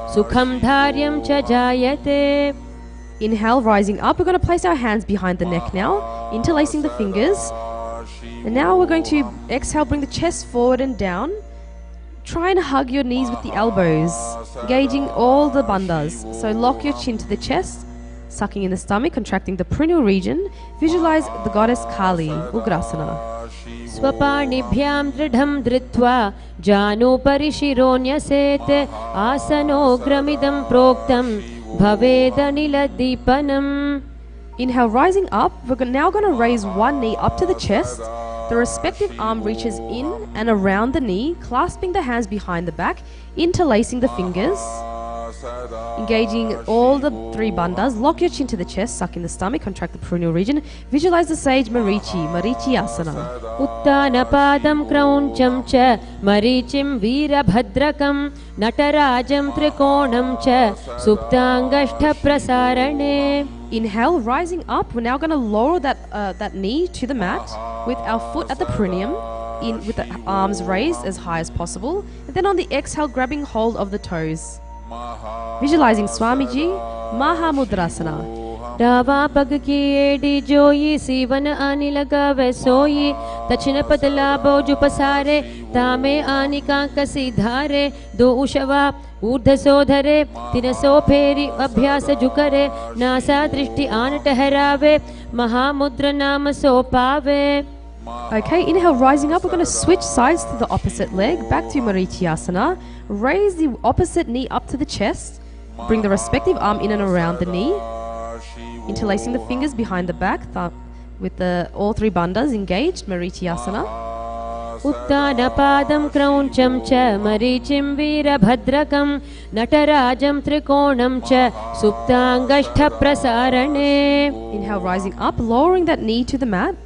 Sukham dharyam cha jayate. Inhale, rising up. We're going to place our hands behind the neck now, interlacing the fingers. And now we're going to exhale, bring the chest forward and down. Try and hug your knees with the elbows, engaging all the bandhas. So lock your chin to the chest, sucking in the stomach, contracting the perineal region. Visualize the goddess Kali, Ugrasana. Swaparnibhyam dridham dritva janu parishironyasete asano gramidam proktam bhaveda niladipanam. Inhale, rising up. We're now going to raise one knee up to the chest. The respective arm reaches in and around the knee, clasping the hands behind the back, interlacing the fingers, engaging all the three bandhas. Lock your chin to the chest, suck in the stomach, contract the perineal region. Visualize the sage Marichi Asana. Uttanapadam krauncham cha marichim veerabhadrakam natarajam trikonam cha suptangashtha prasarane. Inhale, rising up. We're now going to lower that knee to the mat with our foot at the perineum, with the arms raised as high as possible. And then on the exhale, grabbing hold of the toes. Visualizing Swamiji, Mahamudrasana. Rava pagki edi joyi sivana ani lagave soyi dachina padalabo jupasare tame ani kankasi dhare do ushava urdha sodhare tinaso pheri abhyasa jukare nasa drishti an tahrave mahamudra nama so pave. Okay, inhale, rising up. We're going to switch sides to the opposite leg, back to Marityasana. Raise the opposite knee up to the chest. Bring the respective arm in and around the knee. Interlacing the fingers behind the back with all three bandhas engaged, Marityasana. Uttanapadam krauncham cha marichim veerabhadrakam natarajam trikonam cha suptangashtha prasarane. Inhale, rising up, lowering that knee to the mat.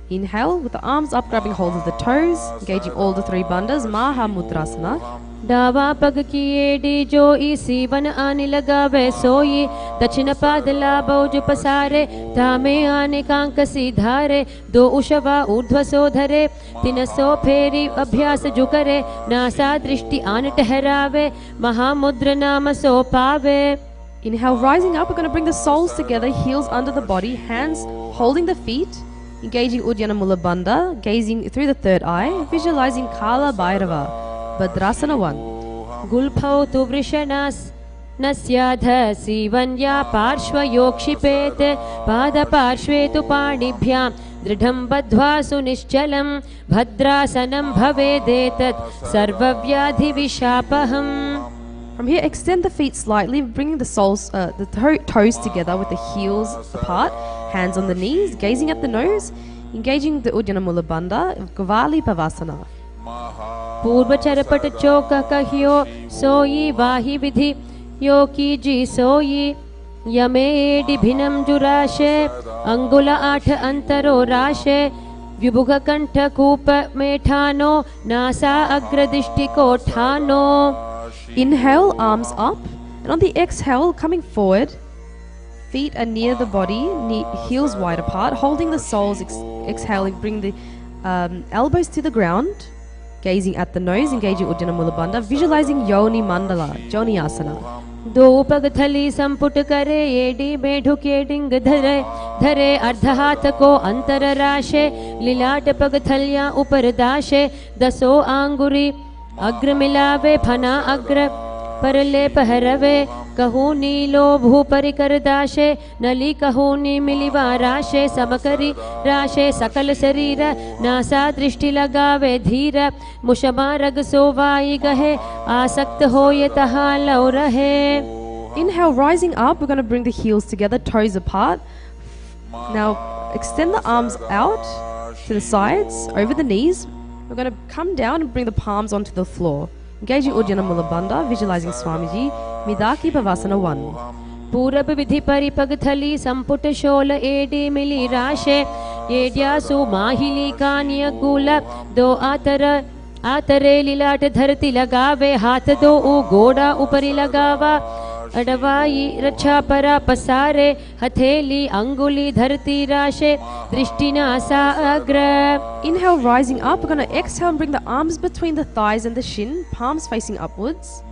Inhale, with the arms up, grabbing hold of the toes, engaging all the three bandhas, Mahamudrasana. Dava pagki edi joyi sivana ani lagave soyi dachina padalabo jupasare tame ani kankasi dhare do ushava urdhva sodhare tinaso pheri abhyasa jukare nasa drishti an tahrave mahamudra nama so pave. Inhale, rising up. We're going to bring the soles together, heels under the body, hands holding the feet, engaging Uddiyana Mula Bandha, gazing through the third eye, visualizing Kala Bhairava. Bhadrasana 1. Gulphau tu vrishanas nasyadha sivanya parshva yokshipete pada parshve tu panibhyam dridham badhva sunischalam bhadrasanam bhavedetat sarvavyadhi vishapaham. From here, extend the feet slightly, bringing the soles, the toes together with the heels apart, hands on the knees, gazing at the nose, engaging the Uddiyana Mula Bandha, Gavali Pavasana. Purva charapata choka kahyo soyi vahi vidhi yoki ji soyi yame edi bhinam jurashe angula atha antaro rashe vibhuga kantha kupa methano nasa agradishti kothano. Inhale, arms up, and on the exhale, coming forward, feet are near the body, heels wide apart, holding the soles, exhaling, bring the elbows to the ground, gazing at the nose, engaging Uddiyana Mula Bandha, visualizing Yoni Mandala, Joni Asana. Do pagathali samput kare edi medhuke ding dhare dhare ardha hath ko antara rashe lilat pagathalya upar dashe daso anguri agra milave phana agra parle paharave kahuni lobhu parikar dashe nali kahuni miliva rashe samakari rashe sakal sarira nasa drishti lagave dhira mushama rag sovai gahe asakt hoye taha lau rahe. Inhale, rising up. We're going to bring the heels together, toes apart. Now extend the arms out to the sides, over the knees. We're going to come down and bring the palms onto the floor. Engaging Uddiyana Mula Bandha, visualizing Swamiji, Midaki Pavasana 1. Purab vidhi paripagthali samput shola edi mili rashe edyasu mahili kanya gula do atare lilat dharti lagave hath do u goda upari lagava अडवाई रक्षा परा पसारे हथेली अंगुली धरती राशे दृष्टिना साग्र. Inhale, rising up. We're going to exhale and bring the arms between the thighs and the shin, palms facing upwards.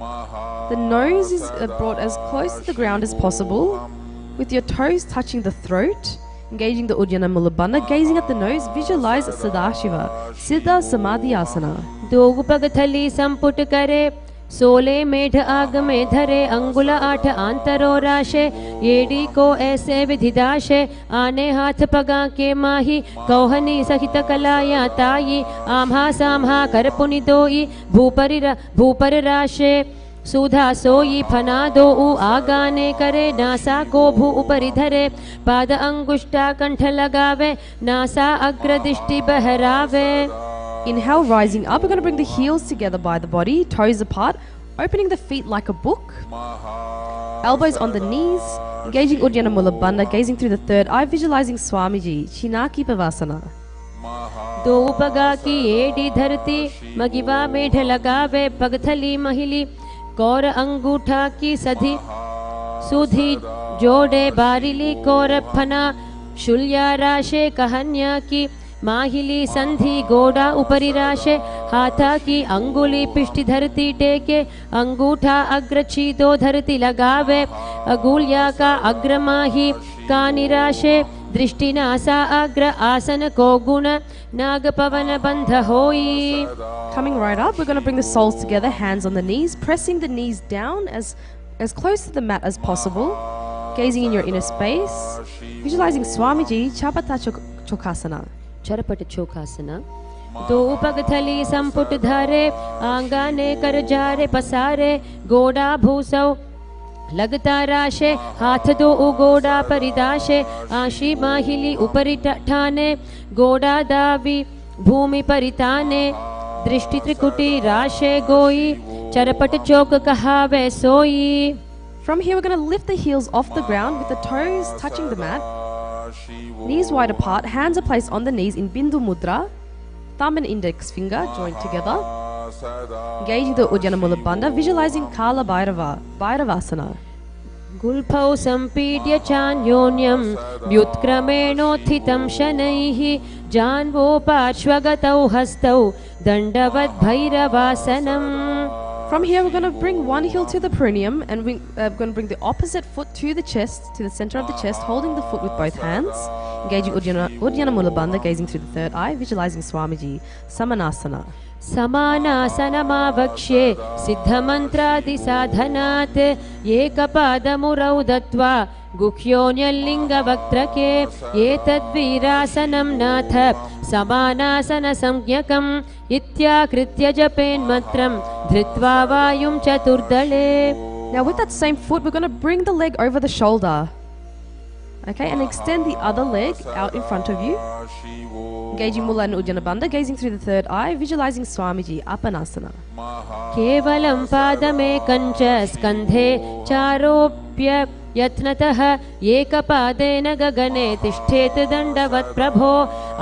The nose is brought as close to the ground as possible, with your toes touching the throat. Engaging the Uddiyana Mulabandha, gazing at the nose, visualize Sadashiva, Siddha Samadhi Asana. दो पग थली संपुट करे सोले मेढ आग में धरे अंगुल 8 आंतरो राशे येडी को ऐसे विधिदाशे आने हाथ पगा के माही कौहनी सहित कलाया ताई आम्हा साम्हा कर पुनि दोई भूपर राशे सुधा सोई फना दो आगाने करे नासा को भू ऊपरि धरे पाद अंगुष्ठा कंठ लगावे नासा अग्र दृष्टि बहरावे. Inhale, rising up. We're going to bring the heels together by the body, toes apart, opening the feet like a book. Elbows on the knees, engaging Uddiyana Mulabandha, gazing through the third eye, visualizing Swamiji, Chinaki Pavasana. दो पगा की AD धरती मगिवा मेढ लगावे पगथली महिली कौर अंगूठा की सधी सुधी जोड़े बारिली कौर फना शुल्या राशे कहन्या की माहिली संधि गोड़ा उपरि राशे हाथा की अंगुली पिष्टि धरती टेके अंगूठा अग्र छीदो धरती लगावे अगुलिया का अग्र माही का निराशे दृष्टि नासा अग्र आसन को गुण नाग पवन बंध होई. Coming right up, we're going to bring the soles together, hands on the knees, pressing the knees down as close to the mat as possible, gazing in your inner space, visualizing Swamiji, Chapata Chokasana. Charpat चोखासना. दो पग थली संपुट धारे आंगाने कर जारे पसारे गोड़ा भूसौ लगता राशे हाथ दो गोड़ा परिदाशे आशी माहिली उपरि ठाने गोड़ा दावी भूमि परिताने दृष्टि त्रिकुटी राशे गोई चरपट चौक कहावे सोई. From here, we're going to lift the heels off the ground with the toes touching the mat. Knees wide apart, hands are placed on the knees in Bindu Mudra, thumb and index finger joined together. Engaging the Uddiyana Mulabandha, visualizing Kala Bhairavasana. गुल्फौ संपीड्य चान्योन्यं व्युत्क्रमेणोत्थितं शनैः जान्वो पार्श्वगतौ हस्तौ दण्डवद् भैरवासनम्. From here, we're going to bring one heel to the perineum and we're going to bring the opposite foot to the chest, to the center of the chest, holding the foot with both hands. Engaging Uddiyana Mulabandha, gazing through the third eye, visualizing Swamiji, Samanasana. समानासनमावक्ष्ये सिद्धमन्त्रादिसाधनात् एकपादमुरौ दत्त्वा गुह्योऽन्यलिङ्गवक्त्रके एतद्वीरासनं नाथ समानासनसंज्ञकम् इत्याकृत्य जपेन्मन्त्रं धृत्वा वायुं चतुर्दले. Now with that same foot, we're going to bring the leg over the shoulder. Okay, and extend the other leg out in front of you. Engaging Mula and Uddiyana Bandha, gazing through the third eye, visualizing Swamiji, Apanasana. केवलं पादमेकं च स्कन्धे चारोप्य यत्नतः एकपादेन गगने तिष्ठेत् दण्डवत् प्रभो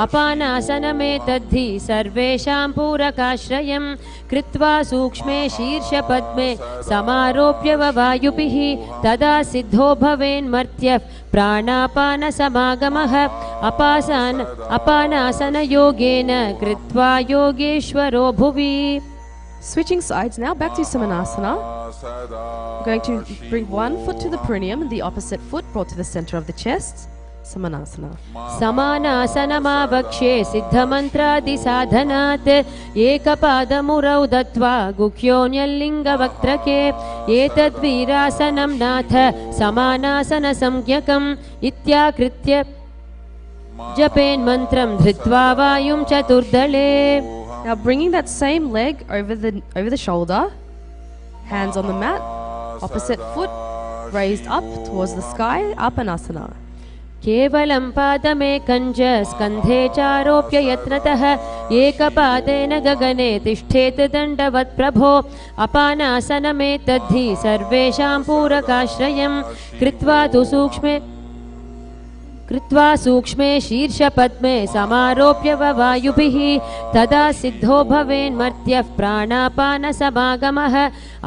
अपानासनमेतद्धि सर्वेषां पूरकाश्रयं कृत्वा सूक्ष्मे शीर्षपद्मे समारोप्य वायुभिः तदा सिद्धो भवेन्मर्त्यः प्राणापानसमागमः अपानासनयोगेन कृत्वा योगेश्वरो भुवि. Switching sides now, back to Samanasana. We're going to bring one foot to the perineum and the opposite foot brought to the center of the chest. Samanasana. समानासनमावक्ष्ये सिद्धमन्त्रादिसाधनात् एकपादमुरौ दत्त्वा गुह्योऽन्यलिङ्गवक्त्रके एतद्वीरासनं नाथ समानासनसंज्ञकम् इत्याकृत्य जपेन्मन्त्रं धृत्वा वायुं चतुर्दले. Now bringing that same leg over the shoulder, hands on the mat, opposite foot raised up towards the sky, Apanasana. केवलं पादमेकं च स्कन्धे चारोप्य यत्नतः एकपादेन गगने तिष्ठेत् दण्डवत् प्रभो अपानासनमेतद्धि सर्वेषां पूरकाश्रयं कृत्वा तु सूक्ष्मे कृत्वा सूक्ष्मे शीर्षपद्मे समारोप्य वायुभिः तदा सिद्धो भवेन्मर्त्यः प्राणापानसमागमः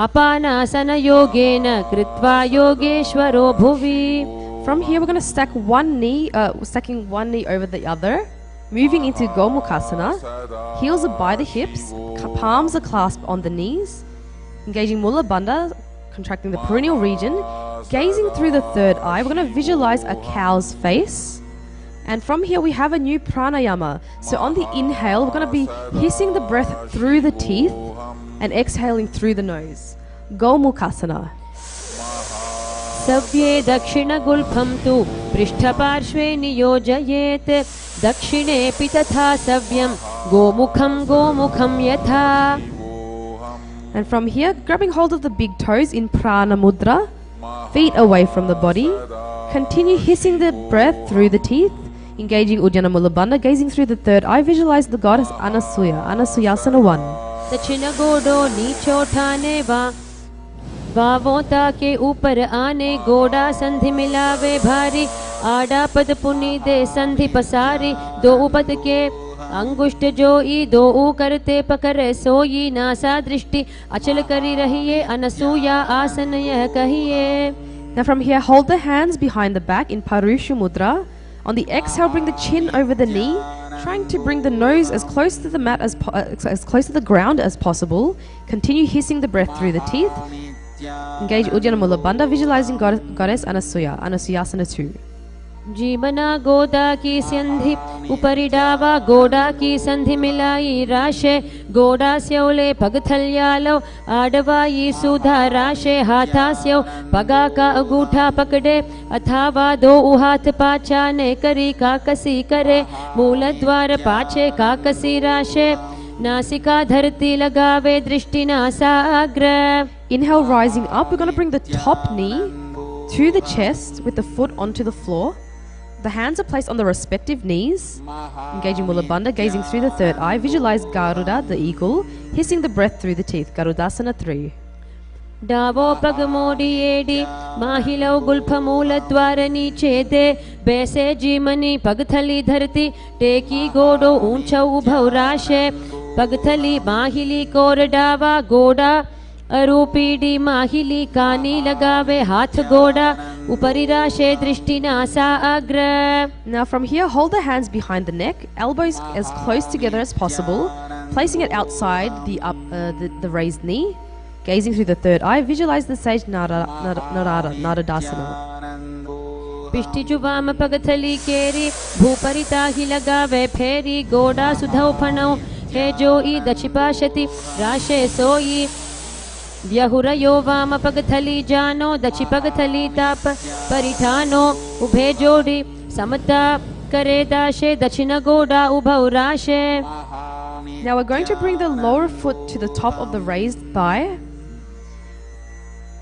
अपानासनयोगेन कृत्वा योगेश्वरो भुवि. From here we're going to stack stacking one knee over the other, moving into Gomukhasana. Heels are by the hips, palms are clasped on the knees, engaging Mula Bandha, contracting the perineal region, gazing through the third eye. We're going to visualize a cow's face. And from here we have a new pranayama. So on the inhale, we're going to be hissing the breath through the teeth and exhaling through the nose. Gomukhasana. सव्ये दक्षिणगुल्फं तु पृष्ठपार्श्वे नियोजयेत् दक्षिणेऽपि तथा सव्यं गोमुखं गोमुखं यथा. And from here, grabbing hold of the big toes in prana mudra, feet away from the body. Continue hissing the breath through the teeth, engaging Ujjana Mula Bandha, gazing through the third eye. Visualize the goddess Anasuya, Anasuyasana 1. दक्षिणगोडो नीचोठाने वावोता के ऊपर आने गोडा संधि मिलावे भारी आड़ा पद पुनी दे संधि पसारी दो उपद के अंगुष्ठ जोई दो ऊ करते पकड़े सोई नासा दृष्टि अचल करी रहिए अनसूया आसन यह कहिए. Now from here, hold the hands behind the back in Parusha Mudra. On the exhale, bring the chin over the knee, trying to bring the nose as close to the mat as close to the ground as possible. Continue hissing the breath through the teeth. Engage Ujjana Mula Bandha, visualizing goddess Anasuya, Anasuyasana 2. जीवना गोदा की संधि उपरि डावा गोडा की संधि मिलाई राशे गोडा स्योले पगथल्यालो आडवाई सुधा राशे हाथास्यो पगा का अंगूठा पकड़े अथावा दो हाथ पाचा ने करी काकसी करे मूल द्वार पाछे काकसी राशे नासिका धरती लगावे दृष्टि नासाग्र. Inhale, rising up. We're going to bring the top knee to the chest with the foot onto the floor. The hands are placed on the respective knees. Engaging Mula Bandha, gazing through the third eye. Visualize Garuda, the eagle, hissing the breath through the teeth. Garudasana 3. Davos पग मोड़ी AD माहिलो Gulf मूल द्वार नीचे दे बैसे जीमनी पगथली धरती टेकी गोडो ऊंचा उभव राशे पगथली माहिली core डावा गोडा अरूपीडी माहिली कानी लगावे हाथ गोडा उपरि राशे दृष्टि नासा अग्र. Now from here, hold the hands behind the neck, elbows as close together as possible, placing it outside the raised knee. Gazing through the third eye, visualize the sage Naradasana. पिष्टिचु वाम पगथली केरी भूपरिता ही लगावे फेरी गोडा सुधौ फणौ हे जोई दचिपाशति राशे सोई व्यहुरयो वाम पगथली जानो दचि पगथली ताप परिठानो उभे जोड़ी समता करे दाशे दक्षिण गोडा उभौ राशे. Now we're going to bring the lower foot to the top of the raised thigh.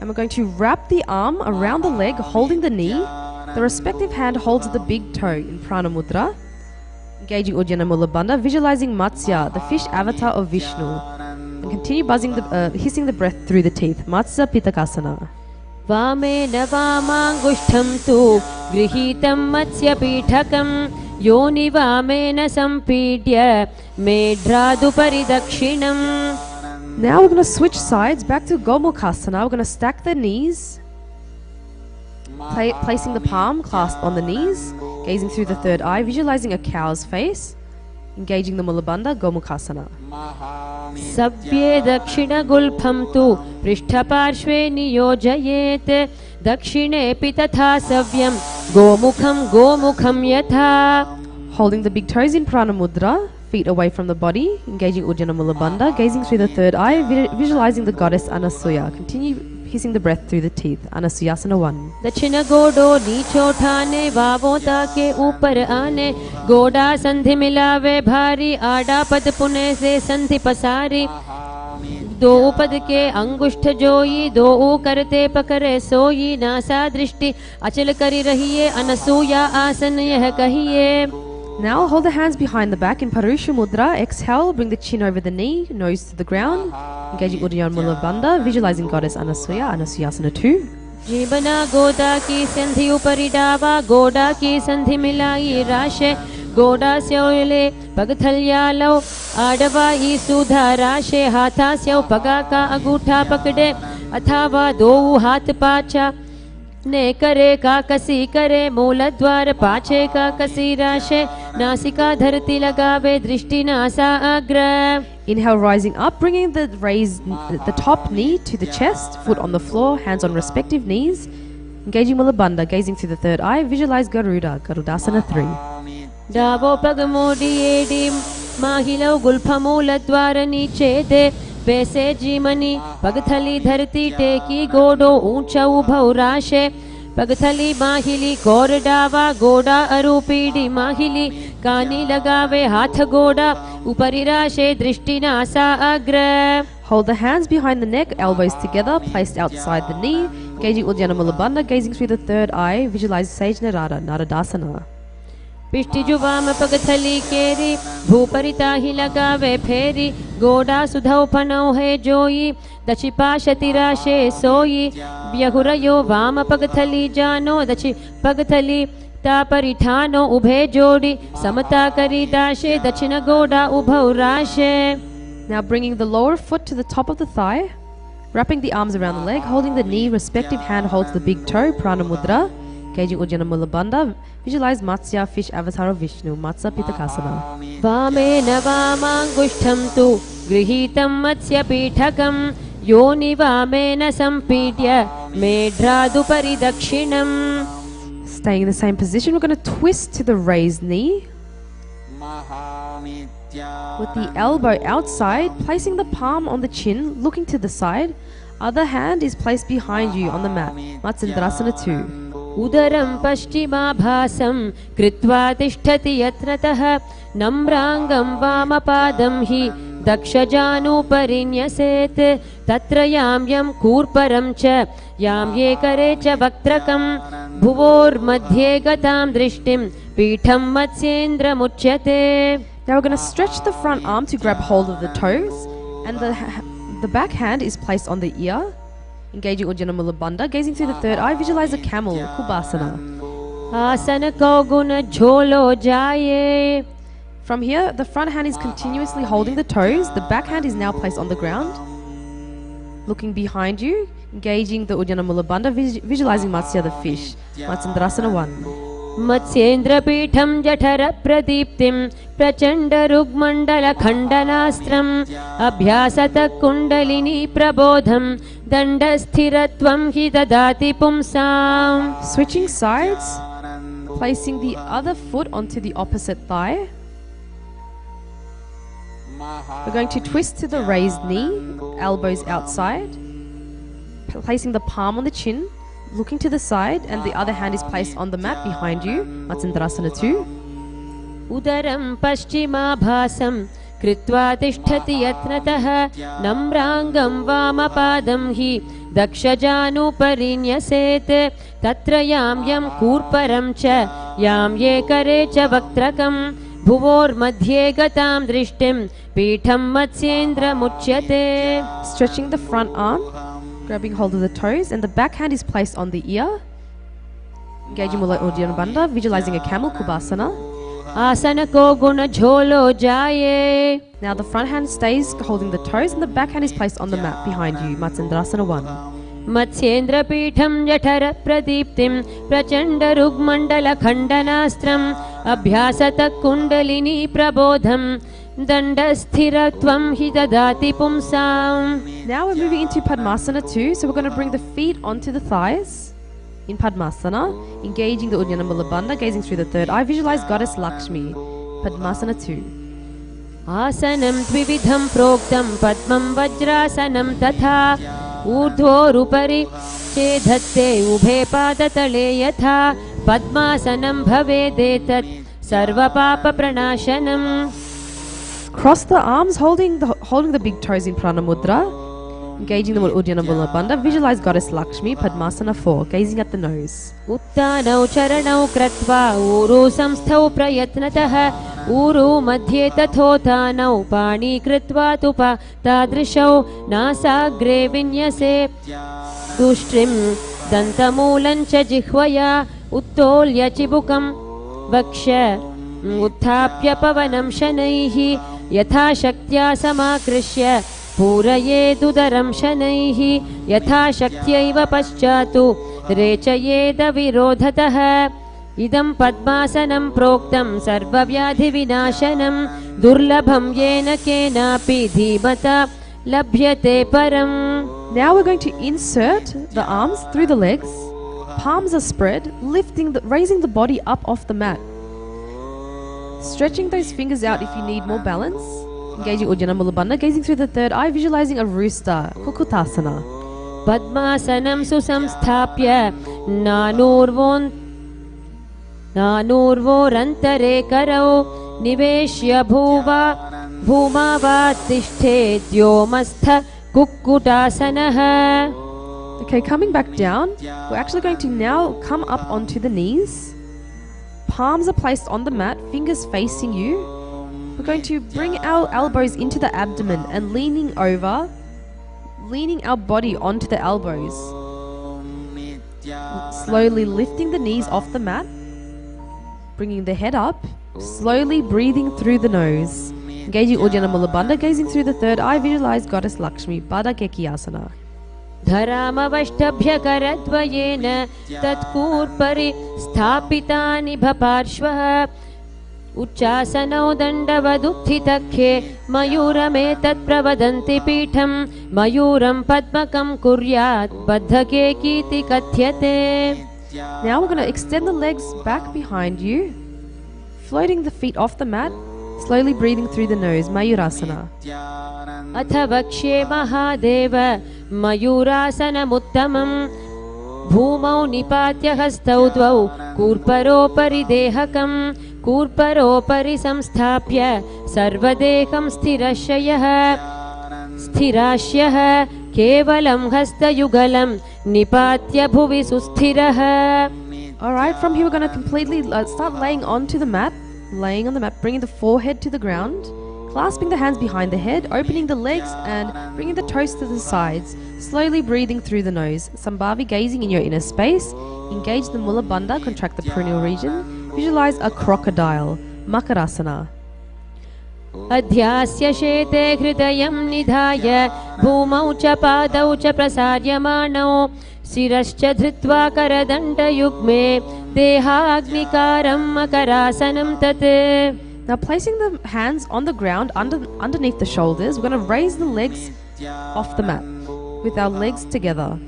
And we're going to wrap the arm around the leg, holding the knee. The respective hand holds the big toe in Prana Mudra. Engaging Ujjana Mula Bandha, visualizing Matsya, the fish avatar of Vishnu. And continue hissing the breath through the teeth. Matsya Pitakasana. वामेन वामाङ्गुष्ठं तु गृहीतं मत्स्यपीठकं योनि वामेन सम्पीड्य मेढ्रादुपरि दक्षिणम्. Now we're going to switch sides back to Gomukhasana. We're going to stack the knees, placing the palm clasped on the knees, gazing through the third eye, visualizing a cow's face, engaging the Mula Bandha, Gomukhasana. सव्ये दक्षिणगुल्फं तु पृष्ठपार्श्वे नियोजयेत् दक्षिणेऽपि तथा सव्यं गोमुखं गोमुखं यथा. Holding the big toes in Prana Mudra, feet away from the body, engaging Ujjana Mula Bandha, gazing through the third eye, visualizing the goddess Anasuya. Continue hissing the breath through the teeth. Anasuyasana 1. दक्षिण गोडो नीचो ठाने वावोता के ऊपर आने गोडा संधि मिलावे भारी आड़ा पद पुने से संधि पसारी दो पद के अंगुष्ठ जोई दो ऊ करते पकड़े सोई नासा दृष्टि अचल करी रहिए अनसूया आसन यह कहिए. Now hold the hands behind the back in Parusha Mudra. Exhale, bring the chin over the knee, nose to the ground. Engaging Ujjana Mula Bandha, visualizing goddess Anasuya, Anasuyasana 2. जीवना गोदा की संधि उपरि डावा गोडा की संधि मिलाई राशे गोडा स्योले पगथल्यालो आडवा ई सुधा राशे हाथा स्यो पगा का अंगूठा पकड़े अथवा दो हाथ पाचा ने करे काकसी करे मूल द्वार पाछे काकसी राशे नासिका धरती लगावे दृष्टि नासा अग्र. Inhale, rising up, bringing the top knee to the chest, foot on the floor, hands on respective knees. Engaging Mulabandha, gazing through the third eye, visualize Garuda, Garudasana 3. Davos पग मोड़ी एडी माहिलो गुल्फा मूल द्वार नीचे दे वैसे जीमनी पगथली धरती टेकी गोडो ऊंचा उभौ राशे पगथली माहिली कोर डावा गोडा अरूपीडी माहिली कानी लगावे हाथ गोडा उपरि राशे दृष्टि नासा अग्र. Hold the hands behind the neck, elbows together, placed outside the knee. Engaging Uddiyana Mulabandha, gazing through the third eye, visualize Sage Narada, Naradasana. पिष्टि जुवाम पगथली केरी भूपरिता ही लगावे फेरी गोडा सुधौ फनौ है जोई दक्षि पाशति राशे सोई व्यहुरयो वाम पगथली जानो दक्षि पगथली तापरिठानो उभे जोड़ी समता करी दाशे दक्षिण गोडा उभौ राशे. Now bringing the lower foot to the top of the thigh, wrapping the arms around the leg, holding the knee, respective hand holds the big toe, Prana Mudra. Engaging Uddiyana Mulabandha, visualize Matsya, fish avatar of Vishnu, Matsya Pitakasana. Vamena vamangushtham tu grihitam matsya pitakam yoni vamena sampidya medradu paridakshinam. Staying in the same position, we're going to twist to the raised knee. With the elbow outside, placing the palm on the chin, looking to the side. Other hand is placed behind you on the mat. Matsyendrasana 2. उदरं पश्चिमाभासं कृत्वा तिष्ठति यत्रतः नम्राङ्गं वामपादं हि दक्षजानुपरिन्यसेत् तत्र यां यं कूर्परं च यां ये करे च वक्त्रकं भुवोर्मध्ये गतां दृष्टिं पीठं मत्स्येन्द्रमुच्यते. Now we're going to stretch the front arm to grab hold of the toes, and the back hand is placed on the ear. Engaging Uddiyana Mulabandha, gazing through the third eye, visualize a camel, Kubasana. Asana koguna jholo jaye. From here, the front hand is continuously holding the toes, the back hand is now placed on the ground. Looking behind you, engaging the Uddiyana Mulabandha, visualizing Matsya the fish, Matsyendrasana 1. Matsyendra पीठं जठर प्रदीप्तिं प्रचंड रुग्मंडल खंडनास्त्रम् अभ्यासत कुंडलिनी प्रबोधं दंड स्थिरत्वं हि ददाति पुंसाम्. Switching sides, placing the other foot onto the opposite thigh. We're going to twist to the raised knee, elbows outside, placing the palm on the chin, looking to the side, and the other hand is placed on the mat behind you, Matsyendrasana 2. उदरं पश्चिमाभासं कृत्वा तिष्ठति यत्नतः नम्राङ्गं वामपादं हि दक्षजानुपरिन्यसेत् तत्र यां यं कूर्परं च यां ये करे च वक्त्रकं भुवोर्मध्ये गतां दृष्टिं पीठं मत्स्येन्द्रमुच्यते. Stretching the front arm, grabbing hold of the toes, and the back hand is placed on the ear. Engaging Uddiyana Mulabandha, visualizing a camel, Kubasana. Asana ko guna jholo jaye. Now the front hand stays holding the toes, and the back hand is placed on the mat behind you, Matsyendrasana 1. Matsyendra पीठं जठर प्रदीप्तिं प्रचंड रुग्मंडल खंडनास्त्रम् अभ्यासत कुंडलिनी प्रबोधं दंडस्थिरत्वं हि ददाति पुंसाम्. Now we're moving into Padmasana 2, so we're going to bring the feet onto the thighs in Padmasana, engaging the Uddiyana Mulabandha, gazing through the third eye, visualize Goddess Lakshmi, Padmasana 2. आसनं द्विविधं प्रोक्तं पद्मं वज्रासनं तथा ऊर्ध्वोरुपरि चेधत्ते उभे पादतले यथा पद्मासनं भवेदेतत् सर्वपापप्रणाशनम्. Cross the arms, holding the big toes in Prana Mudra, engaging the Uddiyana Mulabandha, visualize Goddess Lakshmi, Padmasana 4, gazing at the nose. उत्तानौ चरणौ कृत्वा ऊरु संस्थौ प्रयत्नतः ऊरु मध्ये तथोत्थानौ पाणि कृत्वा तुपा तादृशौ नासाग्रे विन्यसे दुष्टिं दन्तमूलं च जिह्वया उत्तोल्य चिबुकं वक्ष उत्थाप्य पवनं शनैः यथा शक्त्या समाकृष्य पूरयेदुदरं शनैः यथा शक्त्यैव पश्चातु रेचयेद विरोधतः इदं पद्मासनं प्रोक्तं सर्वव्याधिविनाशनं दुर्लभं येन केनापि धीमता लभ्यते परम्. Now we're going to insert the arms through the legs. Palms are spread, raising the body up off the mat. Stretching those fingers out if you need more balance. Engaging Ujjana Mula Bandha, gazing through the third eye, visualizing a rooster, Kukutasana. Padmasanam susamsthapya nanurvorantare karau niveshya bhumava tishthe dyomastha kukkutasanaha. Okay, coming back down, we're actually going to now come up onto the knees. Palms are placed on the mat, fingers facing you. We're going to bring our elbows into the abdomen and leaning our body onto the elbows. Slowly lifting the knees off the mat, bringing the head up, slowly breathing through the nose. Engaging Ujjana Mula Bandha, gazing through the third eye, visualize Goddess Lakshmi, Baddha Kekiyasana. धरामवष्टभ्यकरद्वयेन तत्कूर्परि स्थापितानि भपार्श्वः उच्चासनौ दण्डवदुत्थितख्ये मयूरमेतत् प्रवदन्ति पीठं मयूरं पद्मकं कुर्यात् बद्धकेकीति कथ्यते. Now we're going to extend the legs back behind you, floating the feet off the mat, slowly breathing through the nose, Mayurasana. अथ वक्ष्ये महादेव मयूरासनमुत्तमं भूमौ निपात्य हस्तौ द्वौ कूर्परोपरि देहकं कूर्परोपरि संस्थाप्य सर्वदेहं स्थिराश्यः केवलं हस्तयुगलं निपात्य भुवि सुस्थिरः. Alright, from here we're going to completely start laying onto the mat, laying on the mat, bringing the forehead to the ground, clasping the hands behind the head, opening the legs and bringing the toes to the sides, slowly breathing through the nose. Sambhavi, gazing in your inner space. Engage the Mula Bandha, contract the perineal region. Visualize a crocodile, Makarasana. अध्यास्य शेते हृदयं निधाय भूमौ च पादौ च प्रसार्यमाणौ शिरश्च धृत्वा करदण्डयुग्मे देहाग्निकारं मकरासनं तत्. Now placing the hands on the ground underneath the shoulders, we're going to raise the legs off the mat with our legs together.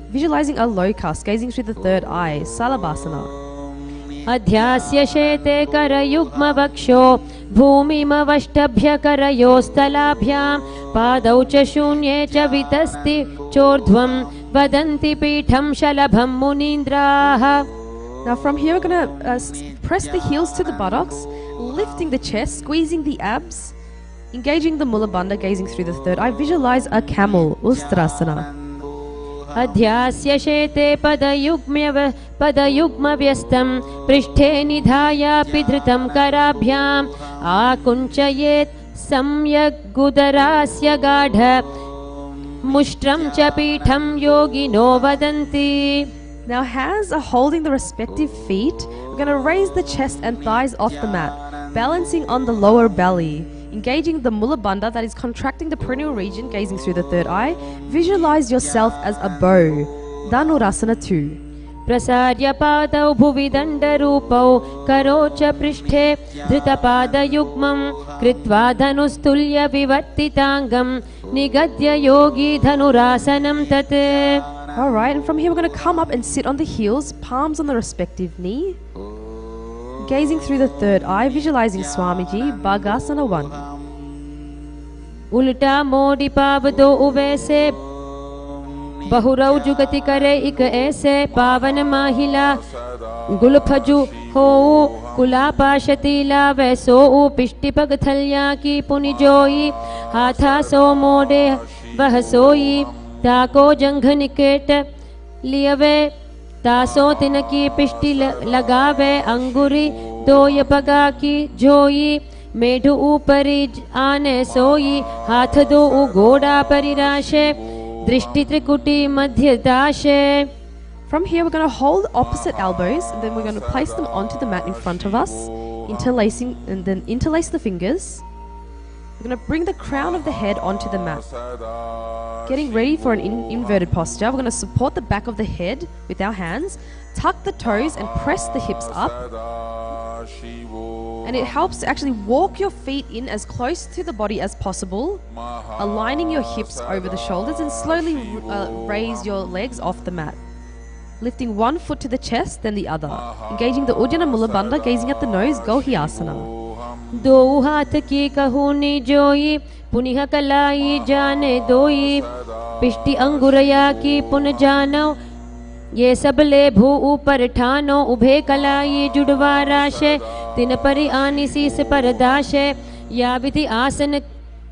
Visualizing a locust, gazing through the third eye, Salabhasana. अध्यास्य शेते करयुग्मवक्षो भूमिमवष्टभ्य करयोस्तलाभ्यां पादौ च शून्ये च वितस्ति चोर्ध्वं वदन्ति पीठं शलभं मुनीन्द्राः. Now from here we're going to press the heels to the buttocks, lifting the chest, squeezing the abs, engaging the Mula Bandha, gazing through the third eye. Visualize a camel, Ustrasana. अध्यास्य शेते पदयुग्मव्यस्तं पृष्ठे निधायापि धृतं कराभ्याम् आकुञ्चयेत् सम्यग् गुदरास्य गाढ मुष्ट्रं च पीठं योगिनो वदन्ति. Now hands are holding the respective feet. We're going to raise the chest and thighs off the mat, balancing on the lower belly. Engaging the Mula Bandha, that is contracting the perineal region, gazing through the third eye. Visualize yourself as a bow, Dhanurasana 2. प्रसार्य पादौ भुवि दण्डरूपौ करो च पृष्ठे धृतपादयुग्मं कृत्वा धनुस्तुल्य विवर्तिताङ्गं निगद्य योगी धनुरासनं तत्. Alright, and from here we're going to come up and sit on the heels, palms on the respective knee. Gazing through the third eye, visualizing Swamiji, Bhagasana 1. उल्टा मोड़ी पाव दो उवैसे बहुरौ जुगति करे इक ऐसे पावन माहिला गुलफजु हो कुला पाशतीला वैसो पिष्टि पग थल्या की पुनि जोई हाथा सो मोड़े वह सोई ताको जंघ निकेट लियवे तासो तिनकी पिष्टि लगावे अंगुरी दोय पगा की जोई मेढु ऊपरी आने सोई हाथ दो घोड़ा परिराशे दृष्टि त्रिकुटी मध्य दाशे From here, we're going to hold opposite elbows, and then we're going to place them onto the mat in front of us, interlacing, and then interlace the fingers. We're going to bring the crown of the head onto the mat. Getting ready for an inverted posture, we're going to support the back of the head with our hands, tuck the toes and press the hips up. And it helps to actually walk your feet in as close to the body as possible, aligning your hips over the shoulders, and slowly raise your legs off the mat. Lifting one foot to the chest, then the other. Engaging the Uddiyana Mula Bandha, gazing at the nose, Gohyasana. दो हाथ की कहूनी जोई पुनिह कलाई जाने दोई पिष्टि अंगुरया की पुन जानो ये सबले भू ऊपर ठानो उभे कलाई जुड़वा राशे तिन परि आनी सीस पर दाशे या विधि आसन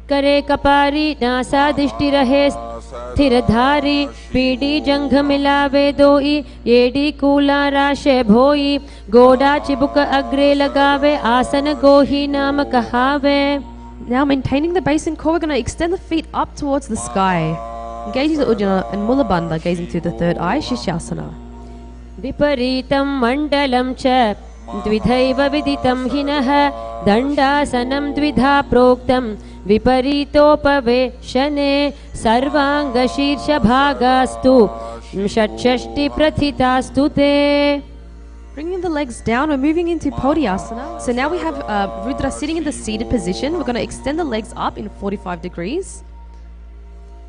करे कपारी नासा दृष्टि रहे स्थिर धारी पीडी जंघ मिलावे दोई येडी कूला राशे भोई गोडा चिबुक अग्रे लगावे आसन गोही नाम कहावे. Now, maintaining the base and core, we're going to extend the feet up towards the sky. Engaging the Uddiyana and Mula Bandha, gazing through the third eye, Shishyasana. विपरीतं मण्डलं च द्विधैव विदितं हिनः दण्डासनं द्विधा प्रोक्तं विपरीतोपवेशने सर्वाङ्गशीर्षभागास्तु षट्षष्टि प्रथितास्तु ते. Bringing the legs down, we're moving into Podhyasana. So now we have Rudra sitting in the seated position. We're going to extend the legs up in 45 degrees.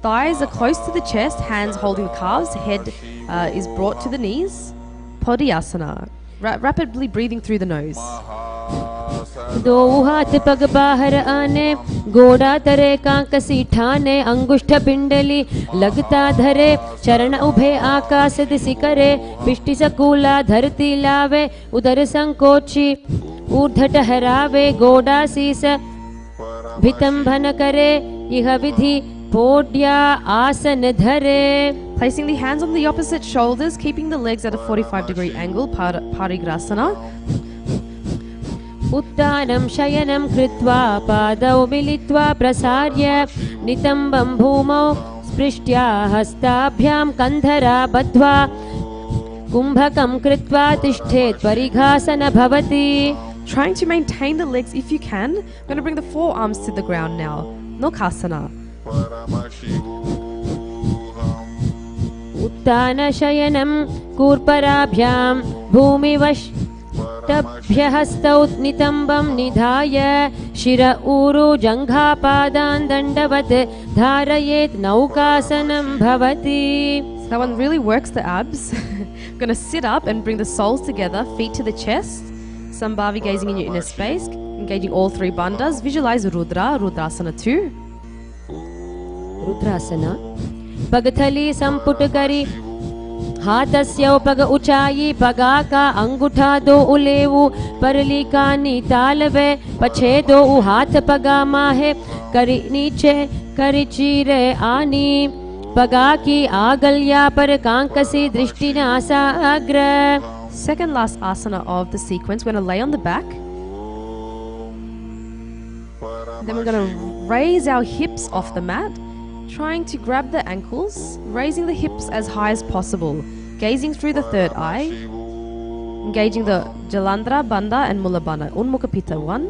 Thighs are close to the chest, hands holding the calves, head is brought to the knees. Podhyasana. Rapidly breathing through the nose. दो हाथ पग बाहर आने गोड़ा तरे कांकसी ठाने अंगुष्ठ पिंडली लगता धरे चरण उभे आकाश दिशि करे पिष्टि सकूला धरती लावे उदर संकोची ऊर्ध्व ठहरावे गोड़ा शीस भितंभन करे यह विधि पोड्या आसन धरे. Placing the hands on the opposite shoulders, keeping the legs at a 45-degree angle, Parigrasana. उत्तानं शयनं कृत्वा पादौ मिलित्वा प्रसार्य नितम्बं भूमौ स्पृष्ट्या हस्ताभ्यां कन्धरा बद्ध्वा कुम्भकं कृत्वा तिष्ठेत् परिघासन भवति. Trying to maintain the legs if you can. I'm going to bring the forearms to the ground now. Nokasana. उत्तान शयनं कूर्पराभ्यां भूमिवश् तभ्यहस्तौ नितम्बं निधाय शिर ऊरु जङ्घापादान् दण्डवत् धारयेत् नौकासनं भवति. So that one really works the abs. I'm going to sit up and bring the soles together, feet to the chest. Sambhavi, gazing in your inner space, engaging all three bandhas. Visualize Rudra, Rudrasana 2. रुद्रासना पगथली संपुट करी हाथस्य पग ऊंचाई पगा का अंगूठा दो उलेवु परली कानी तालवे पछे दो हाथ पगा माहे करी नीचे करी चीरे आनी पगा की आगल्या पर कांकसी दृष्टि नासाग्र. Second last asana of the sequence. We're going to lay on the back. Then we're going to raise our hips off the mat, trying to grab the ankles, raising the hips as high as possible, gazing through the third eye, engaging the Jalandhara, Bandha and Mula Bandha. Unmukha Pitta 1.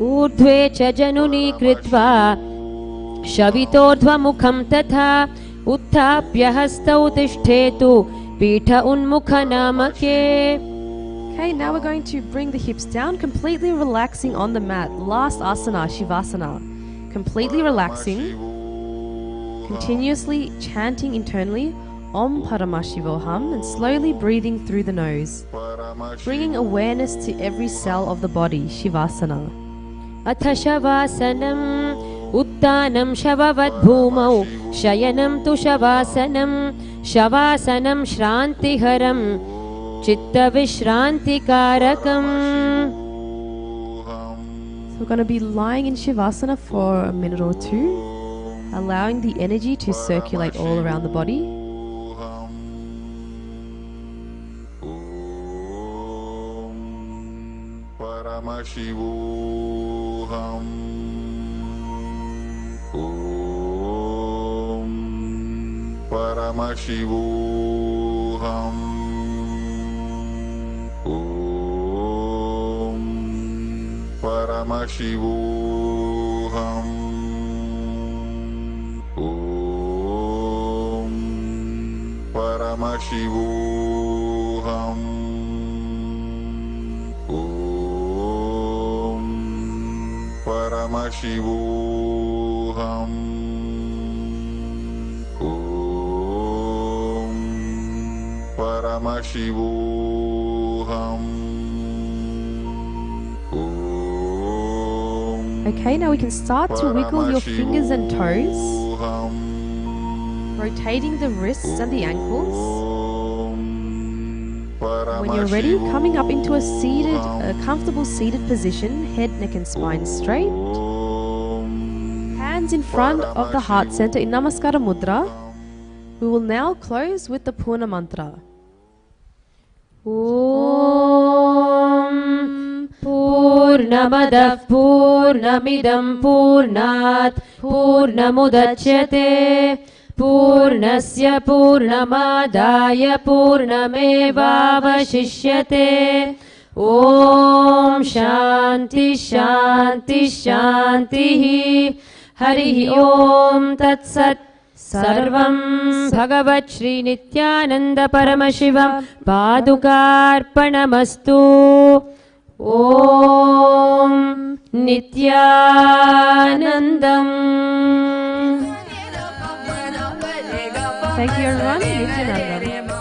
ऊर्ध्वे च जनुनी कृत्वा शवितोर्ध्वमुखं तथा उत्थाप्य हस्तौ तिष्ठेतु पीठ उन्मुख नामके. Okay, now we're going to bring the hips down, completely relaxing on the mat. Last asana, Shivasana. Completely relaxing, continuously chanting internally Om Paramashivoham and slowly breathing through the nose, bringing awareness to every cell of the body. Shivasana. Atha Shavasanam Uttanam Shavavad Bhumau Shayanam Tu Shavasanam Shavasanam Shrantiharam Chitta Vishranti-karakam. So we're going to be lying in Shivasana for a minute or two, allowing the energy to circulate all around the body. Paramashivam. Paramashivoham. Om Paramashivoham. Om Paramashivoham. Om Paramashivoham. Om Paramashivoham. Okay, now we can start to wiggle your fingers and toes, Paramashivoham. rotating the wrists and the ankles. When When you're ready, coming up into a comfortable seated position, head, neck and spine straight. Hands in front of the heart center in Namaskara Mudra. We will now close with the Purna Mantra. Om Purnamadah Purnamidam Purnat Purnamudachyate Purnasya Purnamadaya Purnamevavashishyate. Om Shanti Shanti Shanti. Harihi Om Tat Sat. Sarvam Bhagavat Shri Nithyananda Paramashivam Padukarpanamastu. Om Nithyanandam. Thank you everyone. Nithyanandam.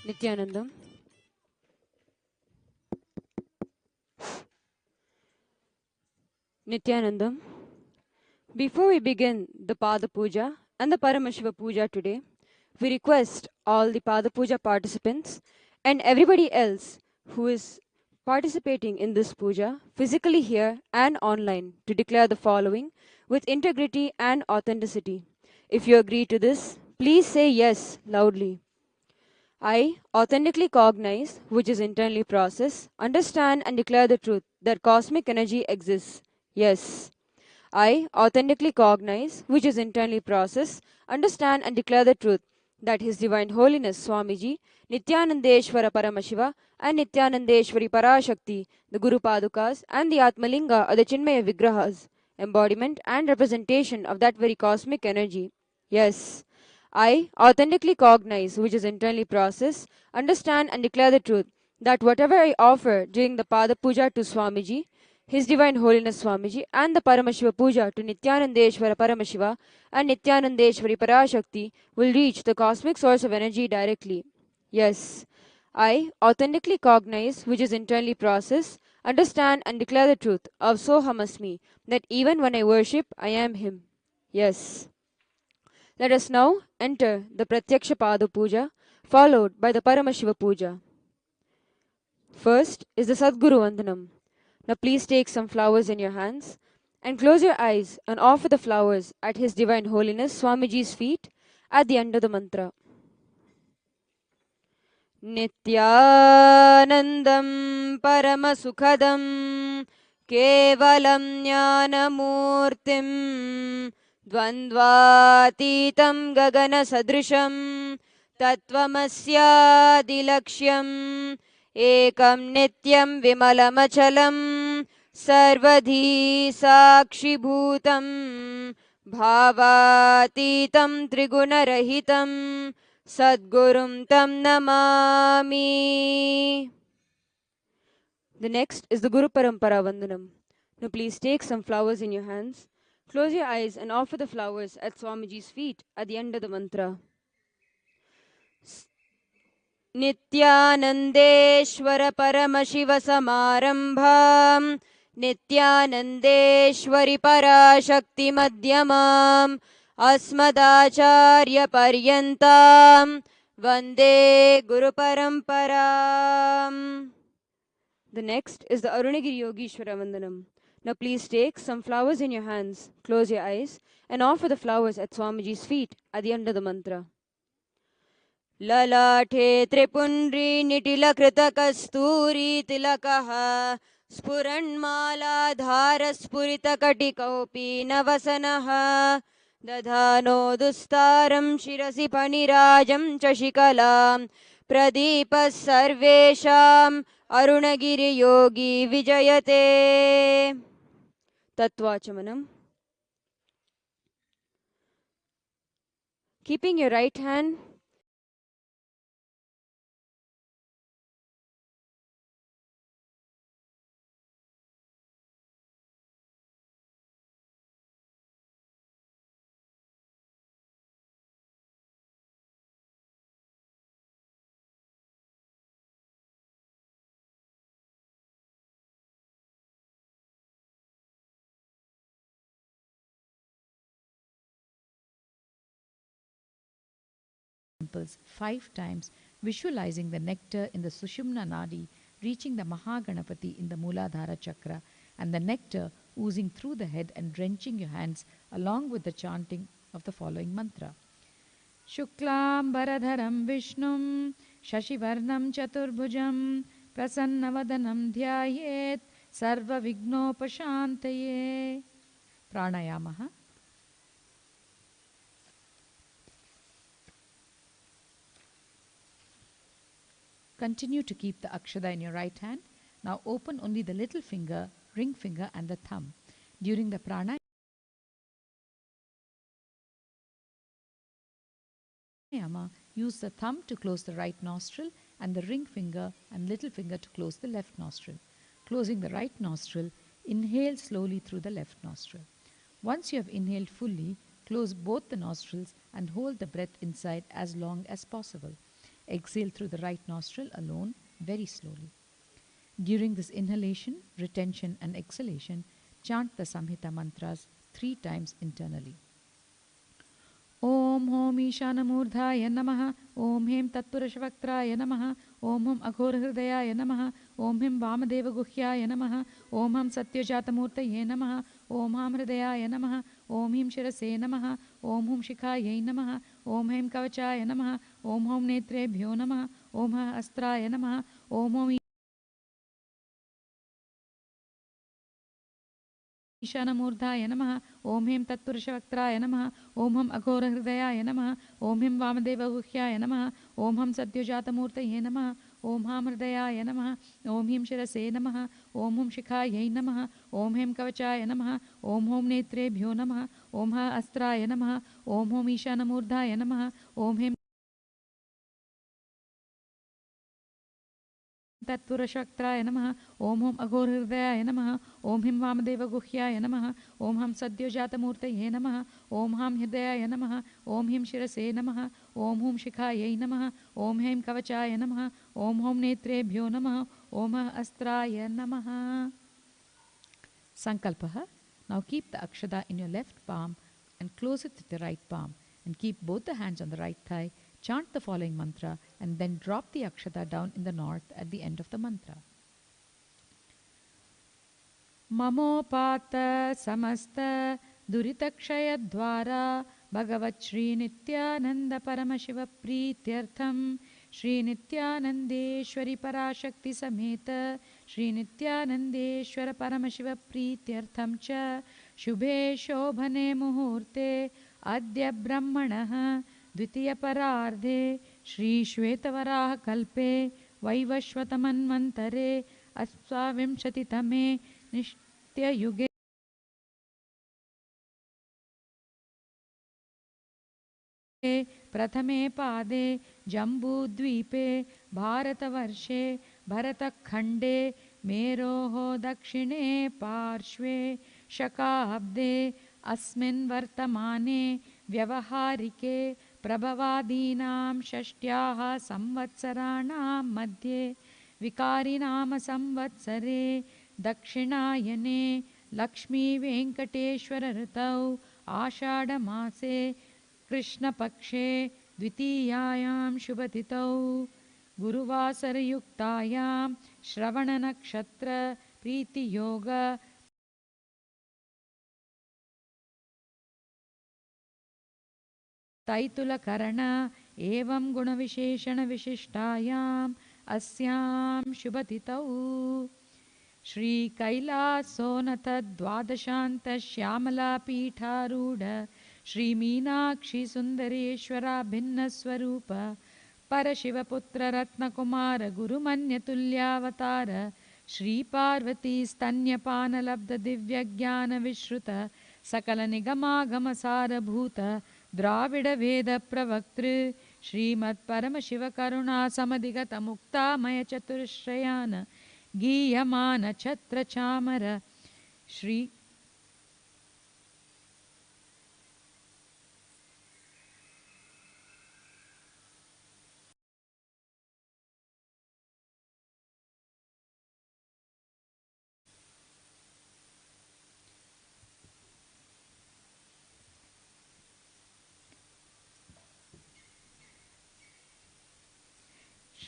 Nithyanandam. Nithyanandam. Before we begin the Pada Puja and the Paramashiva Puja today, we request all the Pada Puja participants and everybody else who is participating in this puja, physically here and online, to declare the following with integrity and authenticity. If you agree to this, please say yes loudly. I authentically cognize, which is internally process, understand and declare the truth that cosmic energy exists. Yes. I authentically cognize, which is internally process, understand and declare the truth that His Divine Holiness Swamiji, Nithyanandeshwara Paramashiva and Nithyanandeshwari Parashakti, the Guru Padukas and the Atmalinga are the Chinmaya Vigrahas, embodiment and representation of that very cosmic energy. Yes. I authentically cognize, which is internally process, understand and declare the truth that whatever I offer during the Pada Puja to Swamiji, His Divine Holiness Swamiji, and the Paramashiva Puja to Nithyanandeshwara Paramashiva and Nithyanandeshwari Parashakti will reach the cosmic source of energy directly. Yes, I authentically cognize, which is internally process, understand and declare the truth of Sohamasmi, that even when I worship, I am Him. Yes. Let us now enter the Pratyaksha Pada Puja, followed by the Paramashiva Puja. First is the Sadguru Vandanam. Now please take some flowers in your hands and close your eyes and offer the flowers at His Divine Holiness Swamiji's feet at the end of the mantra. Nithyanandam Paramasukhadam Kevalam Jnanamurtim Dvandvatitam Gagana Sadrisham Tattvamasyadilaksham Ekam Nityam Vimalamachalam Sarvadhi Sakshibhutam Bhavatitam Trigunarahitam Sadgurum Tam Namami. The next is the Guru Parampara Vandanam. Now please take some flowers in your hands, close your eyes and offer the flowers at Swamiji's feet at the end of the mantra. Nithyanandeshwara Paramashiva Samarambham Nithyanandeshwari Parashakti Madhyamam Asmadacharya Paryantam Vande Guru Paramparam. The next is the Arunagiri Yogishwara Vandanam. Now please take some flowers in your hands, close your eyes and offer the flowers at Swamiji's feet at the end of the mantra. Lalate Tripundri Nitila Krita Kasturi Tilakaha Spuranmala Dhara Spurita Katikopi Navasanaha Dadhano Dustaram Shirasi Panirajam Chashikalam Pradipa Sarvesham Arunagiri Yogi Vijayate. Tattvachamanam. Keeping your right hand temples 5 times, visualizing the nectar in the Sushumna Nadi reaching the Mahaganapati in the Mooladhara Chakra, and the nectar oozing through the head and drenching your hands along with the chanting of the following mantra. Shuklam Baradharam Vishnum Shashivarnam Chaturbhujam Prasannavadanam Dhyayet Sarva Vignopashantaye. Pranayamaha. Continue to keep the akshada in your right hand. Now open only the little finger, ring finger and the thumb. During the pranayama, use the thumb to close the right nostril and the ring finger and little finger to close the left nostril. Closing the right nostril, inhale slowly through the left nostril. Once you have inhaled fully, close both the nostrils and hold the breath inside as long as possible. Exhale through the right nostril alone, very slowly. During this inhalation, retention and exhalation, chant the Samhita mantras 3 times internally. Om Hom Ishanamurdhaya Namaha, Om Hem Tatpurashvaktraya Namaha, Om Hum Aghorahridayaya Namaha, Om Him Vamadeva Guhyaya Namaha, Om Ham Satyajatamurtaye Namaha, Om Ham Hridayaya Namaha, Om Him Shirase Namaha, Om Hum Shikhaye Namaha, Om Hem Kavachaya Namaha, Om Hom Netrebhyo Namaha, Om Ha Astraya Namaha, Om Hom ईशानमूर्धाय नमः ओम हेम तत्पुरुषवक्त्राय नमः ओम हम अघोरहृदयाय नमः ओम him वामदेवगुह्याय नमः ओम हम सद्योजातमूर्तये नमः ओम हाम हृदयाय नमः ओम him शिरसे नमः ओम हुम शिखायै नमः ओम हेम कवचाय नमः ओम होम नेत्रेभ्यो नमः ओम हा अस्त्राय नमः ओम होम ईशानमूर्धाय नमः ओम हेम तत्पुरुषवक्त्राय नमः ओम हम अघोरहृदयाय नमः ओम हिम वामदेवगुह्याय नमः ओम हम सद्योजातमूर्तये नमः ओम हाम हृदयाय नमः ओम हिम शिरसे नमः ओम हुम शिखायै नमः ओम हेम कवचाय नमः ओम होम नेत्रेभ्यो नमः ओम अस्त्राय नमः. Sankalpaha. Now keep the akshada in your left palm and close it with the right palm and keep both the hands on the right thigh. Chant the following mantra and then drop the akshata down in the north at the end of the mantra. Mamopata samasta duritakshaya dvara Bhagavat Shri Nithyananda Paramashiva Prityartham Shri Nithyanandeshwari Parashakti Sameta Shri Nithyanandeshwara Paramashiva Prityartham cha Shubhe Shobhane Muhurte Adya Brahmanaha Dvitiya Parardhe Shri Shvetavaraha Kalpe Vaivashvatamanvantare Asvavimshatitame Nishtya Yuge प्रथमे पादे जम्बूद्वीपे भारतवर्षे भरतखण्डे मेरोः दक्षिणे पार्श्वे शकाब्दे अस्मिन् वर्तमाने व्यवहारिके प्रभवादीनां षष्ट्याः संवत्सराणां मध्ये विकारिनाम संवत्सरे दक्षिणायने लक्ष्मीवेङ्कटेश्वर ऋतौ आषाढमासे कृष्णपक्षे द्वितीयायां शुभतिथौ गुरुवासरयुक्तायां श्रवणनक्षत्र प्रीतियोग तैतुलकरण एवं गुणविशेषणविशिष्टायाम् अस्यां शुभतिथौ श्री कैलासोन्नत द्वादशान्त श्यामलापीठारूढ श्री मीनाक्षी सुंदरेश्वरा भिन्न स्वरूप परशिवपुत्र रत्नकुमार गुरुमन्यतुल्यावतार श्री पार्वती स्तन्यपानलब्ध दिव्यज्ञान विश्रुत सकल निगमागम सारभूत द्राविड वेद प्रवक्तृ श्रीमत् परमशिव करुणा समधिगत मुक्तामय चतुश्रयान गीयमान छत्र चामर श्री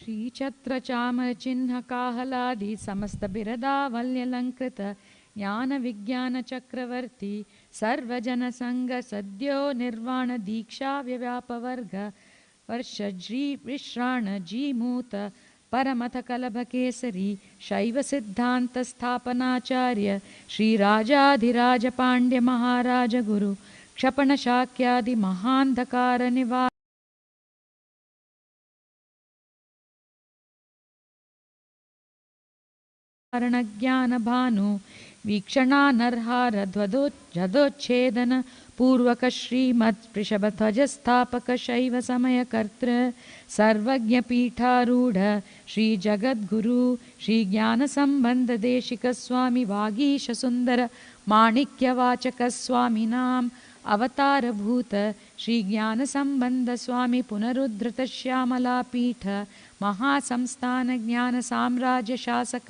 श्रीचत्र चामर चिन्ह काहलादि समस्त बिरदावल्यलंकृत ज्ञान विज्ञान चक्रवर्ती सर्वजन संग सद्यो निर्वाण दीक्षा व्यव्यापवर्ग वर्ष जी विश्राण जीमूत परमथ कलभ केसरी शैव सिद्धांत स्थापनाचार्य श्री राजाधिराज पांड्य महाराज गुरु क्षपण शाक्यादि महांधकार निवार ज्ञान भानु वीक्षणानर्हार ध्वजोच्छेदन पूर्वक श्रीमत् वृषभध्वज स्थापक शैव समय कर्तृ सर्वज्ञ पीठारूढ़ श्री जगद्गुरु श्री ज्ञान संबंध देशिक स्वामी वागीश सुंदर माणिक्य वाचक स्वामिनां अवतारभूत श्री ज्ञान संबंध स्वामी पुनरुद्धृत श्यामला पीठ महासंस्थान ज्ञान साम्राज्य शासक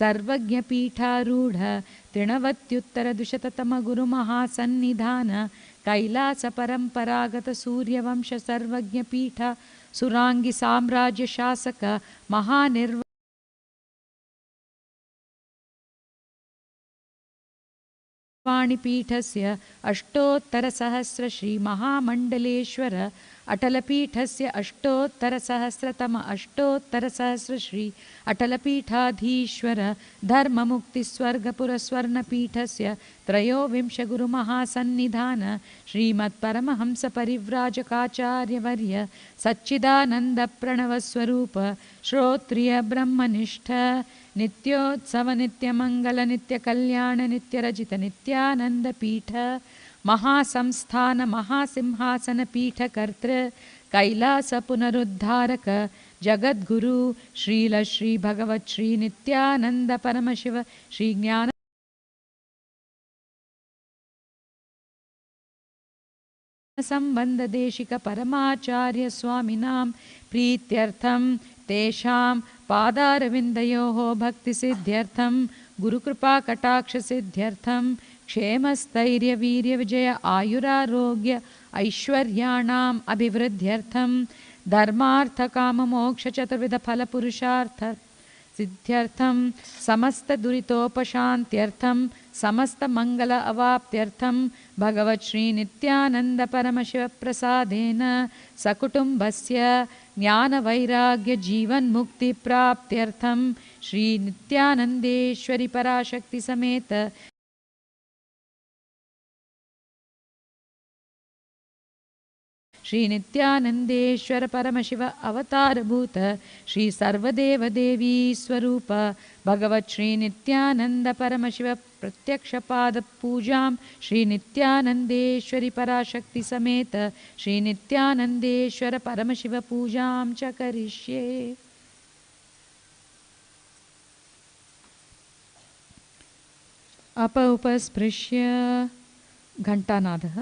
सर्वज्ञ पीठारूढ़ तृणवत्युत्तर दुशततम गुरु महासन्निधान कैलास परंपरागत सूर्यवंश सर्वज्ञ पीठ सुरांगी साम्राज्य शासक वाणिपीठस्य अष्टोत्तरसहस्र श्री महामण्डलेश्वर अटलपीठस्य अष्टोत्तरसहस्रतम अष्टोत्तरसहस्र श्री अटलपीठाधीश्वर धर्ममुक्तिस्वर्गपुरस्वर्णपीठस्य त्रयोविंश गुरुमहासन्निधान श्रीमत्परमहंस परिव्राजकाचार्यवर्य सच्चिदानन्दप्रणवस्वरूप श्रोत्रिय ब्रह्मनिष्ठ नित्योत्सव नित्यमंगल नित्यकल्याण नित्यरजित नित्यानंद पीठ महासंस्थान महासिंहासन पीठ कर्तृ कैलास पुनरुद्धारक जगद्गुरु श्रील श्री भगवत श्री नित्यानंद परमशिव श्री ज्ञान संबंध देशिक परमाचार्य स्वामिनां प्रीत्यर्थं तेषां पादारविन्दयोः भक्तिसिद्ध्यर्थं गुरुकृपा कटाक्ष सिद्ध्यर्थं क्षेमस्थैर्य वीर्य विजय आयुरारोग्य ऐश्वर्याणाम् अभिवृद्ध्यर्थं धर्मार्थ काम मोक्ष चतुर्विध फल पुरुषार्थ सिद्ध्यर्थं समस्त दुरितोपशान्त्यर्थं समस्त मंगल अवाप्त्यर्थं भगवत् श्री नित्यानंद परमशिव प्रसादेन सकुटुम्बस्य ज्ञान वैराग्य जीवन मुक्ति प्राप्त्यर्थं श्री नित्यानंदेश्वरी पराशक्ति समेत श्री नित्यानंदेश्वर परमशिव अवतारभूत श्री सर्वदेव देवी स्वरूप भगवत् श्री नित्यानंद परमशिव प्रत्यक्ष पाद पूजां श्री नित्यानंदेश्वरी पराशक्ति समेत श्री नित्यानंदेश्वर परमशिव पूजां च करिष्ये। उपस्पृश्य घंटानादः.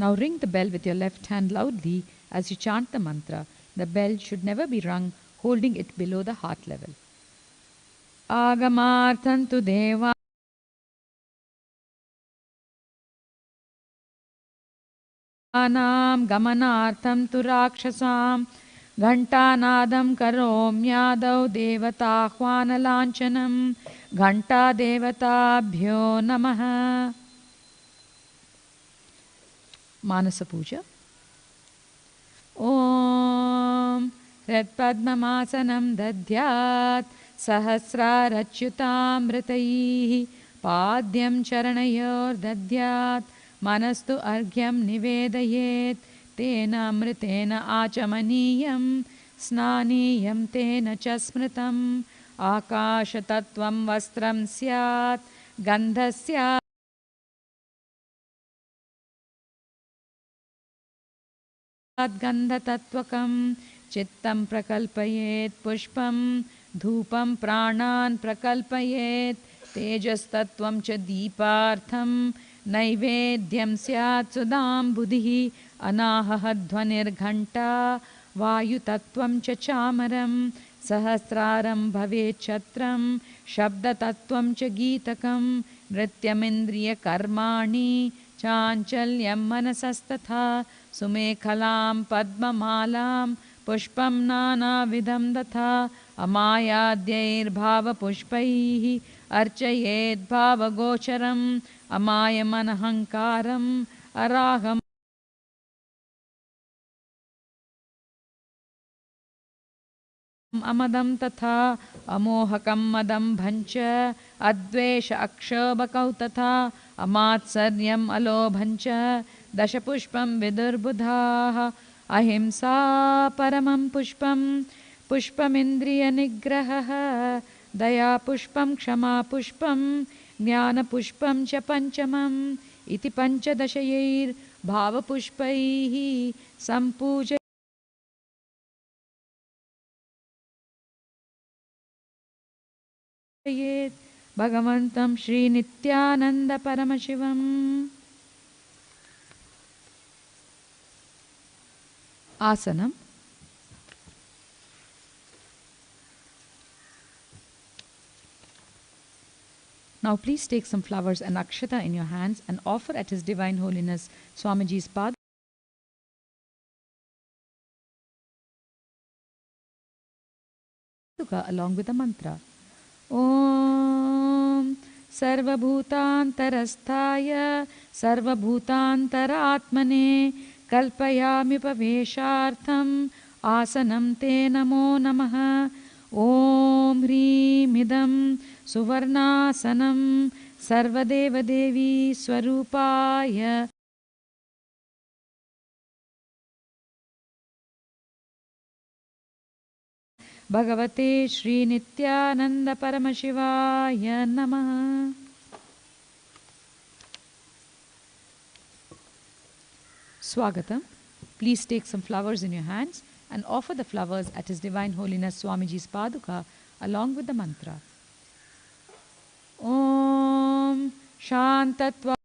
Now ring the bell with your left hand loudly as you chant the mantra. The bell should never be rung holding it below the heart level. Agamarthantu deva Anam gamanartham tu rakshasam Ghantanadam karomyadau devatahvana lanchanam Ghanta devatabhyo namaha. Manasa Puja. Om Hritpadmamasanam dadhyat Sahasrarachyutamritaihi Padyam charanayor dadhyat Manastu argyam nivedayet Tena amritena achamaniyam Snaniyam tena chasmritam Akashatattvam vastram syat Gandhasya गंधतत्वकं चित्तं प्रकल्पयेत् पुष्पं धूपं प्राणान् प्रकल्पयेत् तेजस्तत्वं च दीपार्थं नैवेद्यं स्यात् सुदां बुधिः अनाहध्वनिर्घण्टा वायुतत्वं च चामरं सहस्रारं भवेत् छत्रं शब्दतत्वं च गीतकं नृत्यमिन्द्रियकर्माणि चाञ्चल्यं मनसस्तथा सुमेखलां पद्ममालां पुष्पं नानाविधं तथा अमायाद्यैर्भावपुष्पैः अर्चयेद् भावगोचरम् अमायमनहङ्कारम् अरागम् अमदं तथा अमोहकं मदं भञ्च अद्वेष अक्षोभकौ तथा अमात्सर्यम् अलोभञ्च दशपुष्पं विदुर्बुधाः अहिंसा परमं पुष्पं पुष्पमिन्द्रियनिग्रहः दया पुष्पं क्षमा पुष्पं ज्ञानपुष्पं च पञ्चमम् इति पञ्चदशैर्भावपुष्पैः सम्पूज्य भगवन्तं Shri Nityanand Paramashivam. Asanam. Now please take some flowers and akshata in your hands and offer at His Divine Holiness Swamiji's path along with the mantra. Om Sarvabhutantarasthaya Sarvabhutantaratmane Kalpayami Paveshartham Asanam Te Namo Namaha. Om Hrim Idam Suvarnasanam Sarvadeva Devi Swarupaya Bhagavate Shri Nithyananda Paramashivaya Namaha. Swagatam. Please take some flowers in your hands and offer the flowers at His Divine Holiness Swamiji's Paduka along with the mantra. Om Shantatva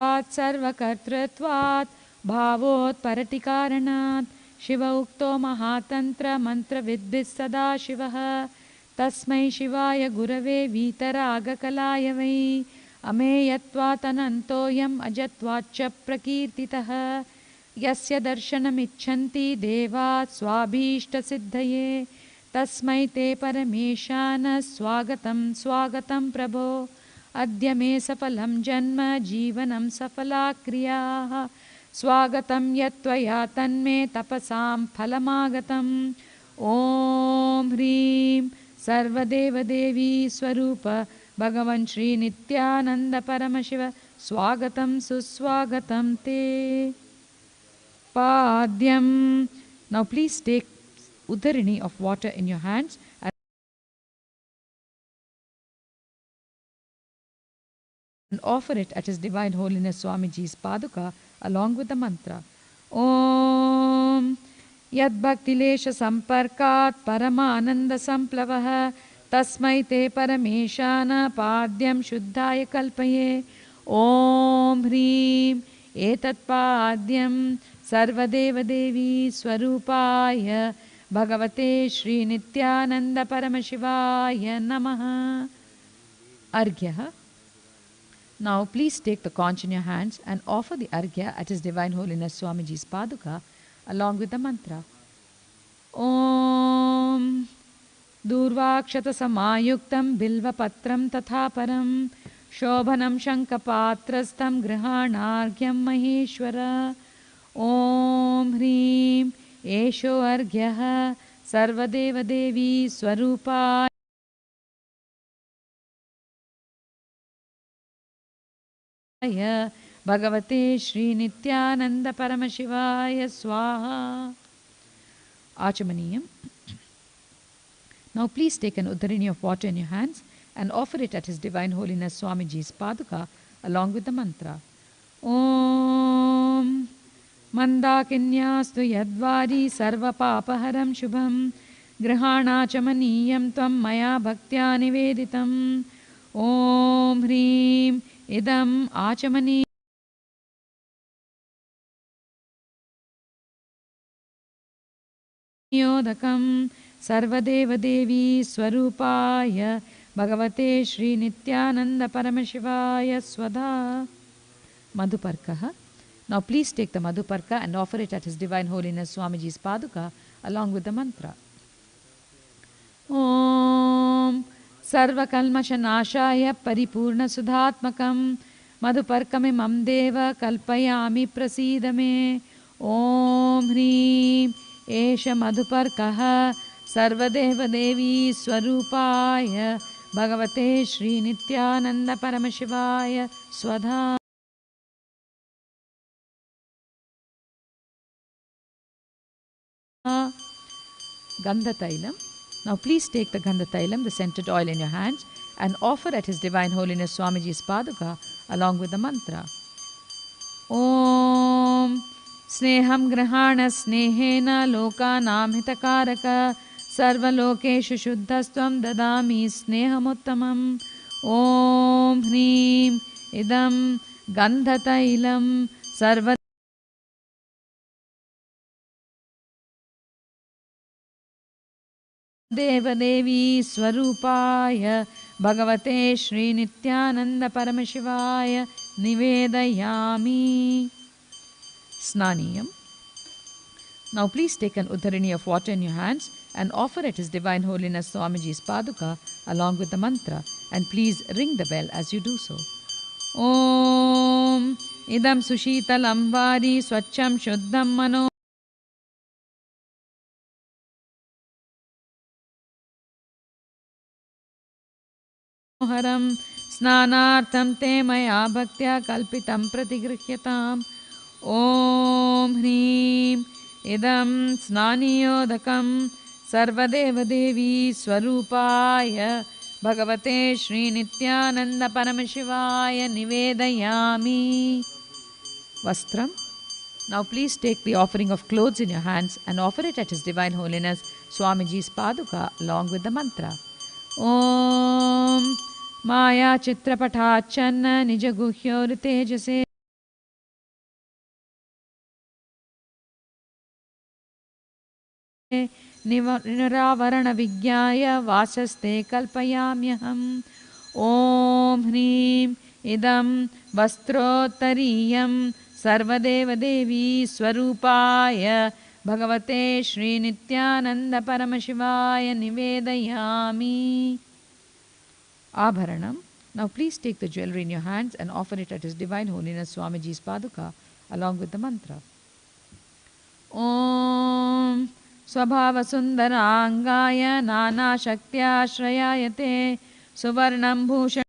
Sarvakartratvat Bhavot Paratikaranat Shiva Ukto Mahatantra Mantra Vidbis Sada Shivaha Tasmai Shivaya Gurave Vitaraga Kalayavai Ameyatvat Anantoyam Ajatvacha Prakirtitaha Yasya Darshanam Icchanti Devat Swabhishta Siddhaye Tasmai Te Parameshana Swagatam Swagatam Prabho Adya Me Safalam Janma Jivanam Safala Kriyaha Swagatam Yatvaya Tanme Tapasam Phalamagatam. Om Hrim Sarvadeva Devi Swarupa Bhagavan Shri Nithyananda Paramashiva Swagatam Suswagatam Te Padyam. Now please take udarini of water in your hands and offer it at His Divine Holiness Swamiji's Paduka along with the mantra. Om Yad Bhaktilesha Samparkat Paramananda Samplavaha Tasmai Te Parameshana Padyam Shuddhaya Kalpaye. Om Hrim Etat Padyam Sarvadeva Devi Swarupaya Bhagavate Shri Nithyananda Paramashivaya Namaha. Arghya. Now please take the conch in your hands and offer the arghya at His Divine Holiness Swamiji's Paduka along with the mantra. Om Durvakshata Samayuktam Bilva Patram Tatha Param Shobhanam Shankapatrastam Grihanargyam Maheshwara. Om Hrim Esho Arghyaha Sarvadeva Devi Swarupa Bhagavate Shri Nithyananda Paramashivaya Swaha. Achamaniyam. Now please take an udarini of water in your hands and offer it at His Divine Holiness Swamiji's Paduka along with the mantra. Om Mandakinyastu Yadvari Sarva Papaharam Shubham Grihanachamaniyam Tvam Maya Bhaktya Niveditam. Om Hrim Idam Achamani Yodakam Sarvadeva Devi Swarupaya Bhagavate Shri Nithyananda Paramashivaya Swadha. Madhuparkaha. Now please take the Madhuparka and offer it at His Divine Holiness Swamiji's Paduka along with the mantra. Om Sarva Kalmasha Nashaya Paripurna Sudhatmakam Madhuparkamimam Deva Kalpayami Prasidame. Om Hrim Esha Madhuparkaha Sarvadeva Devi Swarupaya Bhagavate Shri Nithyananda Paramashivaya Swadha. Gandha Tailam. Now please take the Gandha Tailam, the scented oil in your hands and offer at His Divine Holiness Swamiji's Paduka along with the mantra. Om Sneham Grahana Snehena Lokanam Hitakaraka Sarva Lokeshu Shuddhastvam Dadami Sneham Uttamam. Om Hrim Idam Gandhatailam Sarva Devadevi Swarupaya Bhagavate Shri Nithyananda Paramashivaya Nivedayami. Snaniyam. Now please take an uttarini of water in your hands and offer it His Divine Holiness Swamiji's Paduka along with the mantra, and please ring the bell as you do so. Om Idam Sushitalam Vari Swacham Shuddham Mano Haram Snanartham Te Maya Bhaktya Kalpitam Pratigrihyatam. Om Hrim Idam Snaniyodakam Sarvadeva Devi Swarupaya Bhagavate Shri Nithyananda Paramashivaya Nivedayami. Vastram. Now please take the offering of clothes in your hands and offer it at His Divine Holiness Swamiji's Paduka along with the mantra. Om Maya Chitrapatachanna Nijaguhyor Tejase Niravarana Vigyaya Vasaste Kalpayamyaham. Om Hrim Idam Vastrotariyam Sarvadeva Devi Swarupaya Bhagavate Shri Nithyananda Paramashivaya Nivedayami. Abharanam. Now please take the jewelry in your hands and offer it at His Divine Holiness Swamiji's Paduka along with the mantra. Om Swabhava Sundarangaya Nana Shaktya Shrayayate Suvarnam Bhushan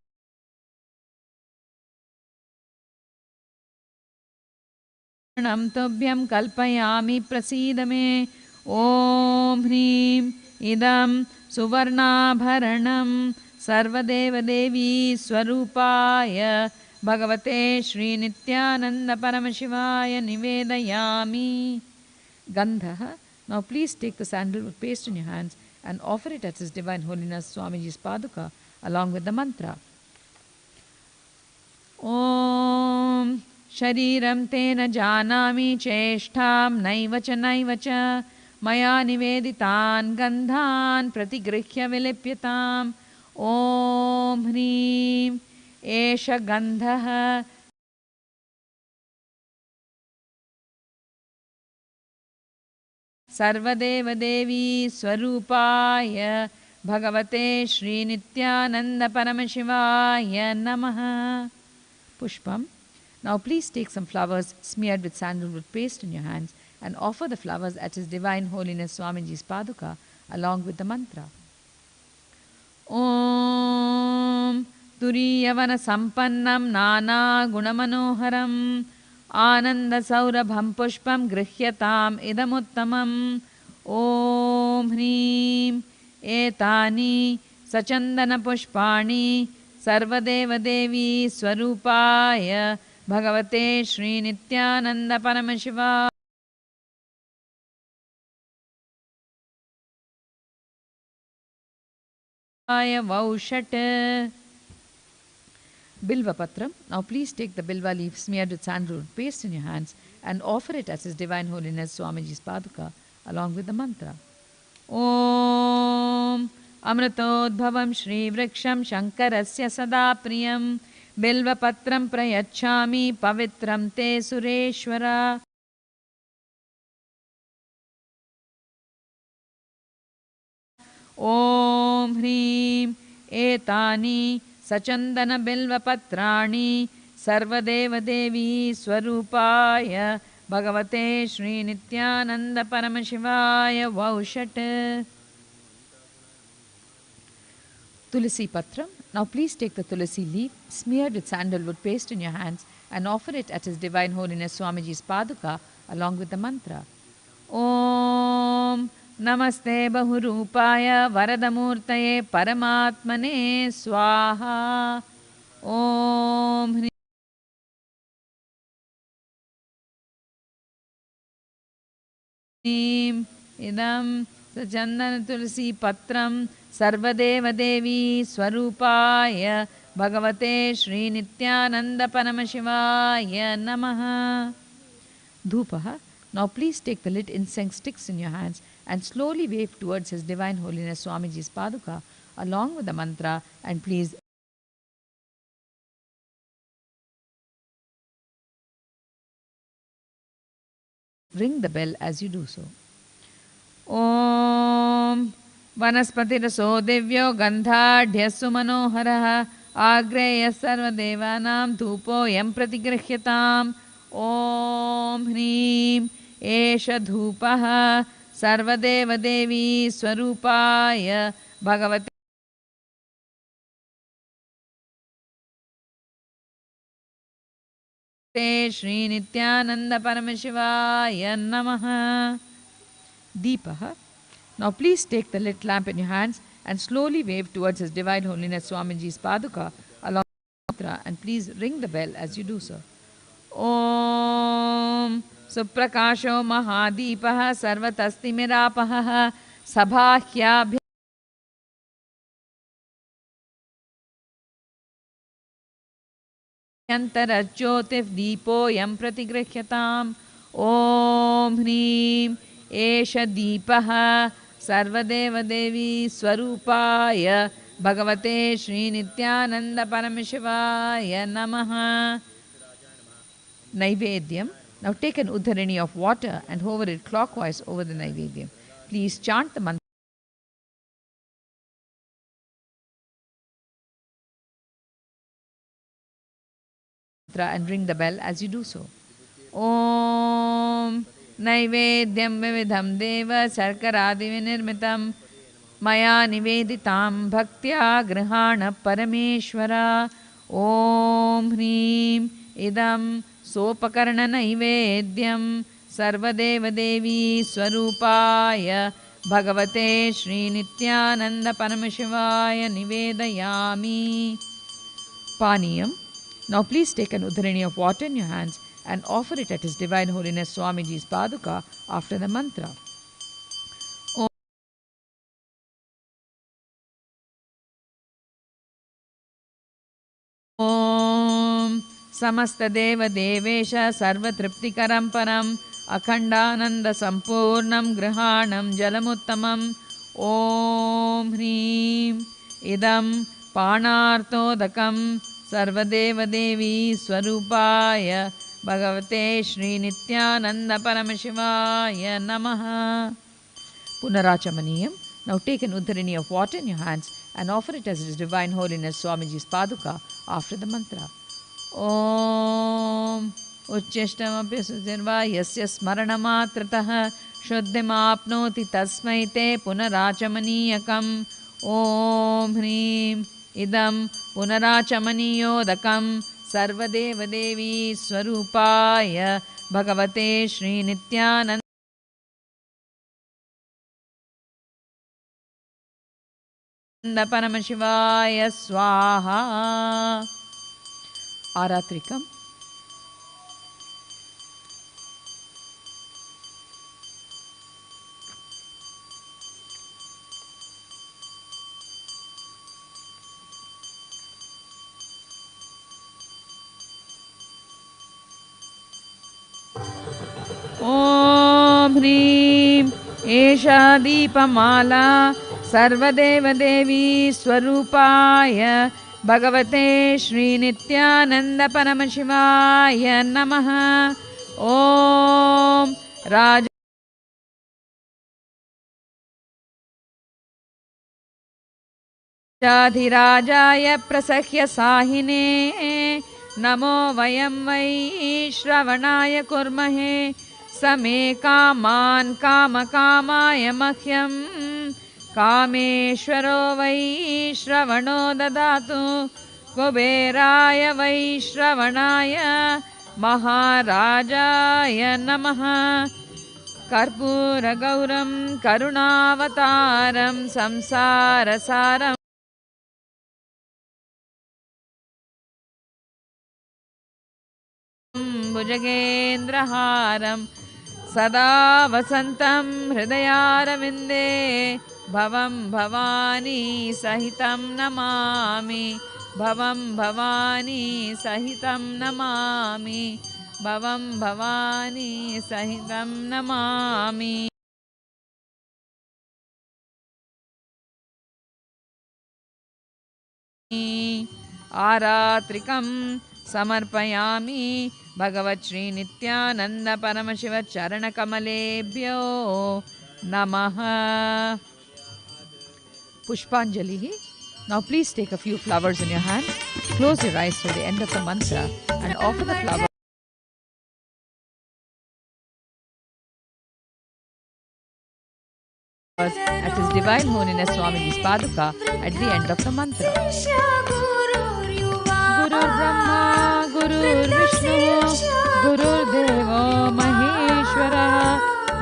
Tobhyam Kalpayami Prasidame. Om Hrim Idam Suvarnabharanam Sarvadeva Devi Swarupaya Bhagavate Shri Nithyananda Paramashivaya Nivedayami. Gandha. Now please take the sandalwood paste in your hands and offer it at His Divine Holiness Swamiji's Paduka along with the mantra. Om Shariram Tena Janami Cheshtam Naivacha Maya Niveditan Gandhan Pratigrihya Vilipyatam. Om Hrim Esha Gandha Sarvadeva Devi Swarupaya Bhagavate Shri Nithyananda Paramashivaya Namaha. Pushpam. Now please take some flowers smeared with sandalwood paste in your hands and offer the flowers at His Divine Holiness Swamiji's Paduka along with the mantra. Om Turiyavana Sampannam Nana Gunamanoharam Ananda Saurabham Pushpam Grihyatam Idamuttamam. Om Hrim Etani Sachandana Pushpani Sarvadeva Devi Swarupaya Bhagavate Shri Nithyananda Paramashiva Vaushat. Bilva Patram. Now please take the Bilva leaf smeared with sandalwood paste in your hands and offer it as His Divine Holiness Swamiji's Paduka along with the mantra. Om Amritodbhavam Shri Vriksham Shankarasya Sada Priyam Bilva Patram Prayachami Pavitram Te Sureshwara. Om Hrim Etani Sachandana Bilva Patrani Sarvadeva Devi Swarupaya Bhagavate Shri Nithyananda Paramashivaya Vaushat. Tulasi Patram. Now please take the Tulasi leaf smeared with sandalwood paste in your hands and offer it at His Divine Holiness Swamiji's Paduka along with the mantra. Om Namaste Bahurupaya Varadamurtaye Paramatmane Swaha. Om Hrim Idam Sachandana Tulasi Patram Sarvadeva Devi Swarupaya Bhagavate Shri Nithyananda Paramashivaya Namaha. Dhupaha. Now please take the lit incense sticks in your hands and slowly wave towards His Divine Holiness Swamiji's Paduka along with the mantra, and please ring the bell as you do so. Om Vanaspatiraso Divyo Gandhadhyasu Manoharaha Agreya Sarvadevanam Dhupo Yam Pratigrihyatam. Om Hrim Esha Dhupaha Sarvadeva Devi Swarupaya Bhagavate Shri Nithyananda Paramashivaya Namaha. Deepaha. Now please take the lit lamp in your hands and slowly wave towards His Divine Holiness Swamiji's Paduka along with the mantra, and please ring the bell as you do so. Om Suprakasho Mahadeepaha Sarvatasti Mirapaha Sabhahyabhya Antarajyotif Deepo Yam Pratigrihyatam. Om Hrim Esha Deepaha Sarvadeva Devi Swarupaya Bhagavate Shri Nithyananda Paramashivaya Namaha. Naivedyam. Now take an uddharini of water and hover it clockwise over the Naivedyam. Please chant the mantra and ring the bell as you do so. Om Naivedyam Vividham Deva Sarkaradi Vinirmitam Maya Niveditam Bhaktya Grihana Parameshwara. Om Hrim Idam Sopakarna Naivedyam Sarvadeva Devi Swarupaya Bhagavate Shri Nithyananda Paramashivaya Nivedayami. Paniyam. Now please take an uddharini of water in your hands and offer it at His Divine Holiness Swamiji's Paduka after the mantra. Om Samasta Deva Devesha Sarva Triptikaram Param Akhandananda Sampurnam Grihanam Jalamuttamam. Om Hrim Idam Panartodakam Sarvadeva Devi Swarupaya Bhagavate Shri Nithyananda Paramashivaya Namaha. Punarachamaniyam. Now take an uddharini of water in your hands and offer it as His Divine Holiness Swamiji's Paduka after the mantra. Om Uchchishtamapya Sujirva Yasya Smaranamatrataha Shuddhimapnoti Tasmai Te Punarachamaniyakam. Om Hrim Idam Punarachamaniyodakam Sarvadeva Devi Swarupaya Bhagavate Shri Nithyananda Paramashivaya Swaha. Aratrikam. Om Hrim Esha Deepamala Sarvadeva Devi Swarupaya Bhagavate Shri Nithyananda Paramashivaya Namaha. Om Raja Radhirajaya Prasahya Sahine Namo Vayam Vai Shravanaya Kurmahe Same Kaman Kama Kamaya Mahyam Kameshwaro Vai Shravano Dadatu Kuberaya Vai Shravanaya Maharajaya Namaha. Karpura Gauram Karunavataram Samsara Saram Bhujagendraharam Sada Vasantam Hridayaravinде Bhavam Bhavani Sahitam Namami भवं भवानी सहितं नमामि भवं भवानी सहितं नमामि आरात्रिकं समर्पयामि भगवत् श्री नित्यानंद परमशिव चरणकमलेभ्यो नमः. Pushpanjali. Now please take a few flowers in your hand. Close your eyes till the end of the mantra and offer the flowers at His Divine Holiness Swamiji's Paduka at the end of the mantra. Guru Brahma, Guru Vishnu, Guru Devo Maheshwara,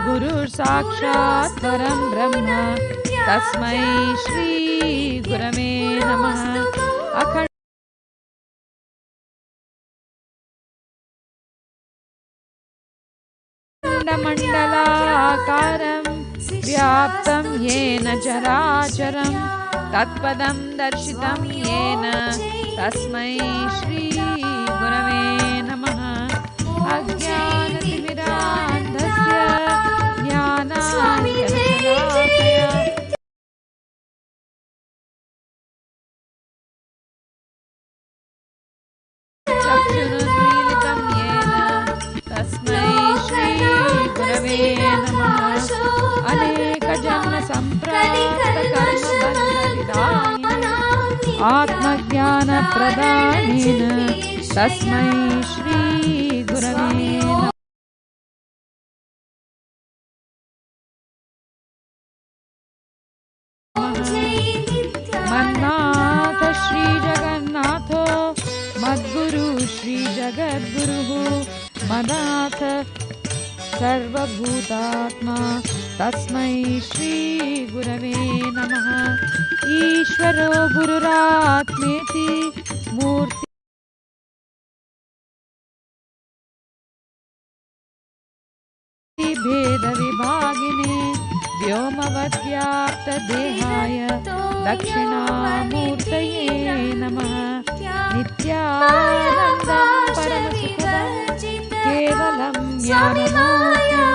Guru Sakshat Param Brahma, Tasmai Shri Gurave Namah. Akhanda व्याप्तं येन चराचरं तत्पदं दर्शितं येन तस्मै श्री गुरवे नमः. अज्ञानतिमिरान्धस्य ज्ञानाञ्जनशलाकया चक्षुरुन्मीलितं येन तस्मै श्री गुरवे नमः. आत्मज्ञानप्रदानेन तस्मै श्री गुरवे नमः. मन्नाथ श्री जगन्नाथो मद्गुरु श्री जगद्गुरुः मदाथ सर्वभूतात्मा तस्मै श्री गुरवे नमः. ईश्वरो गुरुरात्मेति मूर्ति भेद विभागिने व्योमवद्व्याप्त देहाय दक्षिणामूर्तये नमः. नित्यानन्दं परमसुखदं केवलं ज्ञानमूर्तिं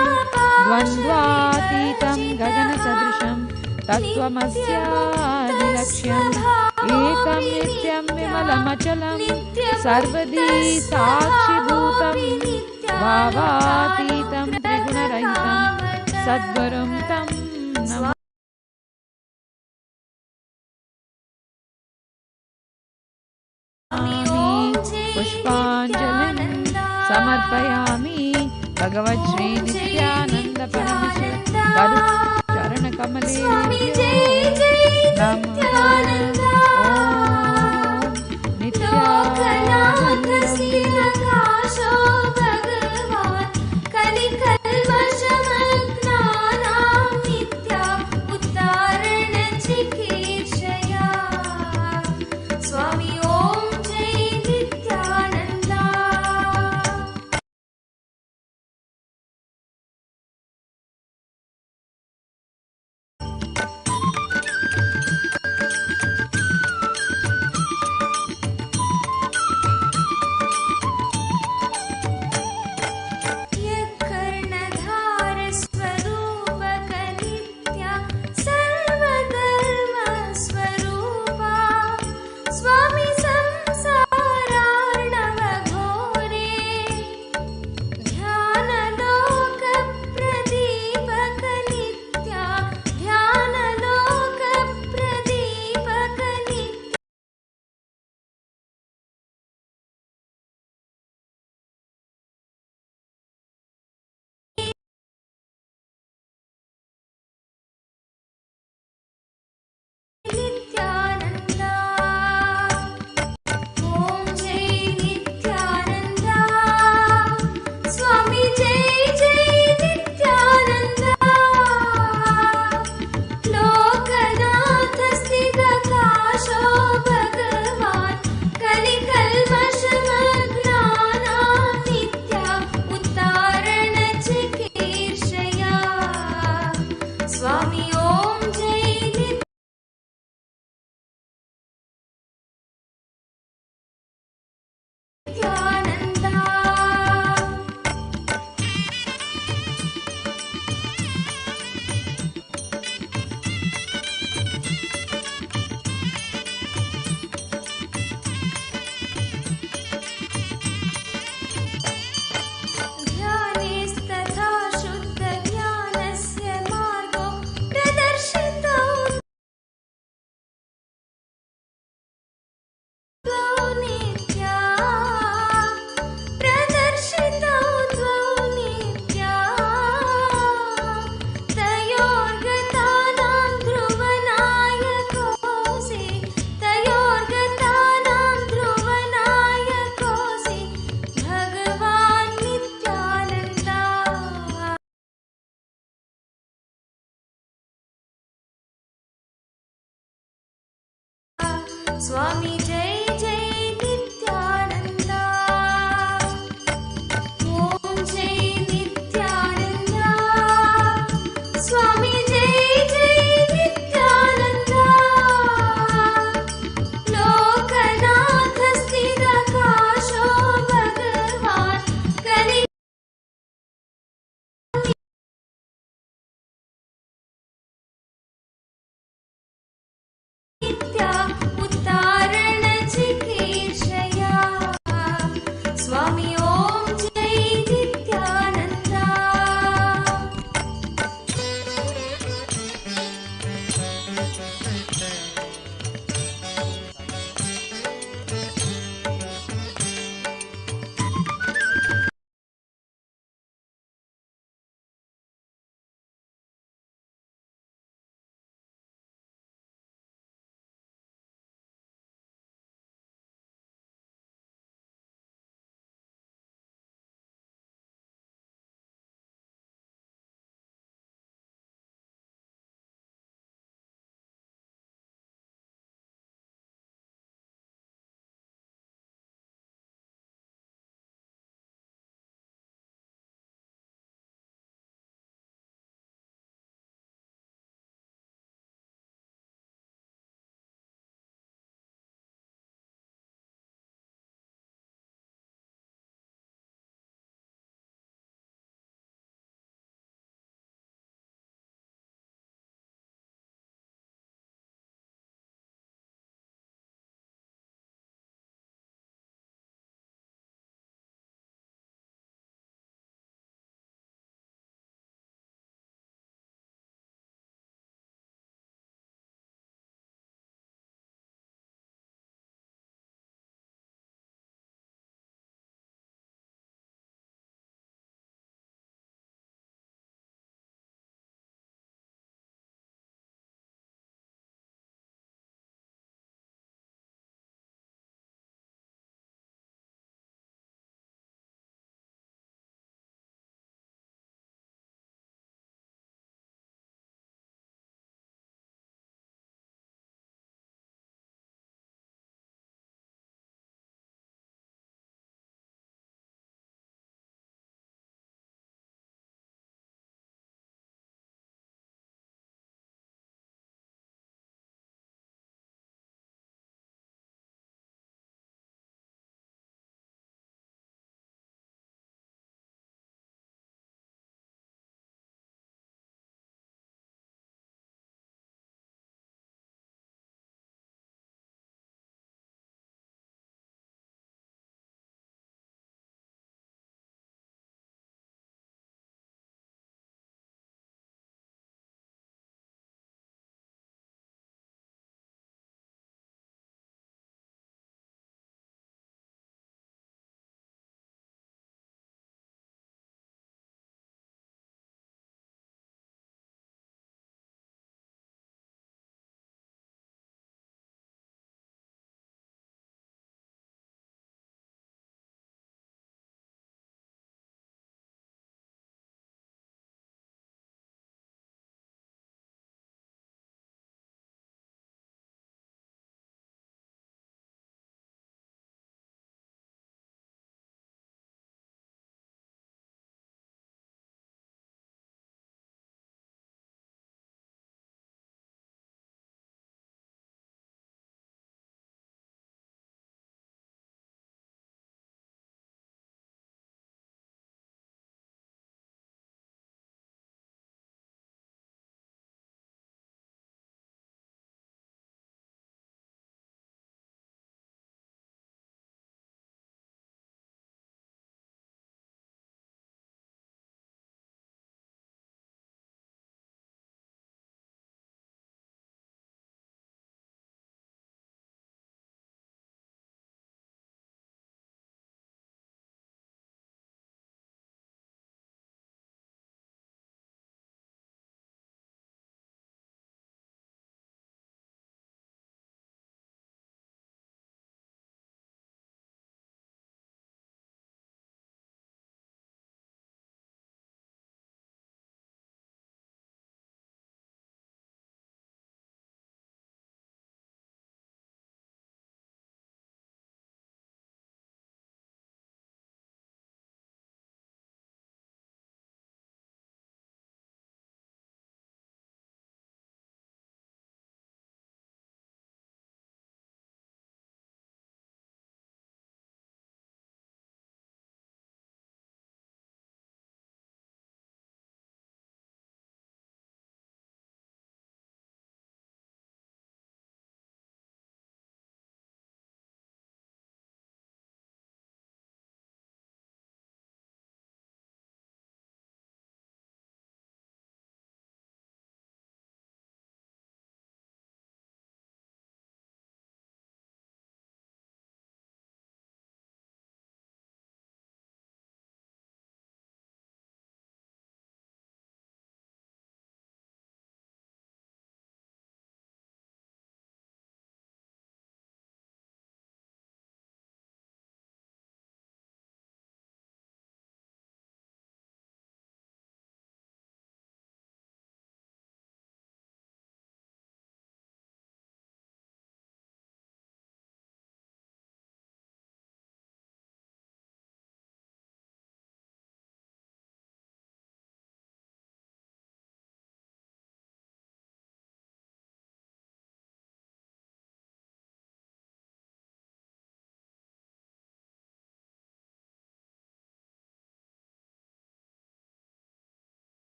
द्वन्द्वातीतं गगनसदृशं तत्त्वमस्यादिलक्ष्यम् एकं नित्यं विमलमचलं सर्वदी साक्षिभूतं भावातीतं त्रिगुणरहितं सद्गुरुं तं नमामि. पुष्पाञ्जलिं समर्पयामि भगवत् श्री नित्यानंद परमशिव चरणकमलेभ्यो नमः. ॐ Swami Jai Jai Nithyananda. Om Jai Nithyananda. Swami Jai Jai Nithyananda. Lokanath Sthira Kasho Bhagavan Kali Nitya Uttarani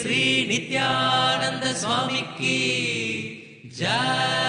Shri Nityanand Swami की जय.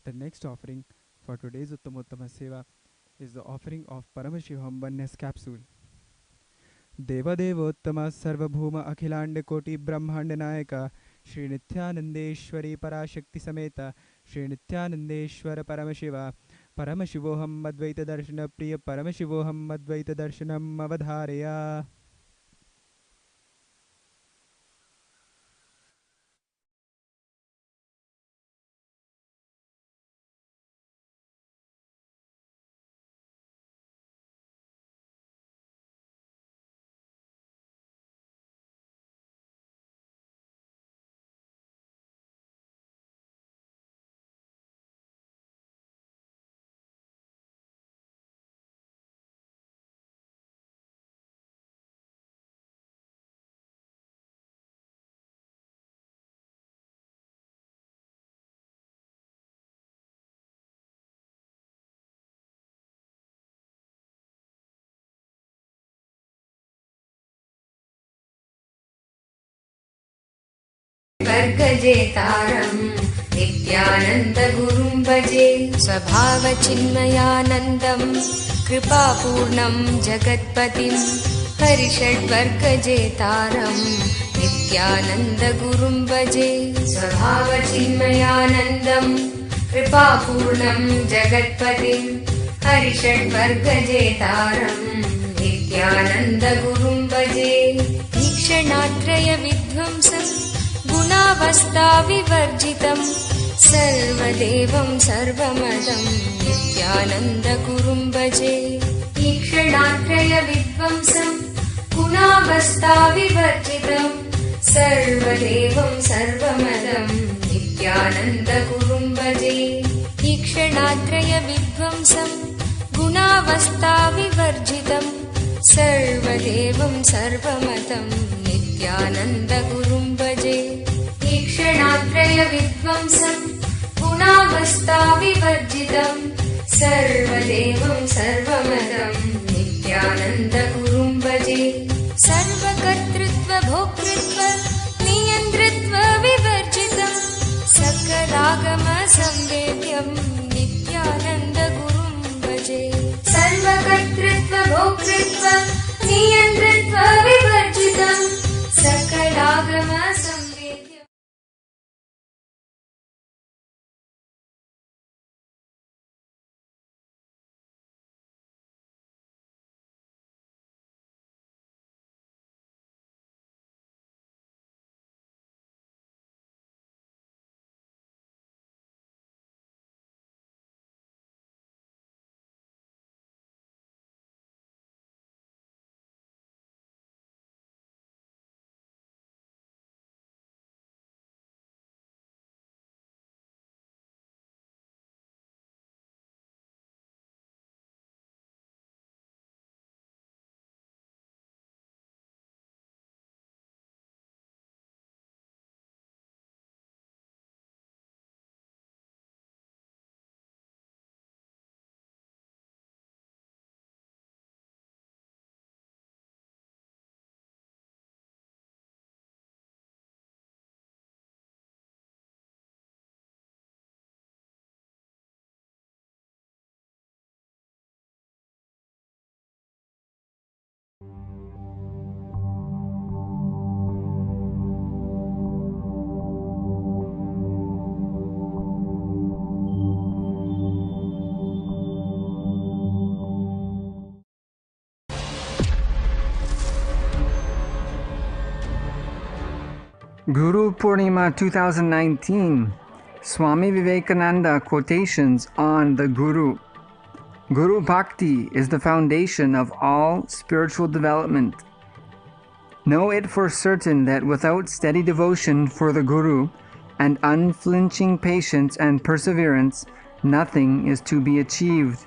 The next offering for today's Uttamotama Seva is the offering of Paramashivam oneness capsule. Devadevottama Sarvabhuma Akhilanda Koti Brahmanda Nayaka Shri Nithyanandeshwari Parashakti Sameta Shri Nithyanandeshwara Paramashiva Paramashivoham Advaita Darshana Priya Paramashivoham Advaita Darshanam Avadharaya. वर्गजेतारं नित्यानन्दगुरुं भजे स्वभावचिन्मयानन्दं कृपापूर्णं जगत्पतिं हरिषड्वर्गजेतारं नित्यानन्दगुरुं भजे स्वभावचिन्मयानन्दं कृपापूर्णं जगत्पतिं हरिषड्वर्गजेतारं नित्यानन्दगुरुं भजे ईक्षणात्रयविध्वंसं गुणावस्थाविवर्जितं सर्वदेवं सर्वमदं नित्यानन्दगुरुं भजे ईक्षणात्रयविध्वंसं गुणावस्थाविवर्जितं सर्वदेवं सर्वमदं नित्यानन्दगुरुं भजे ईक्षणात्रयविध्वंसं गुणावस्थाविवर्जितं सर्वदेवं सर्वमदं नित्यानन्दगुरुं भजे ईक्षणात्रयविध्वंसं गुणावस्थाविवर्जितं सर्वदेवं सर्वमदं नित्यानन्दगुरुं भजे सर्वकर्तृत्व भोक्तृत्व नियन्तृत्व विवर्जितं सकलागम संवेद्यं नित्यानन्दगुरुं भजे सर्वकर्तृत्व भोक्तृत्व नियन्तृत्व विवर्जितं सकलागम Guru Purnima 2019, Swami Vivekananda quotations on the Guru. Guru Bhakti is the foundation of all spiritual development. Know it for certain that without steady devotion for the Guru and unflinching patience and perseverance, nothing is to be achieved.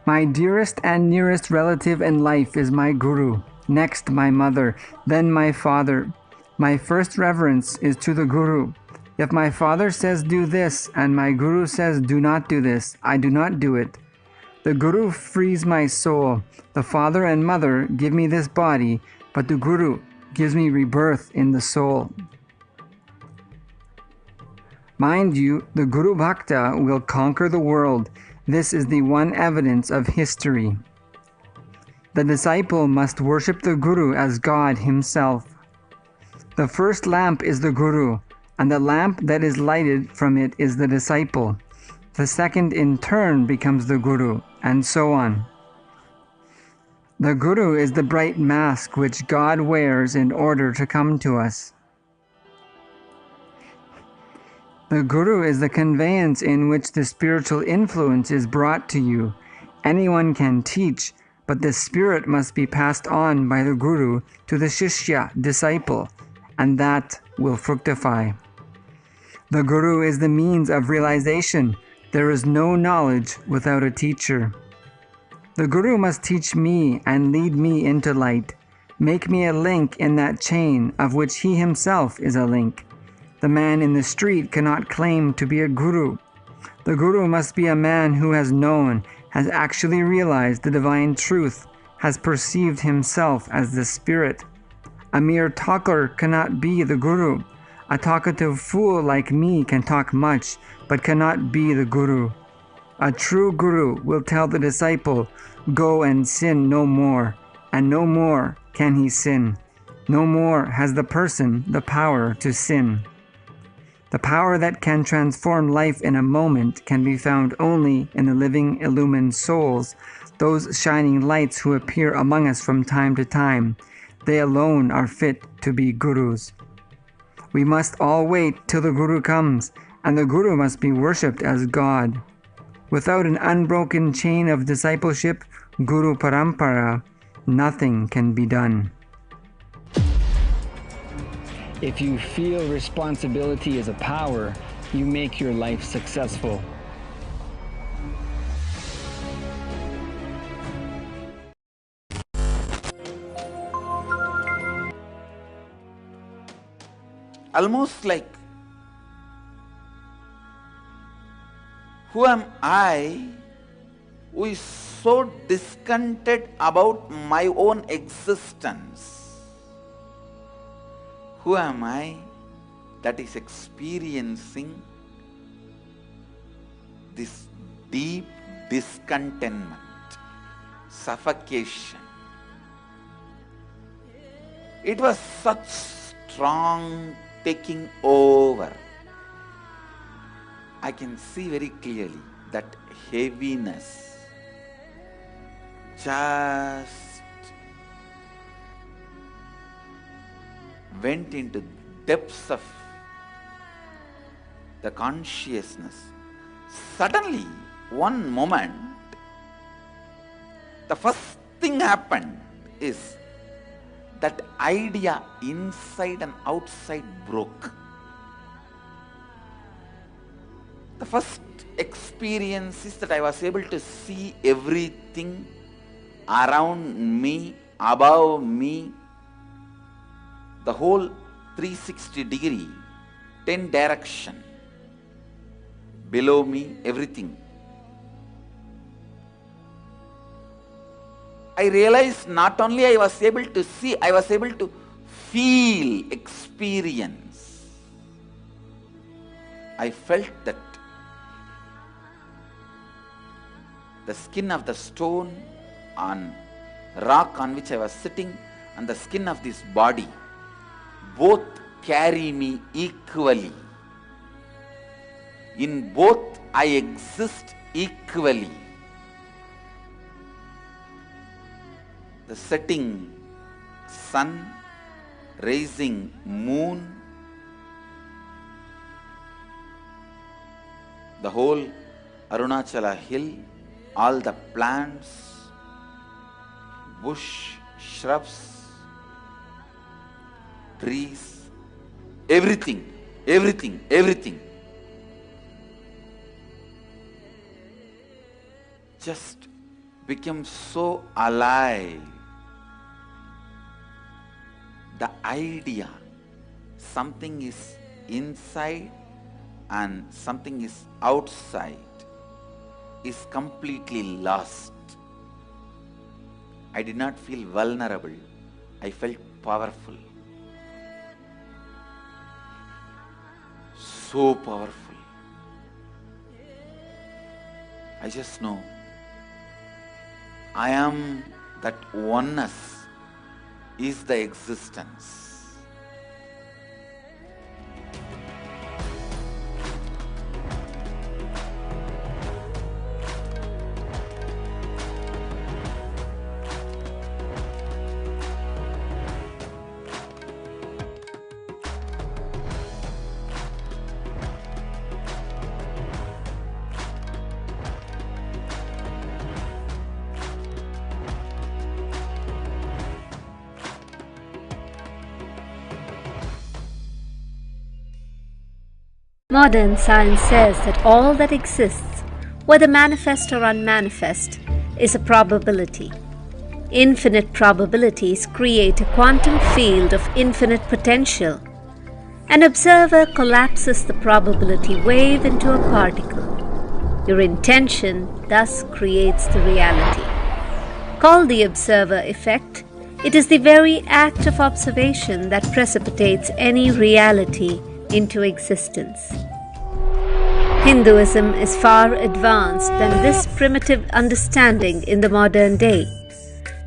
My dearest and nearest relative in life is my Guru, next my mother, then my father. My first reverence is to the Guru. If my father says do this and my Guru says do not do this, I do not do it. The Guru frees my soul. The father and mother give me this body, but the Guru gives me rebirth in the soul. Mind you, the Guru Bhakta will conquer the world. This is the one evidence of history. The disciple must worship the Guru as God himself. The first lamp is the Guru, and the lamp that is lighted from it is the disciple. The second in turn becomes the Guru, and so on. The Guru is the bright mask which God wears in order to come to us. The Guru is the conveyance in which the spiritual influence is brought to you. Anyone can teach, but the spirit must be passed on by the Guru to the Shishya, disciple, and that will fructify. The Guru is the means of realization. There is no knowledge without a teacher. The Guru must teach me and lead me into light, make me a link in that chain of which he himself is a link. The man in the street cannot claim to be a Guru. The Guru must be a man who has known, has actually realized the divine truth, has perceived himself as the Spirit. A mere talker cannot be the Guru. A talkative fool like me can talk much, but cannot be the Guru. A true Guru will tell the disciple, go and sin no more, and no more can he sin. No more has the person the power to sin. The power that can transform life in a moment can be found only in the living illumined souls, those shining lights who appear among us from time to time. They alone are fit to be Gurus. We must all wait till the Guru comes, and the Guru must be worshipped as God. Without an unbroken chain of discipleship, Guru Parampara, nothing can be done. If you feel responsibility is a power, you make your life successful. Almost like, who am I who is so discontented about my own existence? Who am I that is experiencing this deep discontentment, suffocation? It was such strong taking over. I can see very clearly that heaviness just went into depths of the consciousness. Suddenly, one moment, the first thing happened is that idea inside and outside broke. The first experience is that I was able to see everything around me, above me, the whole 360 degree, 10 direction, below me, everything. I realized not only I was able to see, I was able to feel, experience. I felt that the skin of the stone on rock on which I was sitting and the skin of this body both carry me equally. In both I exist equally. The setting sun, rising moon, the whole Arunachala hill, all the plants, bush, shrubs, trees, everything just became so alive. The idea, something is inside and something is outside, is completely lost. I did not feel vulnerable. I felt powerful. So powerful. I just know I am that oneness is the existence. Modern science says that all that exists, whether manifest or unmanifest, is a probability. Infinite probabilities create a quantum field of infinite potential. An observer collapses the probability wave into a particle. Your intention thus creates the reality. Called the observer effect, it is the very act of observation that precipitates any reality into existence. Hinduism is far advanced than this primitive understanding in the modern day.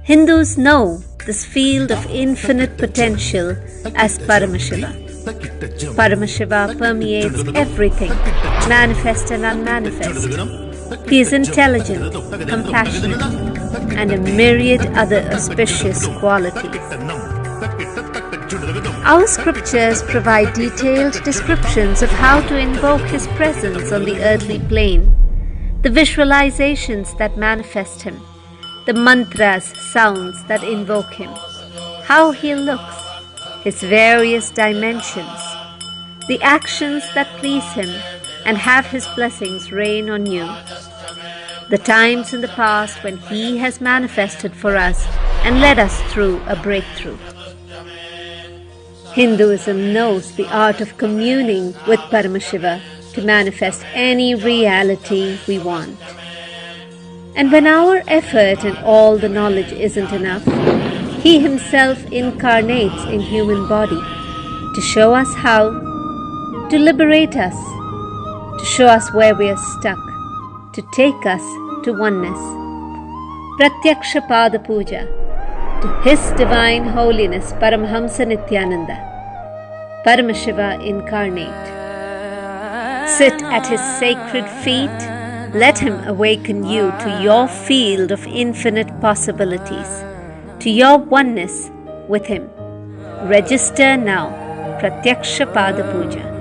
Hindus know this field of infinite potential as Paramashiva. Paramashiva permeates everything, manifest and unmanifest. He is intelligent, compassionate, and a myriad other auspicious qualities. Our scriptures provide detailed descriptions of how to invoke His presence on the earthly plane, the visualizations that manifest Him, the mantras, sounds that invoke Him, how He looks, His various dimensions, the actions that please Him and have His blessings rain on you, the times in the past when He has manifested for us and led us through a breakthrough. Hinduism knows the art of communing with Paramashiva to manifest any reality we want. And when our effort and all the knowledge isn't enough, He Himself incarnates in human body to show us how, to liberate us, to show us where we are stuck, to take us to oneness. Pratyaksha Pada Puja to His Divine Holiness Paramahamsa Nithyananda, Paramashiva incarnate. Sit at His sacred feet, let Him awaken you to your field of infinite possibilities, to your oneness with Him. Register now, Pratyaksha Pada Puja.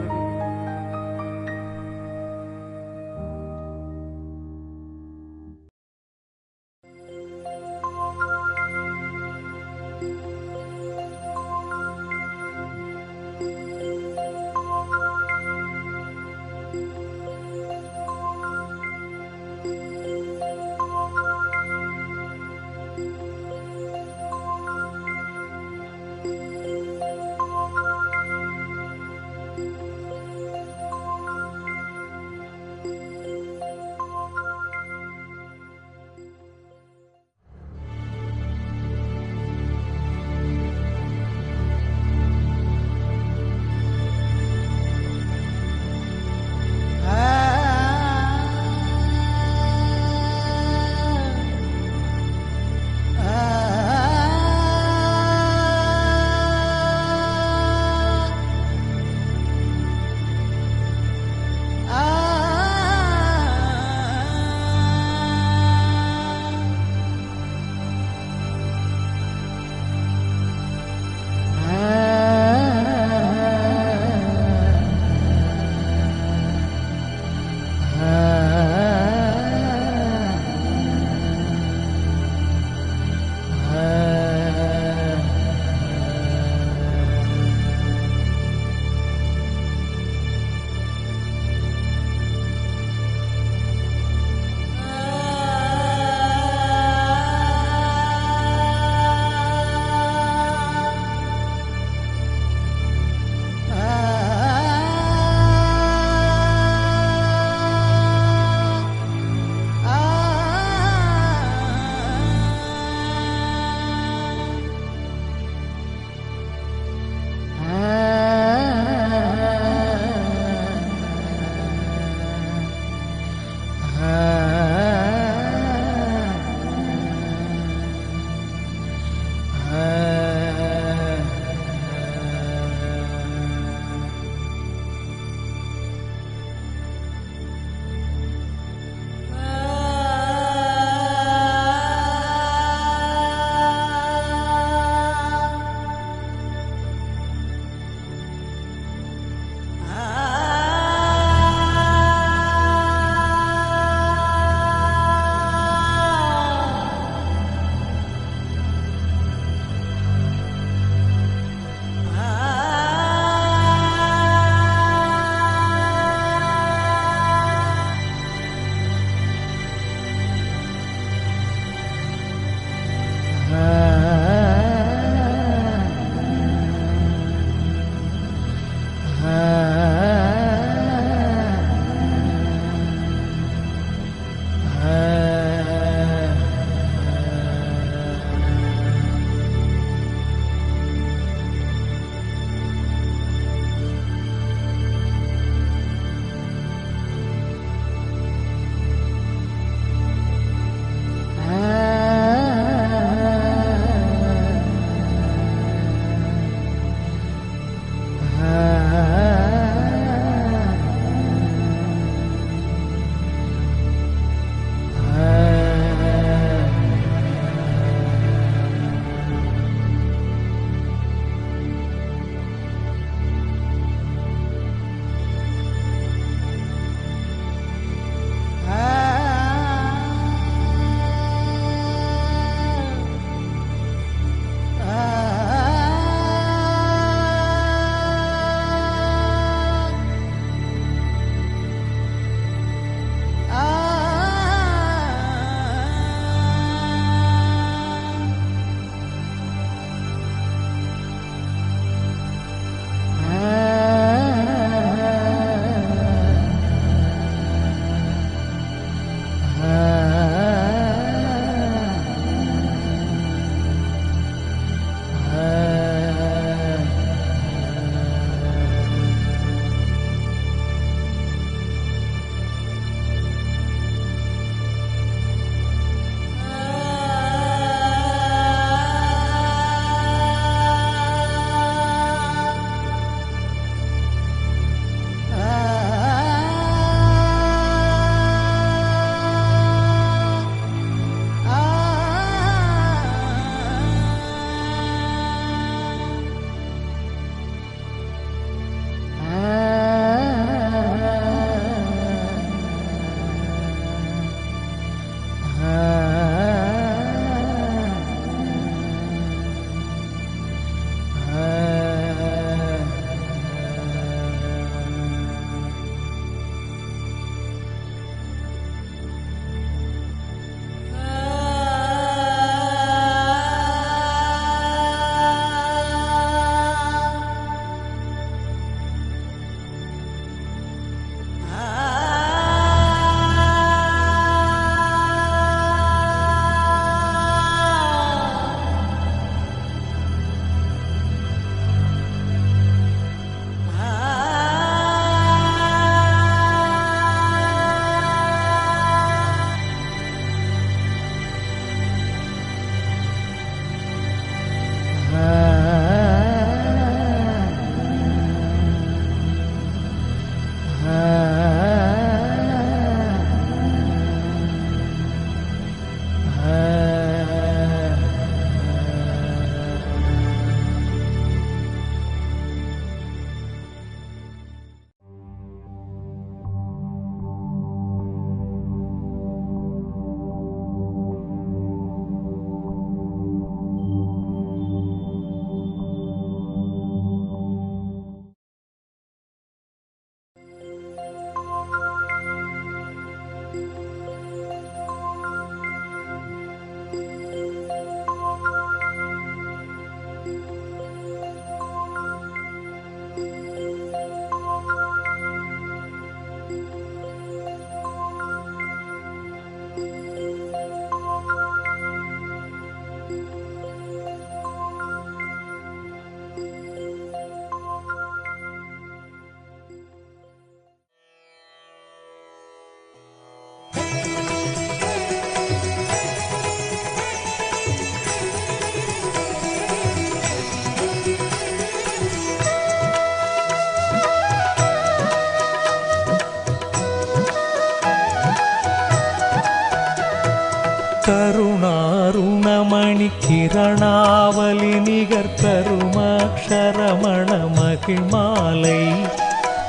கருணாருணமணி கிரணாவலி நிகர் கருமாக்ஷரமண மகிழ்மாலை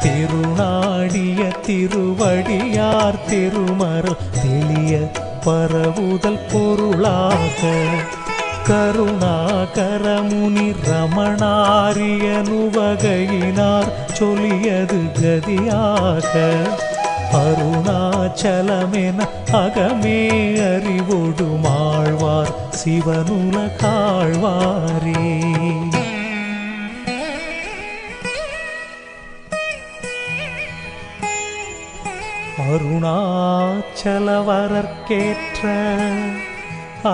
திருநாடிய திருவடியார் திருமருள் தெளிய பரவுதல் பொருளாக கருணாகரமுனி ரமணாரியனுவகையினார் சொல்லியது கதியாக அருணாச்சலமென அகமே அறிவொடு மாழ்வார் சிவனுலகாழ்வாரே. அருணாச்சலவரற்கேற்ற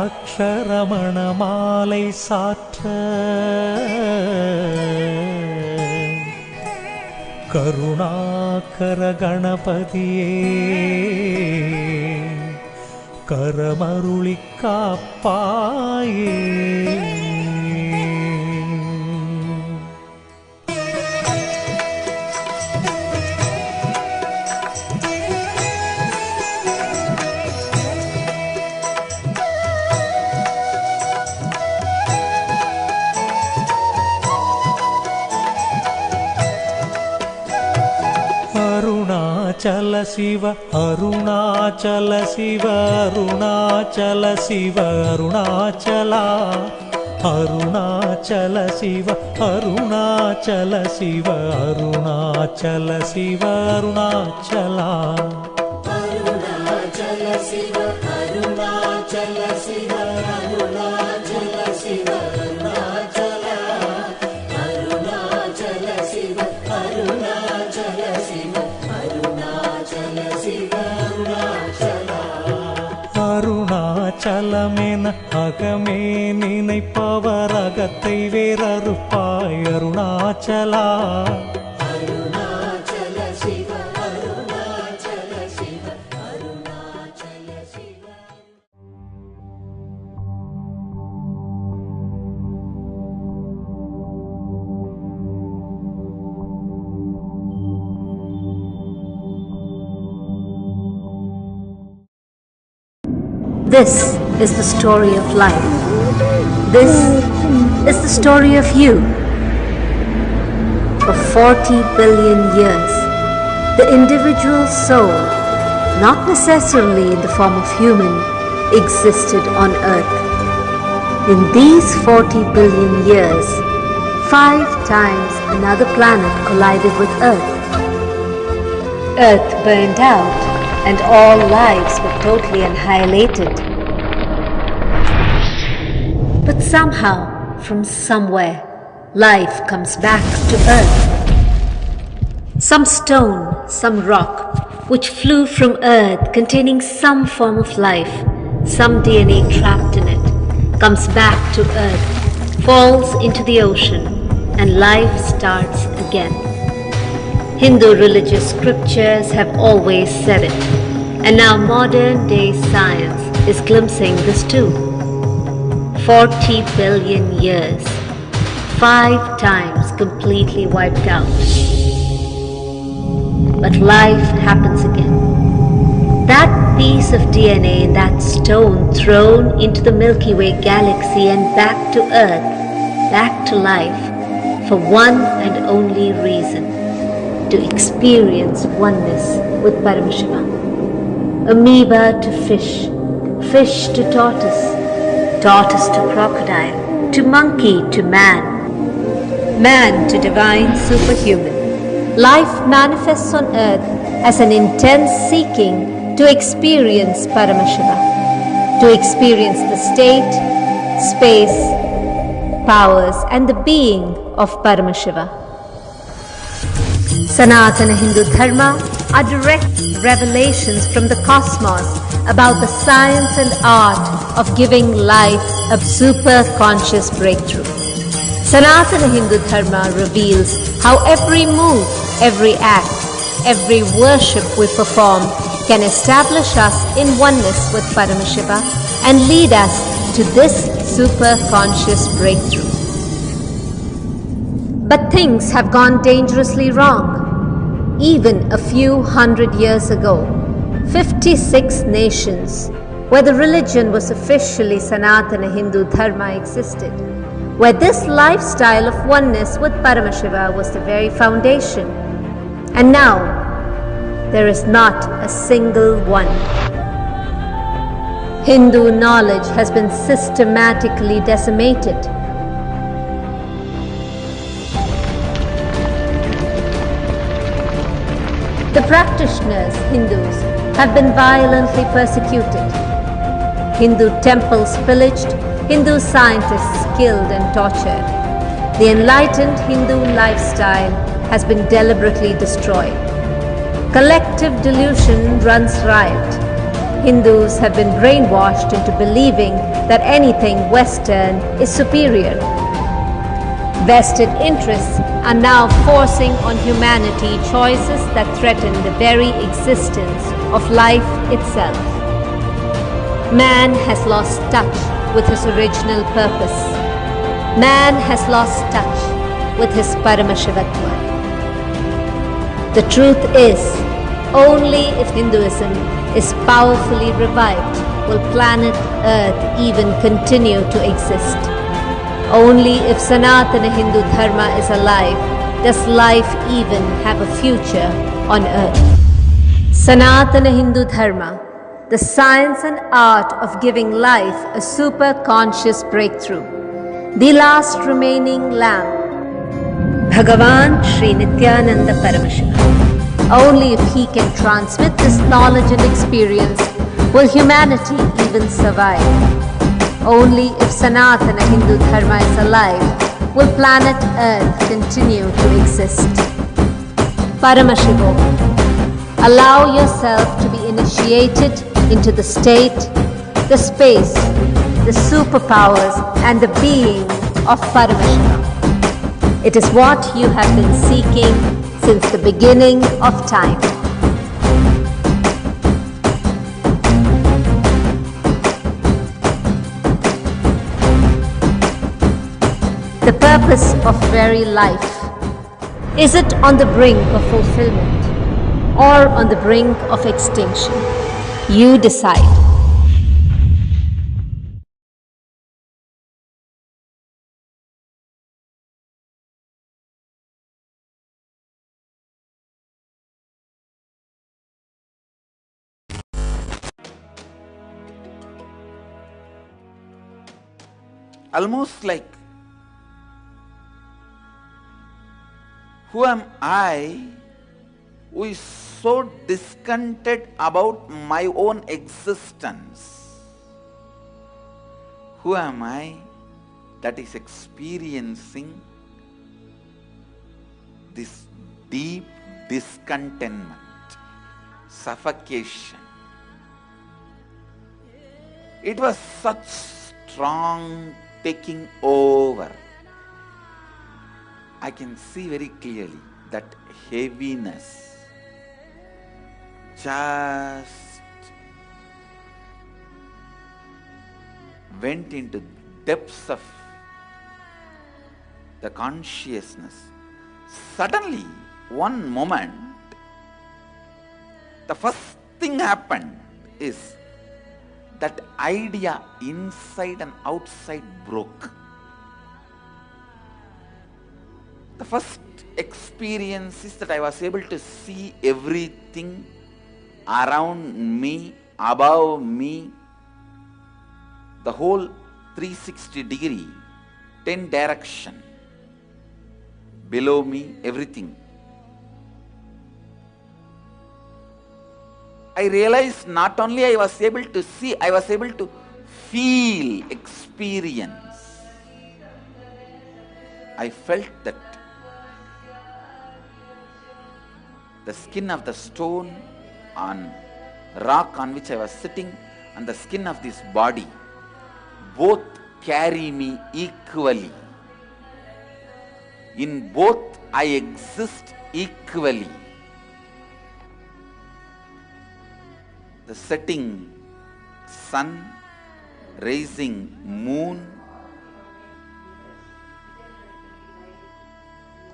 அக்ஷரமண மாலை சாற்ற கருணாகர கணபதியே கரமருளி காப்பாயே. அருணாச்சல சிவ அருணாச்சல சிவ அருணாச்சல சிவ அருணாச்சலா அருணாச்சல சிவ அருணாச்சல சிவ அருணாச்சல சிவ அருணாச்சலா அருணாச்சல சிவ அருணாச்சல சிவ அருணாச்சல சிவ அருணாச்சலா அருணாச்சல சிவ அருணாச்சல சிவ அருணாச்சலமென அகமே நினைப்பவர் அகத்தை வேறறுப்பாய் அருணாச்சலா அருணாச்சல சிவ அருணாச்சல சிவ அருணாச்சல சிவ. This is the story of life. This is the story of you. For 40 billion years, the individual soul, not necessarily in the form of human, existed on earth. In these 40 billion years, 5 times another planet collided with Earth. Earth burned out and all lives were totally annihilated. But somehow, from somewhere, life comes back to Earth. Some stone, some rock, which flew from Earth containing some form of life, some DNA trapped in it, comes back to Earth, falls into the ocean, and life starts again. Hindu religious scriptures have always said it, and now modern day science is glimpsing this too. 40 billion years, 5 times completely wiped out. But life happens again. That piece of DNA in that stone thrown into the Milky Way galaxy and back to Earth, back to life, for one and only reason: to experience oneness with Paramashiva. Amoeba to fish, fish to tortoise, tortoise to crocodile, to monkey to man, man to divine superhuman. Life manifests on earth as an intense seeking to experience Paramashiva, to experience the state, space, powers and the being of Paramashiva. Sanatana Hindu Dharma are direct revelations from the cosmos about the science and art of giving life a super conscious breakthrough. Sanatana Hindu Dharma reveals how every move, every act, every worship we perform can establish us in oneness with Paramashiva and lead us to this super conscious breakthrough. But things have gone dangerously wrong. Even a few hundred years ago, 56 nations, where the religion was officially Sanatana Hindu Dharma existed, where this lifestyle of oneness with Paramashiva was the very foundation. And now, there is not a single one. Hindu knowledge has been systematically decimated. The practitioners, Hindus, have been violently persecuted. Hindu temples pillaged, Hindu scientists killed and tortured. The enlightened Hindu lifestyle has been deliberately destroyed. Collective delusion runs riot. Hindus have been brainwashed into believing that anything Western is superior. Vested interests are now forcing on humanity choices that threaten the very existence of life itself. Man has lost touch with his original purpose. Man has lost touch with his Paramashivatva. The truth is, only if Hinduism is powerfully revived will planet Earth even continue to exist. Only if Sanatana Hindu Dharma is alive does life even have a future on earth. Sanatana Hindu Dharma, the science and art of giving life a super-conscious breakthrough. The last remaining lamp, Bhagavan Sri Nithyananda Paramashivam. Only if he can transmit this knowledge and experience will humanity even survive. Only if Sanatana Hindu Dharma is alive will planet Earth continue to exist. Paramashiva, allow yourself to be initiated into the state, the space, the superpowers and the being of Paramashiva. It is what you have been seeking since the beginning of time. The purpose of very life. Is it on the brink of fulfillment or on the brink of extinction? You decide. Almost like, who am I who is so discontented about my own existence? Who am I that is experiencing this deep discontentment, suffocation? It was such strong taking over. I can see very clearly that heaviness just went into depths of the consciousness. Suddenly, one moment, the first thing happened is that idea inside and outside broke. The first experience is that I was able to see everything around me, above me, the whole 360 degree, 10 direction, below me, everything. I realized not only I was able to see, I was able to feel, experience. I felt that the skin of the stone on rock on which I was sitting and the skin of this body both carry me equally. In both I exist equally. The setting sun, rising moon,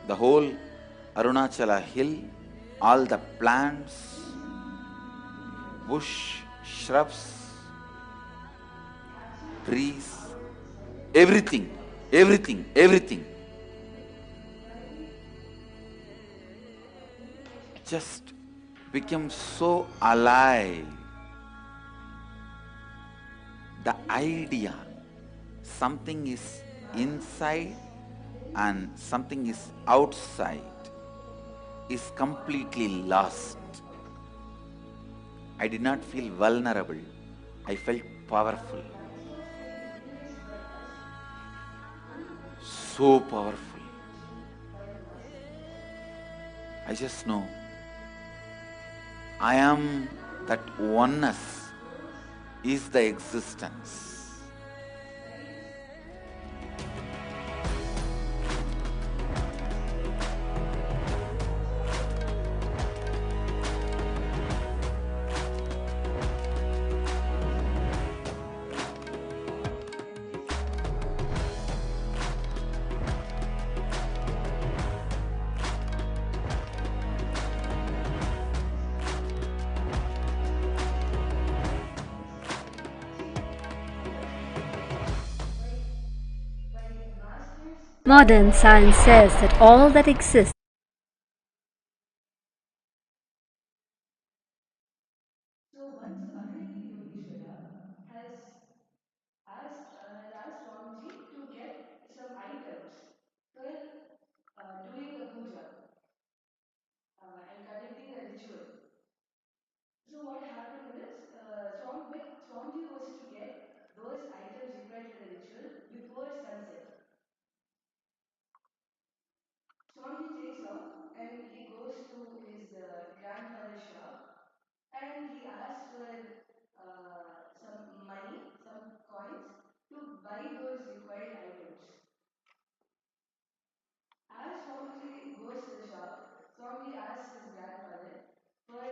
the whole Arunachala hill, all the plants, bush, shrubs, trees, everything, everything, everything. Just become so alive. The idea, something is inside and something is outside, is completely lost. I did not feel vulnerable. I felt powerful. So powerful. I just know I am that oneness is the existence. Modern science says that all that exists So once Arunagiri Yogeshwara has asked Swamiji to get some items for doing a puja and conducting a ritual. So what happened was, Swamiji was to get those items required for the ritual before sunset. Swamiji takes off and he goes to his grandfather's shop and he asks for some money, some coins to buy those required items. As Swamiji goes to the shop, Swamiji asks his grandfather for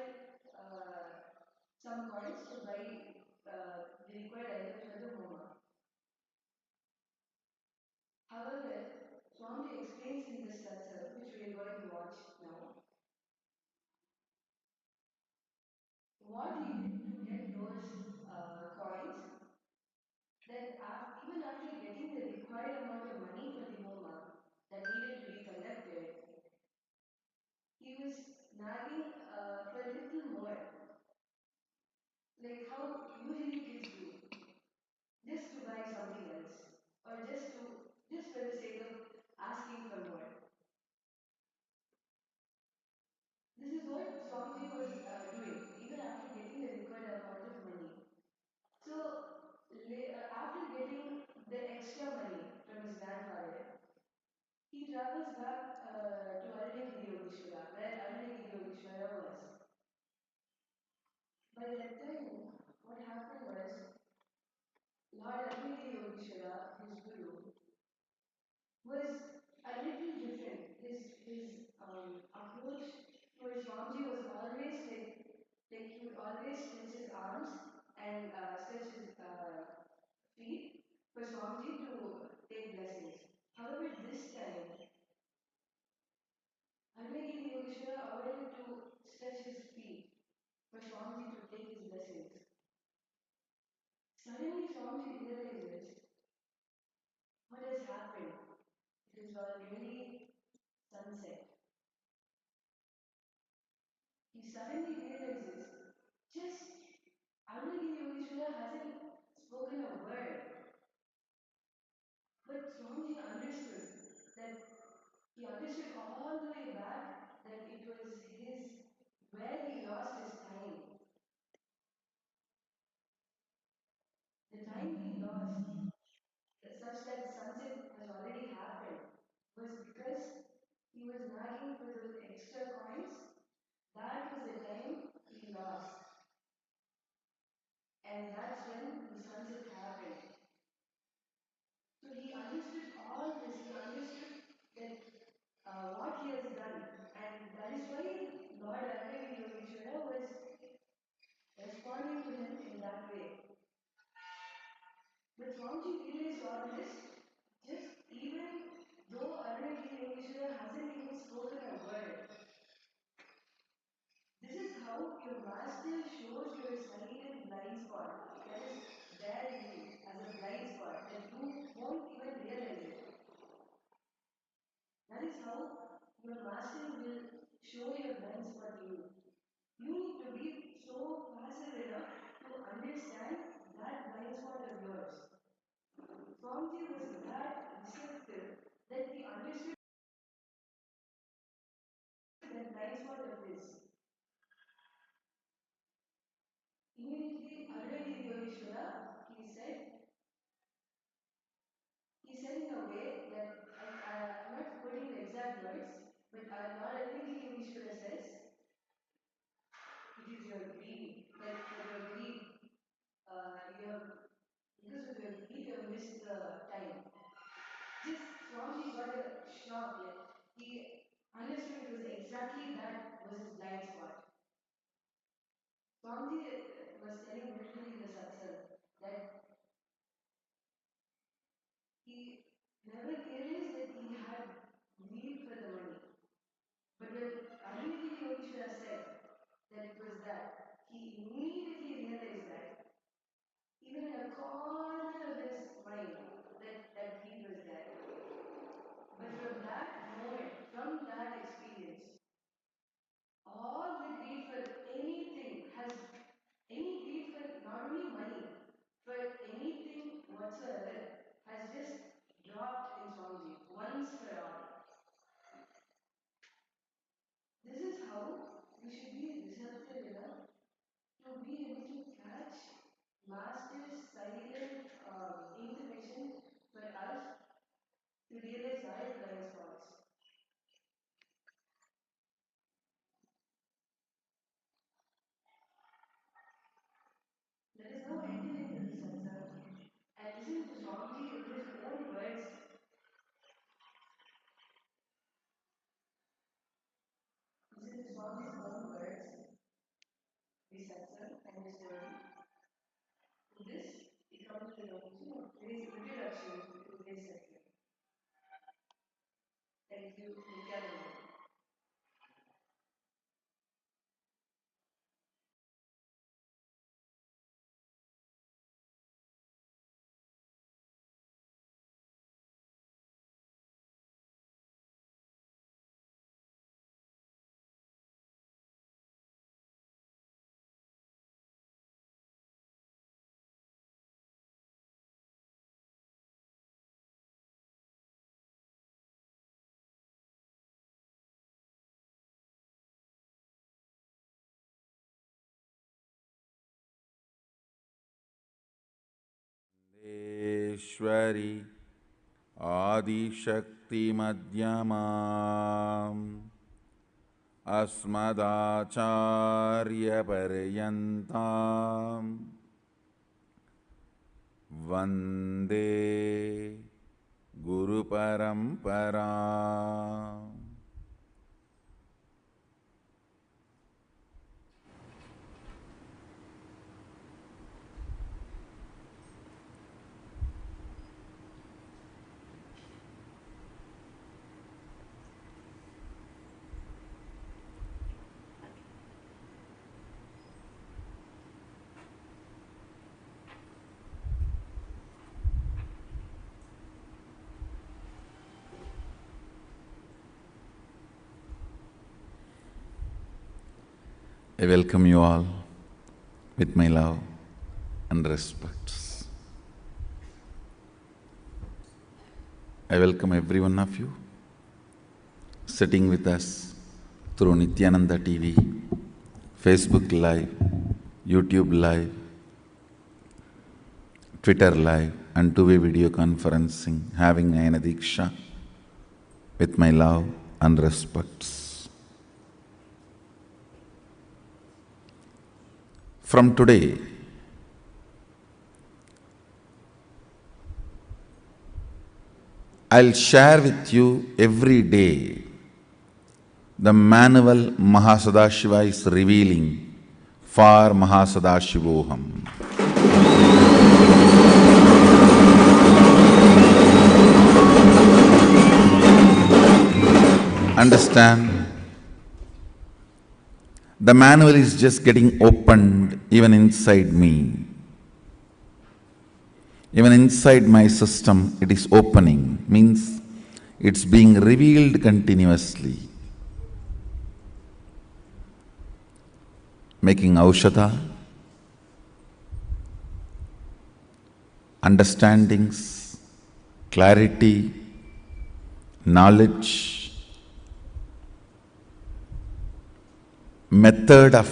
some coins to buy the required items for the homa. However, Swamiji explains in this satsang, which we are going to watch now, what he did to get those coins, that even after getting the required amount of money for the homa that needed to be conducted, he was nagging for a little more, like how usually kids do, just to buy something else, or just for the sake of asking for more. This is what Swamiji was doing, even after getting the required amount of money. So, after getting the extra money from his grandfather, he travels back to Arunagiri Yogeshwara, where Arunagiri Yogeshwara was. By that time, what happened was, Lord Arunagiri Yogeshwara, his guru, was a little different. His approach towards Swamiji was always like he would always stretch his arms and stretch his feet for Swamiji to take blessings. However, this time, Arunagiri Yogeshwara avoided to stretch his feet for Swamiji to take his blessings. Suddenly, Swamiji realizes what has happened. It is already sunset. He suddenly realizes just Arunagiri Yogeshwara hasn't spoken a word. But Swamiji understood that he understood all the way back that it was where he lost his time. The time he lost, such that sunset has already happened, was because he was nagging for those extra coins. That was the time he lost. And that's when the sunset happened. So he understood all this. He understood that what he has done. And that is why Lord Arunagiri Yogeshwara was your master will show your blind spot to you. You need to be so passive enough to understand that blind spot of yours. Swamiji was that receptive that he understood that blind spot of his. Immediately, Advaita Yogeshwara, he said in a way that I'm not quoting the exact words, but Lord Advaita Yogeshwara says, it is your greed, that for your greed, because of your greed, you have missed the time. Just Swamiji got a shock, like he understood it was exactly that was his blind spot. Swamiji was telling literally in the satsang that he never realized that he had greed for the money. But when Advaita Yogeshwara said that it was that, he immediately realized that, even in a corner of his mind, that greed was there. But from that moment, from that experience, all the greed for anything any greed for not only money, for anything whatsoever, has just dropped in Swamiji once for all. This is how we should be receptive enough to be able to catch Master's silent intervention for us to realize our blind spots. There is no entering into the satsang and listen to Swamiji in his own words. Listen to Swamiji's own words, the satsang and his story. To this, we come to the notion of today's introduction to today's satsang. Thank you, Nithyananda. ईश्वरी आदिशक्तिमध्यमाम् अस्मदाचार्यपर्यन्ताम् वन्दे गुरुपरम्पराम्. I welcome you all with my love and respects. I welcome every one of you sitting with us through Nithyananda TV, Facebook Live, YouTube Live, Twitter Live, and two-way video conferencing, having Nayana Diksha with my love and respects. From today, I'll share with you every day the manual Mahasannidhanam is revealing for Mahasannidhanam. Understand? The manual is just getting opened even inside me. Even inside my system, it is opening, means it's being revealed continuously making aushadha, understandings, clarity, knowledge, method of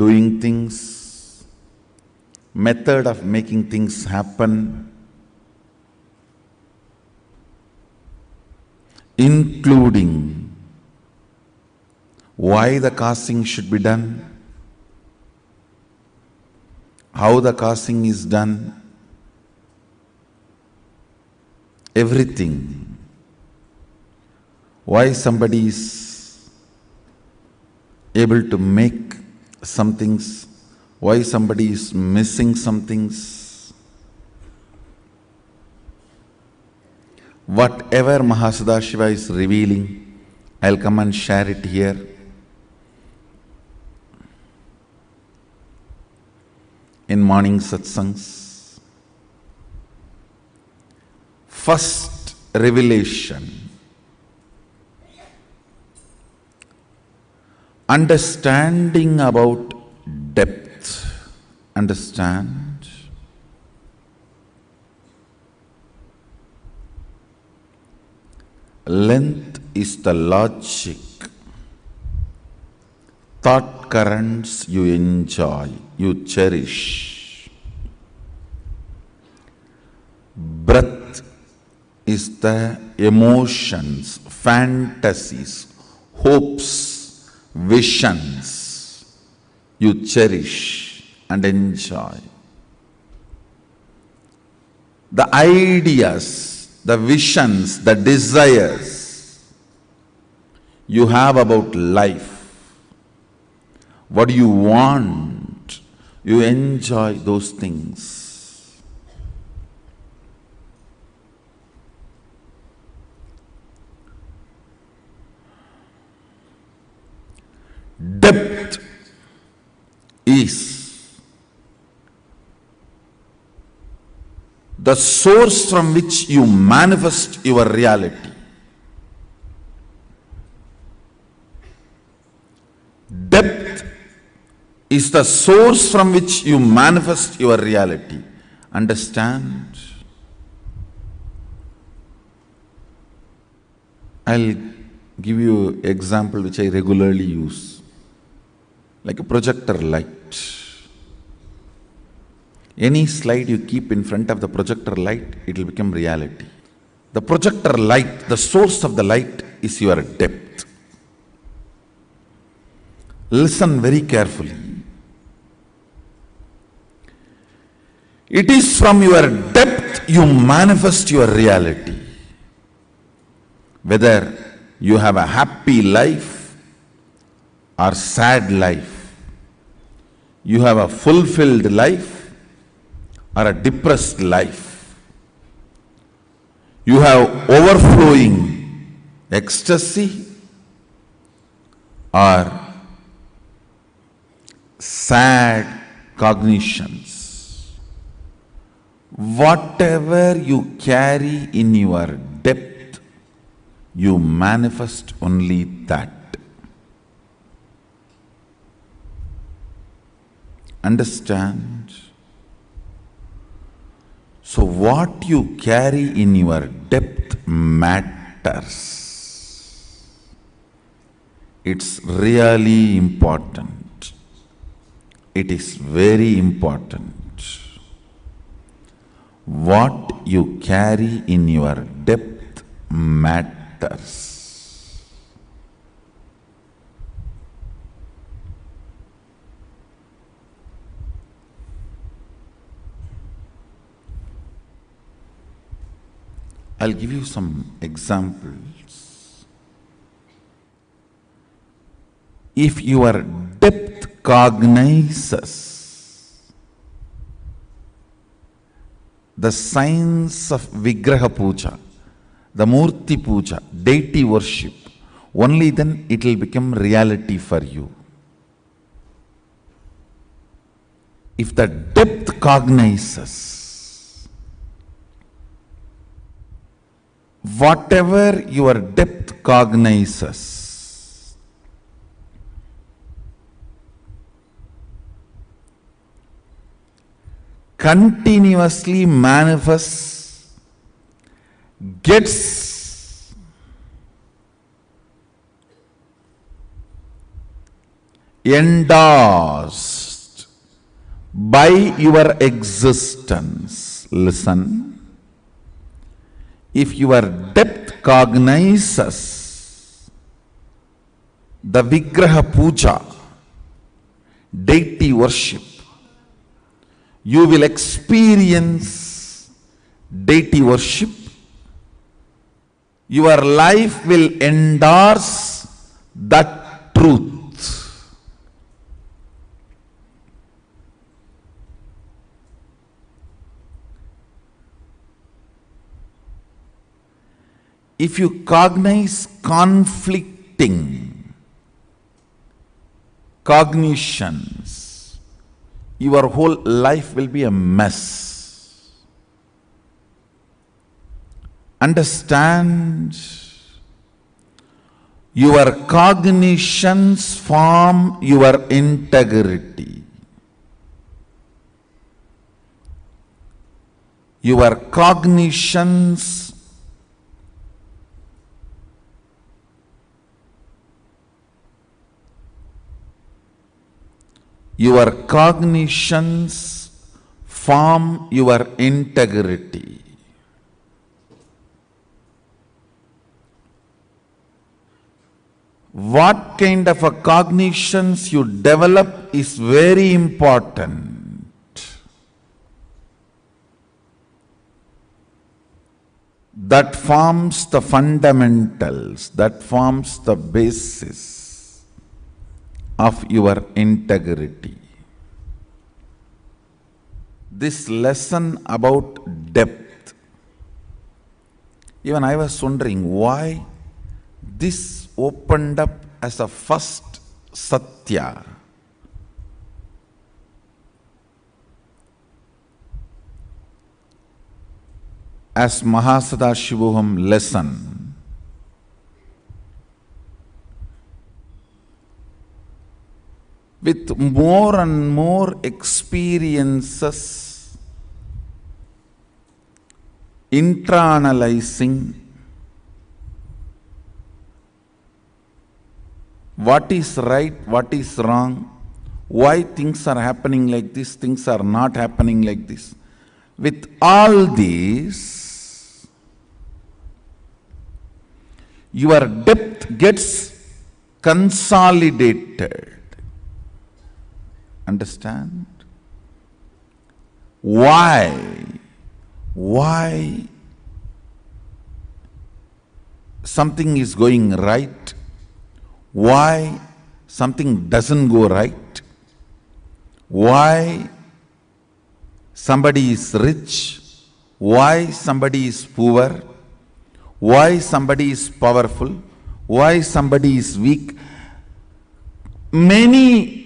doing things, method of making things happen, including why the causing should be done, how the causing is done, everything. Why somebody is able to make some things, why somebody is missing some things. Whatever Mahasannidhanam is revealing, I'll come and share it here. In morning satsangs. First revelation. Understanding about depth. Understand. Length is the logic. Thought currents you enjoy, you cherish. Breath is the emotions, fantasies, hopes, visions you cherish and enjoy. The ideas, the visions, the desires you have about life. What do you want? You enjoy those things. Depth is the source from which you manifest your reality. Depth is the source from which you manifest your reality. Understand? I'll give you an example which I regularly use. Like a projector light. Any slide you keep in front of the projector light, it will become reality. The projector light, the source of the light is your depth. Listen very carefully. It is from your depth you manifest your reality. Whether you have a happy life or sad life, you have a fulfilled life or a depressed life, you have overflowing ecstasy or sad cognitions. Whatever you carry in your depth, you manifest only that. Understand? So what you carry in your depth matters. It's really important. It is very important. What you carry in your depth matters. I'll give you some examples. If your depth cognizes the signs of Vigraha Puja, the Murti Puja, deity worship, only then it will become reality for you. If the depth cognizes, whatever your depth cognizes, continuously manifests, gets endorsed by your existence. Listen. If your depth cognizes the Vigraha Puja, deity worship, you will experience deity worship. Your life will endorse that truth. If you cognize conflicting cognitions, your whole life will be a mess. Understand, your cognitions form your integrity. Your cognitions form your integrity. What kind of a cognitions you develop is very important. That forms the fundamentals, that forms the basis of your integrity. This lesson about depth, even I was wondering why this opened up as a first Satya. As Mahasannidhanam lesson. With more and more experiences, internalizing what is right, what is wrong, why things are happening like this, things are not happening like this. With all these, your depth gets consolidated. Understand? Why something is going right, why something doesn't go right, why somebody is rich, why somebody is poor, why somebody is powerful, why somebody is weak. Many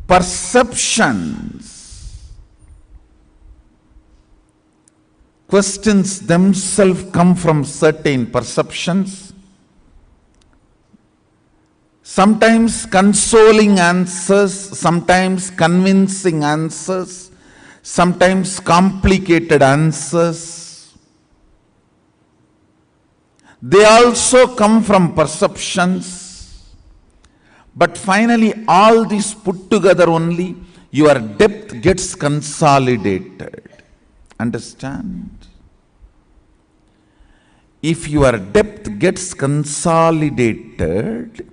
perceptions, questions themselves come from certain perceptions, sometimes consoling answers, sometimes convincing answers, sometimes complicated answers. They also come from perceptions. But finally, all this put together only, your depth gets consolidated. Understand? If your depth gets consolidated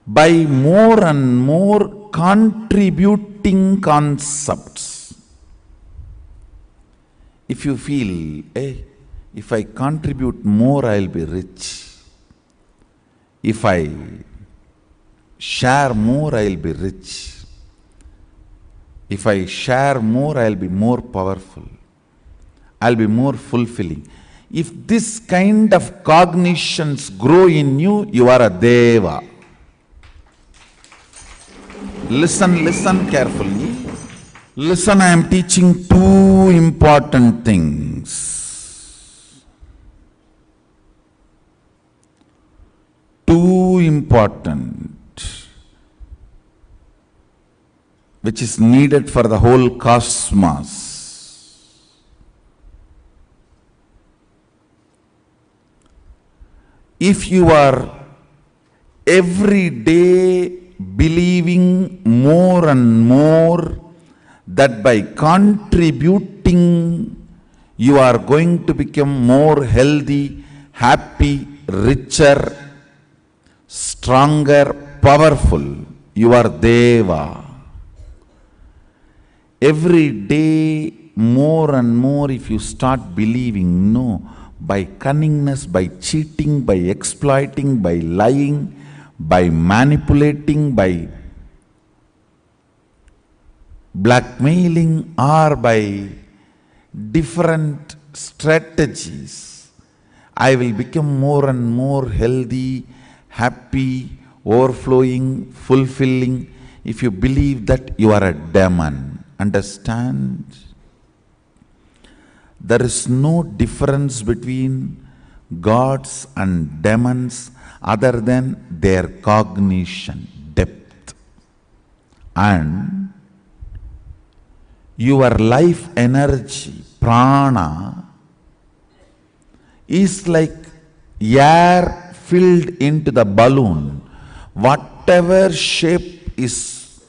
by more and more contributing concepts, if you feel, hey, if I contribute more, I'll be rich. If I share more, I'll be rich. If I share more, I'll be more powerful. I'll be more fulfilling. If this kind of cognitions grow in you, you are a Deva. Listen carefully. Listen, I am teaching two important things. Two important. which is needed for the whole cosmos. If you are every day believing more and more that by contributing you are going to become more healthy, happy, richer, stronger, powerful, you are Deva. Every day more and more if you start believing, no, by cunningness, by cheating, by exploiting, by lying, by manipulating, by blackmailing, or by different strategies, I will become more and more healthy, happy, overflowing, fulfilling. If you believe that, you are a demon. Understand? There is no difference between gods and demons other than their cognition, depth. And your life energy, prana, is like air filled into the balloon. Whatever shape is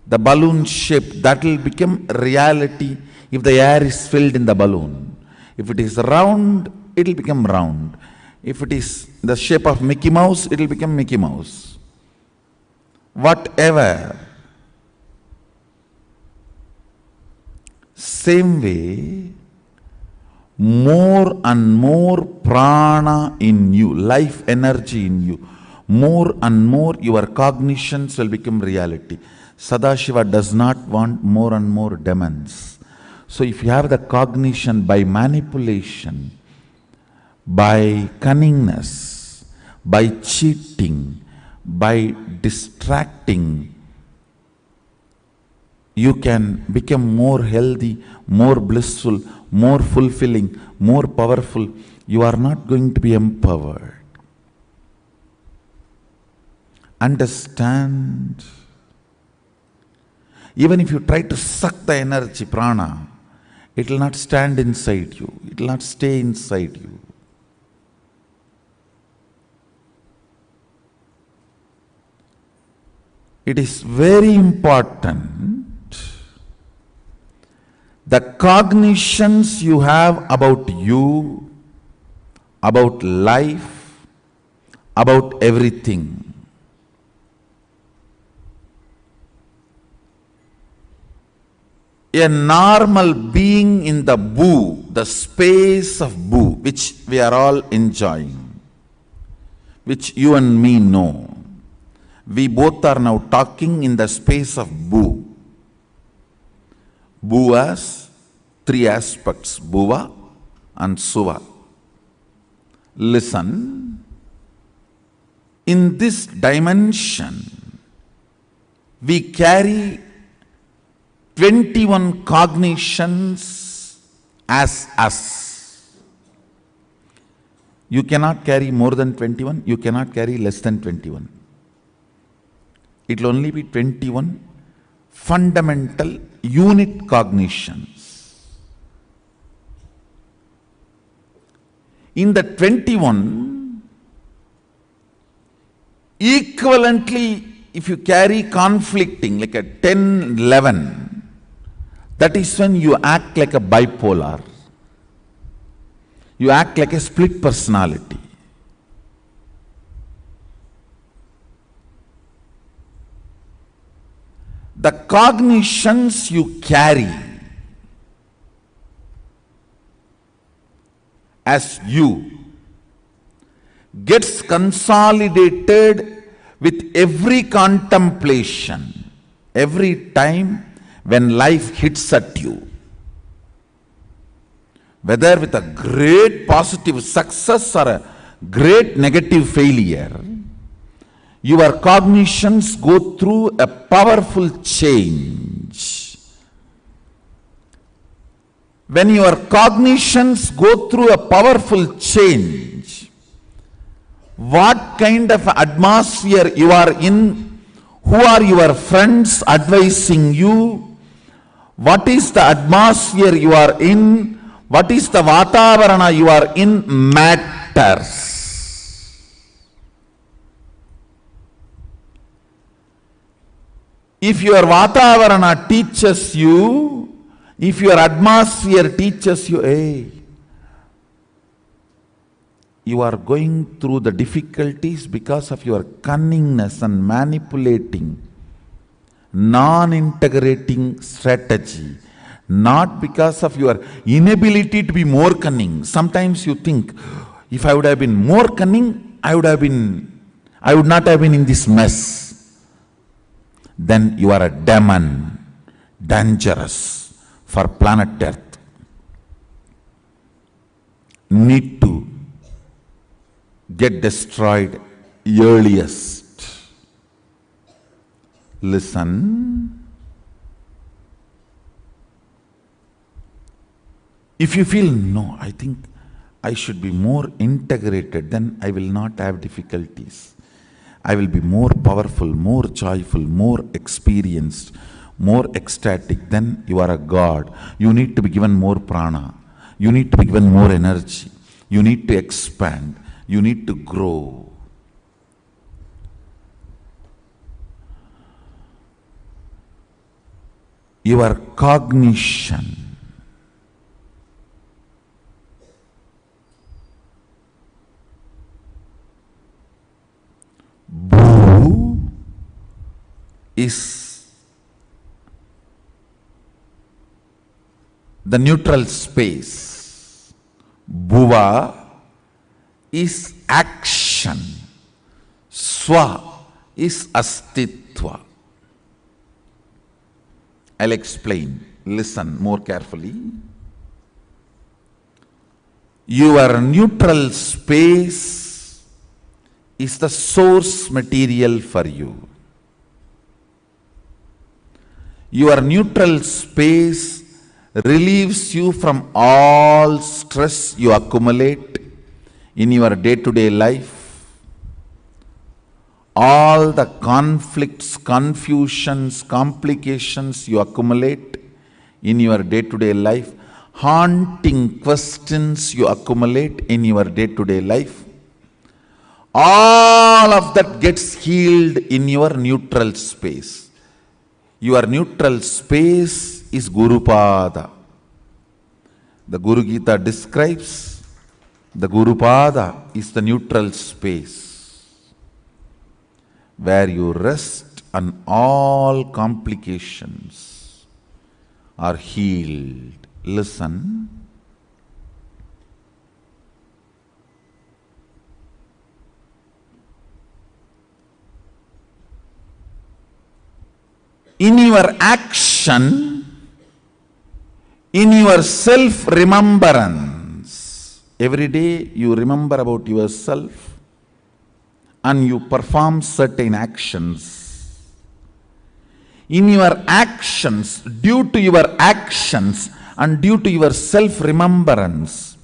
the balloon shape, that will become reality if the air is filled in the balloon. If it is round, it will become round. If it is the shape of Mickey Mouse, it will become Mickey Mouse. Whatever. Same way, more and more prana in you, life energy in you, more and more your cognitions will become reality. Sadashiva does not want more and more demons. So if you have the cognition by manipulation, by cunningness, by cheating, by distracting, you can become more healthy, more blissful, more fulfilling, more powerful. You are not going to be empowered. Understand? Even if you try to suck the energy, prana, it will not stand inside you. It will not stay inside you. It is very important. The cognitions you have about you, about life, about everything. A normal being in the boo, the space of boo, which we are all enjoying, which you and me know. We both are now talking in the space of boo. Boo has three aspects, bhuva and suva. Listen, in this dimension, we carry 21 cognitions as us. You cannot carry more than 21, you cannot carry less than 21. It will only be 21 fundamental unit cognitions. In the 21, equivalently, if you carry conflicting, like a 10, 11, that is when you act like a bipolar. You act like a split personality. The cognitions you carry as you gets consolidated with every contemplation, every time when life hits at you. Whether with a great positive success or a great negative failure, your cognitions go through a powerful change. When your cognitions go through a powerful change, what kind of atmosphere you are in, Who are your friends advising you? What is the atmosphere you are in? What is the vatavarana you are in matters. If your vatavarana teaches you, if your atmosphere teaches you, hey, you are going through the difficulties because of your cunningness and manipulating, non-integrating strategy, not because of your inability to be more cunning. Sometimes you think, if I would have been more cunning, I would not have been in this mess. Then you are a demon, dangerous for planet Earth. Need to get destroyed earliest. Listen. If you feel, no, I think I should be more integrated, then I will not have difficulties. I will be more powerful, more joyful, more experienced, more ecstatic. Then you are a god. You need to be given more prana. You need to be given more energy. You need to expand. You need to grow. Your cognition. Bhu is the neutral space. Bhuva is action. Swa is astitva. I'll explain. Listen more carefully. Your neutral space is the source material for you. Your neutral space relieves you from all stress you accumulate in your day-to-day life, all the conflicts, confusions, complications you accumulate in your day-to-day life, haunting questions you accumulate in your day-to-day life, all of that gets healed in your neutral space. Your neutral space is Gurupada. The Guru Gita describes the Gurupada is the neutral space where you rest and all complications are healed. Listen. In your action, in your self-remembrance, every day you remember about yourself and you perform certain actions. In your actions, due to your actions and due to your self-remembrance,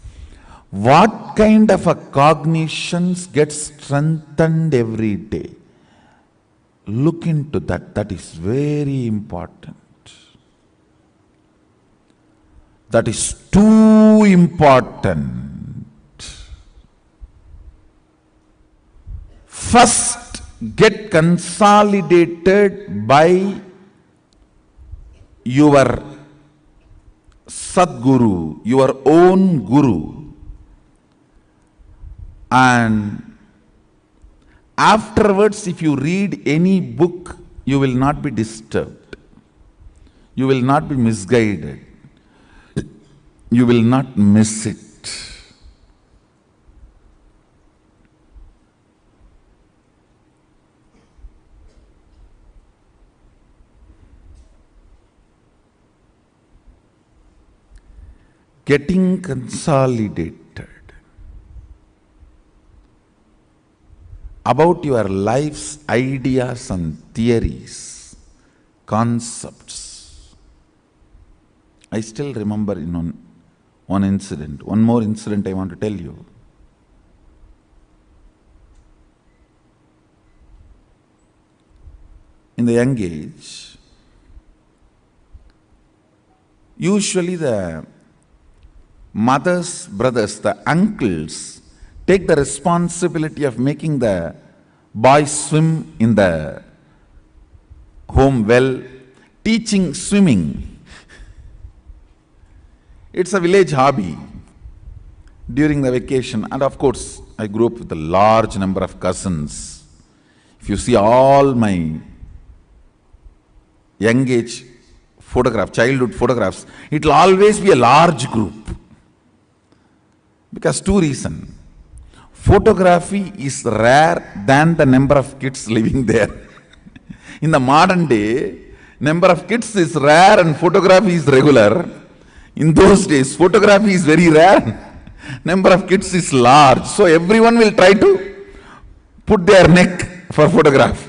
what kind of a cognitions gets strengthened every day? Look into that. That is very important. That is too important. First, get consolidated by your Sadguru, your own Guru. And afterwards, if you read any book, you will not be disturbed. You will not be misguided. You will not miss it. Getting consolidated about your life's ideas and theories, concepts. I still remember in one incident, one more incident I want to tell you. in the young age, usually the mothers, brothers, the uncles take the responsibility of making the boys swim in the home well, teaching swimming. It's a village hobby during the vacation. And of course, I grew up with a large number of cousins. If you see all my young age photograph, childhood photographs, it will always be a large group. Because two reasons. Photography is rare than the number of kids living there. In the modern day, number of kids is rare and photography is regular. In those days, photography is very rare. Number of kids is large. So everyone will try to put their neck for photograph.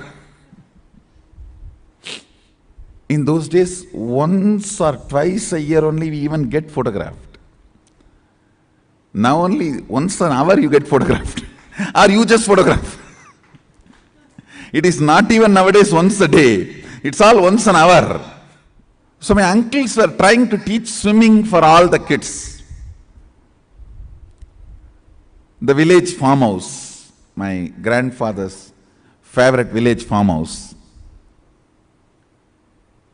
In those days, once or twice a year only we even get photographed. Now only once an hour you get photographed. Or you just photograph. It is not even nowadays once a day. It's all once an hour. So my uncles were trying to teach swimming for all the kids. The village farmhouse, my grandfather's favorite village farmhouse,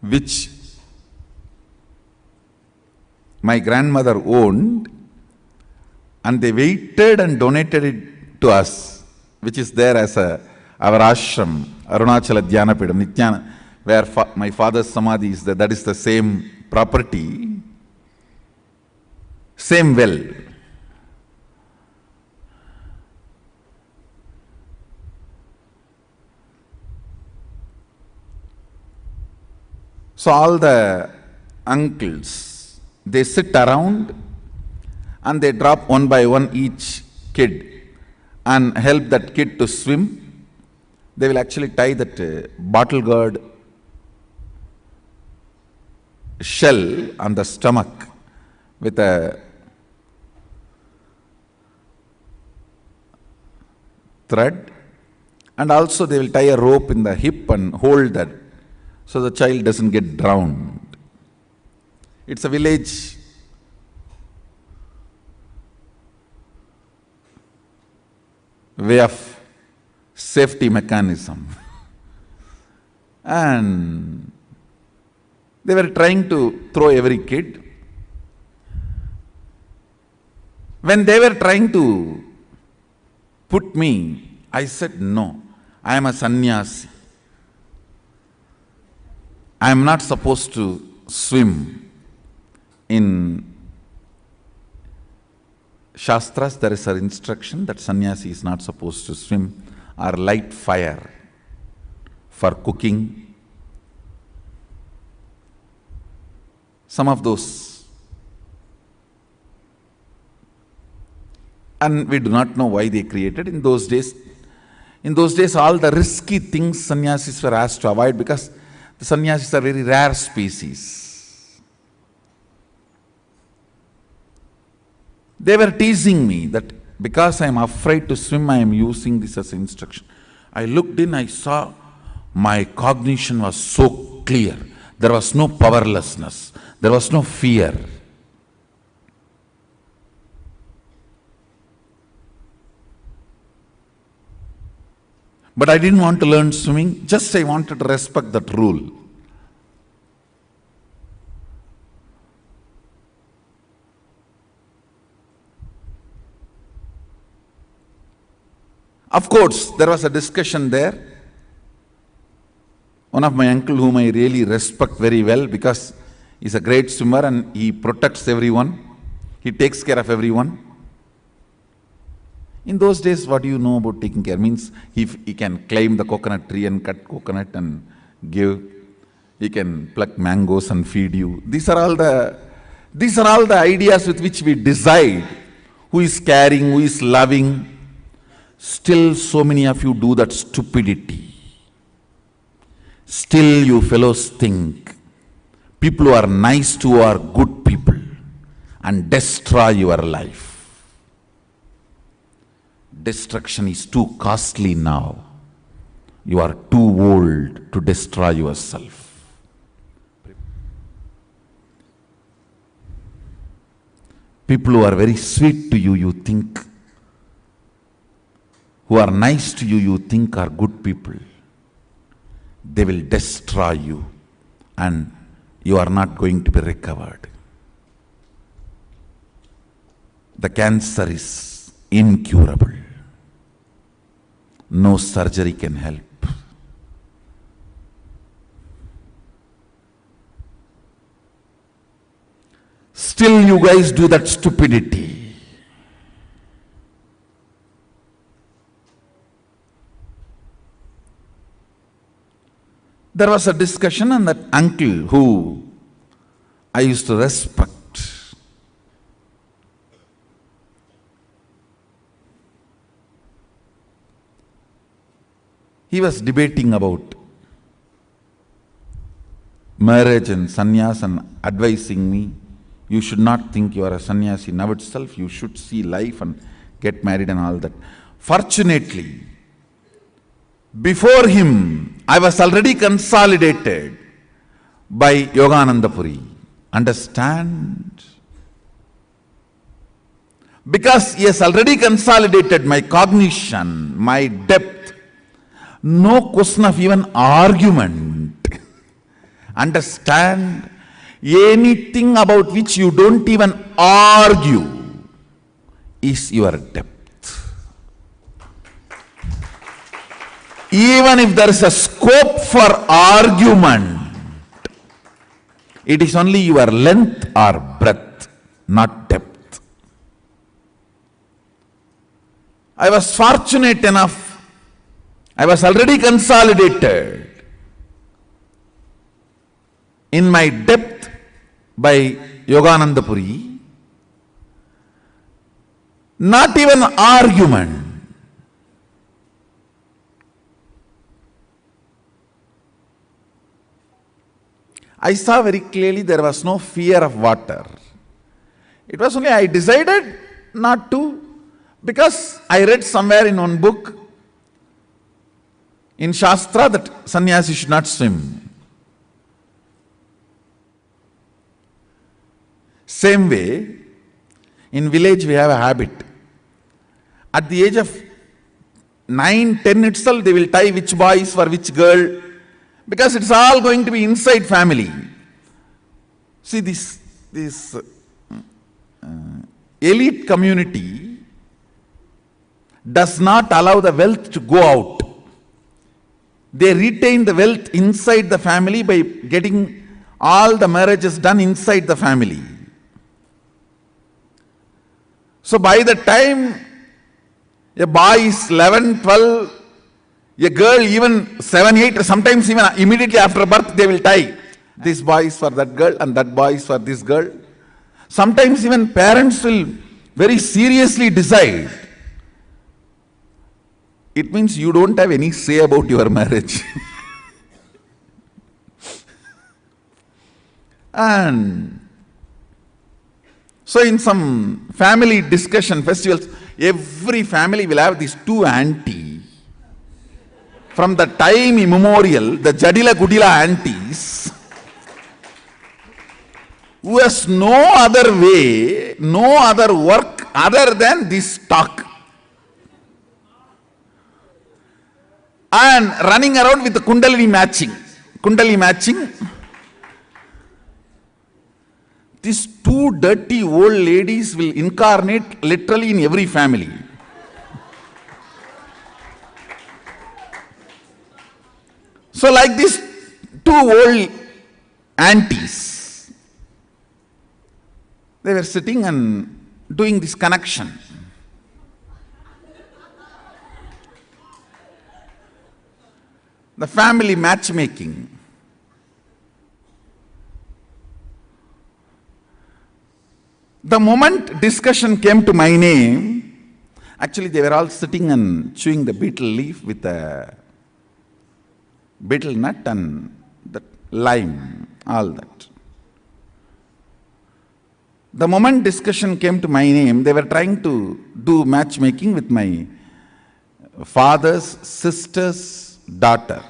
which my grandmother owned, and they waited and donated it to us, which is there as our ashram, Arunachala Dhyanapidam, Nithyananda, where my father's samadhi is there. That is the same property, same well. So all the uncles, they sit around and they drop one by one each kid and help that kid to swim. They will actually tie that bottle gourd shell on the stomach with a thread, and also they will tie a rope in the hip and hold that so the child doesn't get drowned. It's a village way of safety mechanism. And they were trying to throw every kid. When they were trying to put me, I said, no, I am a sannyasi. I am not supposed to swim. In Shastras, there is an instruction that sannyasi is not supposed to swim or light fire for cooking. Some of those. And we do not know why they created. In those days, all the risky things sannyasis were asked to avoid, because the sannyasis are very rare species. They were teasing me that because I am afraid to swim, I am using this as an instruction. I looked in, I saw my cognition was so clear. There was no powerlessness. There was no fear. But I didn't want to learn swimming, just I wanted to respect that rule. Of course, there was a discussion there. One of my uncle, whom I really respect very well, because he's a great swimmer and he protects everyone. He takes care of everyone. In those days, what do you know about taking care? Means he can climb the coconut tree and cut coconut and give. He can pluck mangoes and feed you. These are all the ideas with which we decide who is caring, who is loving. Still, so many of you do that stupidity. Still, you fellows think people who are nice to you are good people and destroy your life. Destruction is too costly now. You are too old to destroy yourself. People who are very sweet to you, you think, who are nice to you, you think are good people. They will destroy you and you are not going to be recovered. The cancer is incurable. No surgery can help. Still you guys do that stupidity. There was a discussion and that uncle who I used to respect, he was debating about marriage and sannyas and advising me, you should not think you are a sannyasi now itself, you should see life and get married and all that. Fortunately, before him, I was already consolidated by Yogananda Puri. Understand? Because he has already consolidated my cognition, my depth, no question of even argument. Understand? Anything about which you don't even argue is your depth. Even if there is a scope for argument, it is only your length or breadth, not depth. I was fortunate enough, I was already consolidated in my depth by Yogananda Puri. Not even argument. I saw very clearly there was no fear of water. It was only I decided not to, because I read somewhere in one book in Shastra that sannyasi should not swim. Same way, in village we have a habit. At the age of 9, 10 itself, they will tie which boy is for which girl, because it's all going to be inside family. See, this elite community does not allow the wealth to go out. They retain the wealth inside the family by getting all the marriages done inside the family. So by the time a boy is 11, 12, a girl even 7, 8, sometimes even immediately after birth they will tie. This boy is for that girl and that boy is for this girl. Sometimes even parents will very seriously decide. It means you don't have any say about your marriage. And so in some family discussion, festivals, every family will have these two aunties. From the time immemorial, the Jadila Gudila aunties, who has no other way, no other work other than this talk. And running around with the Kundalini matching. Kundalini matching. These two dirty old ladies will incarnate literally in every family. So like these two old aunties, they were sitting and doing this connection. The family matchmaking. The moment discussion came to my name, actually they were all sitting and chewing the betel leaf with a betel nut and the lime, all that. The moment discussion came to my name, they were trying to do matchmaking with my father's sister's daughter.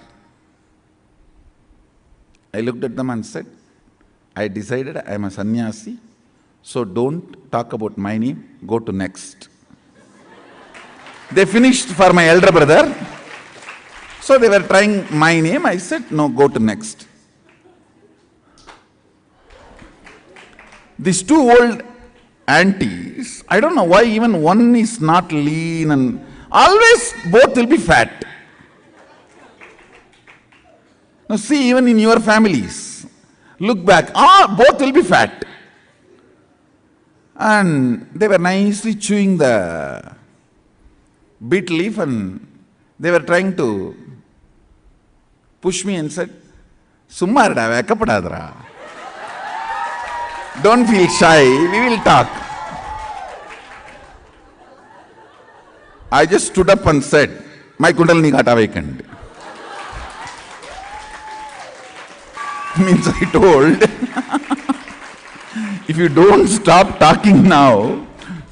I looked at them and said, I decided I am a sannyasi, so don't talk about my name, go to next. They finished for my elder brother, so they were trying my name. I said, no, go to next. These two old aunties, I don't know why even one is not lean and always both will be fat. Now see, even in your families, look back, both will be fat. And they were nicely chewing the betel leaf and they were trying to push me and said, Summarda, vekkapadadra. Don't feel shy, we will talk. I just stood up and said, my kundalini got awakened. Means I told, if you don't stop talking now,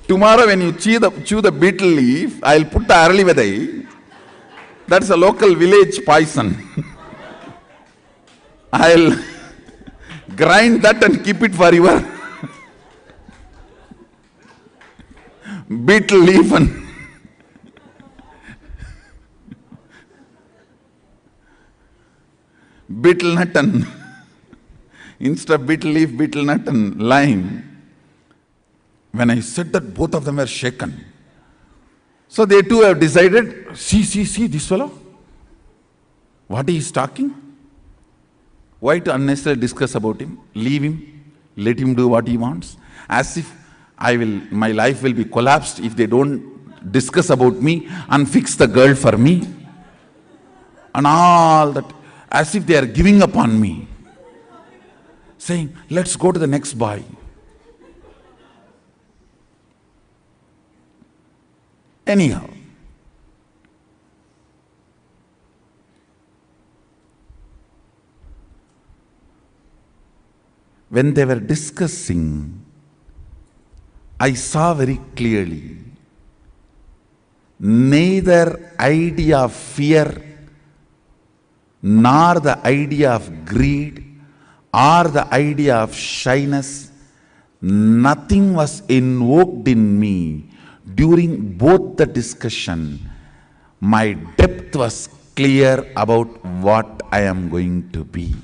tomorrow when you chew the betel leaf, I'll put the aralivedai. That's a local village poison. I'll grind that and keep it for your betel leaf and betel nut and instead of betel leaf, betel nut and lime. When I said that, both of them were shaken. So they too have decided, see this fellow, what he is talking? Why to unnecessarily discuss about him? Leave him, let him do what he wants. As if my life will be collapsed if they don't discuss about me and fix the girl for me. And all that, as if they are giving up on me. Saying, let's go to the next boy. Anyhow, when they were discussing, I saw very clearly, neither idea of fear nor the idea of greed or the idea of shyness, nothing was invoked in me during both the discussion. My depth was clear about what I am going to be.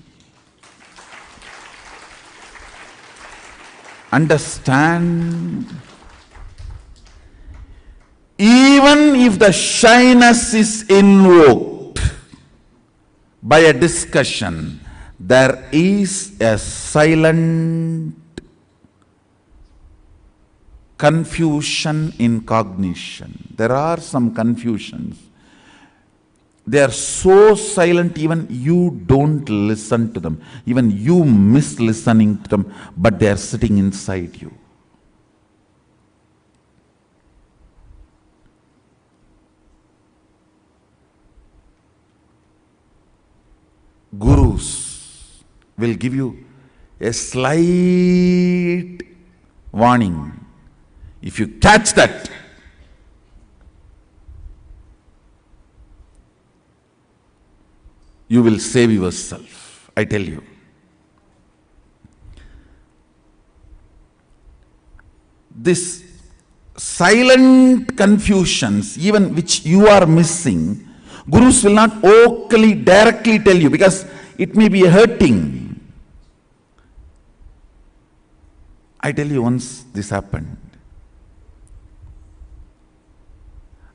Understand? Even if the shyness is invoked by a discussion, there is a silent confusion in cognition. There are some confusions. They are so silent even you don't listen to them. Even you miss listening to them, but they are sitting inside you. Gurus will give you a slight warning. If you catch that, you will save yourself, I tell you. This silent confusions, even which you are missing, Gurus will not vocally, directly tell you because it may be hurting. I tell you, once this happened.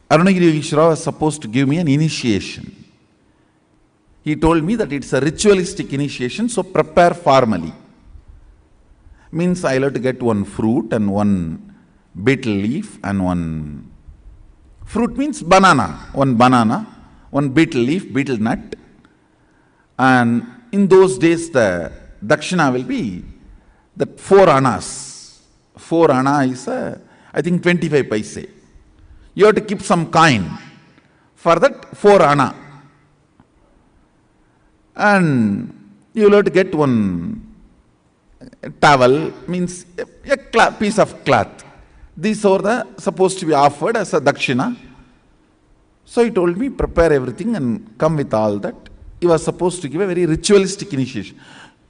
Arunagiri Vishra was supposed to give me an initiation. He told me that it's a ritualistic initiation, so prepare formally. Means I'll have to get one fruit and one betel leaf and one fruit means banana, one betel leaf, betel nut. And in those days the dakshina will be that 4 annas. 4 anna is I think 25 paise. You have to keep some coin for that 4 anna. And you will have to get one towel, means a piece of cloth. These are supposed to be offered as a dakshina. So he told me, prepare everything and come with all that. He was supposed to give a very ritualistic initiation.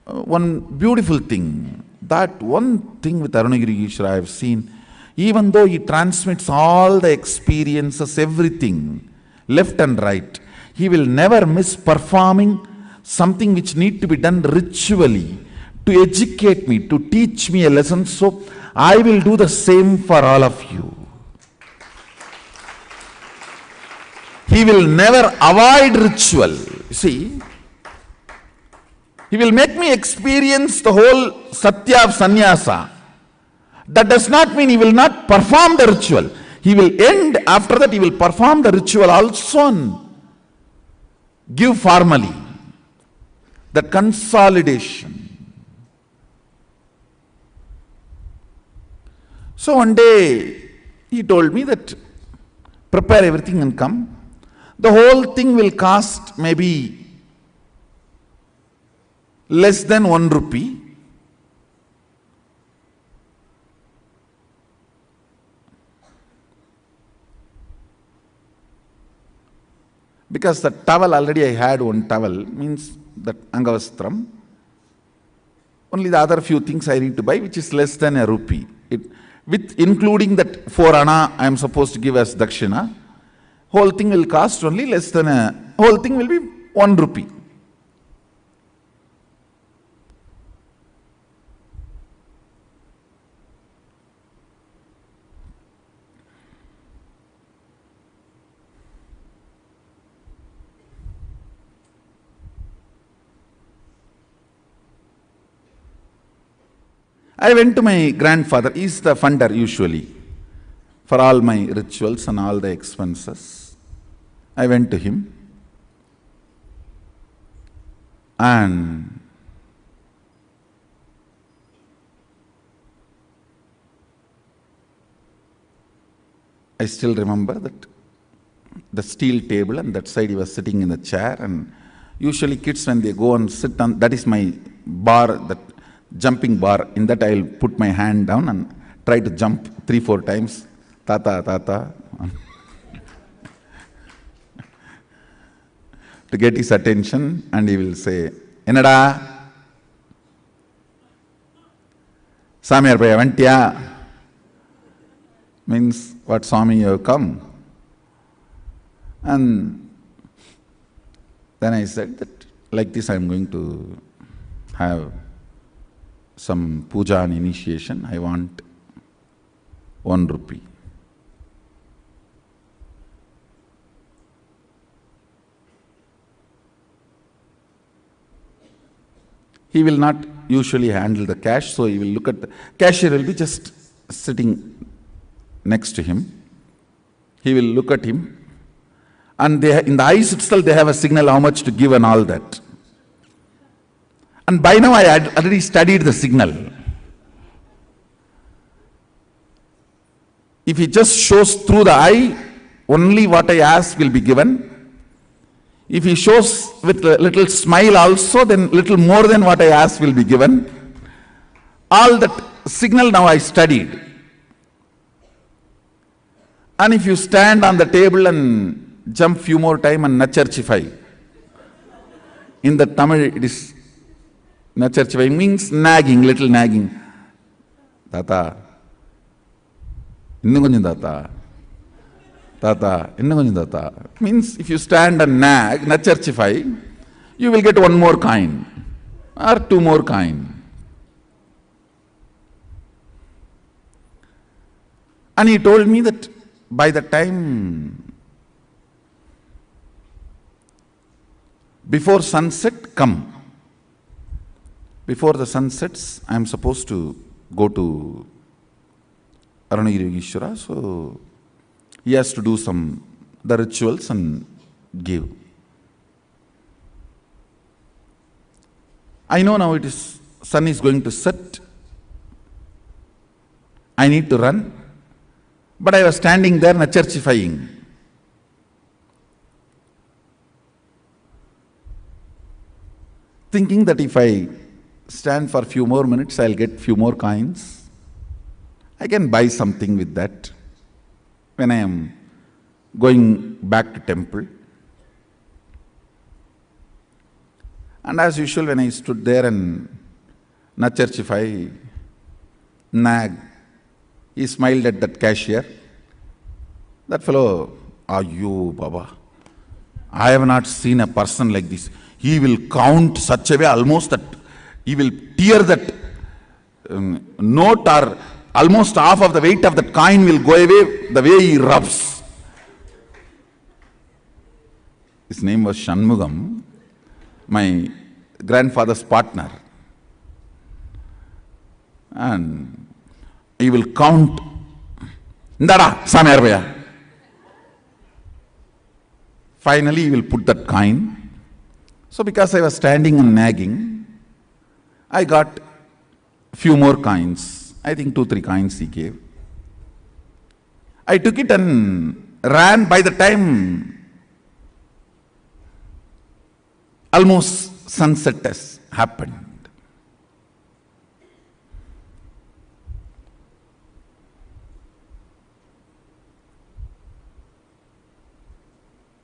One beautiful thing, that one thing with Arunagiri Ishvara I have seen, even though he transmits all the experiences, everything, left and right, he will never miss performing something which need to be done ritually to educate me, to teach me a lesson. So I will do the same for all of you. He will never avoid ritual. You see, he will make me experience the whole satya of sannyasa. That does not mean he will not perform the ritual. He will end, after that he will perform the ritual also and give formally. That consolidation. So one day he told me that prepare everything and come. The whole thing will cost maybe less than 1 rupee. Because the towel, already I had one towel, means that angavastram. Only the other few things I need to buy, which is less than a rupee. With including that 4 anna I am supposed to give as dakshina, whole thing will cost only less than whole thing will be 1 rupee. I went to my grandfather. He is the funder usually for all my rituals and all the expenses. I went to him and I still remember that the steel table, and that side he was sitting in the chair, and usually kids when they go and sit on, that is my bar, that jumping bar, in that I'll put my hand down and try to jump 3-4 times. Tata, tata. To get his attention, and he will say, Enada? Samyar Paya Vantya? Means, what Swami, you have come? And then I said that, like this I am going to have some puja and initiation. I want 1 rupee. He will not usually handle the cash, so he will look at the cashier, will be just sitting next to him. He will look at him, and in the eyes itself they have a signal how much to give and all that. And by now I had already studied the signal. If he just shows through the eye, only what I ask will be given. If he shows with a little smile also, then little more than what I ask will be given. All that signal now I studied. And if you stand on the table and jump few more time and nacharchify, in the Tamil it is nacharchify, means nagging, little nagging. Tata, innum konjam tata. Tata, innum konjam tata. Means if you stand and nag, nacharchify, you will get 1 more coin or 2 more coin. And he told me that by the time before sunset, come. Before the sun sets, I am supposed to go to Arunagiri Ishvara, so he has to do the rituals and give. I know now sun is going to set. I need to run. But I was standing there nacharchifying. Thinking that if I stand for a few more minutes, I'll get few more coins. I can buy something with that when I am going back to temple. And as usual, when I stood there and Nacharchify, nag, he smiled at that cashier. That fellow, Ayyo Baba, I have not seen a person like this. He will count such a way almost that he will tear that note, or almost half of the weight of that coin will go away the way he rubs. His name was Shanmugam, my grandfather's partner. And he will count. Ndada, Samayarvaya. Finally, he will put that coin. So because I was standing and nagging, I got a few more coins. I think 2-3 coins he gave. I took it and ran. By the time almost sunset has happened,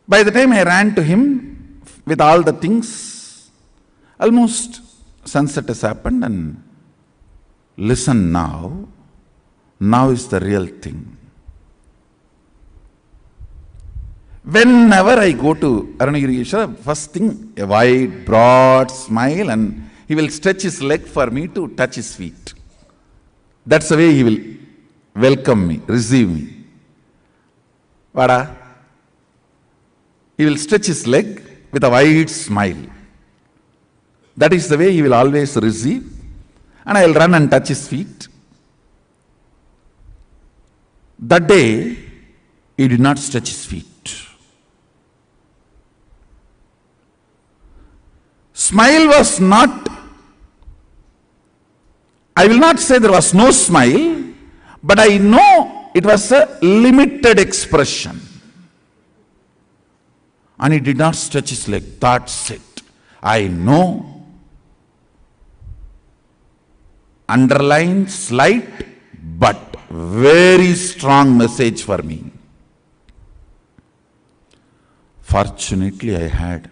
by the time I ran to him with all the things, almost sunset has happened. And listen now, now is the real thing. Whenever I go to Arunagirishwara, first thing, a wide, broad smile, and he will stretch his leg for me to touch his feet. That's the way he will welcome me, receive me. Vada. He will stretch his leg with a wide smile. That is the way he will always receive. And I will run and touch his feet. That day, he did not stretch his feet. Smile was not, I will not say there was no smile, but I know it was a limited expression. And he did not stretch his leg. That's it. I know. Underline, slight, but very strong message for me. Fortunately, I had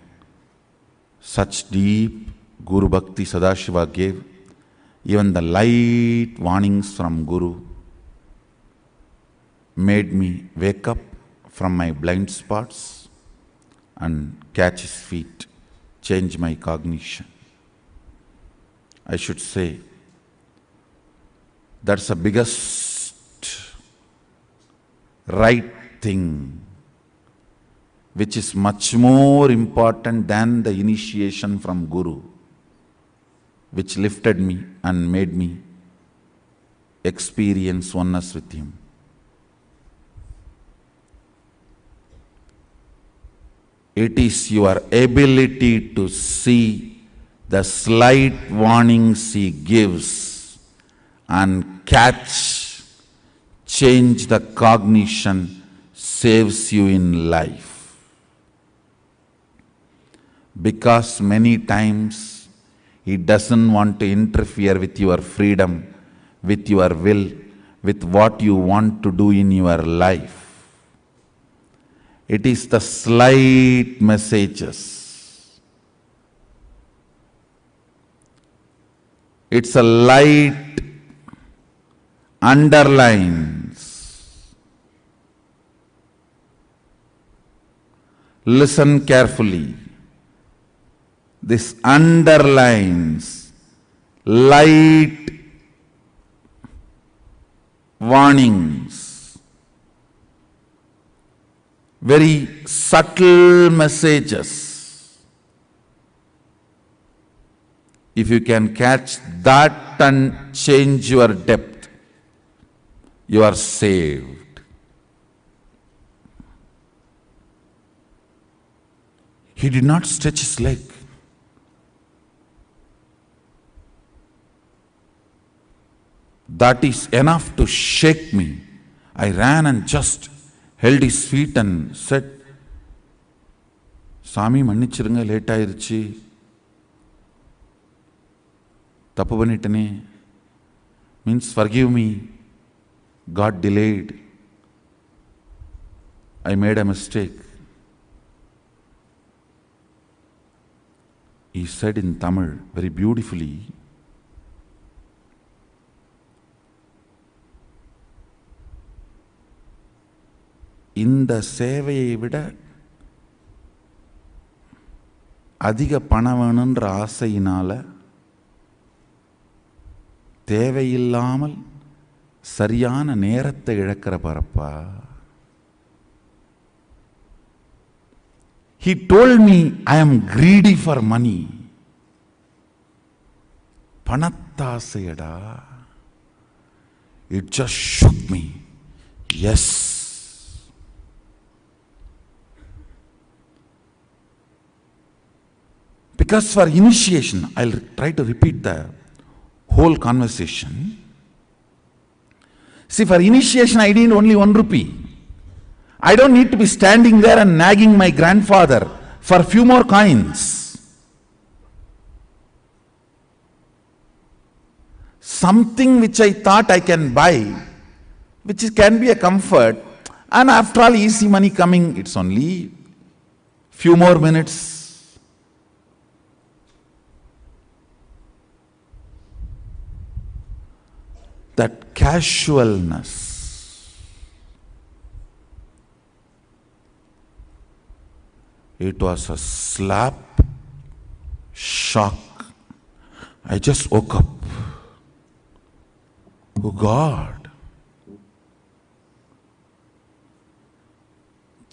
such deep Guru Bhakti Sadashiva gave. Even the light warnings from Guru made me wake up from my blind spots and catch his feet, change my cognition. I should say, that's the biggest right thing, which is much more important than the initiation from Guru, which lifted me and made me experience oneness with him. It is your ability to see the slight warnings he gives and catch, change the cognition, saves you in life. Because many times he doesn't want to interfere with your freedom, with your will, with what you want to do in your life. It is the slight messages. It's a light underlines. Listen carefully. This underlines, light warnings. Very subtle messages. If you can catch that and change your depth, you are saved. He did not stretch his leg. That is enough to shake me. I ran and just held his feet and said, Swami, mannichirunga, late ayiruchi. Tappu pannitane. Means forgive me. God delayed. I made a mistake. He said in Tamil very beautifully, இந்த சேவையை விட அதிக பணம் வேணுன்ற ஆசையினால தேவையில்லாமல் சரியான நேரத்தை இழக்கிற பரப்பா. He told me I am greedy for money. பணத்தாசையடா. It just shook me. Yes. Because for initiation, I'll try to repeat the whole conversation. See, for initiation, I need only 1 rupee. I don't need to be standing there and nagging my grandfather for few more coins. Something which I thought I can buy, which can be a comfort, and after all, easy money coming, it's only few more minutes. That casualness, it was a slap, shock. I just woke up. Oh God,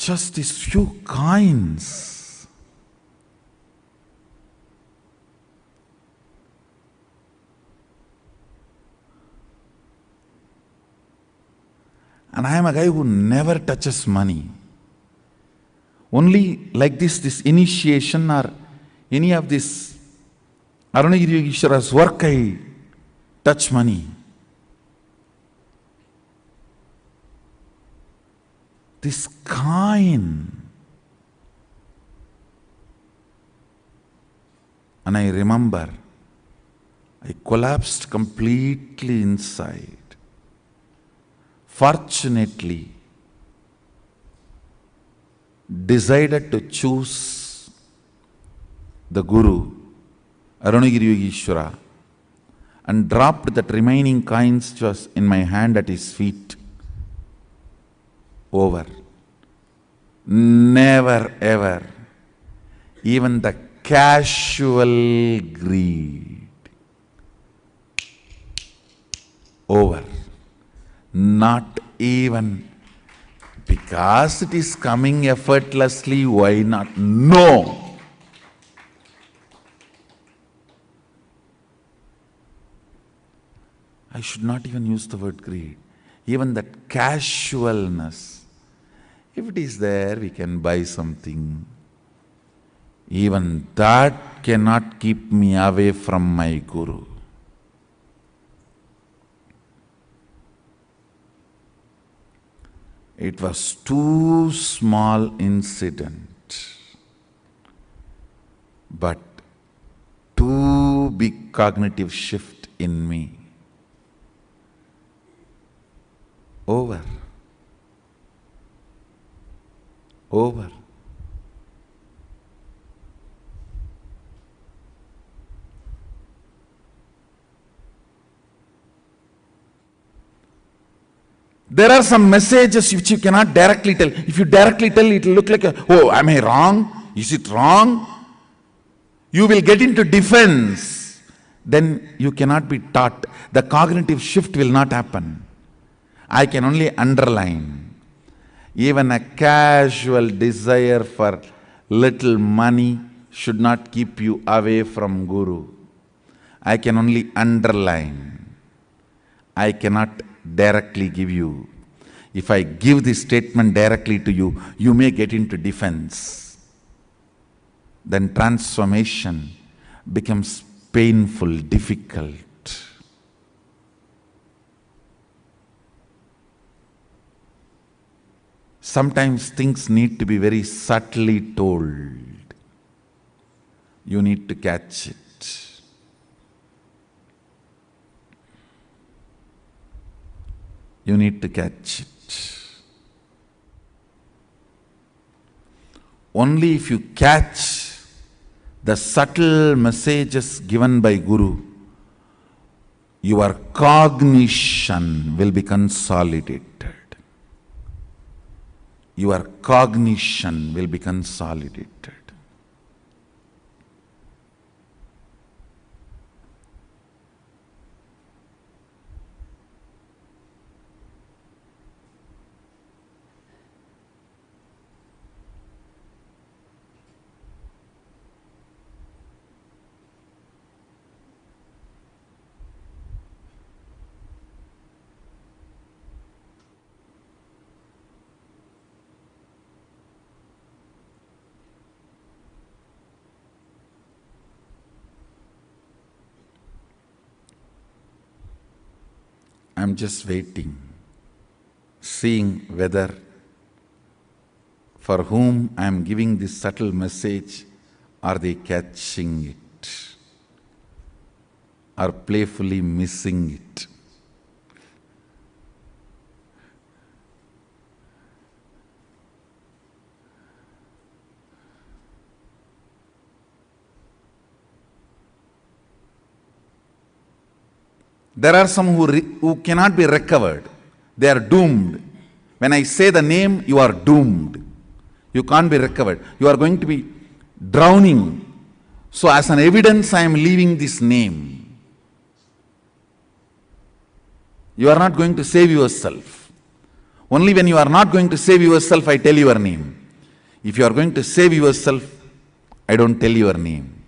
just these few coins. And I am a guy who never touches money. Only like this initiation or any of this Arunagiri Yogeshwara's work, I touch money. This coin. And I remember, I collapsed completely inside. Fortunately, decided to choose the Guru, Arunagiri Yogeshwara, and dropped that remaining coins which was in my hand at his feet. Over. Never ever, even the casual greed. Over. Not even because it is coming effortlessly, why not? No! I should not even use the word greed. Even that casualness, if it is there, we can buy something. Even that cannot keep me away from my Guru. It was too small incident, but too big cognitive shift in me. Over. Over. There are some messages which you cannot directly tell. If you directly tell, it will look like, oh, am I wrong? Is it wrong? You will get into defense. Then you cannot be taught. The cognitive shift will not happen. I can only underline. Even a casual desire for little money should not keep you away from Guru. I can only underline. I cannot directly give you. If I give this statement directly to you, you may get into defense. Then transformation becomes painful, difficult. Sometimes things need to be very subtly told. You need to catch it. You need to catch it. only if you catch the subtle messages given by Guru, your cognition will be consolidated. Your cognition will be consolidated. I'm just waiting, seeing whether for whom I am giving this subtle message, are they catching it or playfully missing it? There are some who cannot be recovered. They are doomed. When I say the name, you are doomed. You can't be recovered. You are going to be drowning. So as an evidence, I am leaving this name. You are not going to save yourself. Only when you are not going to save yourself, I tell your name. If you are going to save yourself, I don't tell your name.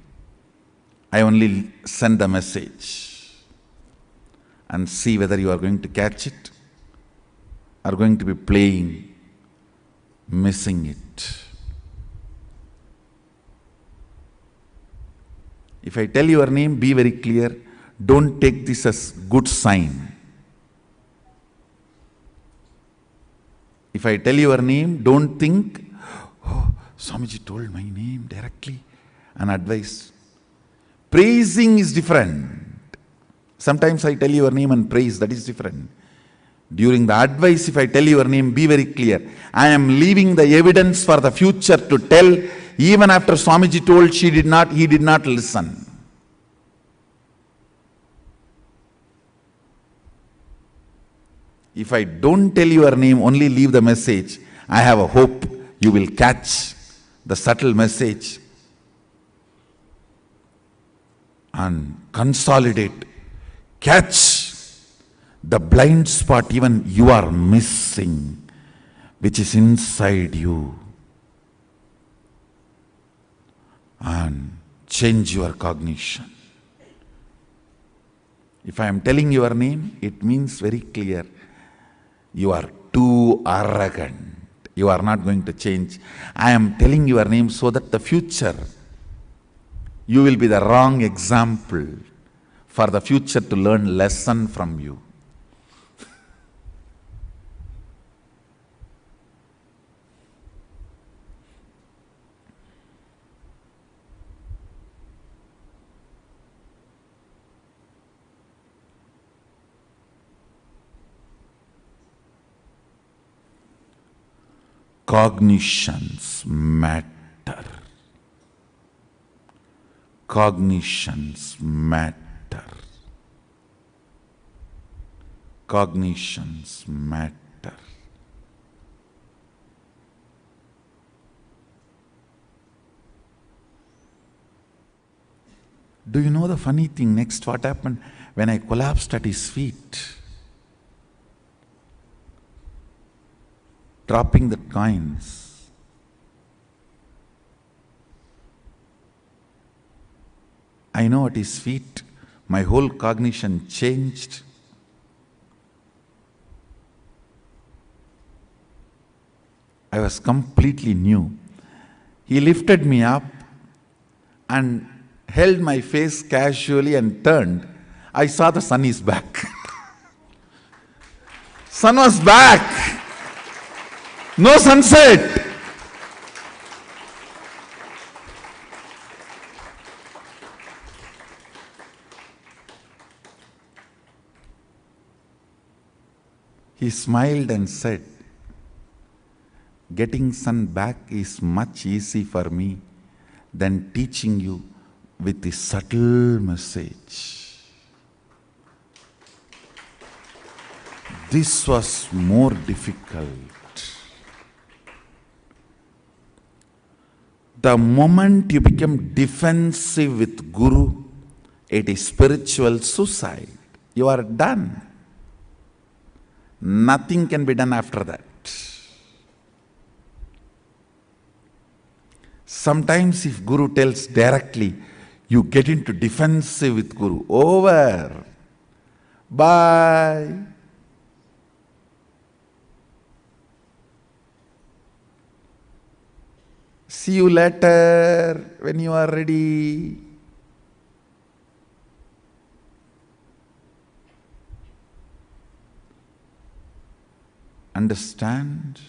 I only send the message and see whether you are going to catch it or going to be playing, missing it. If I tell your name, be very clear. Don't take this as good sign. If I tell your name, don't think, oh, Swamiji told my name directly and advice. Praising is different. Sometimes I tell your name and praise, that is different. During the advice, if I tell your name, be very clear. I am leaving the evidence for the future to tell. Even after Swamiji told, he did not listen. If I don't tell your name, only leave the message, I have a hope you will catch the subtle message and consolidate. Catch the blind spot even you are missing, which is inside you, and change your cognition. If I am telling your name, it means very clear, you are too arrogant. You are not going to change. I am telling your name so that the future, you will be the wrong example for the future to learn lesson from you. Cognitions matter. Cognitions matter. Cognitions matter. Do you know the funny thing next what happened when I collapsed at his feet? Dropping the coins. I know at his feet, my whole cognition changed. I was completely new. He lifted me up and held my face casually and turned. I saw the sun is back. Sun was back. No sunset. He smiled and said, getting sun back is much easy for me than teaching you with the subtle message. This was more difficult. The moment you become defensive with Guru, it is spiritual suicide. You are done. Nothing can be done after that. Sometimes if Guru tells directly, you get into defensive with Guru. Over. Bye. See you later when you are ready. Understand?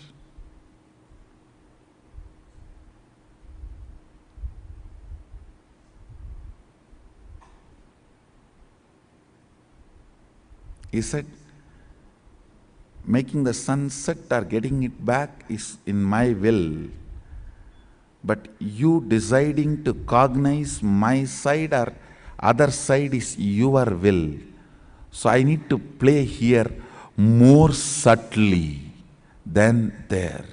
He said, making the sun set or getting it back is in my will. But you deciding to cognize my side or other side is your will. So I need to play here more subtly than there.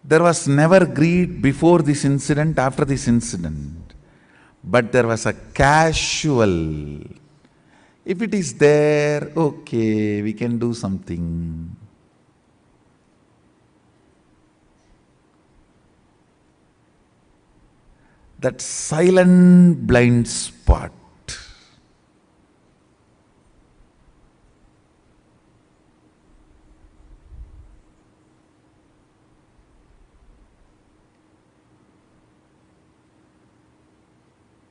There was never greed before this incident, after this incident. But there was a casual. If it is there, okay, we can do something. That silent blind spot.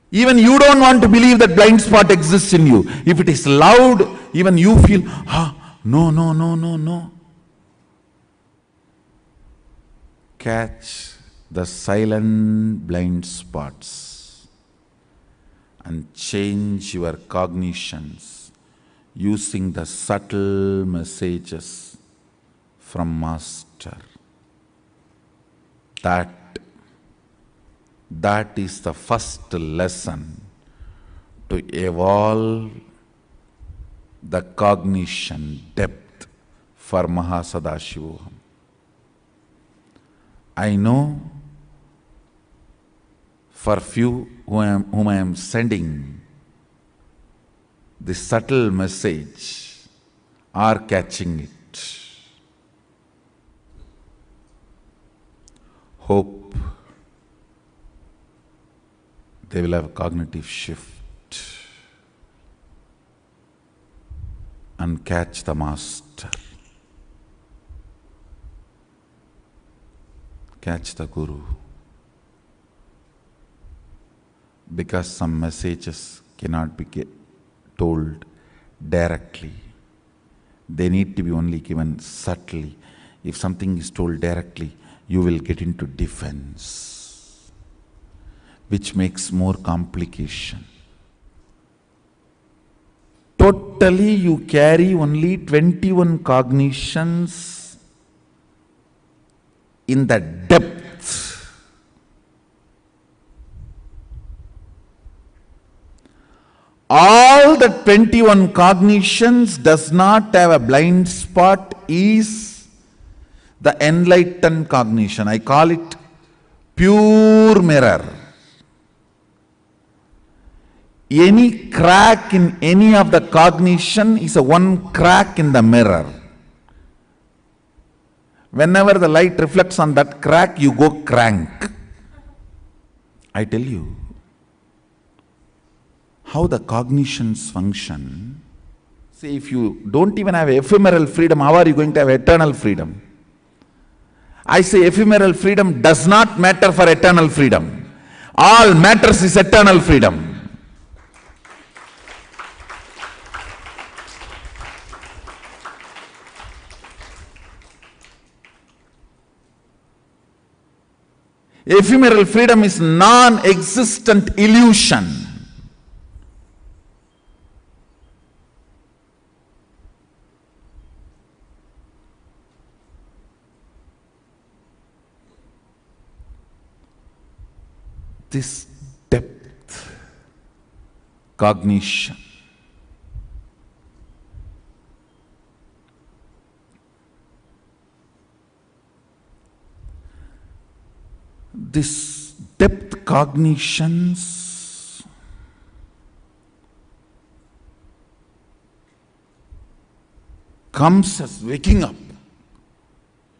Even you don't want to believe that blind spot exists in you. If it is loud, even you feel, no. Catch the silent blind spots and change your cognitions using the subtle messages from Master. That is the first lesson to evolve the cognition depth for Mahasannidhanam. I know for few whom I am sending this subtle message are catching it. Hope they will have a cognitive shift and catch the Master, catch the Guru. Because some messages cannot be told directly. They need to be only given subtly. If something is told directly, you will get into defense, which makes more complication. Totally you carry only 21 cognitions in the depth. All the 21 cognitions does not have a blind spot is the enlightened cognition. I call it pure mirror. Any crack in any of the cognition is a one crack in the mirror. Whenever the light reflects on that crack, you go crank. I tell you how the cognitions function. See, if you don't even have ephemeral freedom, how are you going to have eternal freedom? I say ephemeral freedom does not matter for eternal freedom. All matters is eternal freedom. Ephemeral freedom is non-existent illusion. This depth cognition, this depth cognitions comes as waking up.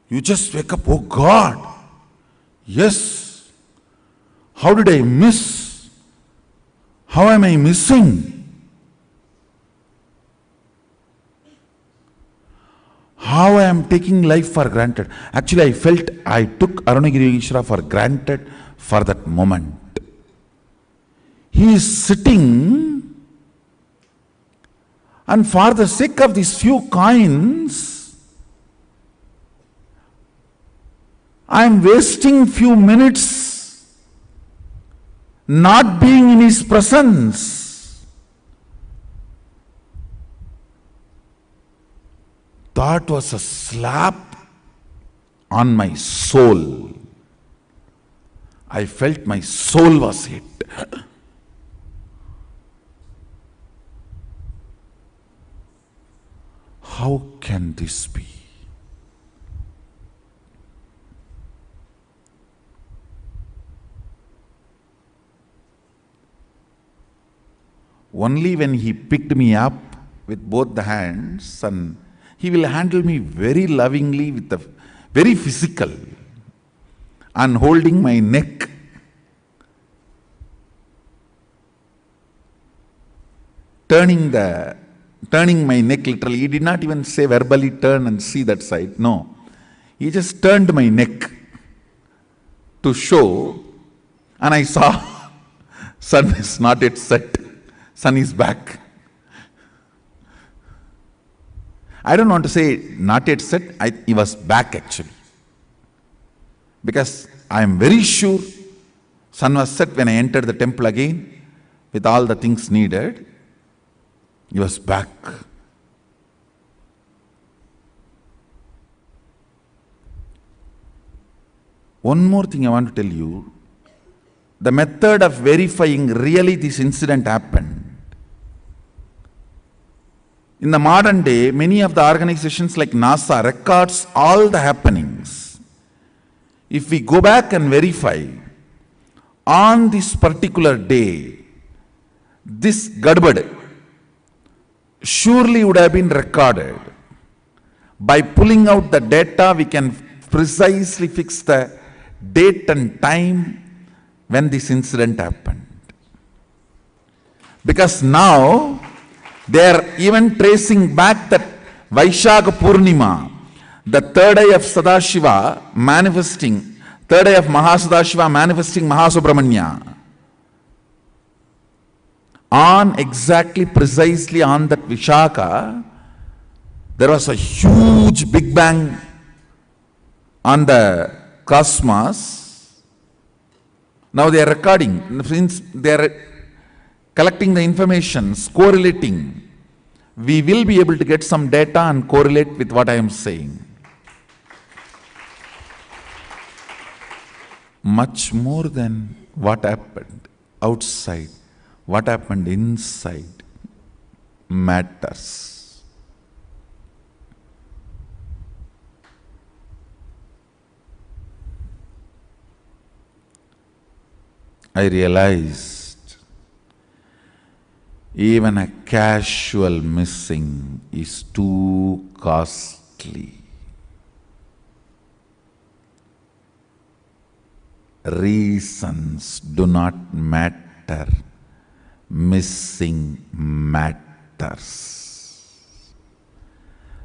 You just wake up, oh God, yes, how did I miss? How am I missing? How I am taking life for granted. Actually, I felt I took Arunagiri Ishvara for granted for that moment. He is sitting, and for the sake of these few coins, I am wasting few minutes not being in his presence. That was a slap on my soul. I felt my soul was hit. How can this be? Only when he picked me up with both the hands, and he will handle me very lovingly with the very physical, and holding my neck. Turning my neck literally. He did not even say verbally turn and see that side. No. He just turned my neck to show, and I saw sun is not yet set. Sun is back. I don't want to say not yet set, he was back actually. Because I am very sure sun was set when I entered the temple again with all the things needed. He was back. One more thing I want to tell you. The method of verifying really this incident happened. In the modern day, many of the organizations like NASA records all the happenings. If we go back and verify, on this particular day, this gadbad surely would have been recorded. By pulling out the data, we can precisely fix the date and time when this incident happened. Because now, they are even tracing back that Vaishakha Purnima, the third eye of Sadashiva manifesting, third eye of Mahasadashiva manifesting Mahasubramanya. On exactly, precisely on that Vishaka, there was a huge Big Bang on the cosmos. Now they are recording, since they are collecting the information, correlating. We will be able to get some data and correlate with what I am saying. Much more than what happened outside, what happened inside matters. I realized even a casual missing is too costly. Reasons do not matter. Missing matters.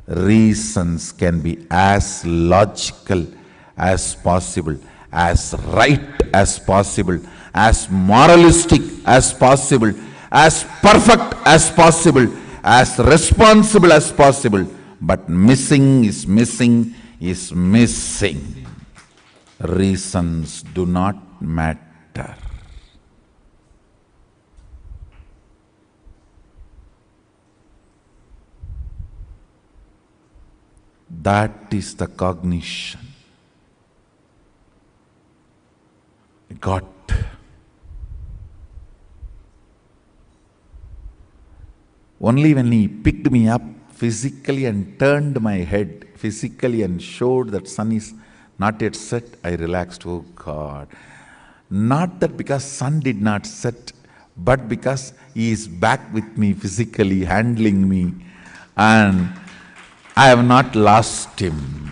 Reasons can be as logical as possible, as right as possible, as moralistic as possible, as perfect as possible, as responsible as possible. But missing is missing is missing. Reasons do not matter. That is the cognition. Got. Only when he picked me up physically and turned my head physically and showed that sun is not yet set, I relaxed. Oh God. Not that because sun did not set, but because he is back with me physically, handling me, and I have not lost him.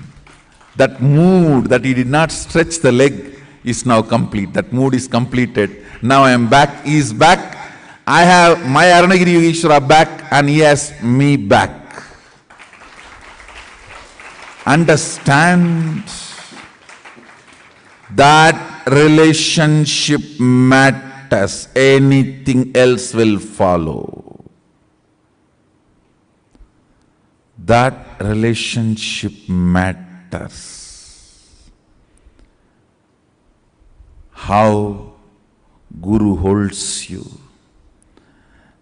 That mood that he did not stretch the leg is now complete. That mood is completed. Now I am back, he is back. I have my Aranagiri Yogeshwara back and he has me back. Understand that relationship matters. Anything else will follow. That relationship matters. How Guru holds you.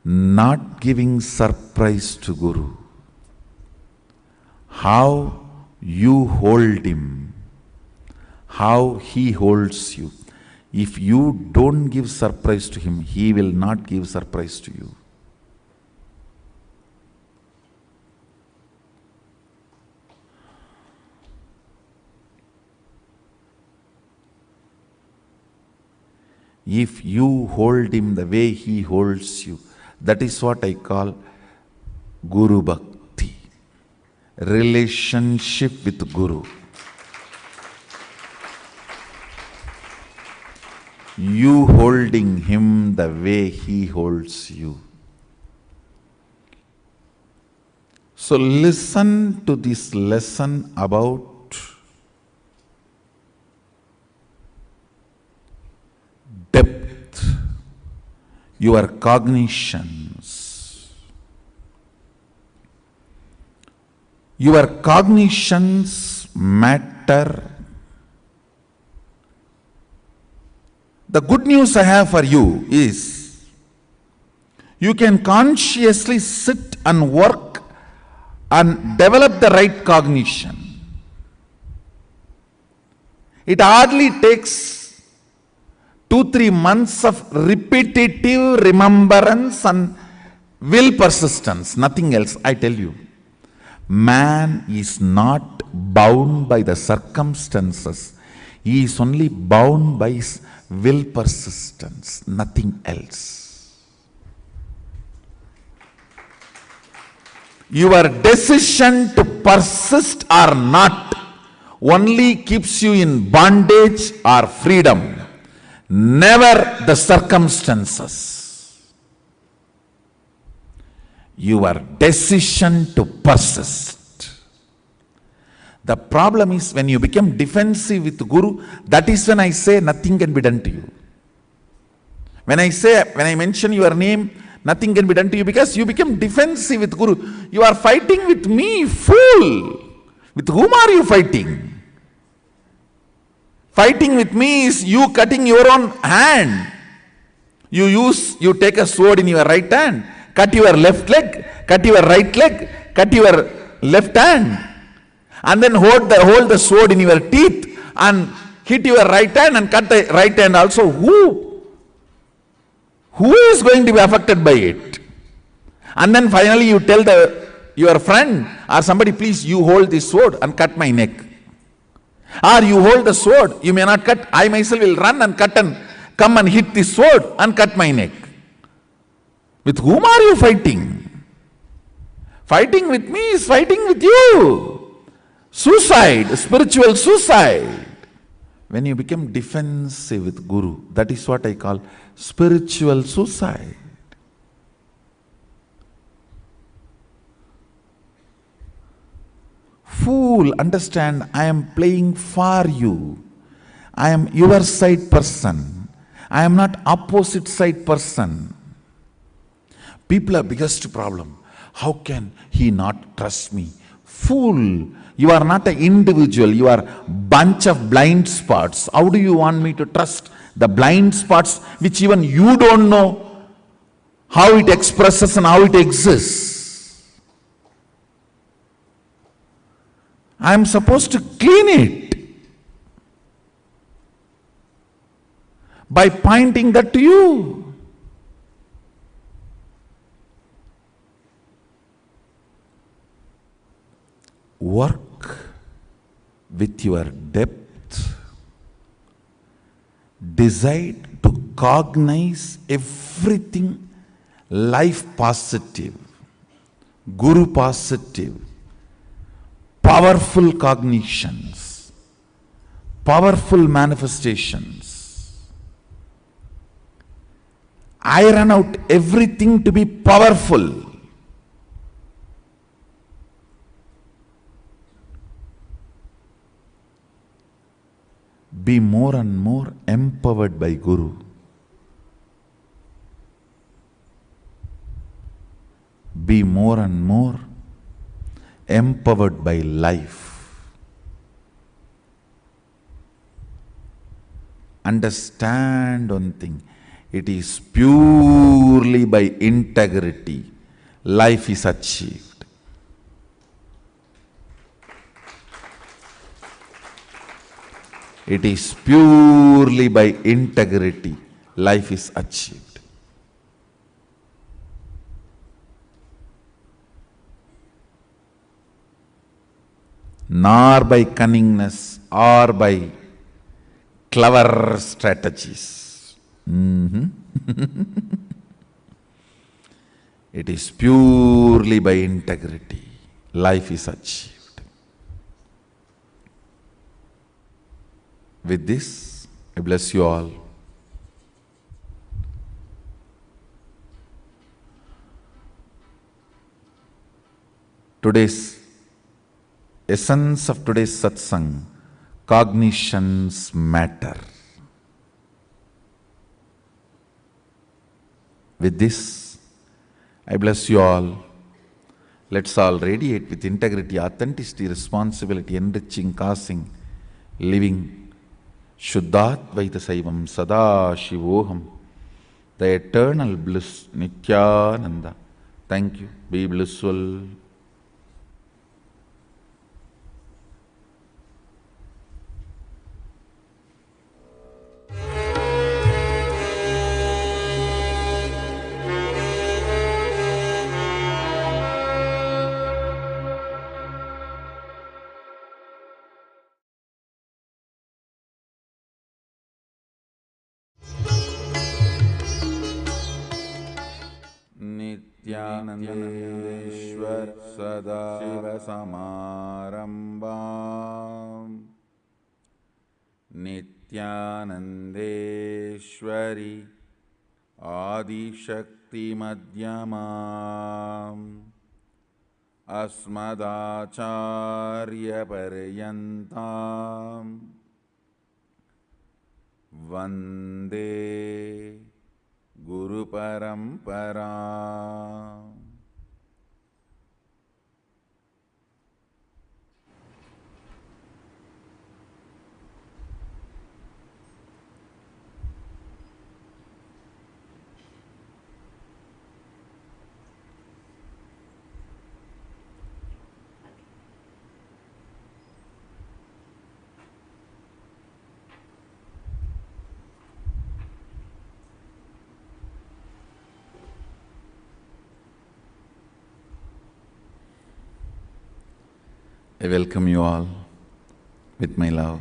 Not giving surprise to Guru. How you hold him. How he holds you. If you don't give surprise to him, he will not give surprise to you. If you hold him the way he holds you, that is what I call Guru Bhakti. Relationship with Guru. You holding him the way he holds you. So listen to this lesson about depth, your cognitions. Your cognitions matter. The good news I have for you is, you can consciously sit and work and develop the right cognition. It hardly takes 2-3 months of repetitive remembrance and will persistence, nothing else, I tell you. Man is not bound by the circumstances. He is only bound by his will persistence, nothing else. Your decision to persist or not only keeps you in bondage or freedom, never the circumstances. Your decision to persist. The problem is when you become defensive with Guru, that is when I say nothing can be done to you. When I mention your name, nothing can be done to you because you become defensive with Guru. You are fighting with me, fool. With whom are you fighting? Fighting with me is you cutting your own hand. You take a sword in your right hand, cut your left leg, cut your right leg, cut your left hand, and then hold the sword in your teeth and hit your right hand and cut the right hand also. Who is going to be affected by it? And then finally you tell your friend or somebody, please you hold this sword and cut my neck. Or you hold the sword, you may not cut, I myself will run and cut and come and hit this sword and cut my neck. With whom are you fighting? Fighting with me is fighting with you. Suicide, spiritual suicide. When you become defensive with Guru, that is what I call spiritual suicide. Fool, understand, I am playing for you. I am your side person. I am not opposite side person. People are biggest problem. How can he not trust me? Fool, you are not an individual, you are bunch of blind spots. How do you want me to trust the blind spots which even you don't know how it expresses and how it exists? I am supposed to clean it by pointing that to you. Work with your depth. Decide to cognize everything life positive, guru positive, powerful cognitions, powerful manifestations. Iron out everything to be powerful. Be more and more empowered by Guru. Be more and more empowered by life. Understand one thing, it is purely by integrity life is achieved. It is purely by integrity life is achieved. Nor by cunningness or by clever strategies. It is purely by integrity life is achieved. With this, I bless you all. Today's essence of today's satsang, cognitions matter. With this, I bless you all. Let's all radiate with integrity, authenticity, responsibility, enriching, causing, living Shuddhadvaita Saivam Sada Shivoham, the eternal bliss, Nithyananda. Thank you. Be blissful. Nithyanandeshwar Sada Shiva Samarambam Nithyanandeshwari Adi Shakti Madhyamam Asmadacharya Paryantam Vande Guru Parampara. I welcome you all with my love.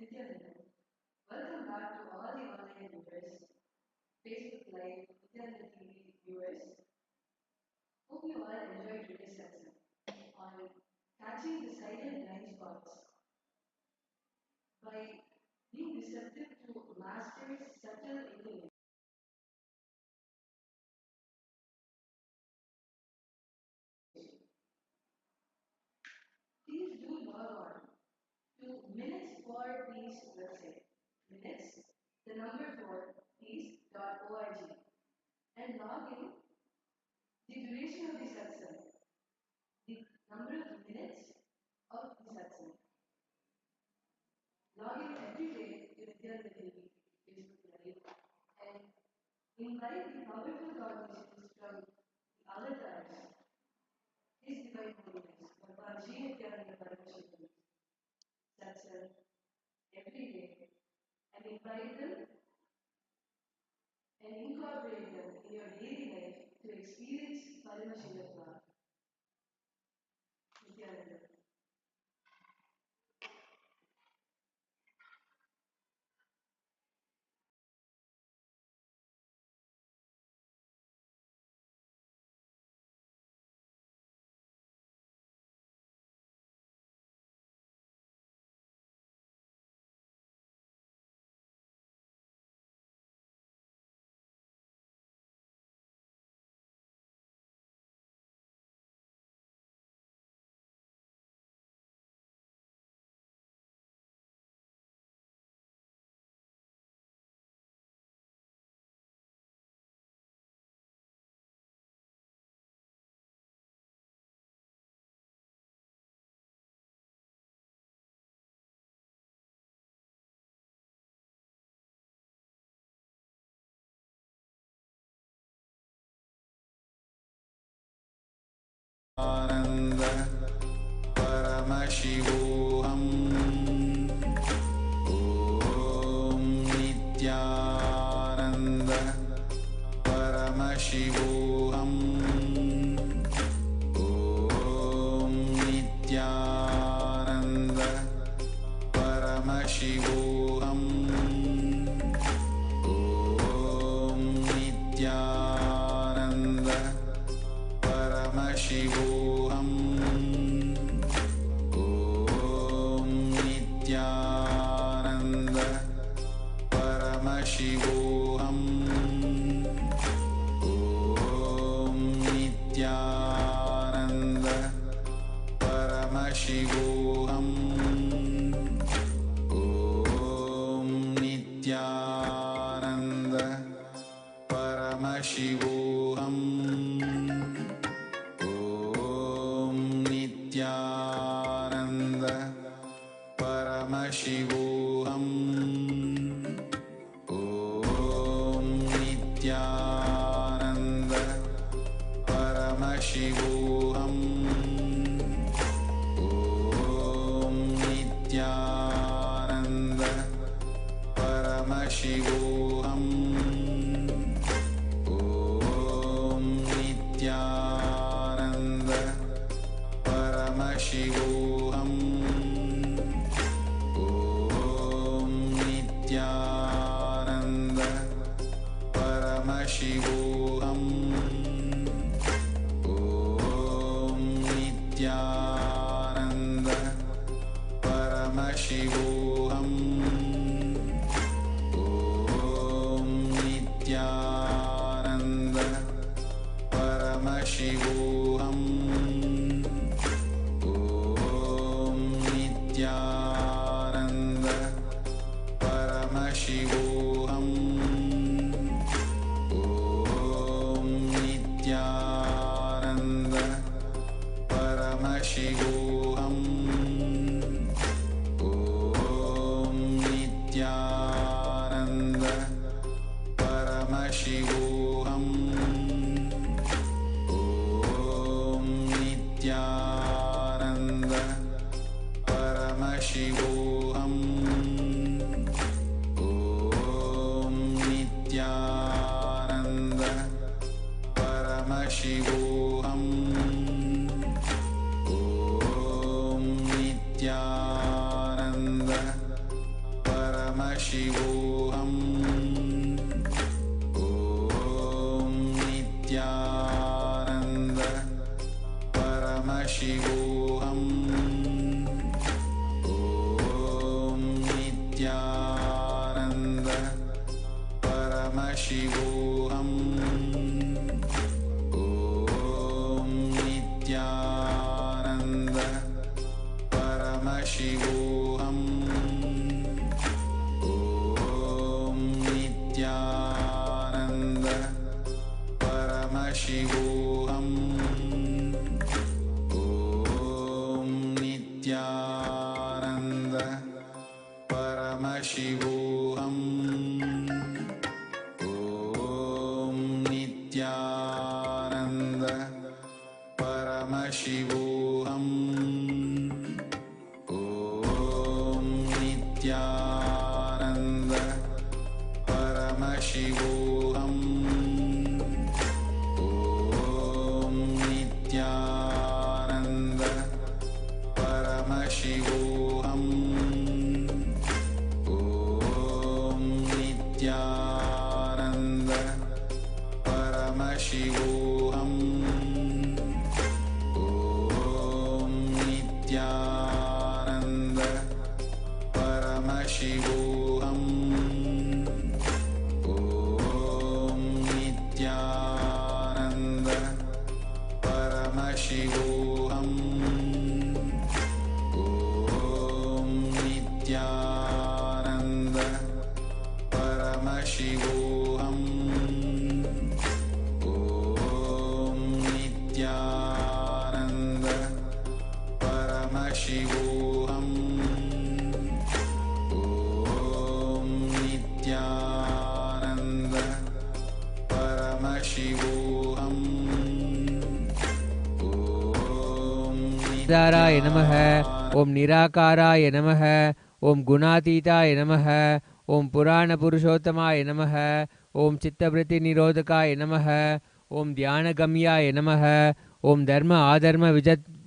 Nithyananda. Welcome back to all the online viewers, Facebook Live, Nithyananda TV viewers. Hope you all enjoyed today's lesson on catching the silent blind spots by being receptive to Master's subtle intelligence. Please do log on to Minutes for Peace website. Minutes, the number 4 peace.org, and log in the duration of the satsang, the number of minutes of the satsang. Log in every day to Nithyananda TV Facebook Live and invite the powerful cognitions from the avatars, His Divine Holiness, Bhagwan Sri Nithyananda Paramashivam satsang every day, and invite them and incorporate them in your daily life to experience Paramashiva. Nithyananda. Ananda Paramashivoham Om Nithyananda Paramashivoham Om Nithyananda Paramashivoham Om Nithyananda Paramashivoham Om Nithyananda Paramashivoham Om Nithyananda Paramashivoham Om Nithyananda Paramashivoham Nithyananda Paramashivoham Om Nithyananda Paramashivoham Om Nithyananda Paramashivoham Om Nithyananda Paramashivoham Om Nithyananda Paramashivoham Om Nithyananda Paramashivoham Om Nithyananda Paramashivoham Nithyananda Paramashivoham Om Nithyananda Paramashivoham Om Nithyananda Paramashivoham Om Nithyananda Paramashivoham Om Nithyananda Paramashivoham Om Nithyananda Paramashivoham. Om Nithyananda Paramashivoham. Om Nithyananda Paramashivoham. Om Nithyananda Paramashivoham. Om Nithyananda Paramashivoham. Om Nithyananda Paramashivoham. Om Nithyananda Paramashivoham. Om Nithyananda Paramashivoham. Om Nithyananda Paramashivoham. Om Nithyananda Paramashivoham. Om Nithyananda Paramashivoham. Om Nithyananda Paramashivoham. निराकाराय नमः। ओम निराकाराय नमः। ओम गुणातीताय नमः। ओम पुराण पुरुषोत्तमाय नमः। ओम चित्तवृत्ति निरोधकाय नमः। ओम ध्यानगम्याय नमः। ओम धर्म आधर्म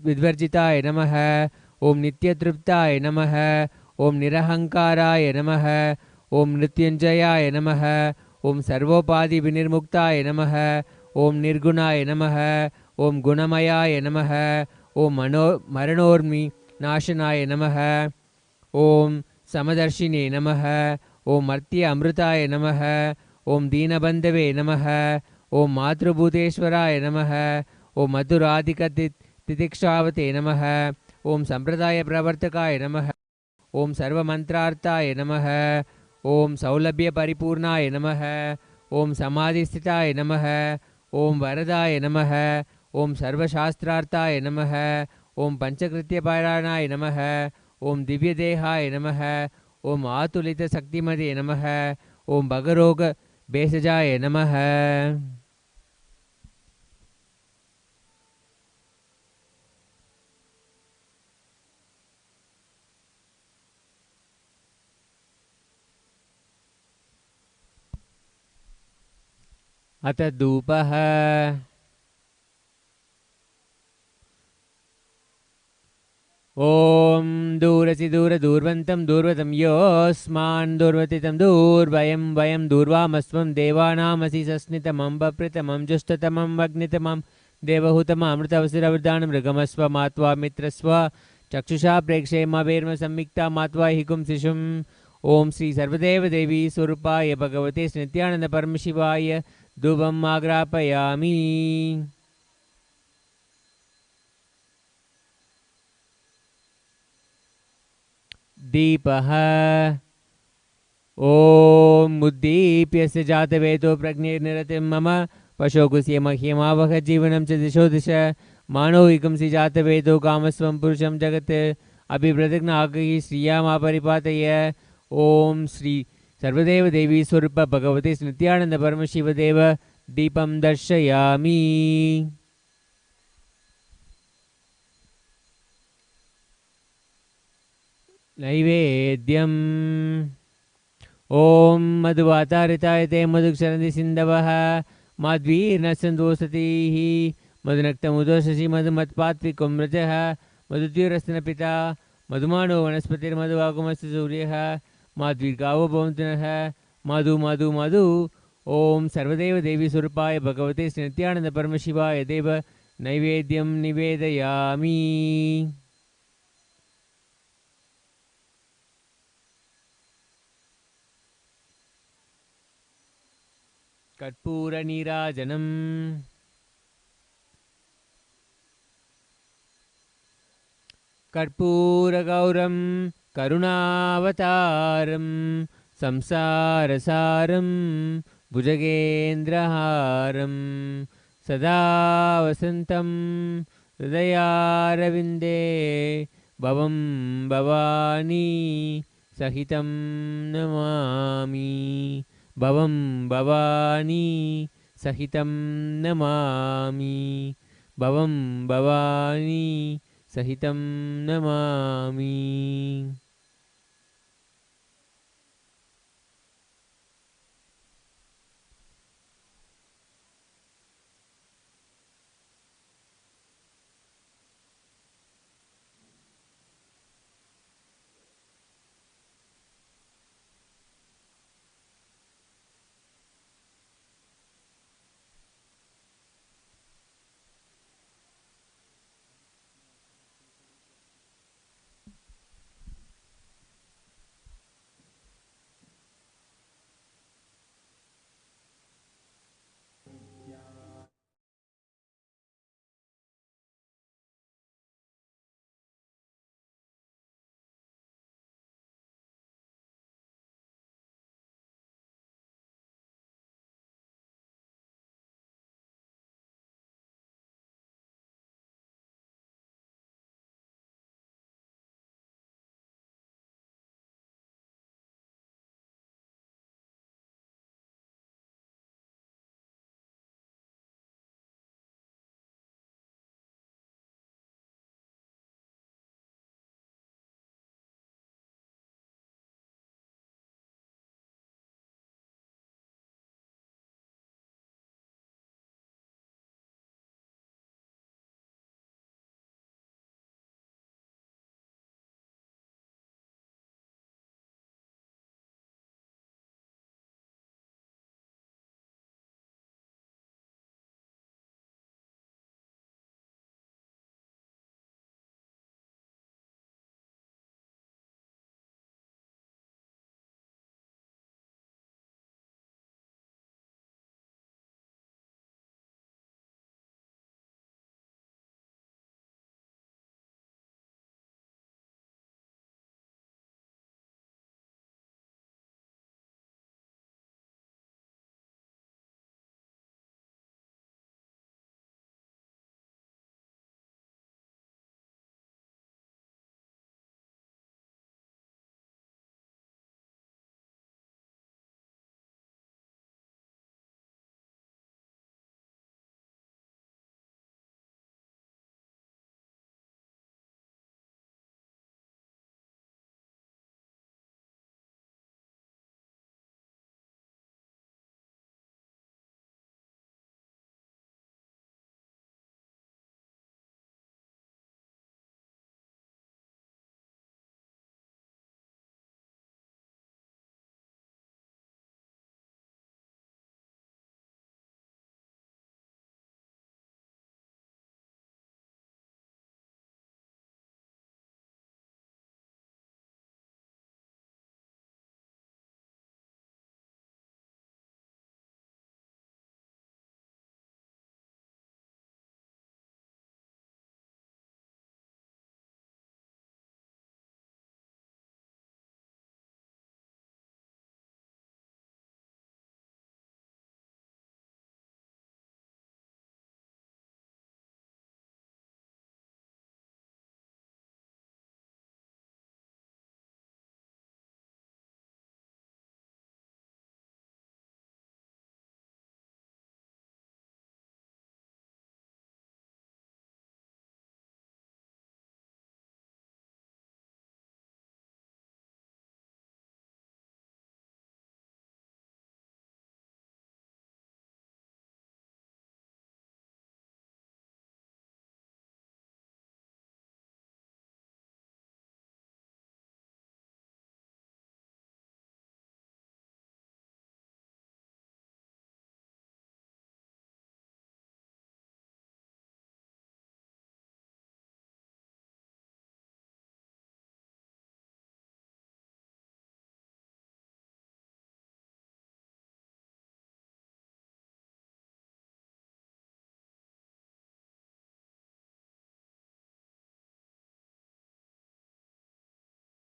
विवर्जिताय नमः। ओम नित्यतृप्ताय नमः। ओम निरहंकाराय नमः। ओम मृत्युंजयाय नमः। ओम सर्वोपाधि विनिर्मुक्ताय नमः। ओम निर्गुणाय नमः। ओम गुणमयाय नमः। ओम मरणोर्मि नाशनाय नमः। ओम समदर्शिने नमः। ओम मर्त्य अमृताय नमः। ओम दीनबंधवे नमः। ओम मातृभूतेश्वराय नमः। ओम मधुराधिकतितिक्षावते नमः। ओम संप्रदाय प्रवर्तकाय नमः। ओम सर्वमंत्रार्थाय नमः। ओम सौलभ्य परिपूर्णाय नमः। ओम समाधिस्थिताय नमः। ओम वरदाय नमः। ओम सर्वशास्त्रार्थाय नमः। ओम पंचकृत्यपारायणाय नमः। ओम दिव्यदेहाय नमः। ओम आतुलितशक्तिमते नमः। ओम भगरोग भेषजाय नमः। अथ धूपः। ओम दूरसि दूरदूर्वन्तं दूर्वतं योऽस्मान् दूर्वतितं दूर्वयं वयं दूर्वामस्वं देवानामसि सस्नितमं बप्रतमं जुष्टतमं वग्नितमं देवहूतममृतवसुरवृदानं मृगमस्व मात्वा मित्रस्व चक्षुषा प्रेक्षेमवेर्म संविक्ता मात्वा हिकुं शिशुम्। ओम श्री सर्वदेव देवी स्वरूपाय भगवते नित्यानंद परमशिवाय धूपम् आग्रापयामि। दीपः। ओम उद्दीप्य जातवेदो प्रज्ञैर्निरतिं मम पशोकुस्य मह्यमावह जीवनं च दिशो दिश मानोहिकंसि जातवेदो कामस्वं पुरुषं जगत् अभिप्रतिज्ञाकी श्रियामापरिपातय। ओम श्री सर्वदेव देवी स्वरूप भगवते नित्यानंद परमशिवदेव दीपं दर्शयामि। नैवेद्यम्। ओम मधुवातारिताय ते मधुक्षरन्ति सिन्धवः माध्वीर्नसन्तोषतीः मधुनक्तमुदोषसि मधुमत्पात्विकुमृजः मधुद्युरस्तनपिता मधुमानो वनस्पतिर्मधुवाकुमस्तु सूर्यः माध्वीर्गावो भवन्तु नः मधु मधु मधु। ओम सर्वदेव देवी स्वरूपाय भगवते नित्यानंद परमशिवाय देव नैवेद्यं निवेदयामि। कर्पूरनीराजनम्। कर्पूरगौरं करुणावतारं संसारसारं भुजगेन्द्रहारं सदा वसन्तं हृदयारविन्दे भवं भवानी सहितं नमामि भवं भवानी सहितं नमामि भवं भवानी सहितं नमामि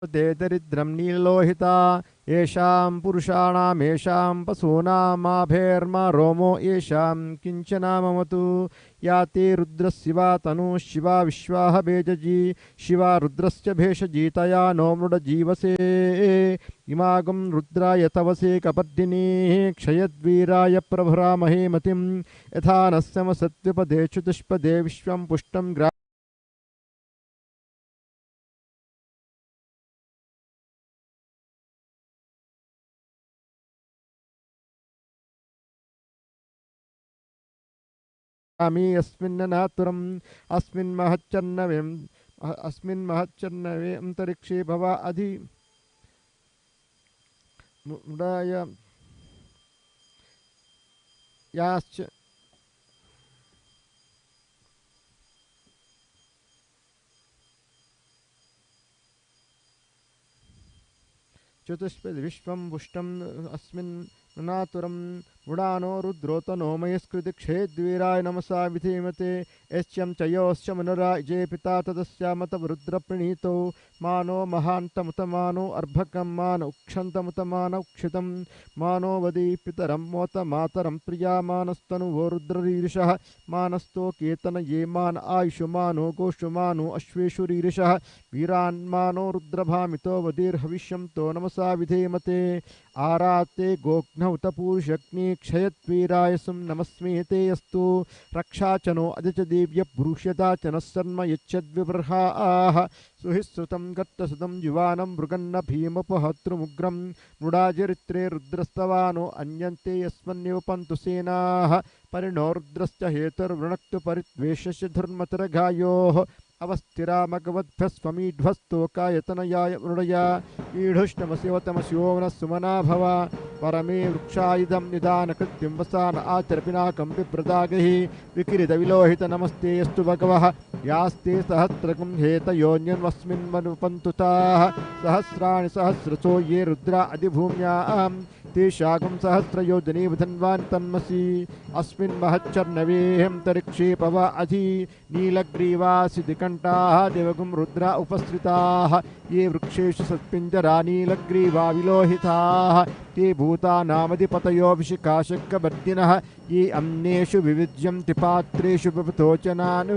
ते दरिद्रं नीलोहिता येषां पुरुषाणाम् येषां पशूनामाभेर्मा रोमो येषां किञ्चन ममतु या ते रुद्रशिवा तनुः शिवा विश्वाह भेजजी शिवा रुद्रस्य भेषजीतया नो मृडजीवसे इमागं रुद्राय तवसे कपर्दिनी क्षयद्वीराय प्रभरामहे मतिं यथा नः सत्युपदे चतुष्पदे विश्वं पुष्टं आमी अस्मिन्ननातुरम् अस्मिन् महच्चन्नवे अंतरिक्षे भवा अधि मुडाय याश्च चतुष्पद विश्वं पुष्टम् अस्मिन् नातुरं मुडानो रुद्रोतनो मयस्कृति क्षेद्वीराय नमसा विधीमते यस्यं च योश्च मनुराजे पिता तदस्यामत रुद्रप्रणीतो मानो महान्तमुतमानो अर्भकं मान उक्षन्तमुतमान उक्षितं मानो वदी पितरं मोत मातरं प्रिया मानस्तनुवो रुद्ररीरिषः मानस्तो केतन ये मान आयुषुमानो गोषुमानो अश्वेषुरीरिषः वीरान्मानो रुद्रभामितो वदीर्हविष्यं तो नमसा विधेमते आराते गोघ्नौतपूर्षग्नि क्षयत्वीराय सुं नमस्मे ते यस्तु रक्षा च नो अदिच देव्य पुरुष्यता च नः सर्म यच्छद्विबर्हाः सुहिश्रुतं गत्तसुतं युवानं मृगन्न भीमपहतृमुग्रं मृडाचरित्रे रुद्रस्तवानो अन्यन्ते यस्मन्योपन्तु सेनाः परिणो रुद्रश्च हेतुर्वृणक्तु परिद्वेषस्य धर्मतरघायोः अवस्थिरामगवद्भ्यस्वमीध्वस्तोकायतनयाय मृडया ईढुष्टमशिवतमशिवो नः सुमना भव परमे वृक्षायुधं निदानकृत्यं वसान आचरपिनाकं बिभ्रदागहि विकिरितविलोहित नमस्ते यस्तु भगवः यास्ते सहस्रगुं हेतयोन्यन्वस्मिन्मनुपन्तुताः सहस्राणि सहस्रसो ये रुद्रा अधिभूम्यां तेषागं सहस्रयोजने विधन्वान् तन्मसि अस्मिन् महच्चर्णवेऽन्तरिक्षे पव अधि नीलग्रीवासि दिकण्ठाः देवगुं रुद्रा उपस्थिताः ये वृक्षेषु सत्पिञ्जरा नीलग्रीवा विलोहिताः ते भूतानामधिपतयोऽभिषिकाशक्कबद्धिनः ये अन्येषु विविज्यन्ति पात्रेषु पिबतोचनान्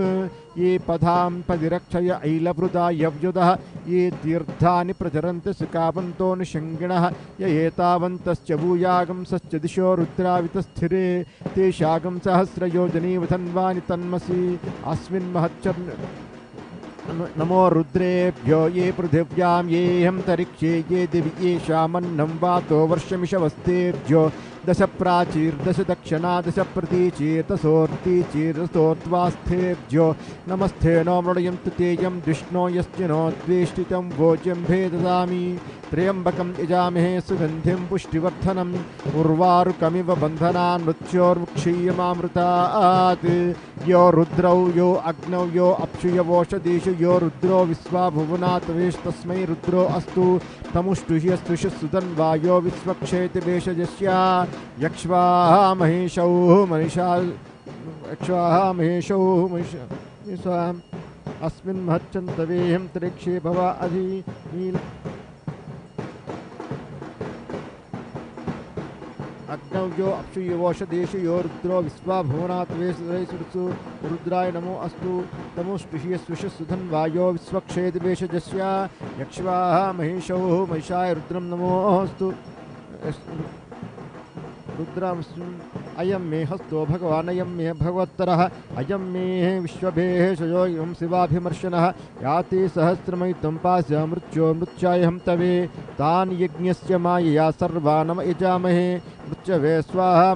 ये पदां पदिरक्षय ऐलभृदा यव्युदः ये तीर्थानि प्रचरन्ति सुकावन्तो निषङ्गिणः य एतावन्तश्च भूयागंसश्च दिशो रुद्रावितस्थिरे तेषागं सहस्रयोजने विधन्वानि तन्मसि अस्मिन् महच्चर्न नमो रुद्रेभ्यो ये पृथिव्यां ये हन्तरिक्षे ये दिवि येषामन्नं वातो वर्षमिषवस्तेभ्यो दश प्राचीर्दश दक्षिणा दश प्रतीचीर्तसोर्तीचीर्तसोर्त्वास्थेभ्यो नमस्ते नो मृडयन्तु तेयं विष्णो यस्य नो द्वेष्टितं भोज्यं भेददामि त्र्यम्बकं यजामहे सुगन्धिं पुष्टिवर्धनम् उर्वारुकमिव बन्धनान् मृत्योर्मुक्षीयमामृतात् यो रुद्रौ यो अग्नौ यो अप्सु यवोषधीषु यो रुद्रो विश्वा भुवनात्वेस्तस्मै रुद्रो अस्तु तमुष्टुह्यस्तुषुसुधन्वा यो विश्वक्षेति भेषजस्य यक्ष्वाः महेशौ मनीषा अस्मिन् महच्चन्तवेहं त्रिक्षे भव अधि नील अग्नौ यो अप्सु यवोषधीषु यो रुद्रो विश्वा भुवनात्वेषु रुद्राय नमो अस्तु तमुष्टुह्यस्तुषुसुधन्वा यो विश्वक्षेति भेषजस्य यक्ष्वाः महिषाय रुद्रं नमोऽस्तु रुद्रामस्मिन् अयं मे हस्तो भगवान् अयं मे भगवत्तरः अयं मे विश्वभेषजो एवं शिवाभिमर्शनः याति सहस्रमयितं पास्य मृत्यो मृत्यायहं तवे तान् यज्ञस्य मायया सर्वानम यजामहे मृत्यवे स्वाहा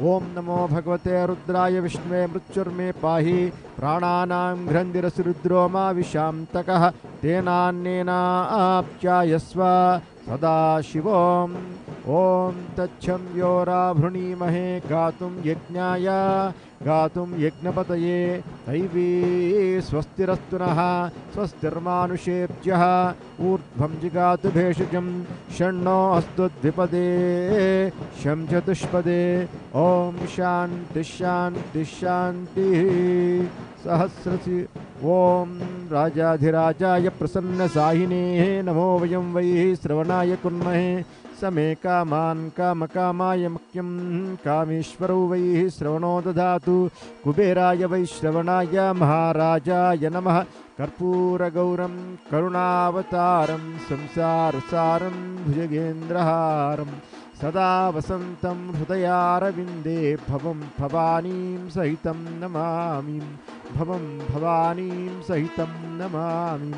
ॐ नमो भगवते रुद्राय विष्णवे मृत्युर्मे पाहि प्राणानां घ्रन्दिरसि रुद्रो मा विशान्तकः तेनान्येनाप्यायस्व सदाशिवम् ॐ तच्छं यो राभृणीमहे गातुं यज्ञाय गातुं यज्ञपतये दैवी स्वस्तिरस्तु नः स्वस्तिर्मानुषेभ्यः ऊर्ध्वं जिगातु भेषजं षण्णो अस्तु द्विपदे शं चतुष्पदे ॐ शान्तिः शान्तिः शान्तिः सहस्रसि ॐ राजाधिराजाय प्रसन्नसाहिने नमो वयं वै श्रवणाय कुर्महे समे कामान् कामकामाय मह्यं कामेश्वरो वै श्रवणो ददातु कुबेराय वै श्रवणाय महाराजाय नमः कर्पूरगौरं करुणावतारं संसारसारं भुजगेन्द्रहारं सदा वसन्तं हृदयारविन्दे भवं भवानीं सहितं नमामि भवं भवानीं सहितं नमामि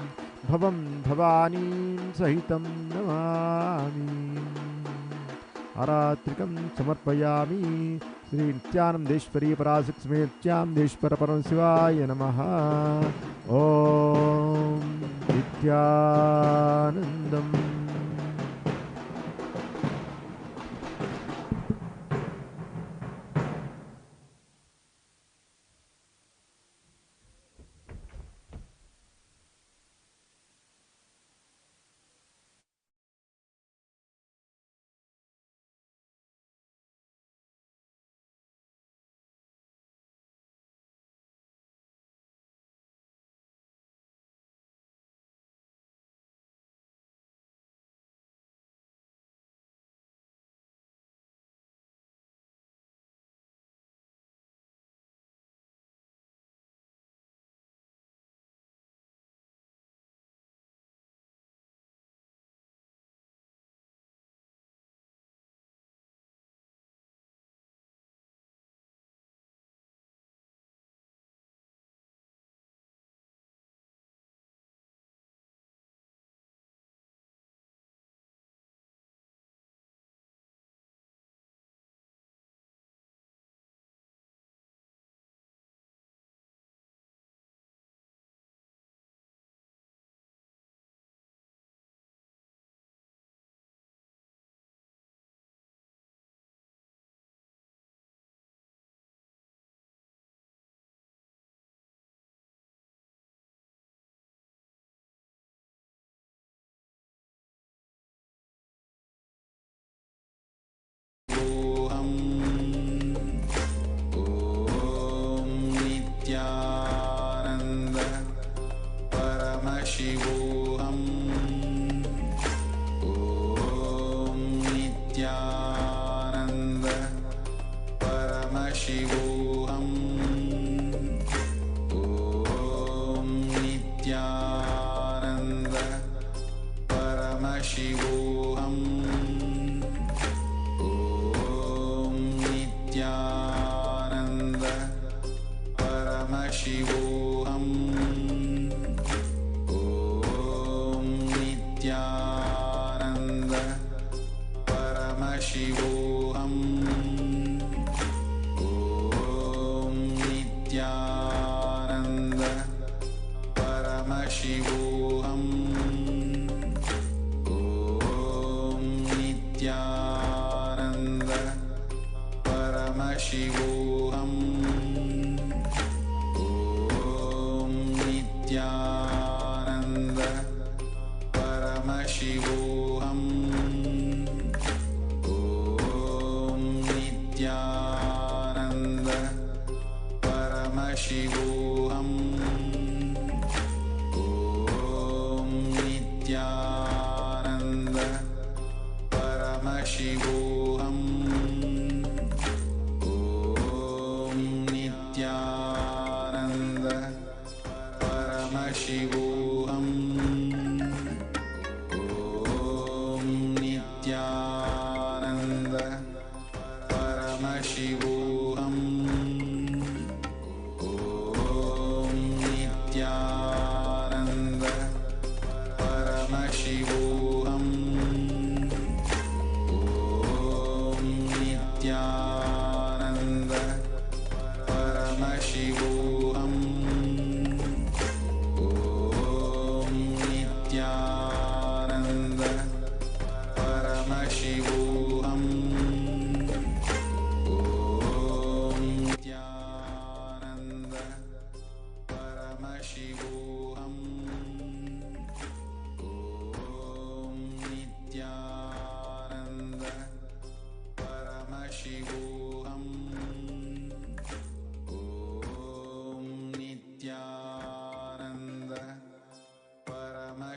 भवं भवानीं सहितं नमामि आरात्रिकं समर्पयामि श्री नित्यानन्देश्वरी पराशक्ति नित्यानन्देश्वर परमशिवाय नमः ॐ नित्यानन्दम्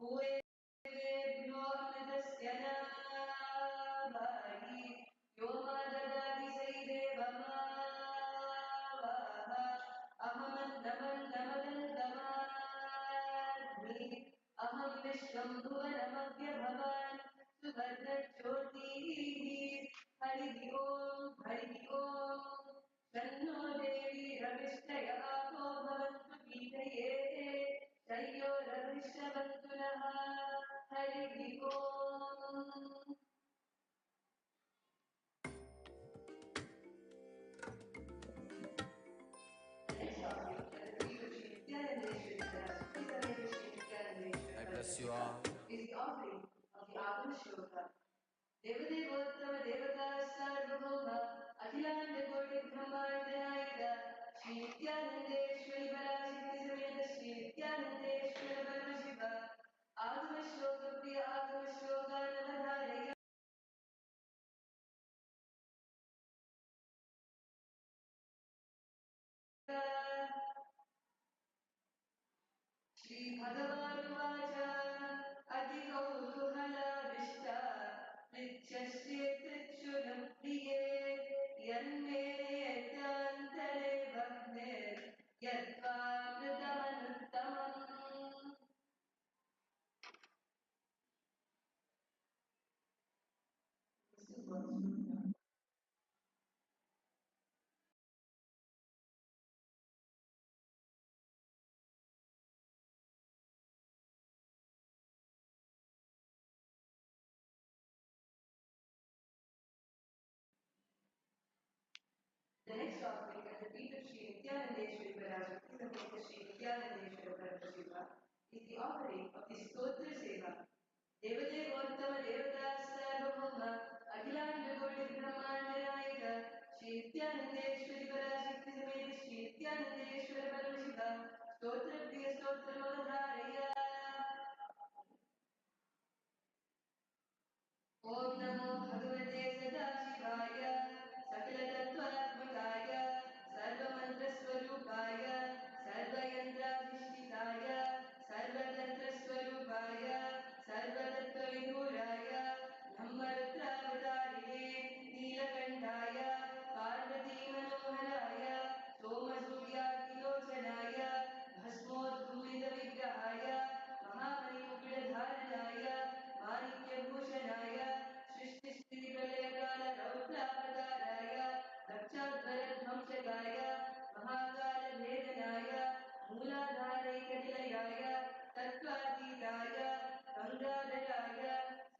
पूर्वेभ्यो अमृतस्य नाभाहि यो मा ददाति सैदेवमावाह अहमन्नमन्नमदन्तमाग्नि अहं विश्वं भुवनमव्यभवान् सुवर्णज्योतिः हरिः ओम् तन्नो देवी रविष्टयापो भवन्तु पीतये शय्यो रविष्टवन्तु नः हरिः ओम् I bless you all. Is the offering of the Agama देवदेवोत्तम देवता सार्वभौम अखिलांड कोटि ब्रह्मांड नायक श्री नित्यानंदेश्वरी पराशक्ति समेत श्री नित्यानंदेश्वर परमशिव आगम श्लोक प्रिय आगम श्लोकानवधारय श्री भगवानुवाच अधिकौतूहलाविष्ट पृच्छश्चेत्तच्छुरं प्रिये यन्मे यत्यान्तरे भग्नेर् यत्त्वामृतमनुत्तमम् The next offering at the feet of Sri Nithyanandeshwari Parashakti Samhita Sri Nithyanandeshwara Paramashiva is the offering of the Stotra Seva. Devadevottama Devata Sarvabhauma Akhilanda Koti Brahmanda Nayaka Sri Nithyanandeshwari Parashakti Samhita Sri Nithyanandeshwara Paramashiva Stotra Priya Stotra Magadharaya ओम नमो भगवते सदाशिवाय सकलतत्त्वात्मकाय सर्वमन्त्रस्वरूपाय सर्वयन्त्राधिष्ठिताय सर्वतन्त्रस्वरूपाय सर्वतत्त्वविदूराय ब्रह्मरुद्रावतारिणे नीलकण्ठाय पार्वतीमनोहराय सोमसूर्याग्निलोचनाय भस्मोद्भूषितविग्रहाय महामणिमुकुटधारणाय माणिक्यभूषणाय सृष्टिस्थितिप्रलयकालरौद्रावताराय रक्षाध्वरध्वंसकाय महाकालभेदनाय मूलाधारैकनिलयाय तत्त्वातीताय गङ्गाधराय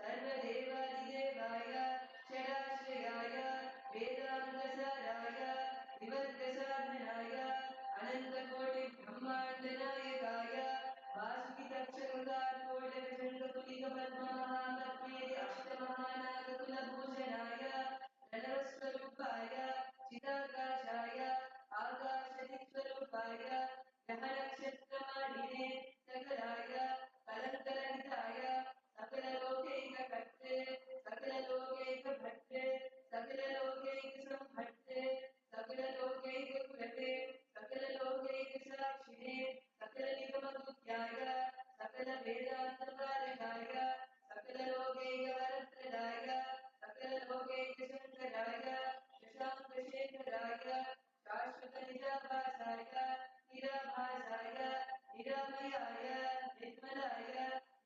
सर्वदेवादिदेवाय षडाश्रयाय वेदान्तसाराय विवर्गसाधनाय अनन्तकोटिब्रह्माण्डनायकाय वासुकितक्षगङ्गार्कोटकचण्डकुलिकपद्ममहापद्मेति अष्टमहानागकुलभूषणाय प्रणवस्वरूपाय चिदाकाशाय आकाशदिक्स्वरूपाय ग्रहनक्षत्रमालिने सकलाय कलङ्करहिताय सकललोकैककर्त्रे सकललोकैकभर्त्रे सकललोकैकसंहर्त्रे सकललोकैककुलते सकललोकैकसाक्षिणे सकलनिगमतुत्याय सकलवेदान्तकारकाय सकललोकैकवरप्रदाय सकललोकैकशङ्कराय शशाङ्कशेखराय शाश्वतनिराभासाय निराभासाय निरामयाय निर्मलाय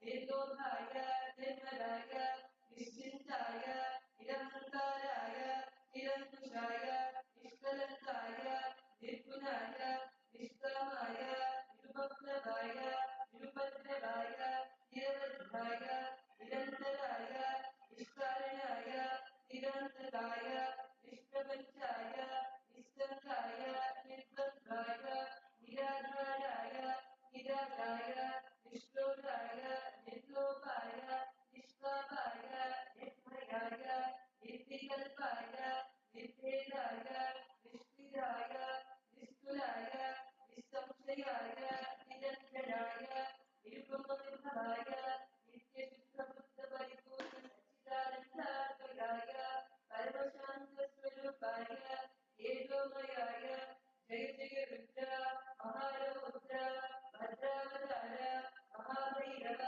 निर्लोभाय निर्मलाय निश्चिन्ताय निरहङ्काराय निरङ्कुशाय निष्कलङ्काय निर्गुणाय निष्कामाय निरुपप्लवाय निरुपद्रवाय निरवध्याय निरन्तराय निष्कारणाय निरन्तकाय निष्प्रपञ्चाय निस्सङ्गाय निर्बन्धाय निराधाराय निरागाय निष्क्रोधाय निर्लोभाय निष्कामाय निर्भयाय निर्विकल्पाय निर्भेदाय निष्क्रियाय निष्ठुलाय निस्संशयाय निरञ्जनाय निरुपमविभवाय नित्यशुद्धबुद्धपरिपूर्ण सच्चिदानन्दात्मकाय परमशान्तस्वरूपाय तेजोमयाय जय जय Rudra महारौद्र भद्रावतार Mahabhairav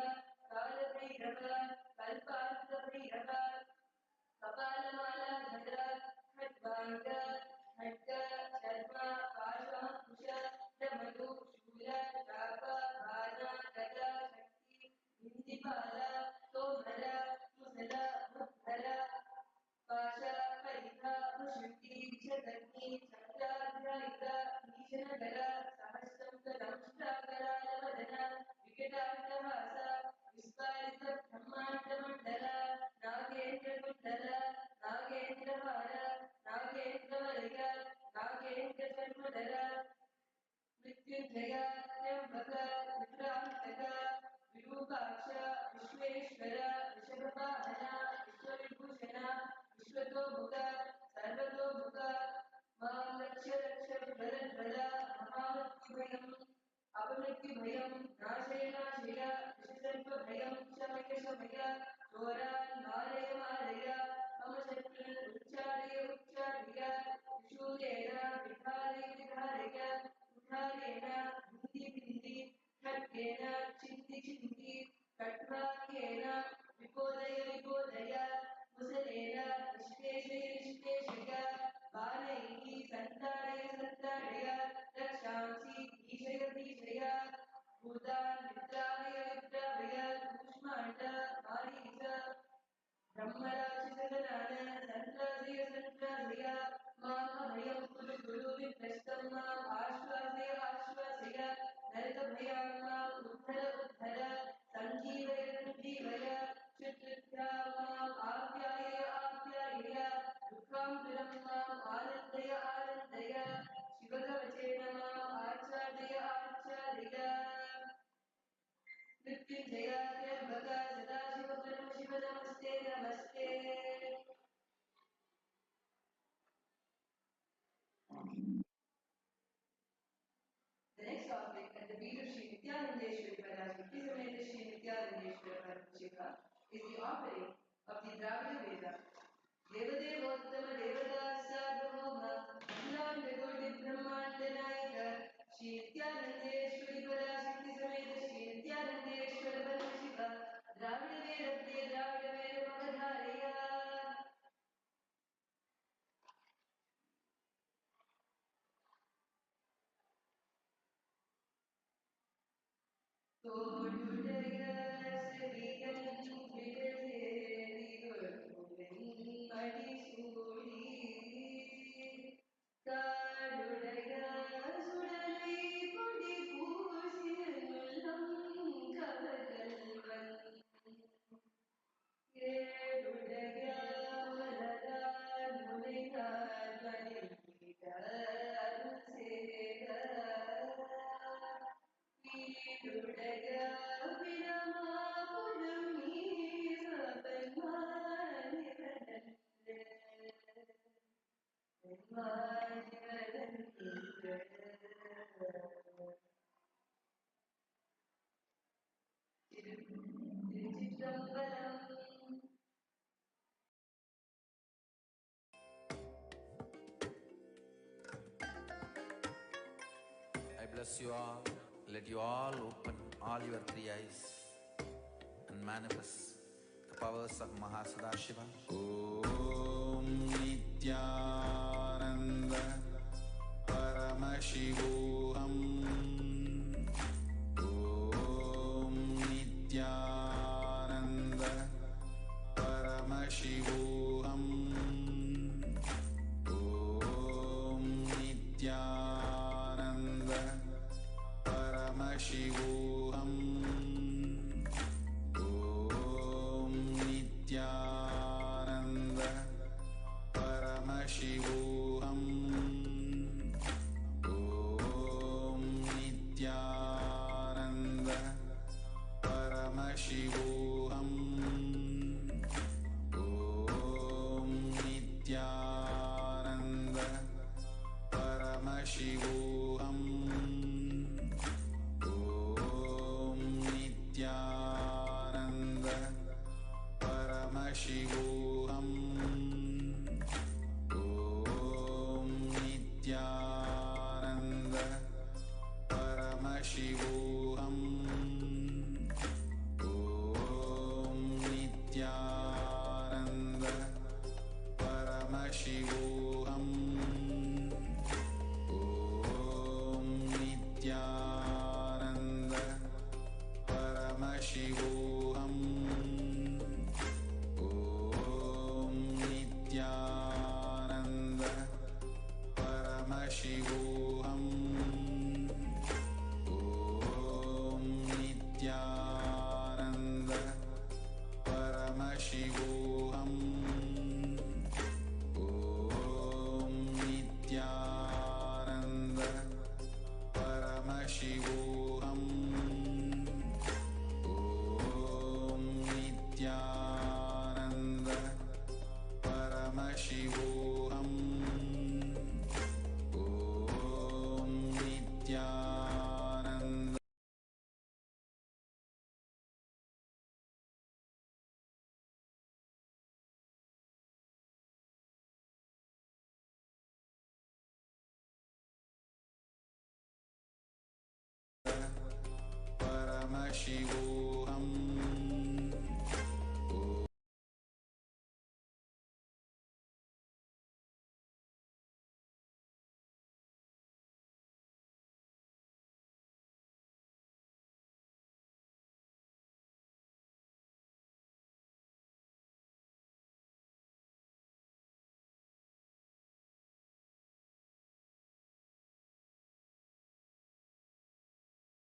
Shamaya, Choran, Malaya, Malaya, Mama Shatran, Ucharya, Ucharya, Shudena, Vitali, Vitaliya, Uthalena, Bindi, Bindi, Khatkena, Chindi, Chindi, Katmakena, Vipodaya, Vipodaya, Musalena, Ishpeshaya, Ishpeshaya, Balayi, Santadaya, Santadaya, Rakshamsi, Ishaya, Ishaya, Bhutan, Vitraya, Vitraya, Kushmanda, Marisa, Brahmarakshisaganana, Santrasya, Santrasya, Mahabhayam, Guru, Guru, Viprastam, Ashvasya, Ashvasya, Narakabhayama, Uddhara, Uddhara, Sanjeevaya, Sanjeevaya, Chitrithya, Apyaya, Apyaya, Dukham, Viramma, Anandaya, Anandaya, Shivakavachena, Acharya, Acharya, Mrityunjaya, Tyambaka, Sadashiva, Paramashiva, Namaste, Namaste. The next topic at the beat of Sri Nithyanandeshwari Parashakti Sameta Sri Nithyanandeshwari Paramashiva is the offering of the Dravida Veda. Devadevottama Devadasa Brahma Nanda Godi Brahmanda Nayaka Sri Nithyanandeshwari Parashakti Sameta Sri Nithyanandeshwari Paramashiva Dravida Veda Priya Dravida Veda Magadharaya. Todudaya Sarikam Vidaseri Guruvin Madisuri Kadudaya Sudalai Pudi Pusiyanullam Kavakalvan Kedudaya Valada Nulika Vanilika Arusega Vidudaya Viramapulam Nirapanmanivadan Tirumbalam. I bless you all. Let you all open all your three eyes and manifest the powers of Mahasannidhanam. Om Nithyananda Paramashivam. Om Nithyananda Paramashivam. Om Nithyananda Paramashivam. Om Nithyananda Paramashivam. Om Nithyananda Paramashivam. Om Nithyananda Paramashivam. Om Nithyananda Paramashivam. Om Nithyananda Paramashivam. Om Nithyananda Paramashivam. Om Nithyananda Paramashivam. Om Paramashivoham.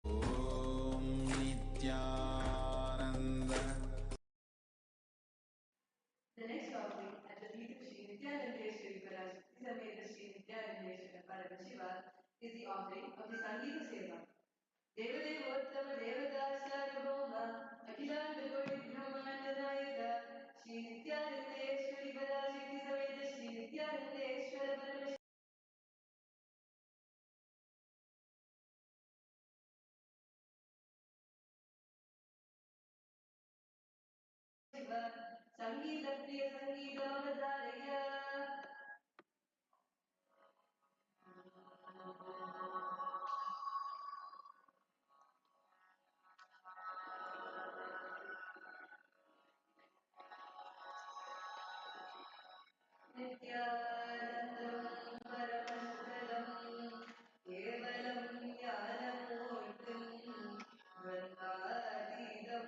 Om Nithyananda. The next offering at the feet of Sri Nithyananda Seva Paramashiva is the offering of the Sangita Seva. Devadevottama Devadasarvabhauma Akhilanda Koti Brahmanandayaka Sri Nithyanandeshwari Parashakti Sameta Sri Nithyanandeshwara Paramashiva Sangeeta Priya Sangeeta Magadharaya. Nithyanandam Paramashivam Kevalam Jnanamurtim Brahmadidam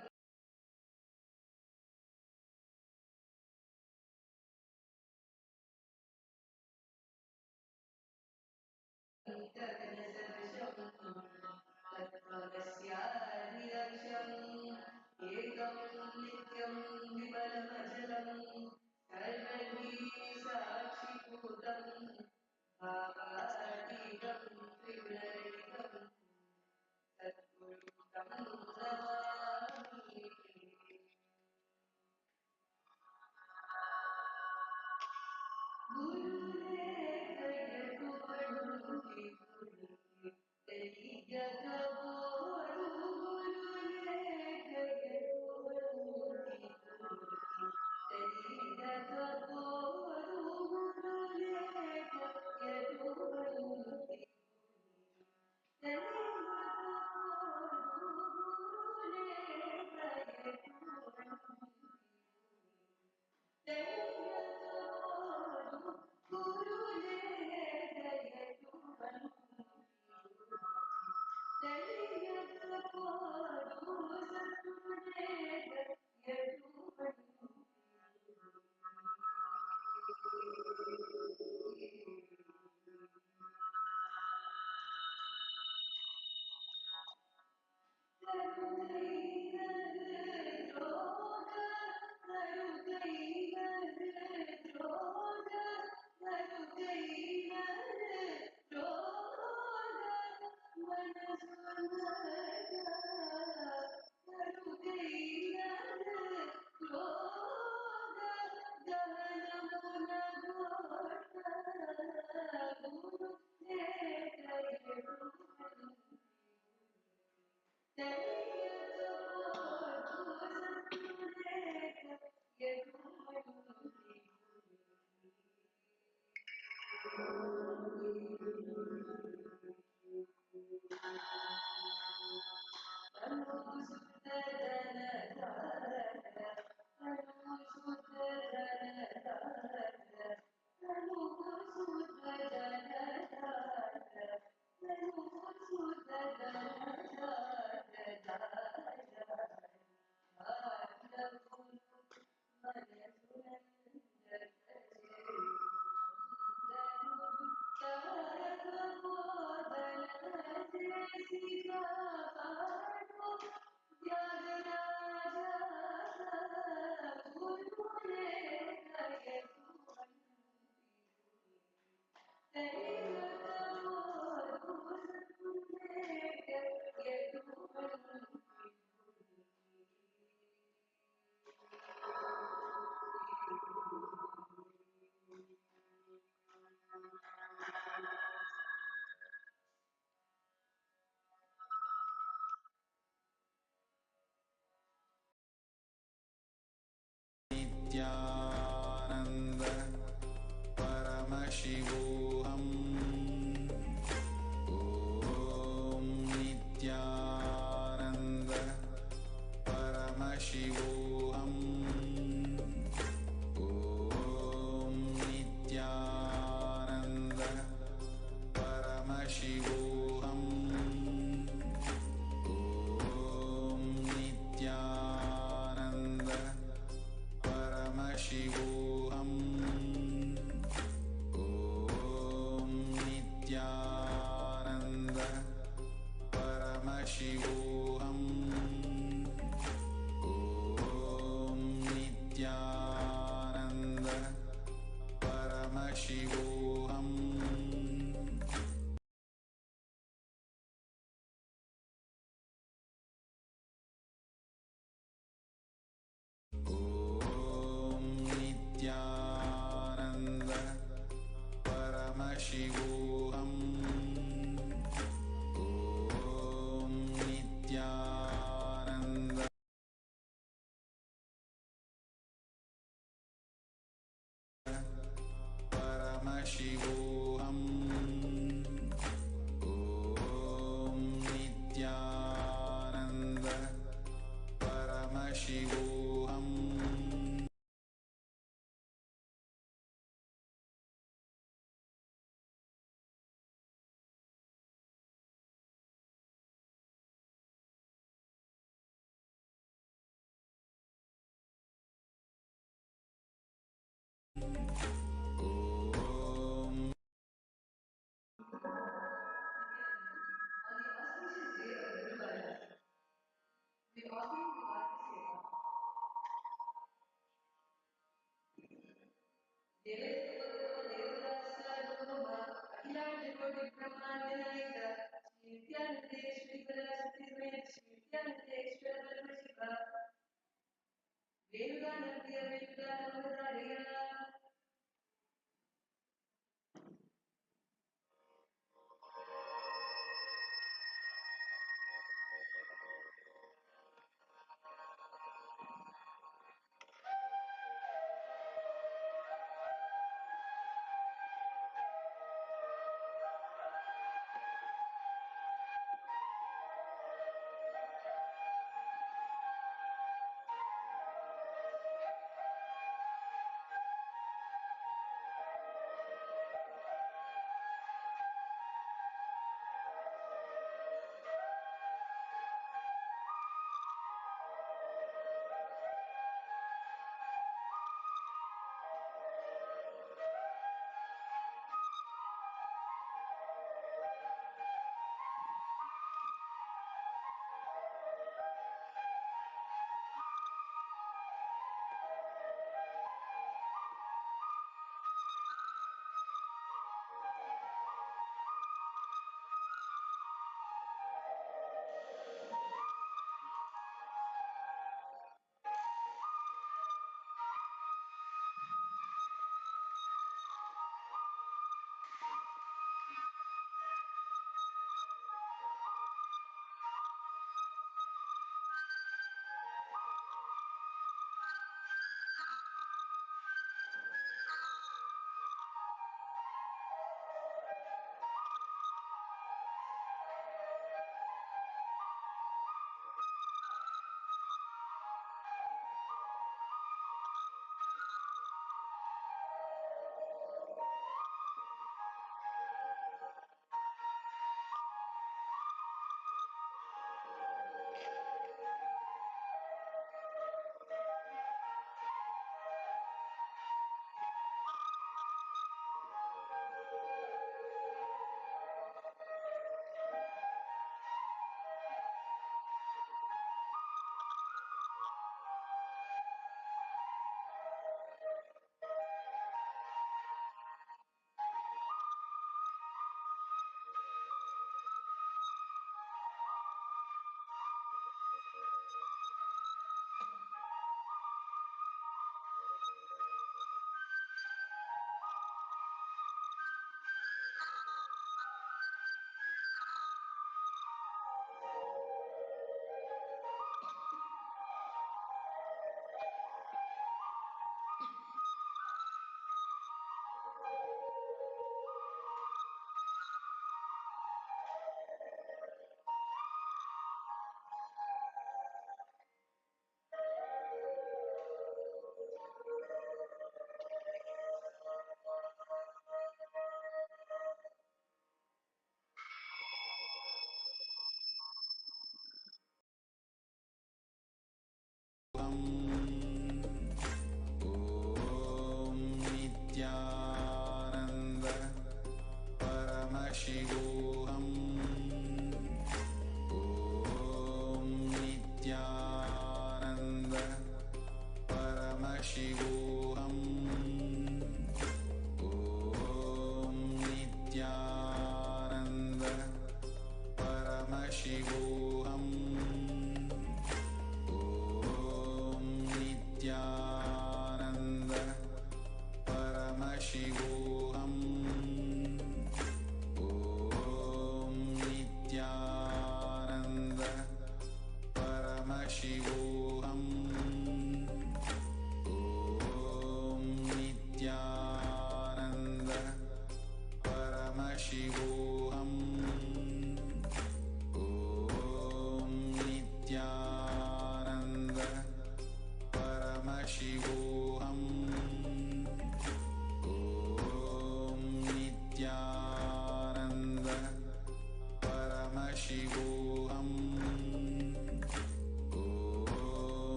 तत्त्वस्यादिलक्ष्यम् एकं नित्यं विमलमचलं सर्वधी साक्षिभूतं भावातीतं त्रिगुणरहितं तद्गुरुं तं Namami.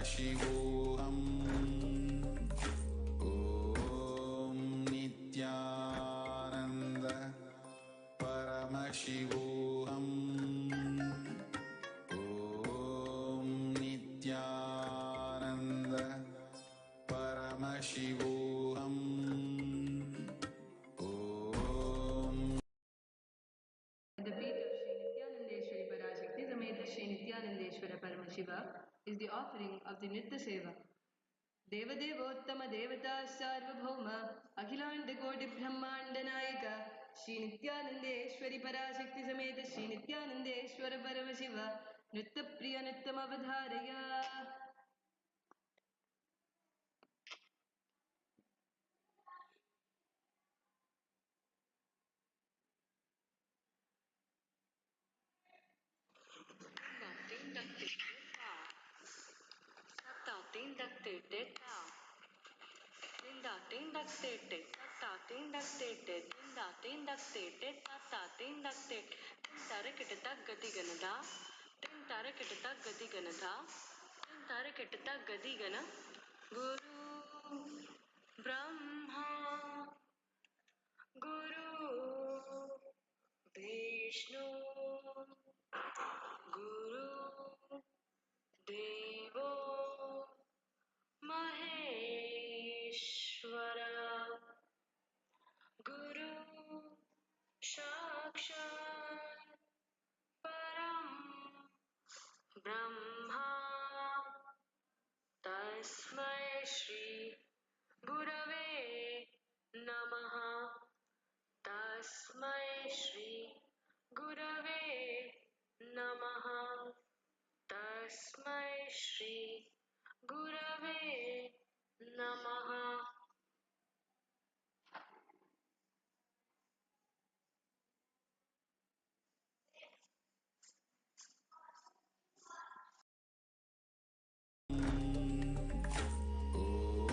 Paramashivoham. Om Nithyananda Paramashivoham. Om Nithyananda Paramashivoham. At the feet of Sri Nithyanandeshwari Parashakti Sameta Sri Nithyanandeshwara Paramashiva is the offering of the Nitya Seva. Devadevottama Devata Sarvabhauma Akhilanda Koti Brahmanda Nayaka Sri Nithyanandeshwari Parashakti Sameta Sri Nithyanandeshwara Paramashiva Nitya Priya Nityam Avadharaya. Guru Brahma Guru Vishnu Guru Devo Maheshwara Guru Sakshat Param Brahma Tasmai Shri Gurave Namaha Tasmai Shri Gurave Namaha Tasmai Shri Gurave Namaha.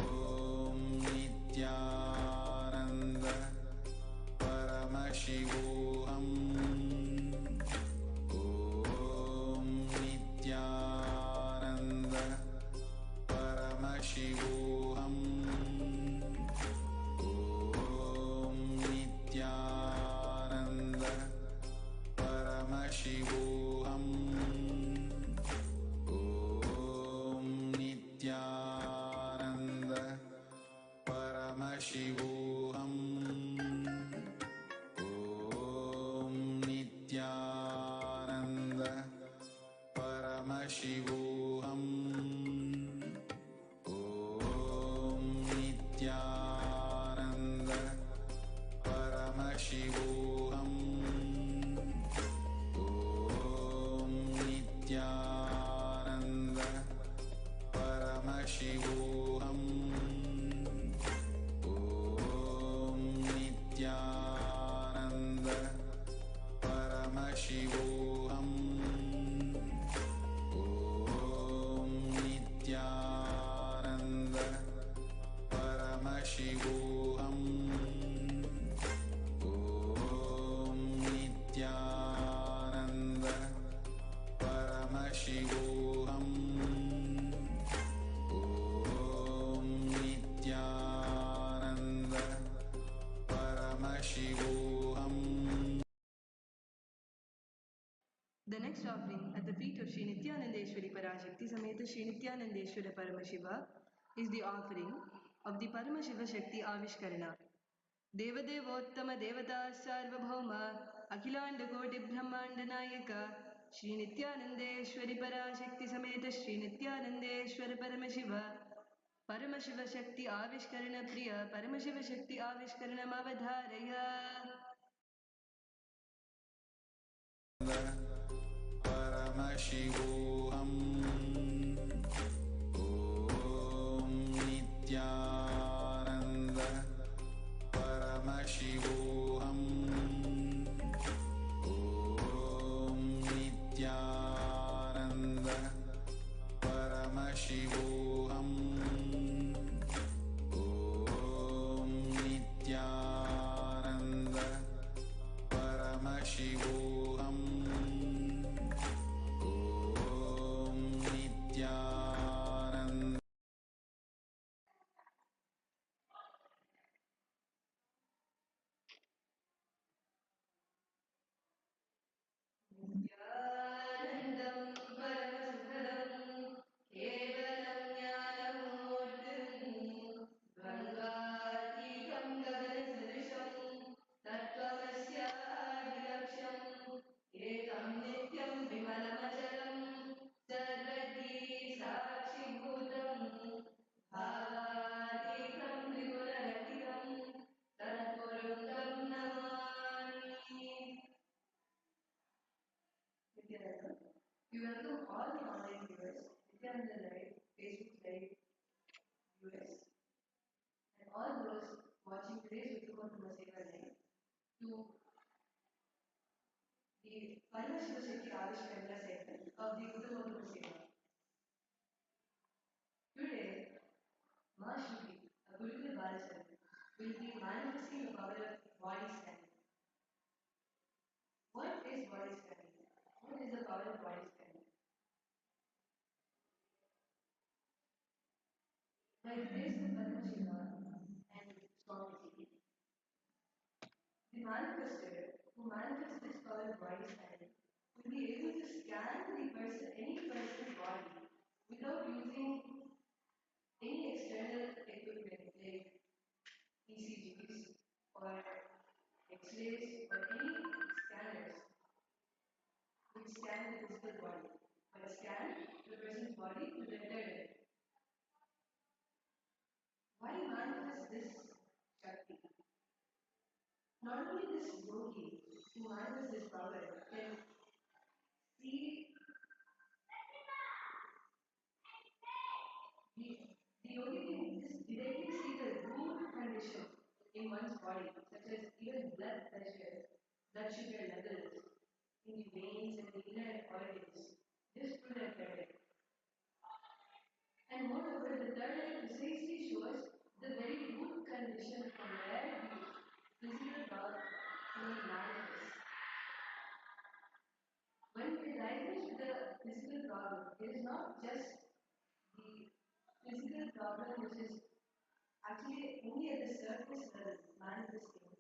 Om Nithyananda Paramashivoham. Om Nithyananda Paramashivoham. Om Nithyananda Paramashivoham. Om Nithyananda Paramashivoham. Om Nithyananda Paramashivoham. Om Nithyananda Paramashivoham. Om Nithyananda Paramashivoham. Om Nithyananda Paramashivoham. Om Nithyananda Paramashivoham. Om Nithyananda Paramashivoham. Om Nithyananda Paramashivoham. The next offering at the feet of Sri Nithyanandeshwari Parashakti Sameta Sri Nithyanandeshwara Paramashiva is the offering of the Paramashiva Shakti Avishkarana. Devadevottama Devata Sarvabhauma Akhilanda Koti Brahmanda Nayaka Sri Nithyanandeshwari Parashakti Sameta Sri Nithyanandeshwara Paramashiva Paramashiva Shakti Avishkarana Priya Paramashiva Shakti Avishkarana Avadharaya. Paramashivoham. Om Nithyananda Paramashivoham. Om Nithyananda Paramashivoham. Om Nithyananda Paramashivoham. Om will be manifesting the power of body scanning. What is body scanning? What is the power of body scanning? By the grace of Paramashiva and astrology, the manifestor who manifests this power of body scanning will be able to scan any person's body without using any external equipment like ECGs or X-rays or any scanners which scan the physical body, but scan the person's body to render it. Why manifest this Shakti? Not only this yogi who manifests this power can see the yogi can just directly see the root condition in one's body, such as even blood pressure, blood sugar levels in the veins and the inner organs, just through their third eye. And moreover, the third eye precisely shows the very root condition from where the physical God will manifest. When we diagnose with the physical problem, it is not just the physical problem which is actually only at the surface level manifesting,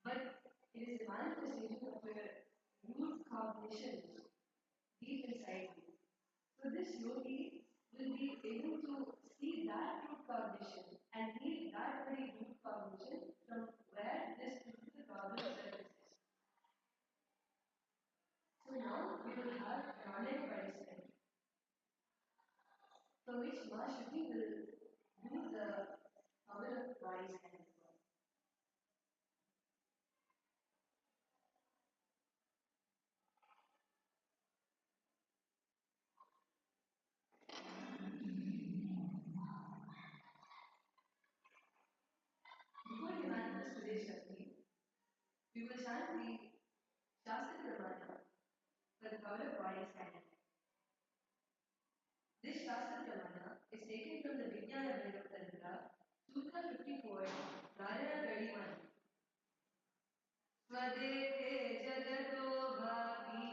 but it is the manifestation of your root cognitions deep inside you. So this yogi will be able to see that root cognition and heal that very root cognition from where this physical problem surfaces. So now we will have an online participant for which Mahasannidhanam will do the power of body scanning. Before we manifest today's Shakti, we will chant the Shastra Pramana for the power of body scanning. This Shastra Pramana is taken from the Vijnana Tantra, Sutra 54, Narayana 31. Swadehe jagato bhavi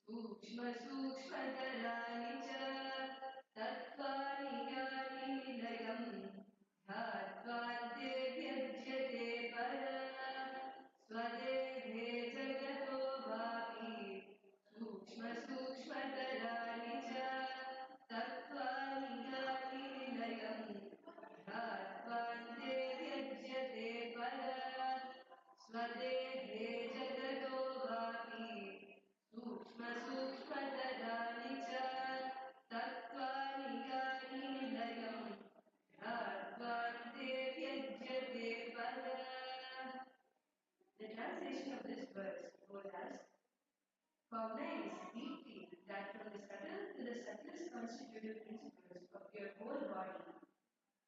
sukshma sukshmatarani cha tattvani yani nilayam dhattvante vyajyate para swadehe jagato bhavi sukshma sukshmatarani cha tattvani yani nilayam dhattvante vyajyate para Swadehe jagato bhavi sukshma sukshmatadani cha tattvani yani nilayam dhattvante vyajyate pada. The translation of this verse goes as cognize deeply that from the subtle to the subtlest constitutive principles of your whole body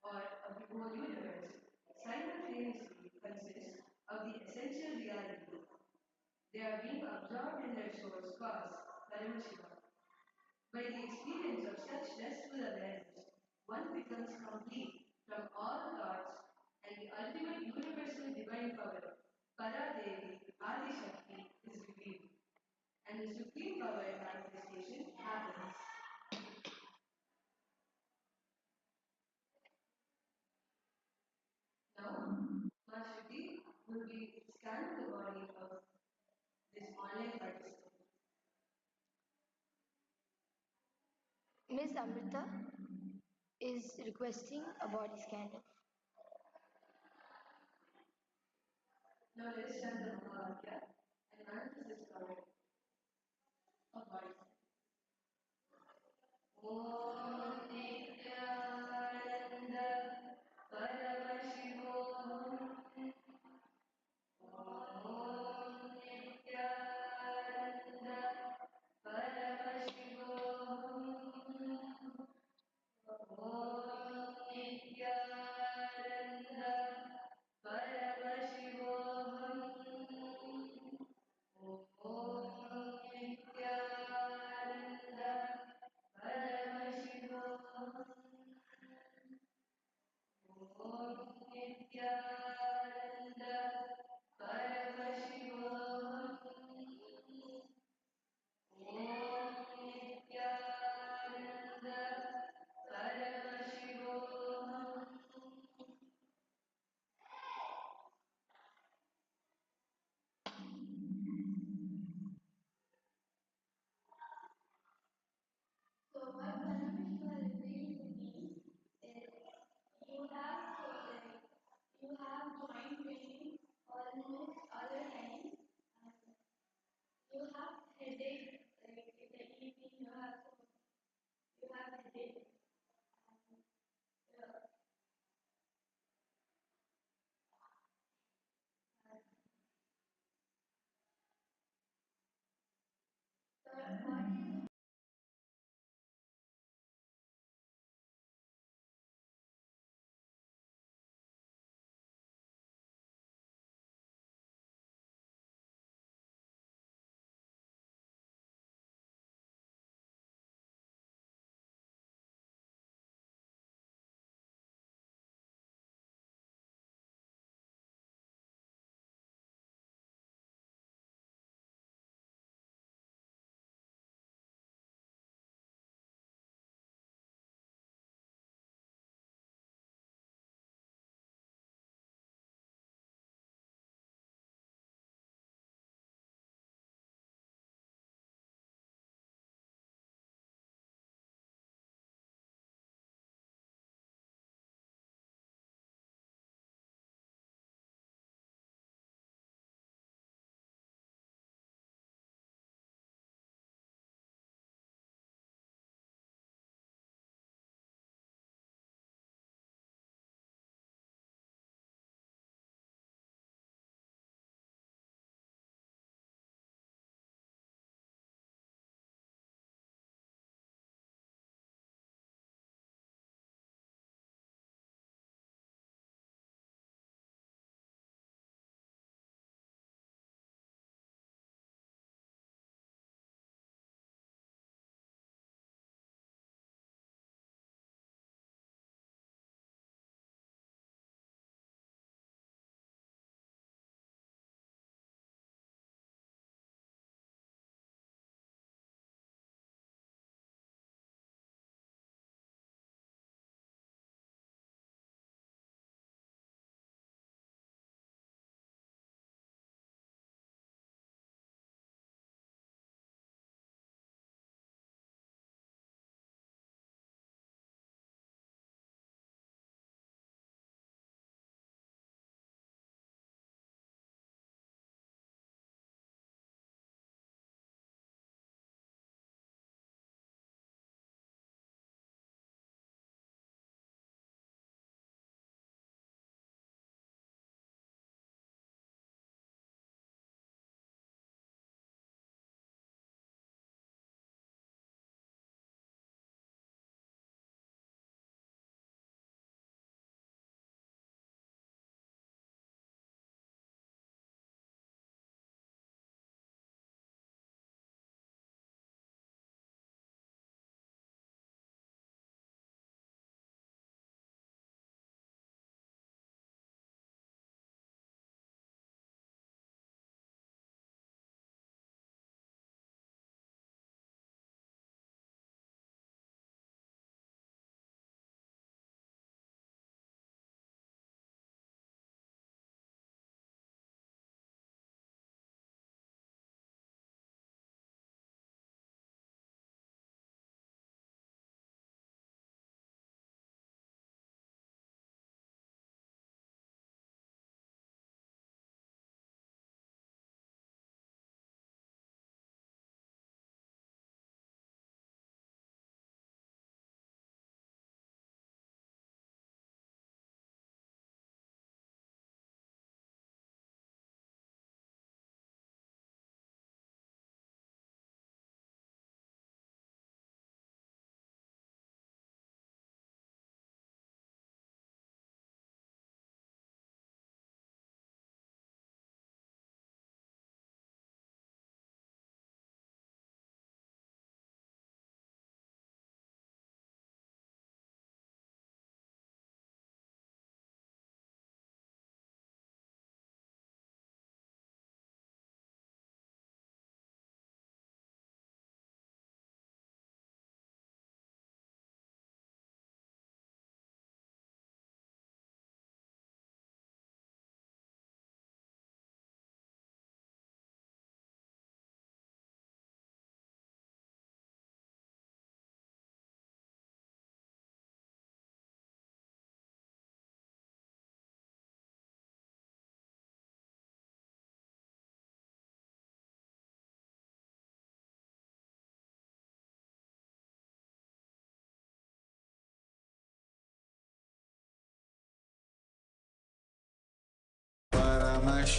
or of the whole universe simultaneously consist of the essential reality. They are being absorbed in their source cause, Paramashiva. By the experience of such restful awareness, one becomes complete from all thoughts and the ultimate universal divine power, Paradevi, Adi Shakti, is revealed. And the supreme power manifestation happens. Now, Mahashakti will be scanning the body of this online participant. Miss Amrita is requesting a body scan. Now let us chant the Mahavakya and manifest this power of body scan. Om Nithyananda Paramashivam Om Nithyananda Paramashivam Om Nithyananda Paramashivam Om Nithyananda Paramashivam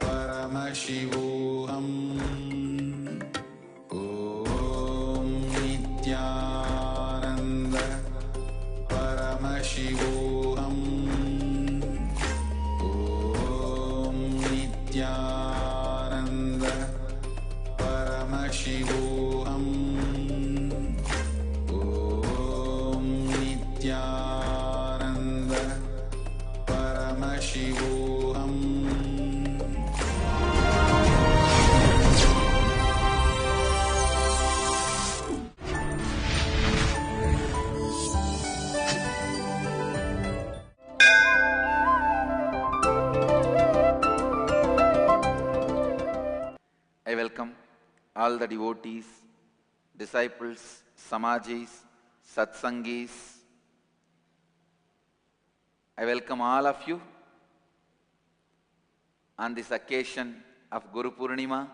Paramashivoham. Om Nithyananda Paramashivoham. Om Nithyananda Paramashivoham. Om Nithyananda Paramashivoham. I welcome all the devotees, disciples, samajis, satsangis. I welcome all of you on this occasion of Guru Purnima.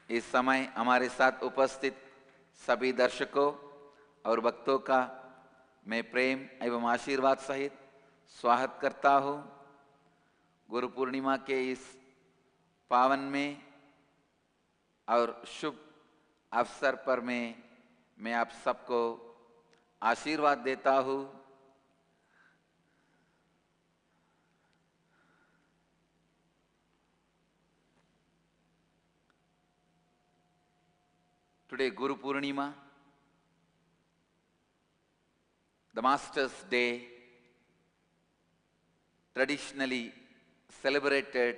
इस समय हमारे साथ उपस्थित सभी दर्शकों और भक्तों का मैं प्रेम एवं आशीर्वाद सहित स्वागत करता हूँ। गुरु पूर्णिमा के इस पावन में और शुभ अवसर पर मैं आप सबको आशीर्वाद देता हूँ। Today, Guru Purnima, the Master's Day, traditionally celebrated,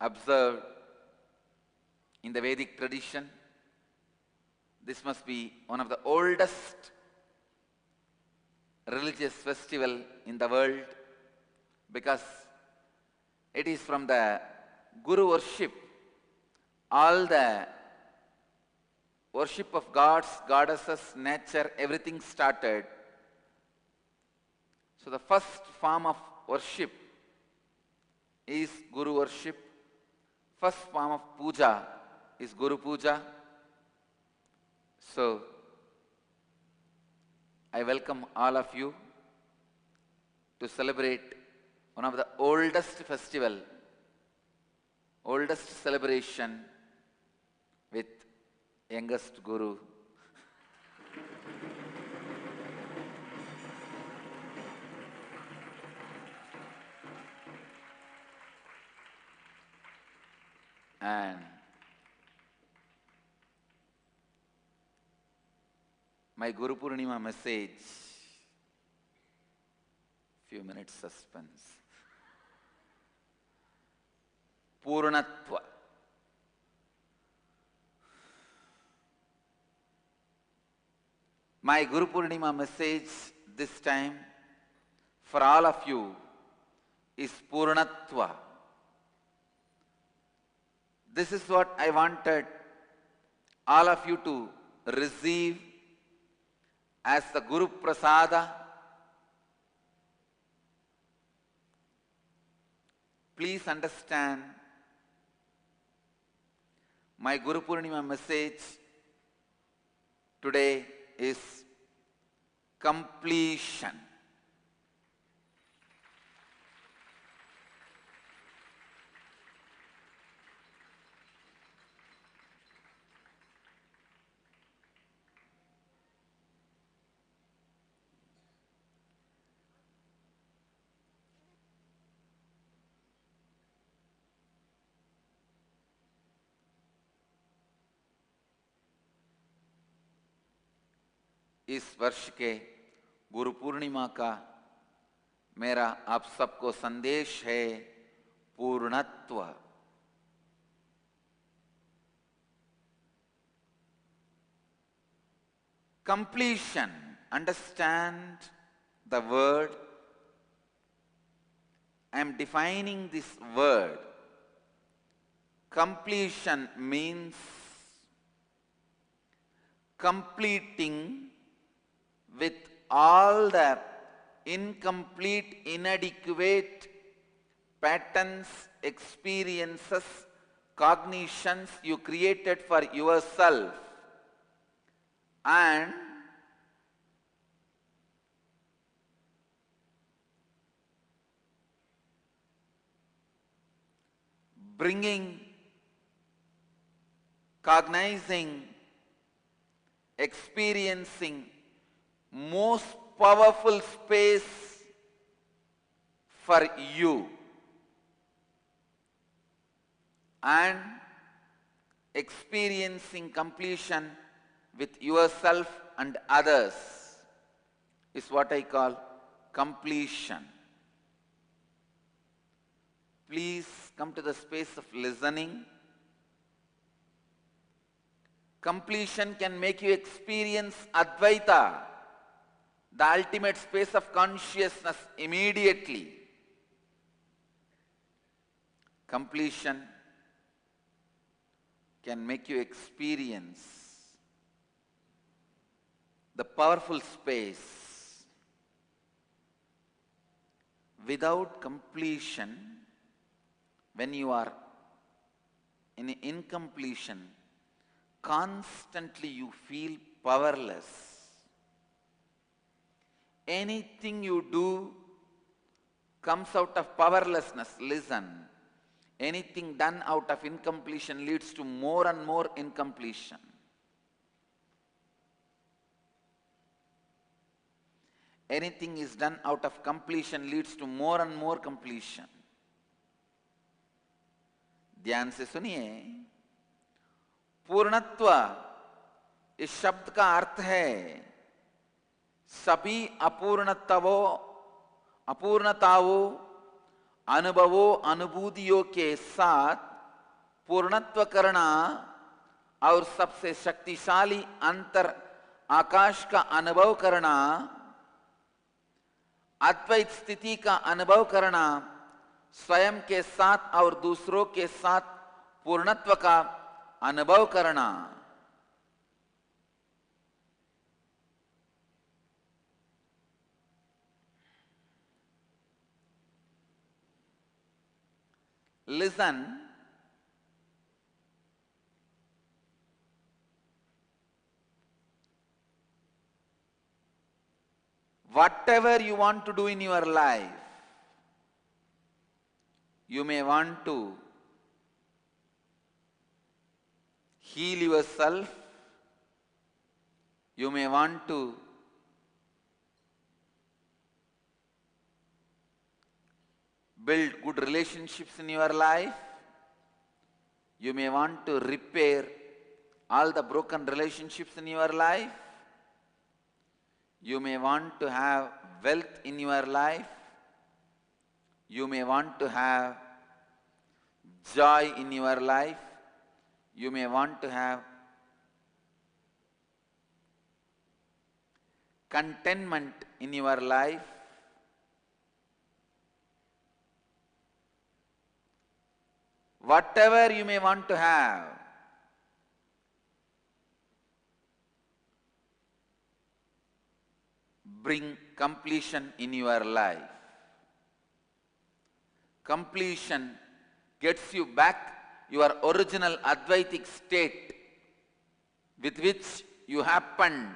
observed in the Vedic tradition. This must be one of the oldest religious festival in the world because it is from the Guru worship. All the worship of gods, goddesses, nature, everything started. So the first form of worship is Guru worship. First form of puja is Guru puja. So I welcome all of you to celebrate one of the oldest festival, oldest celebration with youngest Guru. And my Guru Purnima message, few minutes suspense. Purnatva. My Guru Purnima message this time for all of you is Purnatva. This is what I wanted all of you to receive as the Guru Prasada. Please understand, my Guru Purnima message today is completion. इस वर्ष के गुरु पूर्णिमा का मेरा आप सबको संदेश है पूर्णत्व। Completion. Understand the word. I am defining this word. Completion means completing with all the incomplete, inadequate patterns, experiences, cognitions you created for yourself, and bringing, cognizing, experiencing most powerful space for you and experiencing completion with yourself and others is what I call completion. Please come to the space of listening. Completion can make you experience Advaita, the ultimate space of consciousness, immediately. Completion can make you experience the powerful space. Without completion, when you are in incompletion, constantly you feel powerless. Anything you do comes out of powerlessness. Listen, anything done out of incompletion leads to more and more incompletion. Anything is done out of completion leads to more and more completion. ध्यान से सुनिए, पूर्णत्व इस शब्द का अर्थ है सभी अपूर्णताओं, अनुभवों, अनुभूतियों के साथ पूर्णत्व करना और सबसे शक्तिशाली अंतर आकाश का अनुभव करना, अद्वैत स्थिति का अनुभव करना, स्वयं के साथ और दूसरों के साथ पूर्णत्व का अनुभव करना। Listen, whatever you want to do in your life, you may want to heal yourself, you may want to build good relationships in your life, you may want to repair all the broken relationships in your life, you may want to have wealth in your life, you may want to have joy in your life, you may want to have contentment in your life. Whatever you may want to have, bring completion in your life. Completion gets you back your original Advaitic state with which you happened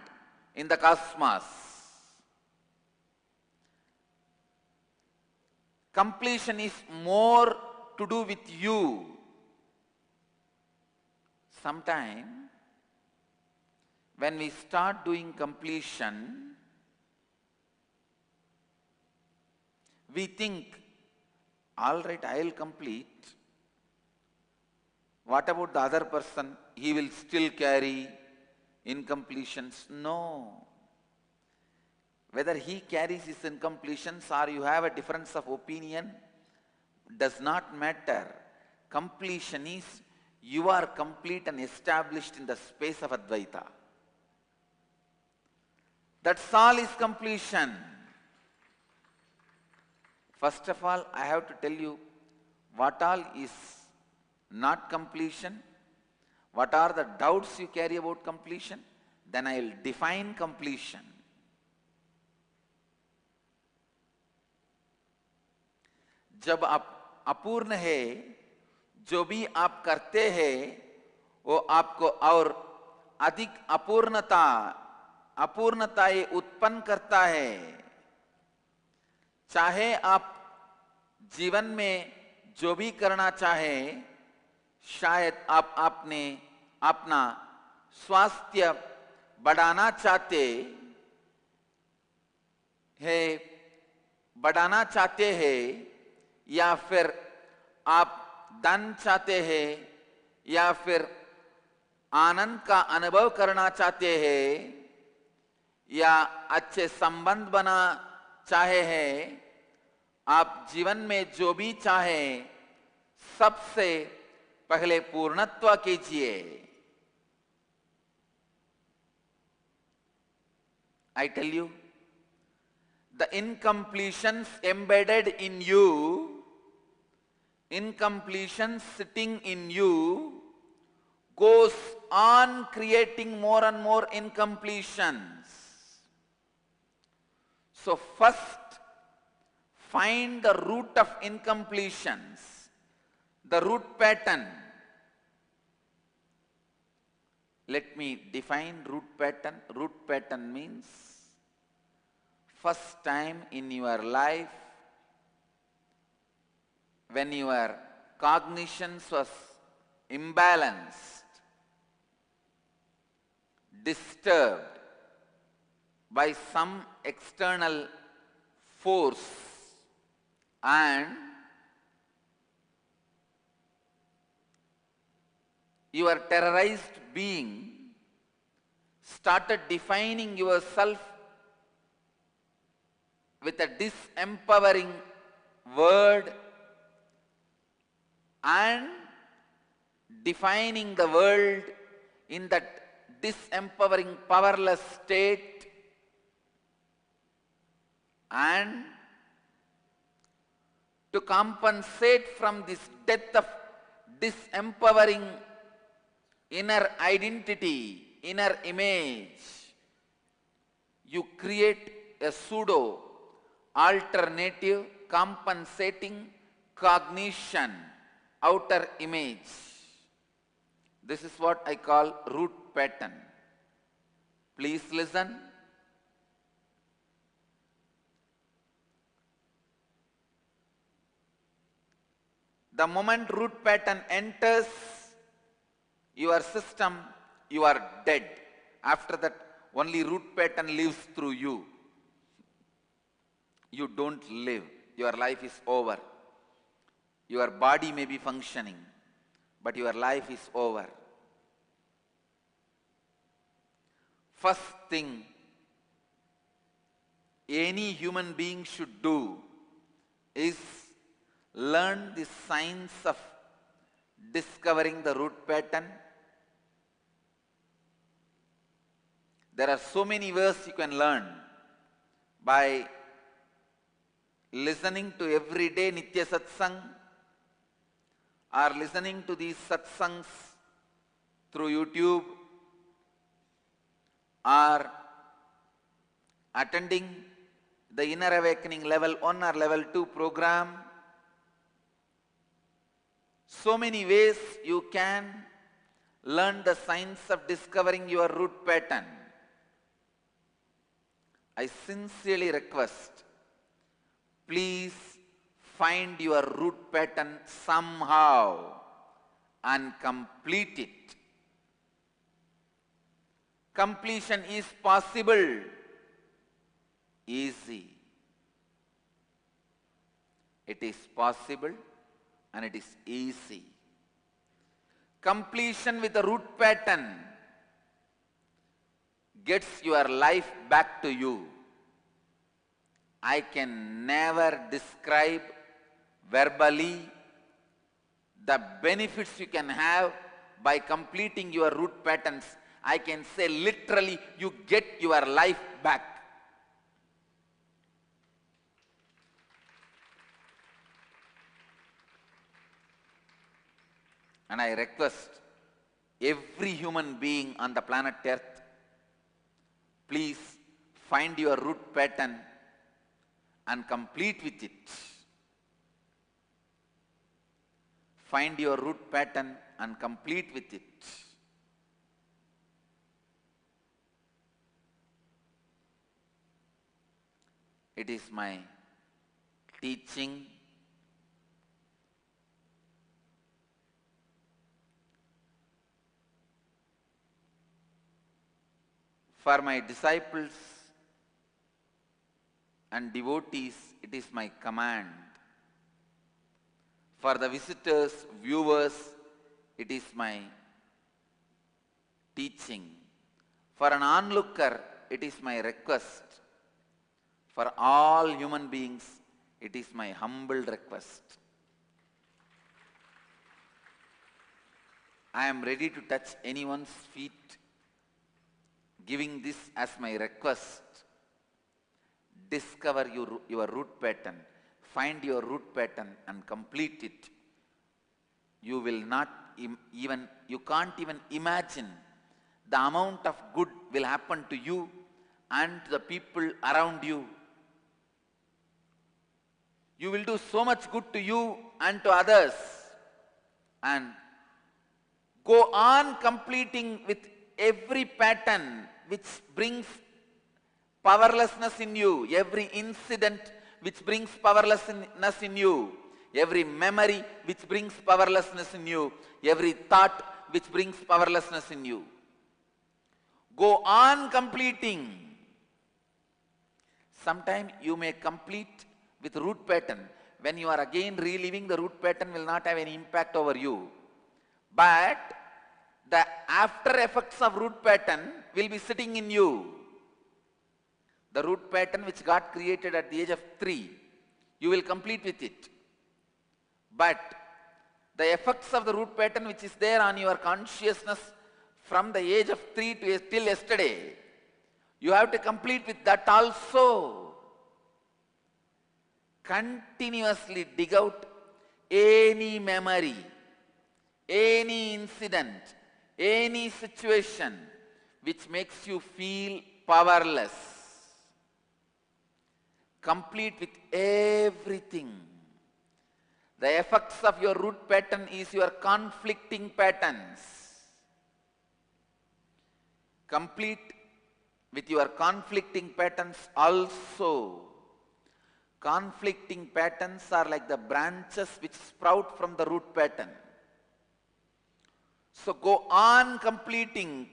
in the cosmos. Completion is more to do with you. Sometime when we start doing completion, we think, all right, I will complete. What about the other person? He will still carry incompletions. No. Whether he carries his incompletions or you have a difference of opinion does not matter. Completion is you are complete and established in the space of Advaita. That's all is completion. First of all, I have to tell you what all is not completion, what are the doubts you carry about completion, then I will define completion. जब आप अपूर्ण है, जो भी आप करते हैं वो आपको और अधिक अपूर्णताएं उत्पन्न करता है। चाहे आप जीवन में जो भी करना चाहे शायद आप आपने अपना स्वास्थ्य बढ़ाना चाहते हैं या फिर आप धन चाहते हैं या फिर आनंद का अनुभव करना चाहते हैं या अच्छे संबंध बना चाहे हैं, आप जीवन में जो भी चाहें सबसे पहले पूर्णत्व कीजिए। I tell you, the incompletions embedded in you, incompletions sitting in you, goes on creating more and more incompletions. So first, find the root of incompletions, the root pattern. Let me define root pattern. Root pattern means first time in your life when your cognitions was imbalanced, disturbed by some external force, and your terrorized being started defining yourself with a disempowering word and defining the world in that disempowering powerless state, and to compensate from this death of disempowering inner identity, inner image, you create a pseudo alternative compensating cognition, outer image. This is what I call root pattern. Please listen. The moment root pattern enters your system, you are dead. After that, only root pattern lives through you. You don't live. Your life is over. Your body may be functioning, but your life is over. First thing any human being should do is learn the science of discovering the root pattern. There are so many ways you can learn by listening to everyday Nitya Satsang or listening to these Satsangs through YouTube or attending the Inner Awakening Level 1 or Level 2 program. So many ways you can learn the science of discovering your root pattern. I sincerely request, please find your root pattern somehow and complete it. Completion is possible, easy. It is possible and it is easy. Completion with the root pattern gets your life back to you. I can never describe verbally the benefits you can have by completing your root patterns. I can say literally you get your life back. And I request every human being on the planet Earth, please find your root pattern and complete with it. Find your root pattern and complete with it. It is my teaching For my disciples and devotees, it is my command. For the visitors, viewers, it is my teaching. For an onlooker, it is my request. For all human beings, it is my humble request. I am ready to touch anyone's feet, giving this as my request. Discover your root pattern. Find your root pattern and complete it. You will not you can't even imagine the amount of good will happen to you and to the people around you. You will do so much good to you and to others. And go on completing with every pattern which brings powerlessness in you, every incident which brings powerlessness in you, every memory which brings powerlessness in you, every thought which brings powerlessness in you. Go on completing. Sometime you may complete with root pattern. When you are again reliving, the root pattern will not have any impact over you. But the after effects of root pattern will be sitting in you. The root pattern which got created at the age of 3, you will complete with it. But the effects of the root pattern which is there on your consciousness from the age of 3 to till yesterday, you have to complete with that also. Continuously dig out any memory, any incident, any situation which makes you feel powerless. Complete with everything. The effects of your root pattern is your conflicting patterns. Complete with your conflicting patterns also. Conflicting patterns are like the branches which sprout from the root pattern. So go on completing.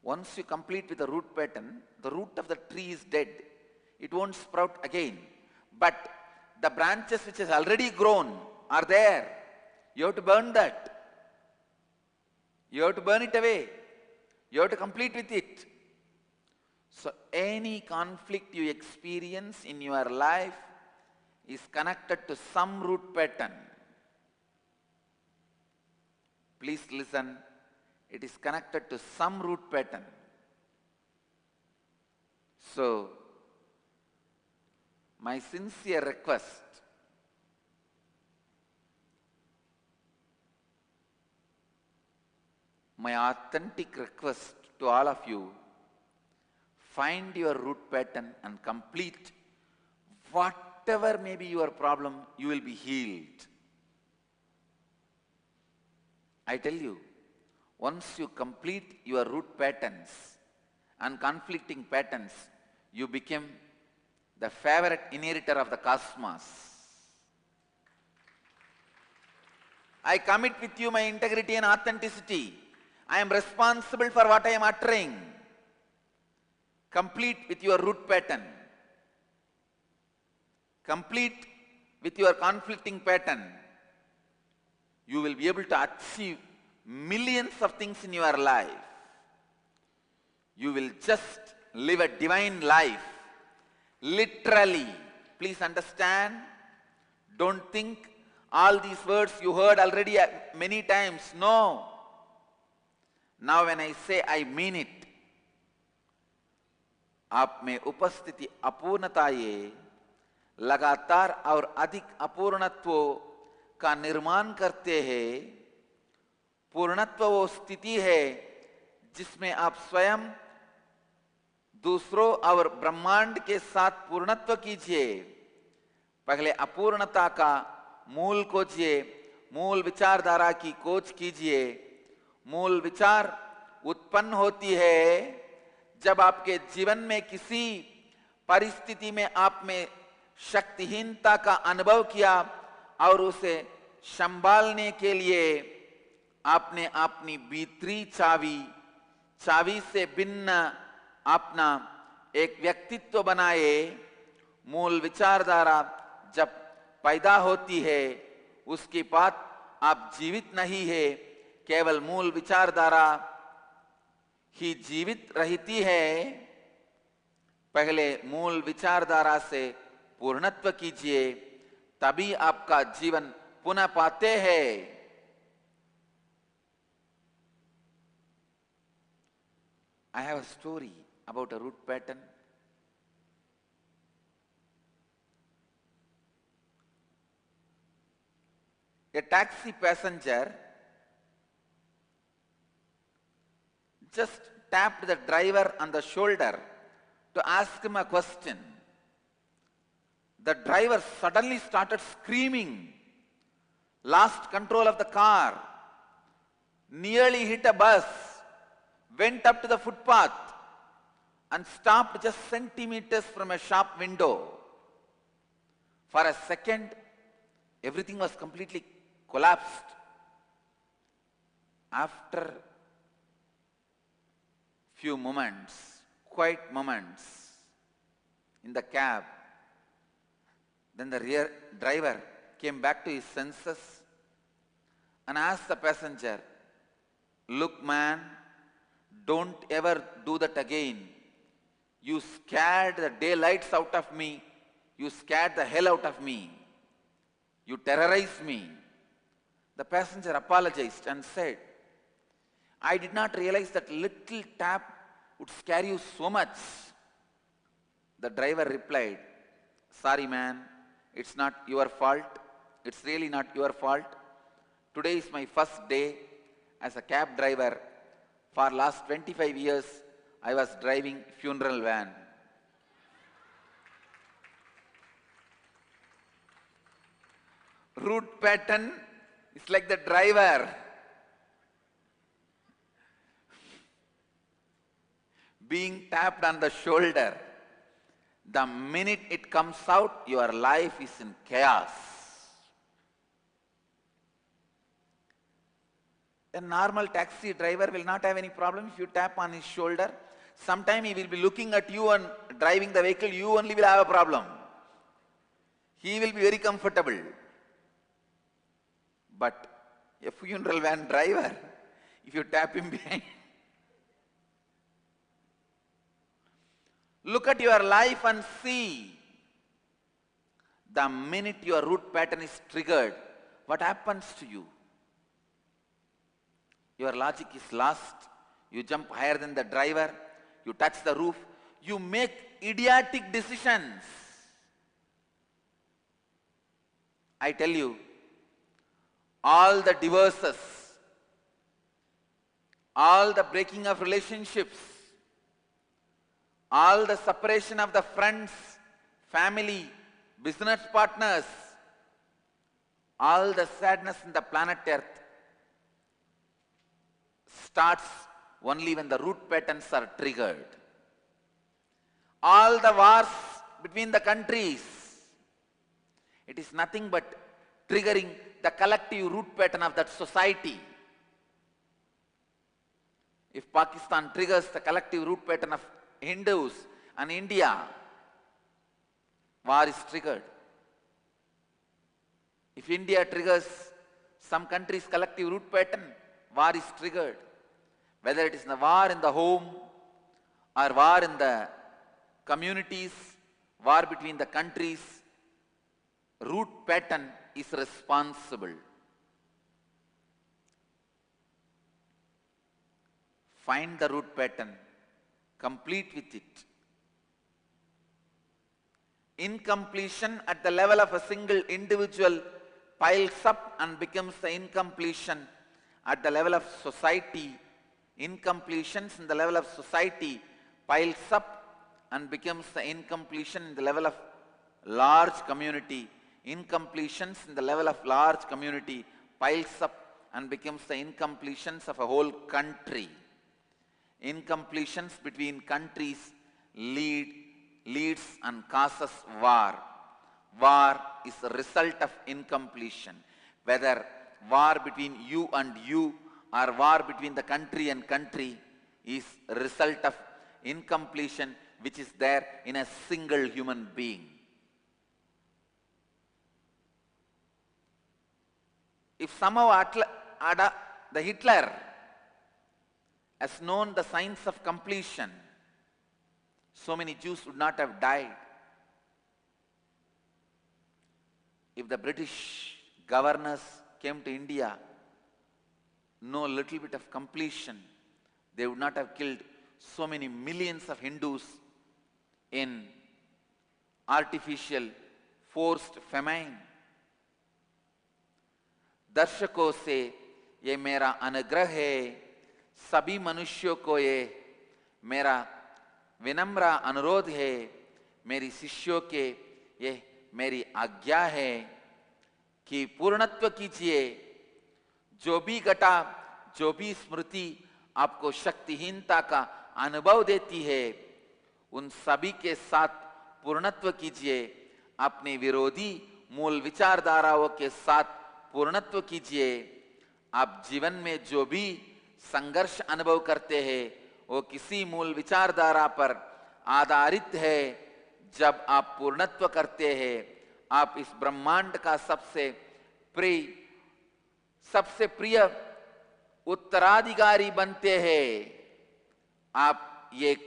Once you complete with the root pattern, the root of the tree is dead. It won't sprout again. But the branches which has already grown are there. You have to burn that. You have to burn it away. You have to complete with it. So any conflict you experience in your life is connected to some root pattern. Please listen. It is connected to some root pattern. So, my sincere request, my authentic request to all of you, find your root pattern and complete whatever may be your problem, you will be healed. I tell you, once you complete your root patterns and conflicting patterns, you become the favorite inheritor of the cosmos. I commit with you my integrity and authenticity. I am responsible for what I am uttering. Complete with your root pattern. Complete with your conflicting pattern. You will be able to achieve millions of things in your life. You will just live a divine life. Literally. Please understand. Don't think all these words you heard already many times. No. Now when I say, I mean it. आप में उपस्थिति अपूर्णता ये लगातार और अधिक अपूर्णत्वों का निर्माण करते हैं। पूर्णत्व वो स्थिति है जिसमें आप स्वयं दूसरों और ब्रह्मांड के साथ पूर्णत्व कीजिए। पहले अपूर्णता का मूल खोजिए, मूल विचारधारा की खोज कीजिए। मूल विचार उत्पन्न होती है जब आपके जीवन में किसी परिस्थिति में आप में शक्तिहीनता का अनुभव किया और उसे संभालने के लिए आपने अपनी भीतरी चावी से भिन्न अपना एक व्यक्तित्व बनाए। मूल विचारधारा जब पैदा होती है उसके बाद आप जीवित नहीं है, केवल मूल विचारधारा ही जीवित रहती है। पहले मूल विचारधारा से पूर्णत्व कीजिए, तभी आपका जीवन पुनः पाते हैं। I have a story about a root pattern. A taxi passenger just tapped the driver on the shoulder to ask him a question. The driver suddenly started screaming, lost control of the car, nearly hit a bus, went up to the footpath and stopped just centimeters from a shop window. For a second, everything was completely collapsed. After few moments, quiet moments in the cab, then the rear driver came back to his senses and asked the passenger, "Look man, don't ever do that again. You scared the daylights out of me. You scared the hell out of me. You terrorized me." The passenger apologized and said, "I did not realize that little tap would scare you so much." The driver replied, "Sorry man, it's not your fault. It's really not your fault. Today is my first day as a cab driver. For last 25 years, I was driving funeral van." Root pattern is like the driver. Being tapped on the shoulder. The minute it comes out, your life is in chaos. A normal taxi driver will not have any problem if you tap on his shoulder. Sometime he will be looking at you and driving the vehicle, you only will have a problem. He will be very comfortable. But a funeral van driver, if you tap him behind, look at your life and see. The minute your root pattern is triggered, what happens to you? Your logic is lost. You jump higher than the driver. You touch the roof. You make idiotic decisions. I tell you, all the divorces, all the breaking of relationships, all the separation of the friends, family, business partners, all the sadness in the planet Earth starts only when the root patterns are triggered. All the wars between the countries, it is nothing but triggering the collective root pattern of that society. If Pakistan triggers the collective root pattern of Hindus and India, war is triggered. If India triggers some country's collective root pattern, war is triggered. Whether it is the war in the home or war in the communities, war between the countries, root pattern is responsible. Find the root pattern, complete with it. Incompletion at the level of a single individual piles up and becomes the incompletion at the level of society. Incompletions in the level of society piles up and becomes the incompletion in the level of large community. Incompletions in the level of large community piles up and becomes the incompletions of a whole country. Incompletions between countries leads and causes war. War is a result of incompletion. Whether war between you and you or war between the country and country is a result of incompletion which is there in a single human being. If somehow the Hitler has known the signs of completion, so many Jews would not have died. If the British governors came to India, know a little bit of completion, they would not have killed so many millions of Hindus in artificial forced famine. दर्शकों से ये मेरा अनुग्रह है, सभी मनुष्यों को ये मेरा विनम्र अनुरोध है, मेरी शिष्यों के ये मेरी आज्ञा है कि पूर्णत्व कीजिए। जो भी घटा, जो भी स्मृति आपको शक्तिहीनता का अनुभव देती है, उन सभी के साथ पूर्णत्व कीजिए। अपने विरोधी मूल विचारधाराओं के साथ पूर्णत्व कीजिए। आप जीवन में जो भी संघर्ष अनुभव करते हैं वो किसी मूल विचारधारा पर आधारित है। जब आप पूर्णत्व करते हैं, आप इस ब्रह्मांड का सबसे प्रिय उत्तराधिकारी बनते हैं। आप एक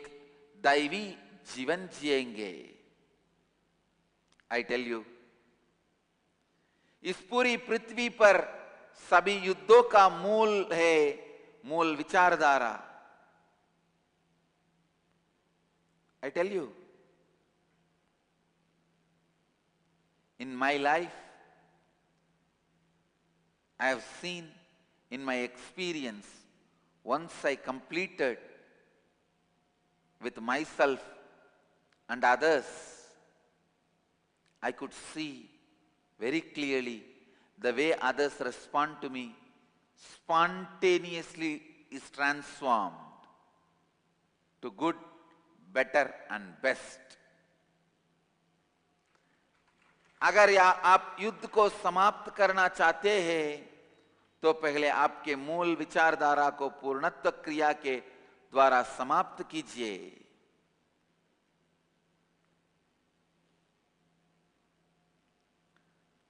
दैवी जीवन जिएंगे। आई टेल यू, इस पूरी पृथ्वी पर सभी युद्धों का मूल है मूल विचारधारा। I tell you, in my life, I have seen in my experience, once I completed with myself and others, I could see very clearly the way others respond to me spontaneously is transformed to good, better and best. अगर आप युद्ध को समाप्त करना चाहते हैं तो पहले आपके मूल विचारधारा को पूर्णत्व क्रिया के द्वारा समाप्त कीजिए।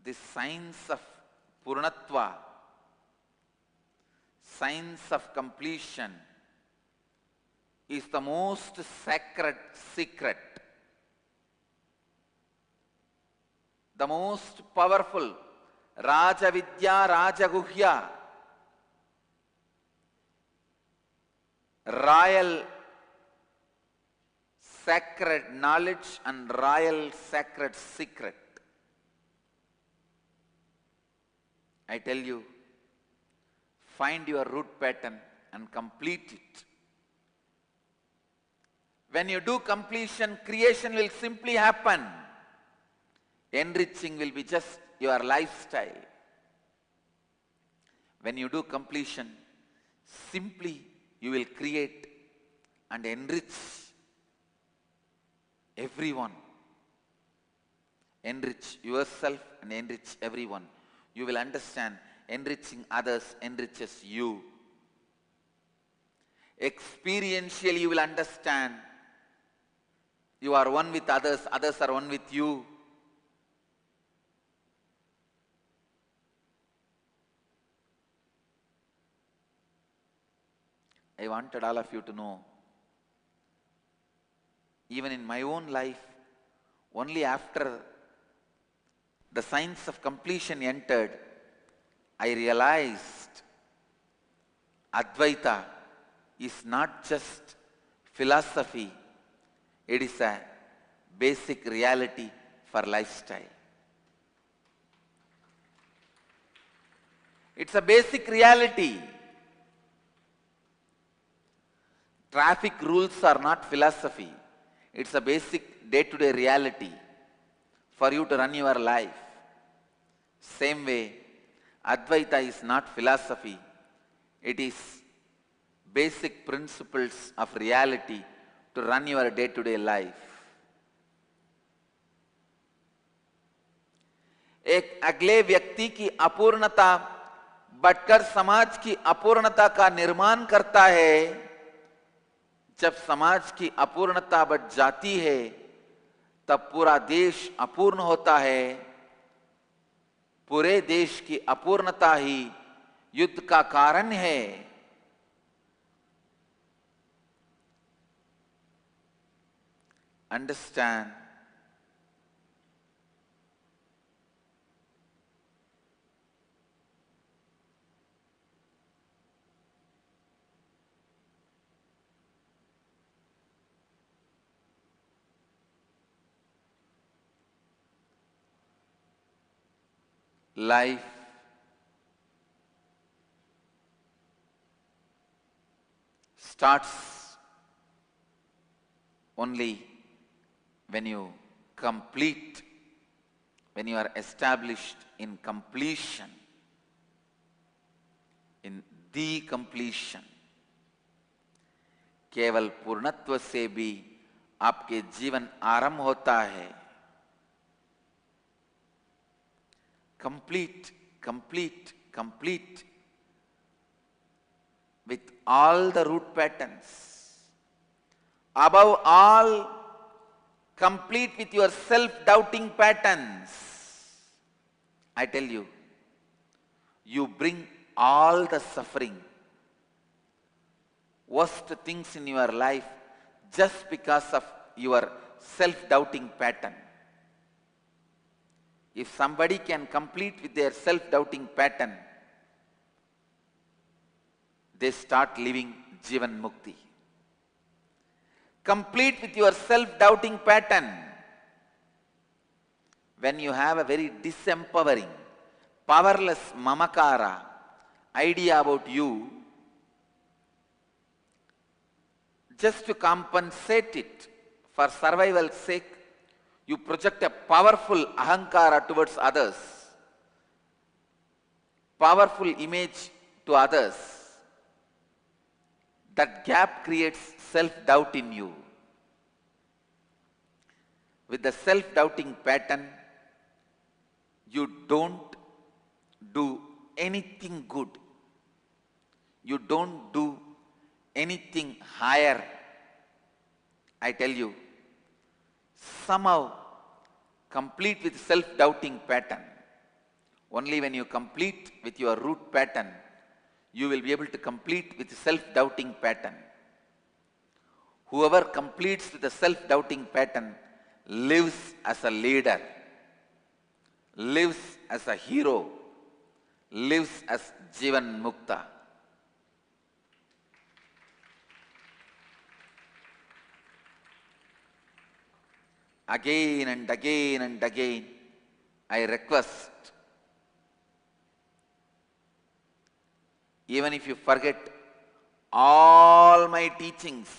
The science of Purnatva, science of completion, is the most sacred secret, the most powerful Raja Vidya, Raja Guhya, royal sacred knowledge and royal sacred secret. I tell you, find your root pattern and complete it. When you do completion, creation will simply happen. Enriching will be just your lifestyle. When you do completion, simply you will create and enrich everyone. Enrich yourself and enrich everyone. You will understand enriching others enriches you. Experientially you will understand you are one with others, others are one with you. I wanted all of you to know, even in my own life, only after the science of completion entered, I realized Advaita is not just philosophy, it is a basic reality for lifestyle. It's a basic reality. Traffic rules are not philosophy. It's a basic day-to-day reality for you to run your life. Same way, Advaita is not philosophy. It is basic principles of reality to run your day-to-day life. एक अगले व्यक्ति की अपूर्णता बटकर समाज की अपूर्णता का निर्माण करता है। जब समाज की अपूर्णता बढ़ जाती है तब पूरा देश अपूर्ण होता है। पूरे देश की अपूर्णता ही युद्ध का कारण है। Understand, life starts only when you complete, when you are established in completion, in the completion. केवल पूर्णत्व से भी आपके जीवन आरंभ होता है। Complete, complete, complete with all the root patterns. Above all, complete with your self-doubting patterns. I tell you, you bring all the suffering, worst things in your life just because of your self-doubting pattern. If somebody can complete with their self-doubting pattern, they start living Jivan Mukti. Complete with your self-doubting pattern. When you have a very disempowering, powerless mamakara idea about you, just to compensate it for survival's sake, you project a powerful ahankara towards others, powerful image to others. That gap creates self-doubt in you. With the self-doubting pattern, you don't do anything good. You don't do anything higher. I tell you, somehow complete with self-doubting pattern. Only when you complete with your root pattern, you will be able to complete with self-doubting pattern. Whoever completes with the self-doubting pattern lives as a leader, lives as a hero, lives as Jivan Mukta. Again and again and again, I request, even if you forget all my teachings,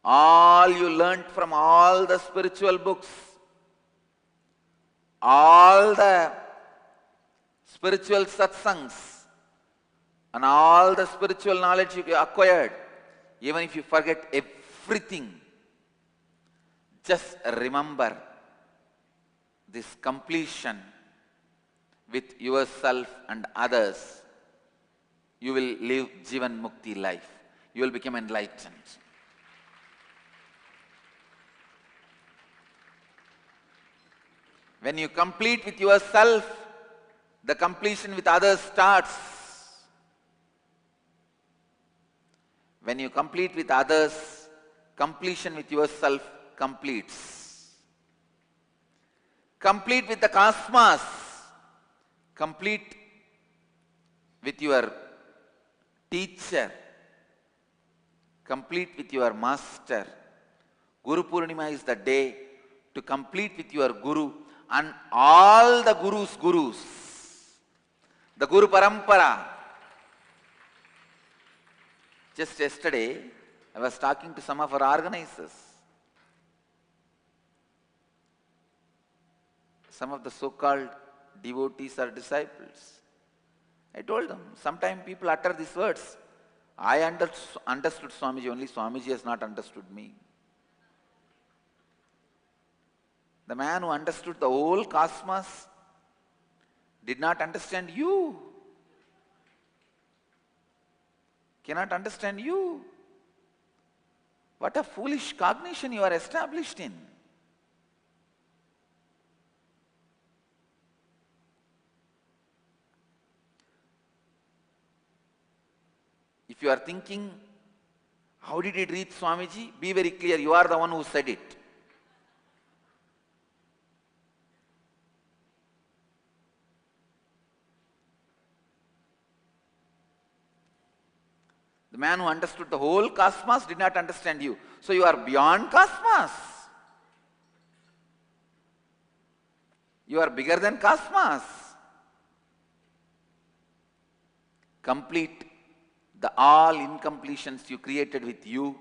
all you learnt from all the spiritual books, all the spiritual satsangs, and all the spiritual knowledge you acquired, even if you forget everything, just remember this completion with yourself and others. You will live Jivan Mukti life. You will become enlightened. When you complete with yourself, the completion with others starts. When you complete with others, completion with yourself completes. Complete with the cosmos. Complete with your teacher. Complete with your master. Guru Purnima is the day to complete with your Guru and all the Gurus' Gurus. The Guru Parampara. Just yesterday, I was talking to some of our organizers. Some of the so-called devotees or disciples. I told them, sometimes people utter these words. I understood Swamiji, only Swamiji has not understood me. The man who understood the whole cosmos did not understand you. cannot understand you. What a foolish cognition you are established in. If you are thinking, how did it reach Swamiji? Be very clear, you are the one who said it. The man who understood the whole cosmos did not understand you. So you are beyond cosmos. You are bigger than cosmos. Complete the all incompletions you created with you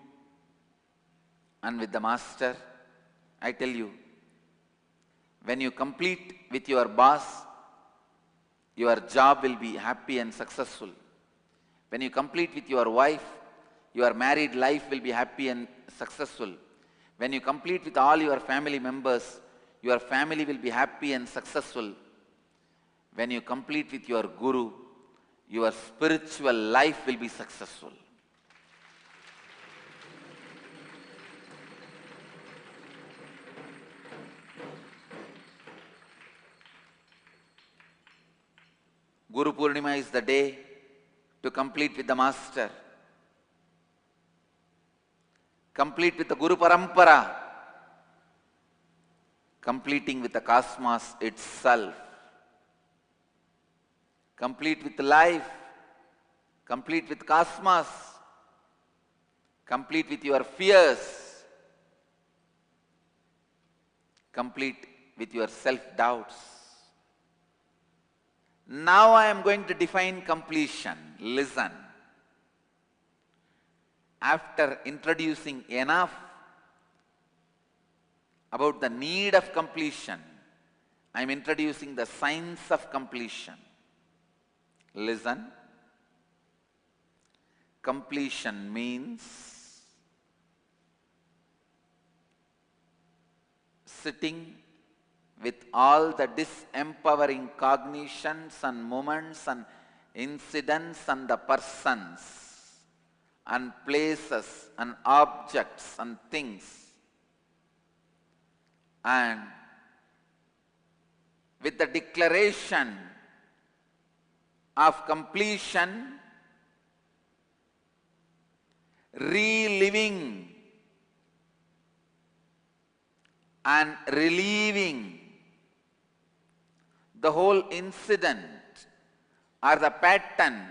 and with the Master. I tell you, when you complete with your boss, your job will be happy and successful. When you complete with your wife, your married life will be happy and successful. When you complete with all your family members, your family will be happy and successful. When you complete with your Guru, your spiritual life will be successful. Guru Purnima is the day to complete with the Master. Complete with the Guru Parampara. Completing with the cosmos itself. Complete with life. Complete with cosmos. Complete with your fears. Complete with your self-doubts. Now I am going to define completion. Listen. After introducing enough about the need of completion, I am introducing the science of completion. Listen. Completion means sitting with all the disempowering cognitions and moments and incidents and the persons and places and objects and things, and with the declaration of completion, reliving and relieving the whole incident or the pattern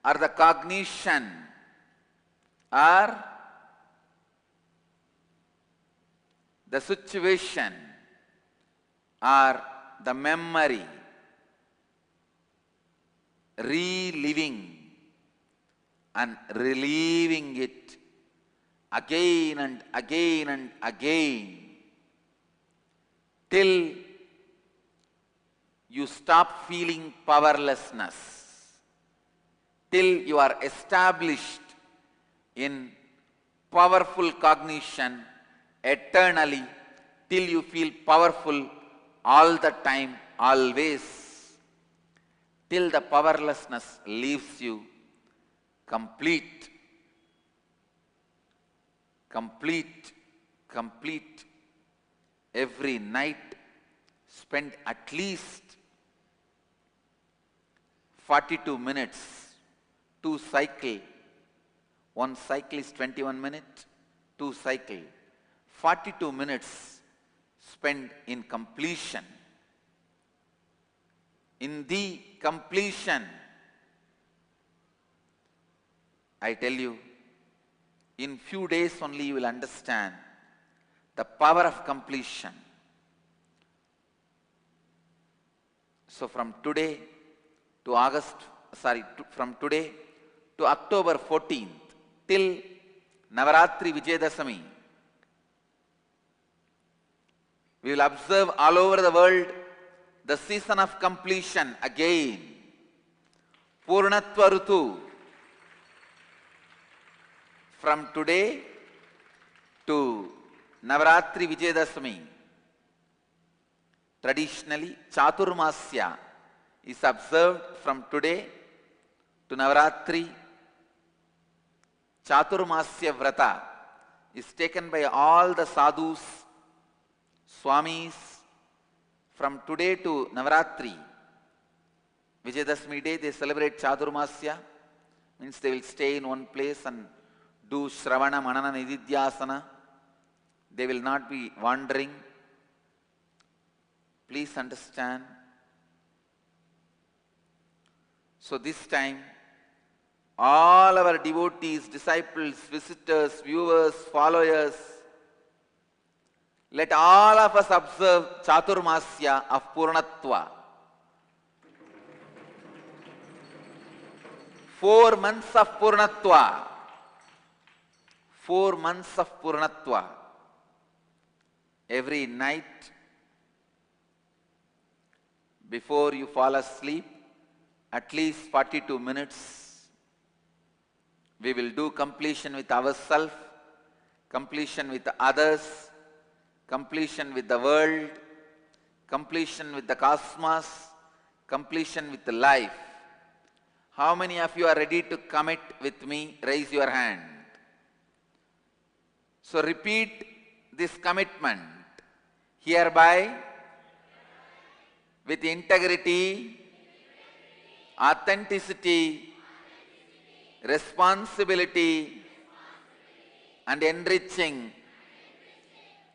or the cognition or the situation or the memory, reliving and relieving it again and again and again till you stop feeling powerlessness, till you are established in powerful cognition eternally, till you feel powerful all the time, always, till the powerlessness leaves you complete, complete, complete. Every night spend at least 42 minutes, 2 cycle. 1 cycle is 21 minutes, 2 cycle. 42 minutes spent in completion. In the completion, I tell you, in few days only you will understand the power of completion. So from today to from today to October 14th till Navaratri Vijayadashami, we will observe all over the world the season of completion again. Purnatva Rutu. From today to Navaratri Vijayadashami, traditionally Chaturmasya is observed from today to Navaratri Chaturmasya Vrata is taken by all the sadhus, swamis from today to Navaratri. Vijayadashmi day they celebrate Chaturmasya, means they will stay in one place and do Shravana, Manana, Nididhyasana. They will not be wandering. Please understand. So this time, all our devotees, disciples, visitors, viewers, followers, let all of us observe Chaturmasya of Purnatva. 4 months of Purnatva. 4 months of Purnatva. Every night, before you fall asleep, at least 42 minutes, we will do completion with ourselves, completion with others, completion with the world, completion with the cosmos, completion with the life. How many of you are ready to commit with me? Raise your hand. So repeat this commitment. Hereby, with integrity, authenticity, responsibility, and enriching,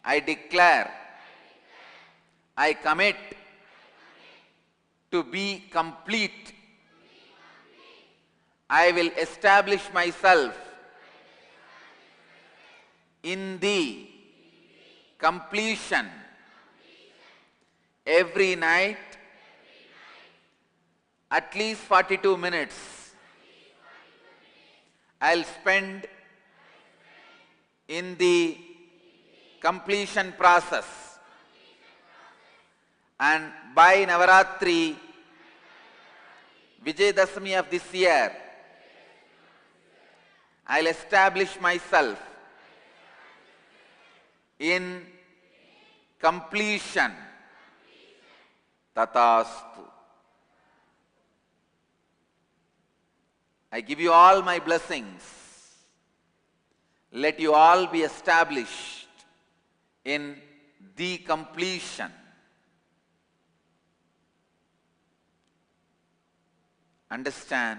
I declare, I commit to be complete. I will establish myself in the completion. Every night, at least 42 minutes, I'll spend in the completion process. And by Navaratri, Vijayadashmi of this year, I'll establish myself in completion. Tatastu. I give you all my blessings. Let you all be established in the completion. Understand?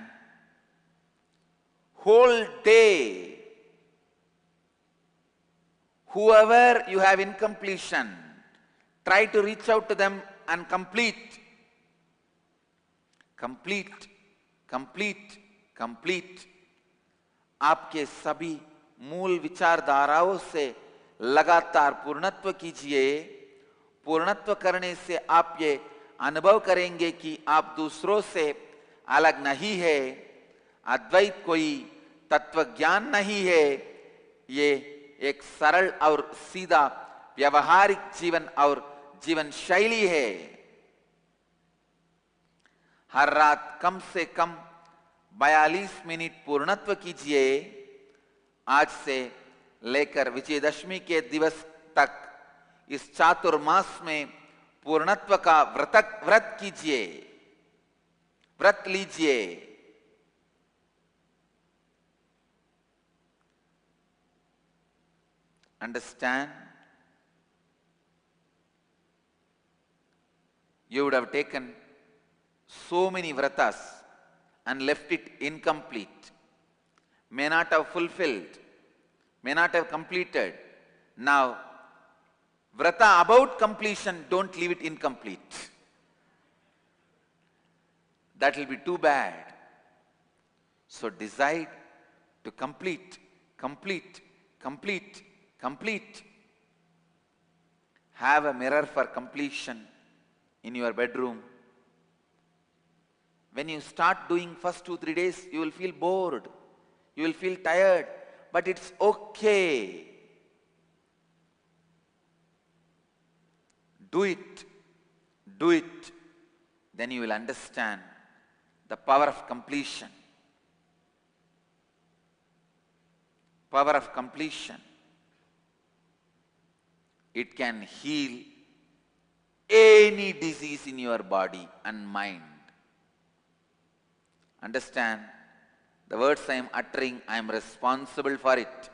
Whole day, whoever you have incompletion, try to reach out to them and complete. Complete, complete, complete. आपके सभी मूल विचारधाराओं से लगातार पूर्णत्व कीजिए. पूर्णत्व करने से आप ये अनुभव करेंगे कि आप दूसरों से अलग नहीं है. अद्वैत कोई तत्व ज्ञान नहीं है. ये एक सरल और सीधा व्यवहारिक जीवन और जीवन शैली है. हर रात कम से कम 42 मिनट पूर्णत्व कीजिए. आज से लेकर विजयदशमी के दिवस तक इस चातुर्मास में पूर्णत्व का व्रत कीजिए, व्रत लीजिए. Understand? You would have taken so many vratas and left it incomplete. May not have fulfilled, may not have completed. Now, vrata about completion, don't leave it incomplete. That will be too bad. So decide to complete, complete, complete, complete. Have a mirror for completion in your bedroom. When you start doing first 2-3 days, you will feel bored. You will feel tired. But it's okay. Do it. Do it. Then you will understand the power of completion. Power of completion. It can heal any disease in your body and mind. Understand? The words I am uttering, I am responsible for it.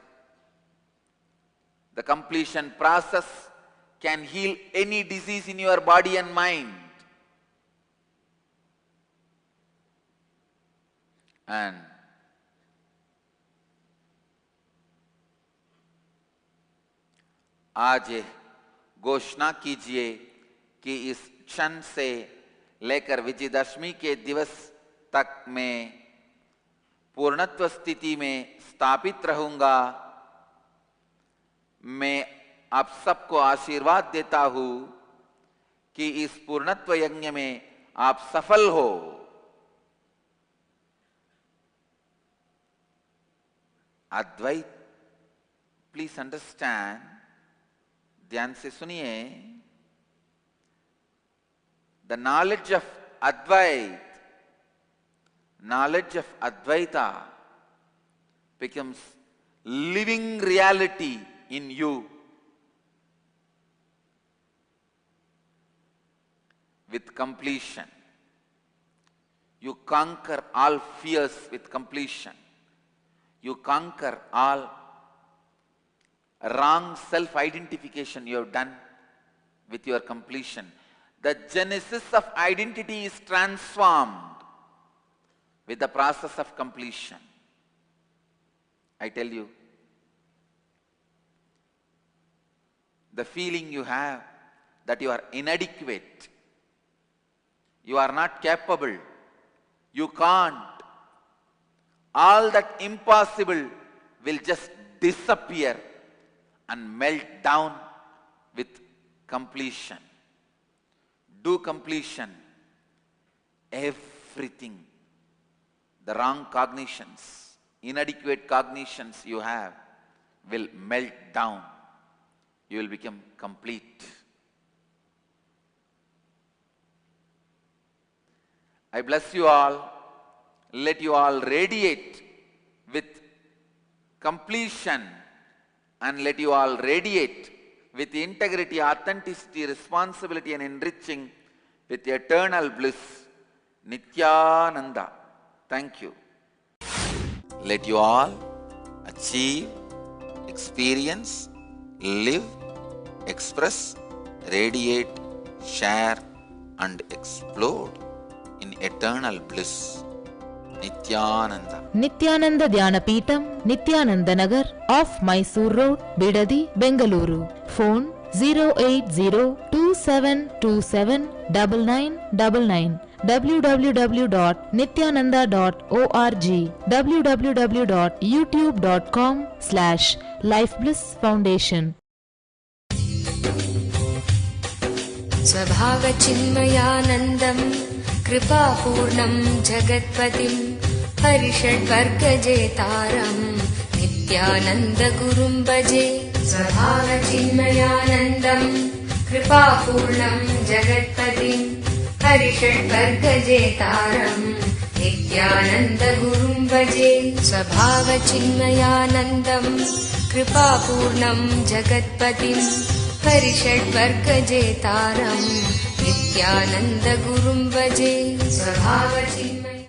The completion process can heal any disease in your body and mind. And आज ये घोषणा कीजिए कि इस क्षण से लेकर विजयदशमी के दिवस तक मैं पूर्णत्व स्थिति में स्थापित रहूंगा। मैं आप सबको आशीर्वाद देता हूं कि इस पूर्णत्व यज्ञ में आप सफल हो। अद्वैत, प्लीज अंडरस्टैंड, ध्यान से सुनिए। The knowledge of Advaita, knowledge of Advaita becomes living reality in you with completion. You conquer all fears with completion. You conquer all wrong self-identification you have done with your completion. The genesis of identity is transformed with the process of completion. I tell you, the feeling you have that you are inadequate, you are not capable, you can't, all that impossible will just disappear and melt down with completion. Do completion. Everything, the wrong cognitions, inadequate cognitions you have will melt down. You will become complete. I bless you all. Let you all radiate with completion, and let you all radiate with integrity, authenticity, responsibility, and enriching with eternal bliss. Nithyananda. Thank you. Let you all achieve, experience, live, express, radiate, share, and explode in eternal bliss. Nithyananda. Nithyananda Dhyanapitham, Nithyananda Nagar, off Mysore Road, Bidadi, Bengaluru. Phone 08027279999. www.nithyananda.org. www.youtube.com/lifeblissfoundation. स्वभावचिन्मयानन्दं कृपापूर्णं जगत्पतिं हरिषड्वर्गजेतारं नित्यानन्दगुरुं भजे। स्वभावचिन्मयानन्दं कृपापूर्णं जगत्पतिं हरिषड्वर्गजेतारं नित्यानन्दगुरुं भजे। स्वभावचिन्मयानन्दं कृपापूर्णं जगत्पतिं हरिषड्वर्गजेतारं नित्यानन्दगुरुं भजे। स्वभावचिन्मय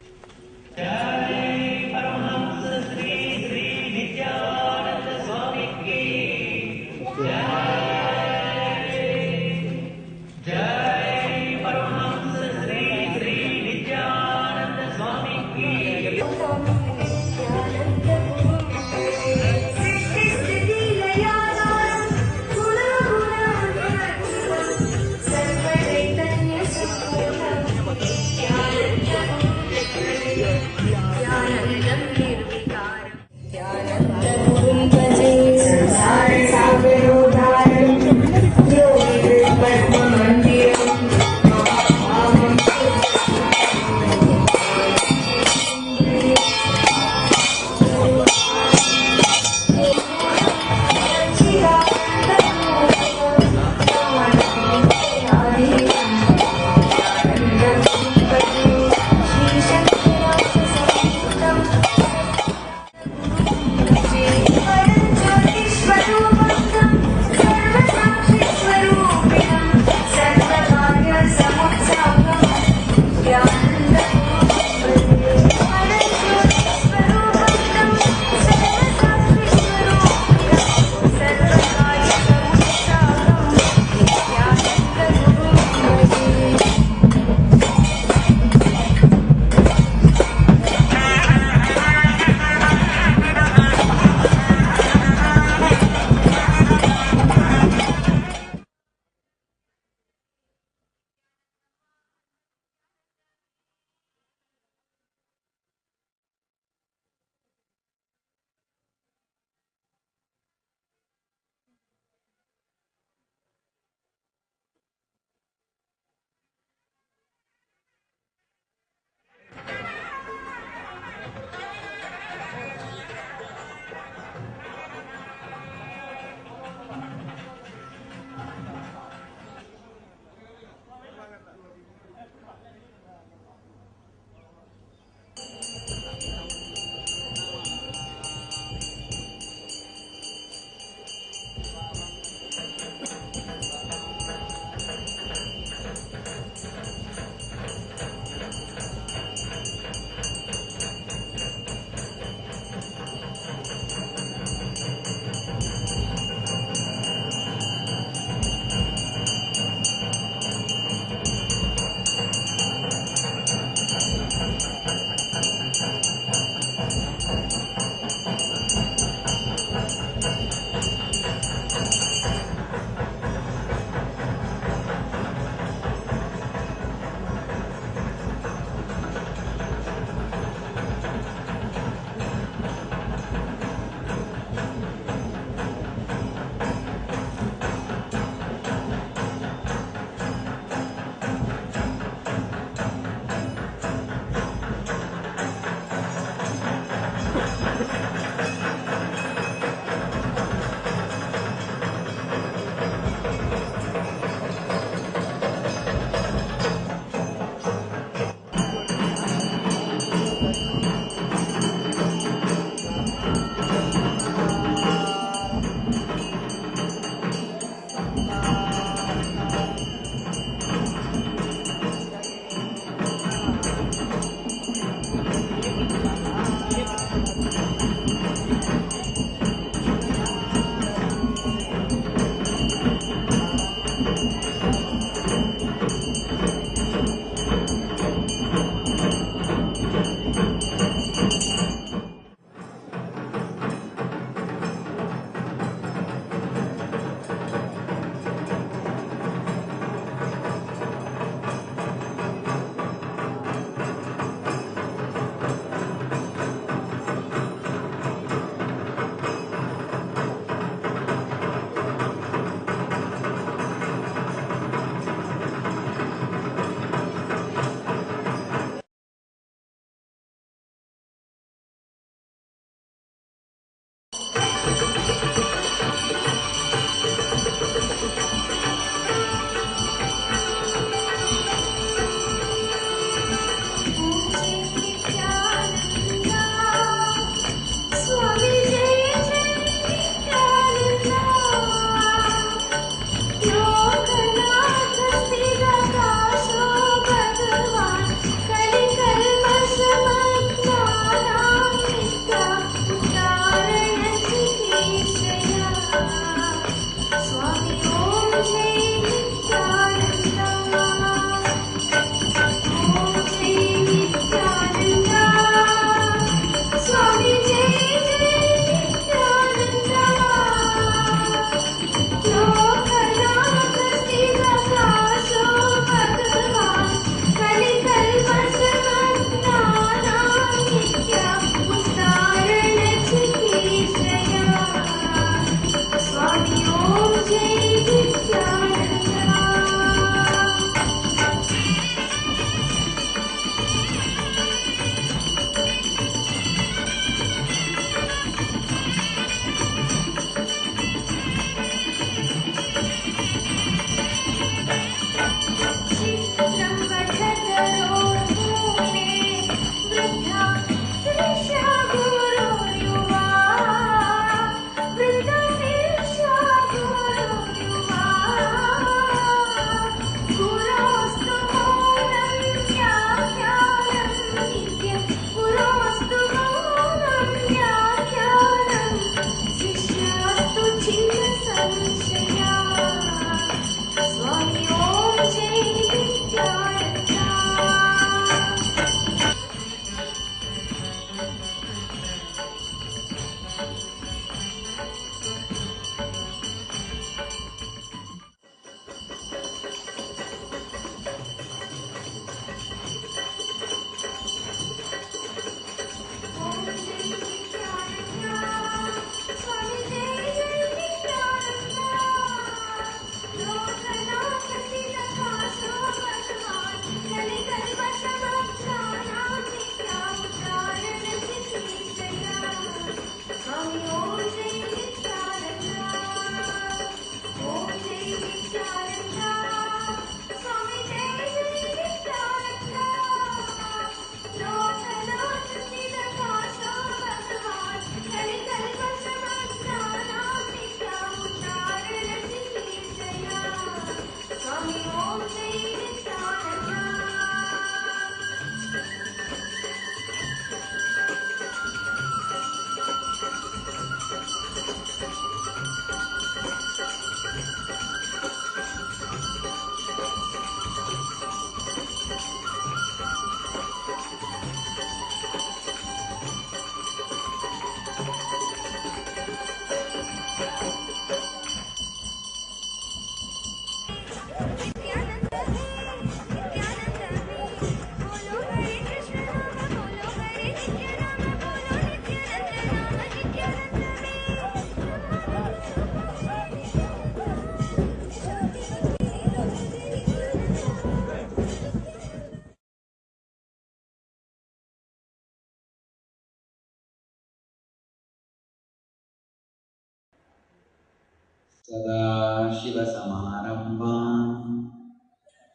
सदाशिवसमारम्भान्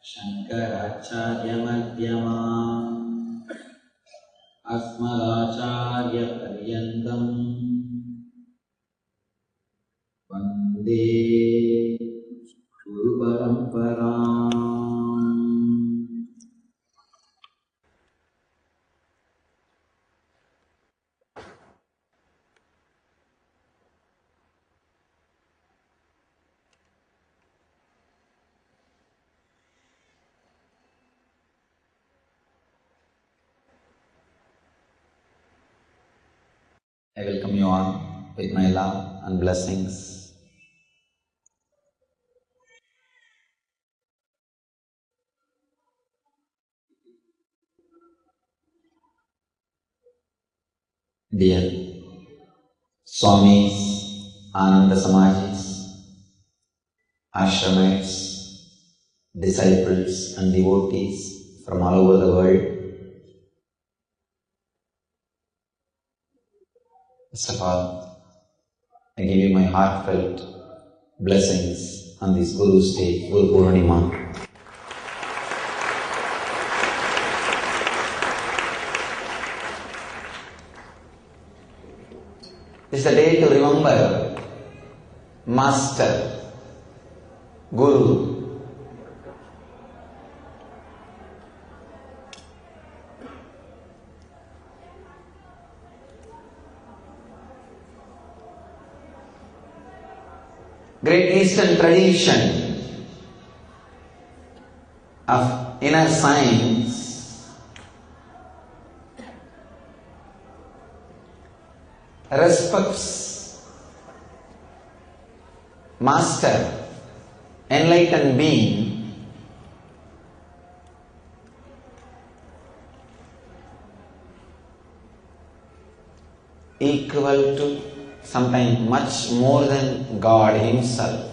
शङ्कराचार्यमध्यमान् अस्मदाचार्यपर्यन्तम् वन्दे गुरुपरम्पराम्. I welcome you all with my love and blessings. Dear Swamis, Ananda Samajis, Ashramites, disciples and devotees from all over the world, first of all, I give you my heartfelt blessings on this Guru's Day, Guru Purnima. This is the day to remember Master, Guru. Great Eastern tradition of inner science respects Master, enlightened being, equal to, sometimes much more than God Himself.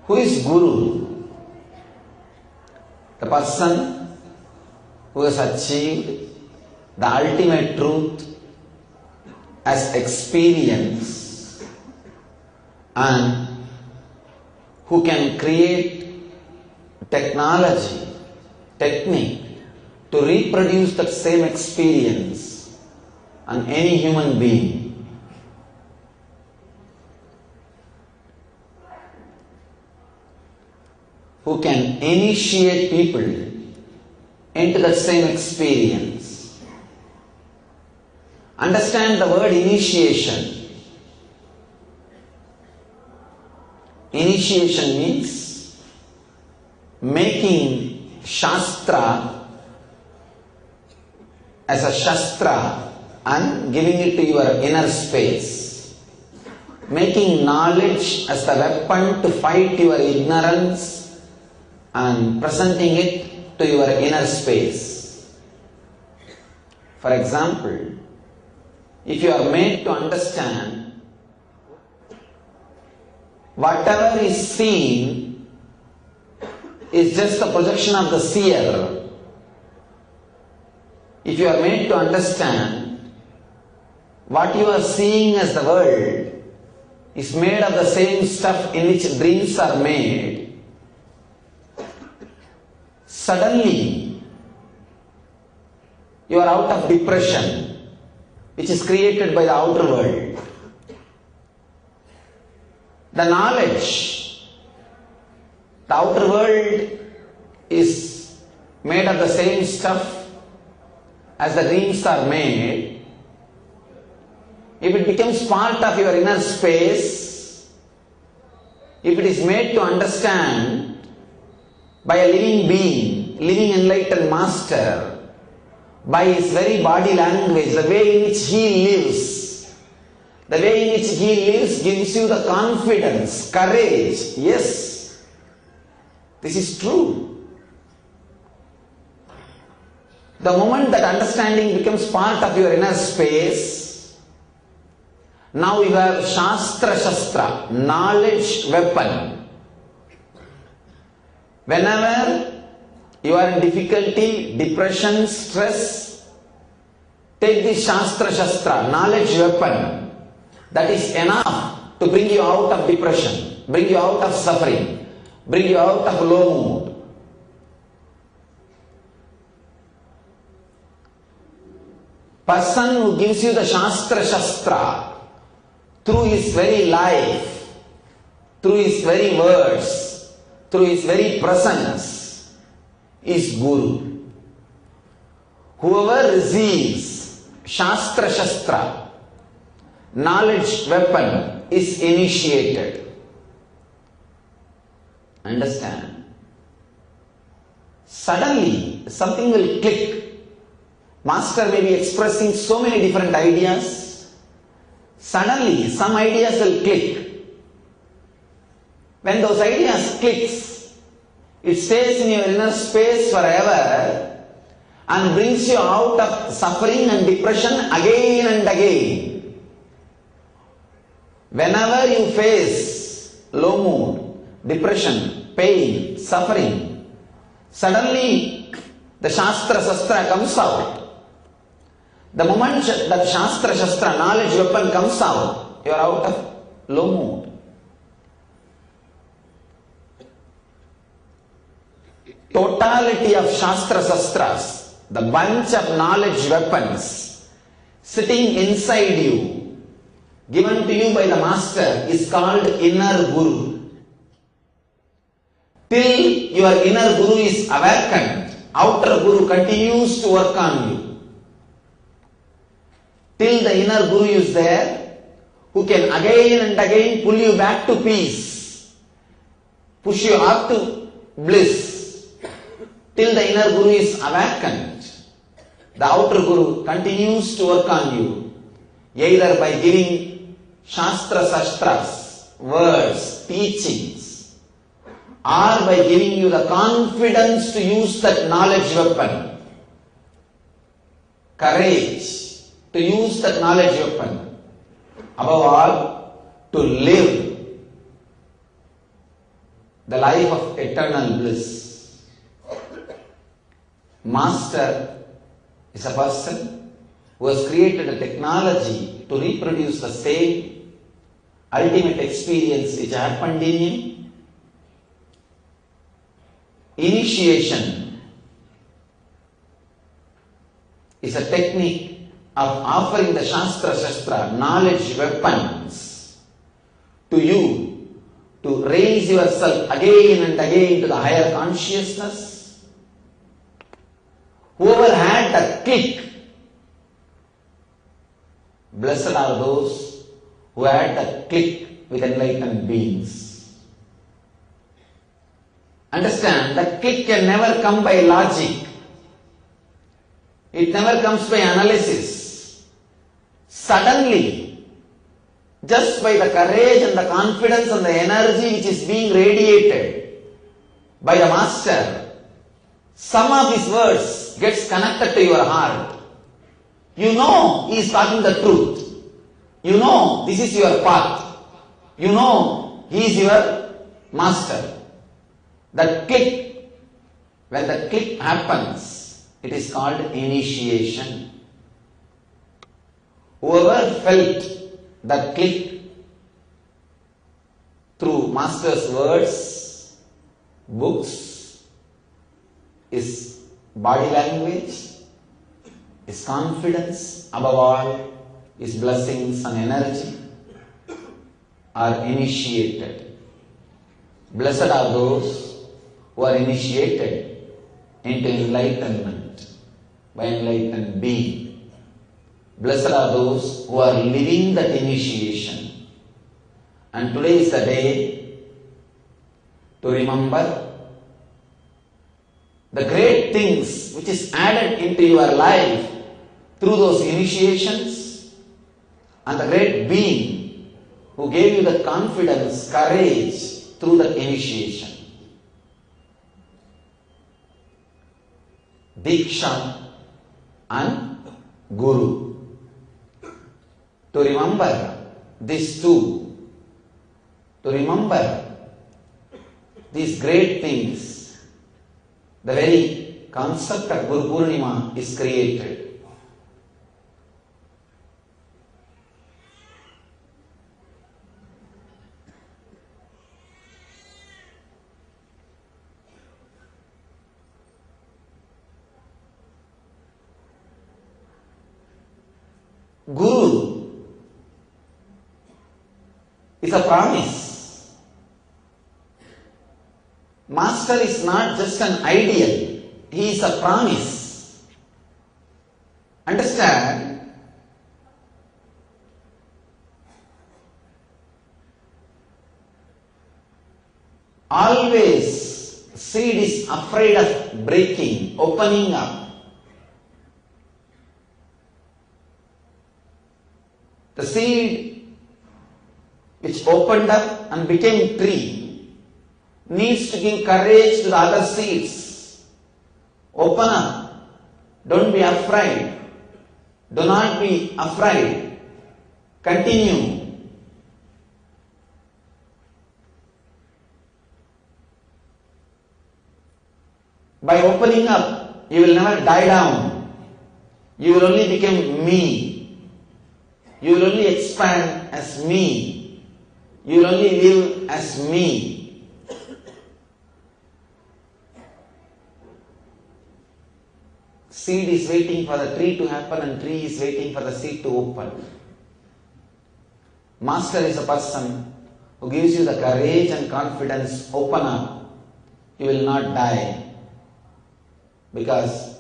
Who is Guru? The person who has achieved the ultimate truth as experience and who can create technology, technique to reproduce that same experience on any human being. Who can initiate people into that same experience. Understand the word initiation. Initiation means making Shastra as a Shastra and giving it to your inner space. Making knowledge as the weapon to fight your ignorance and presenting it to your inner space. For example, if you are made to understand whatever is seen is just a projection of the seer, if you are made to understand what you are seeing as the world is made of the same stuff in which dreams are made, suddenly you are out of depression which is created by the outer world. The knowledge, the outer world is made of the same stuff as the dreams are made. If it becomes part of your inner space, if it is made to understand by a living being, living enlightened master, by his very body language, the way in which he lives, the way in which he lives gives you the confidence, courage. Yes, this is true. The moment that understanding becomes part of your inner space, Now you have Shastra Shastra, knowledge weapon. Whenever you are in difficulty, depression, stress, take this Shastra Shastra, knowledge weapon. That is enough to bring you out of depression, bring you out of suffering, bring you out of low mood. Person who gives you the Shastra Shastra through his very life, through his very words, through his very presence is Guru. Whoever receives Shastra Shastra, knowledge weapon, is initiated. Understand? Suddenly something will click. Master may be expressing so many different ideas. Suddenly some ideas will click. When those ideas clicks, it stays in your inner space forever and brings you out of suffering and depression again and again. Whenever you face low mood, depression, pain, suffering, suddenly the Shastra Shastra comes out. The moment that Shastra Shastra, knowledge weapon comes out, you are out of low mood. Totality of Shastra Shastras, the bunch of knowledge weapons sitting inside you, given to you by the Master, is called inner Guru. Till your inner Guru is awakened, outer Guru continues to work on you. Till the inner Guru is there, who can again and again pull you back to peace, push you up to bliss. Till the inner Guru is awakened, the outer Guru continues to work on you, either by giving Shastra Shastras, words, teachings, or by giving you the confidence to use that knowledge weapon, courage to use that knowledge weapon, above all, to live the life of eternal bliss. Master is a person who has created a technology to reproduce the same ultimate experience which happened in him. Initiation is a technique of offering the Shastra Shastra, knowledge weapons, to you to raise yourself again and again to the higher consciousness. Whoever had that click, blessed are those who had that click with enlightened beings. Understand, that click can never come by logic. It never comes by analysis. Suddenly, just by the courage and the confidence and the energy which is being radiated by the Master, some of his words gets connected to your heart. You know he is talking the truth. You know this is your path. You know he is your Master. That click, when that click happens, it is called initiation. Whoever felt that click through Master's words, books, his body language, his confidence, above all, his blessings and energy, are initiated. Blessed are those who are initiated into enlightenment by enlightened being. Blessed are those who are living that initiation. And today is the day to remember the great things which is added into your life through those initiations, and the great being who gave you the confidence, courage through that initiation. Diksha and Guru. To remember this too, to remember these great things, the very concept of Guru Purnima is created. Guru is a promise. Master is not just an ideal, he is a promise. Understand? Always seed is afraid of breaking, opening up. The seed which opened up and became tree needs to give courage to the other seeds. Open up. Don't be afraid. Do not be afraid. Continue. By opening up, you will never die down. You will only become me. You will only expand as me. You will only live as me. Seed is waiting for the tree to happen and tree is waiting for the seed to open. Master is a person who gives you the courage and confidence. Open up. You will not die because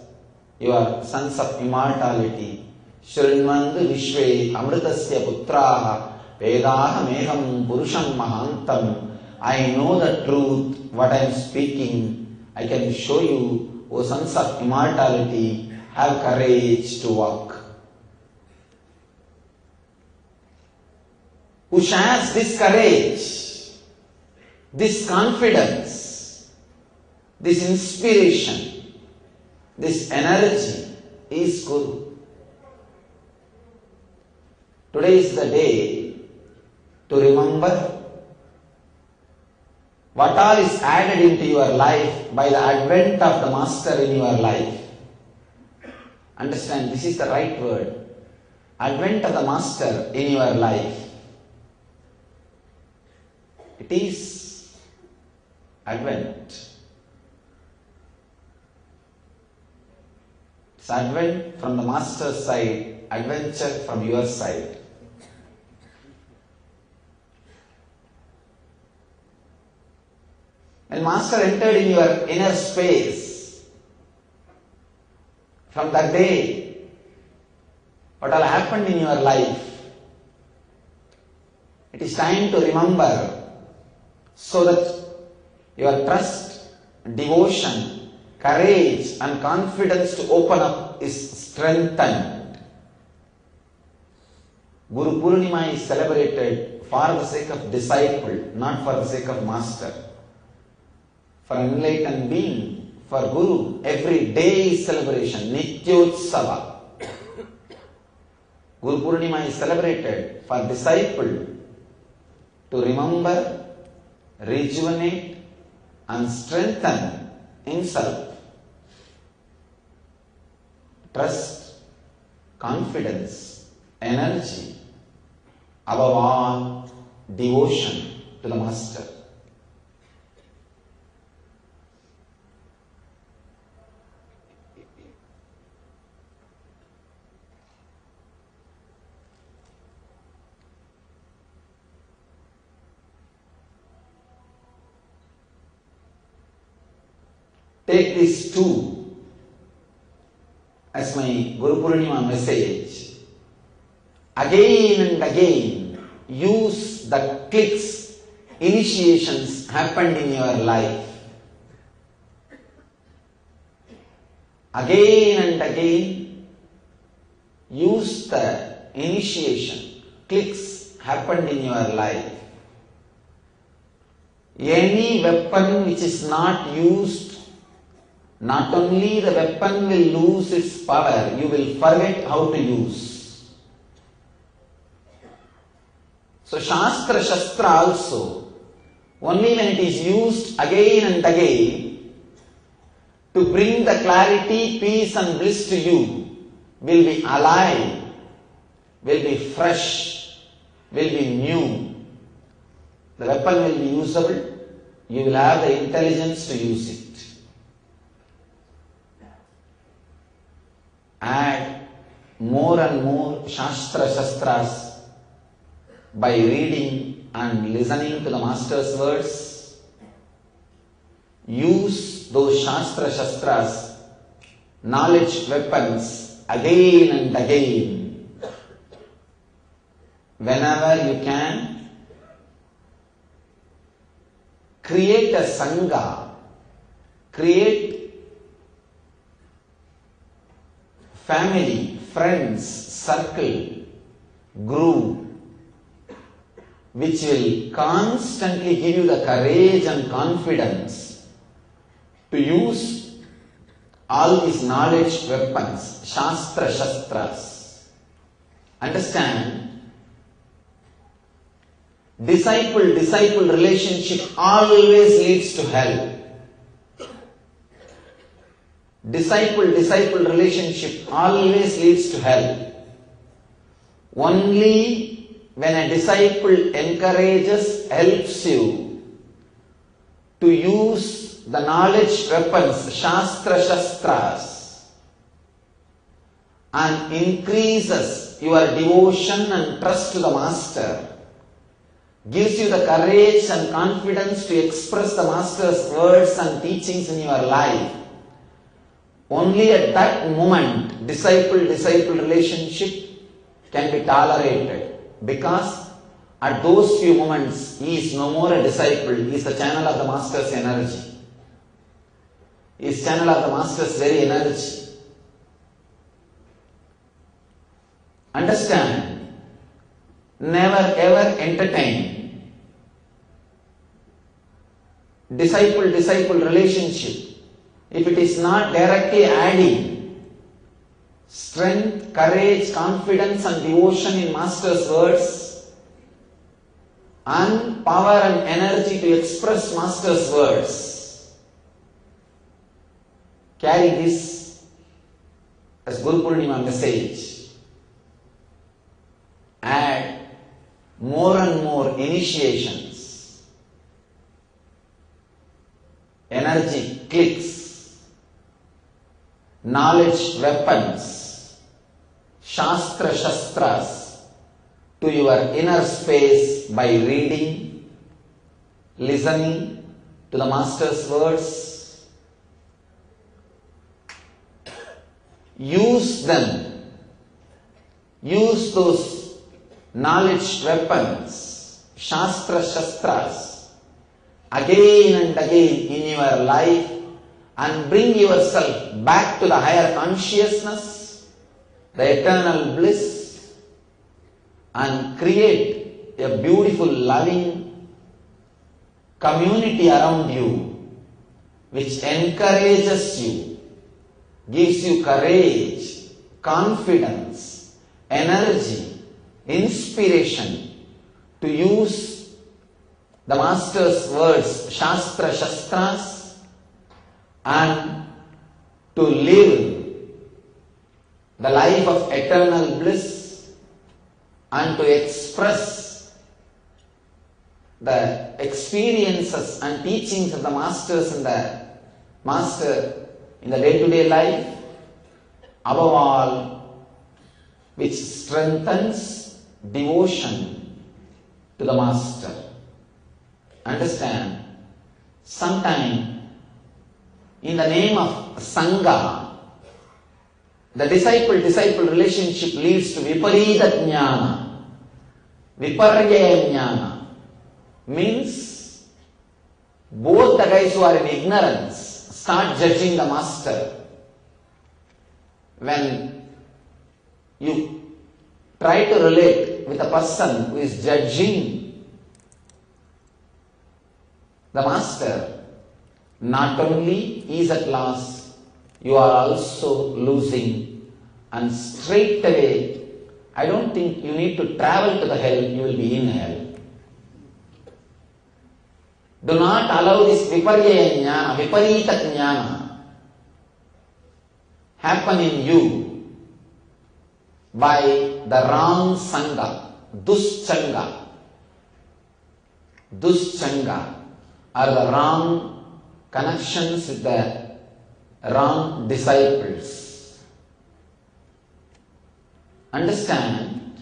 you are sons of immortality. Shrinmandu Vishwe Amritasya Putraha Vedaha Meham Purusham Mahantam. I know the truth, what I am speaking. I can show you, O sons of immortality, have courage to walk. Who shares this courage, this confidence, this inspiration, this energy is Guru. Today is the day to remember what all is added into your life by the advent of the Master in your life. Understand, this is the right word. Advent of the Master in your life. It is Advent. It's Advent from the Master's side, adventure from your side. When Master entered in your inner space, from that day, what all happened in your life, it is time to remember so that your trust, devotion, courage and confidence to open up is strengthened. Guru Purnima is celebrated for the sake of disciple, not for the sake of Master. For enlightened being, for Guru, every day is celebration, Nithyananda. Guru Purnima is celebrated for disciple to remember, rejuvenate and strengthen himself. Trust, confidence, energy, above all, devotion to the Master. Take these two as my Guru Purnima message. Again and again, use the clicks, initiations happened in your life. Again and again, use the initiation, clicks happened in your life. Any weapon which is not used, not only the weapon will lose its power, you will forget how to use. So Shastra Shastra also, only when it is used again and again to bring the clarity, peace and bliss to you, will be alive, will be fresh, will be new. The weapon will be usable, you will have the intelligence to use it. Add more and more Shastra Shastras by reading and listening to the Master's words. Use those Shastra Shastras, knowledge weapons, again and again. Whenever you can, create a Sangha, create family, friends, circle, group, which will constantly give you the courage and confidence to use all these knowledge weapons, Shastra Shastras. Understand, disciple-disciple relationship always leads to hell. Disciple-disciple relationship always leads to hell. Only when a disciple encourages, helps you to use the knowledge weapons, Shastra Shastras, and increases your devotion and trust to the Master, gives you the courage and confidence to express the Master's words and teachings in your life. Only at that moment, disciple-disciple relationship can be tolerated, because at those few moments, he is no more a disciple, he is the channel of the Master's energy. He is channel of the Master's very energy. Understand, never ever entertain disciple-disciple relationship if it is not directly adding strength, courage, confidence and devotion in Master's words and power and energy to express Master's words. Carry this as Guru Purnima message. Add more and more initiations, energy clicks, knowledge weapons, Shastra Shastras to your inner space by reading, listening to the Master's words. Use them. Use those knowledge weapons, Shastra Shastras, again and again in your life, and bring yourself back to the higher consciousness, the eternal bliss, and create a beautiful, loving community around you which encourages you, gives you courage, confidence, energy, inspiration to use the Master's words, Shastra Shastras, and to live the life of eternal bliss and to express the experiences and teachings of the Masters and the Master in the day-to-day life, above all, which strengthens devotion to the Master. Understand, sometime in the name of Sangha, the disciple-disciple relationship leads to Viparita Jnana. Viparya Jnana means both the guys who are in ignorance start judging the Master. When you try to relate with a person who is judging the Master, not only he is at loss, you are also losing, and straight away I don't think you need to travel to the hell, you will be in hell. Do not allow this viparya jnana, viparita jnana happen in you by the wrong sangha, duschanga, or the wrong connections with the wrong disciples. Understand,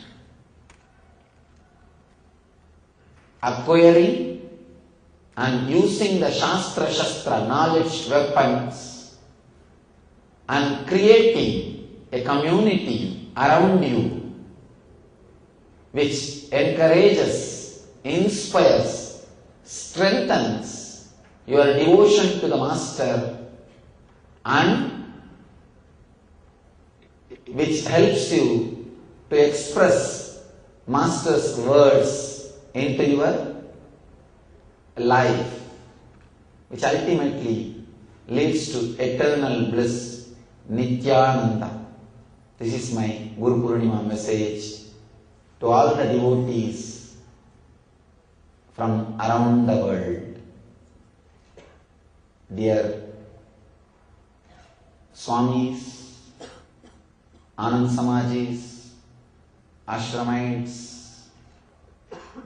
acquiring and using the Shastra knowledge weapons and creating a community around you which encourages, inspires, strengthens your devotion to the Master and which helps you to express Master's words into your life, which ultimately leads to eternal bliss, Nithyananda. This is my Guru Purnima message to all the devotees from around the world. Dear Swamis, Anand Samajis, Ashramites,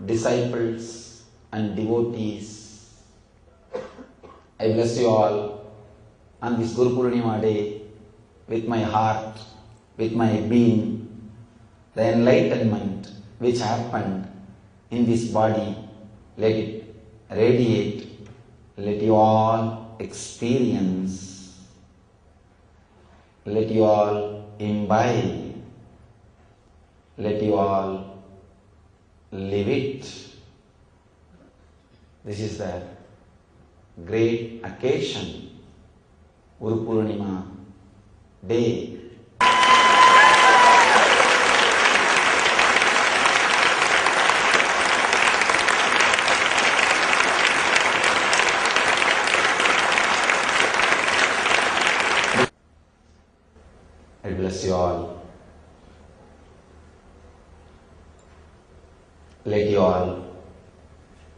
disciples and devotees, I bless you all on this Guru Purnima day with my heart, with my being. The enlightenment which happened in this body, let it radiate, let you all experience, let you all imbibe, let you all live it. This is the great occasion, Guru Purnima day. I bless you all. Let you all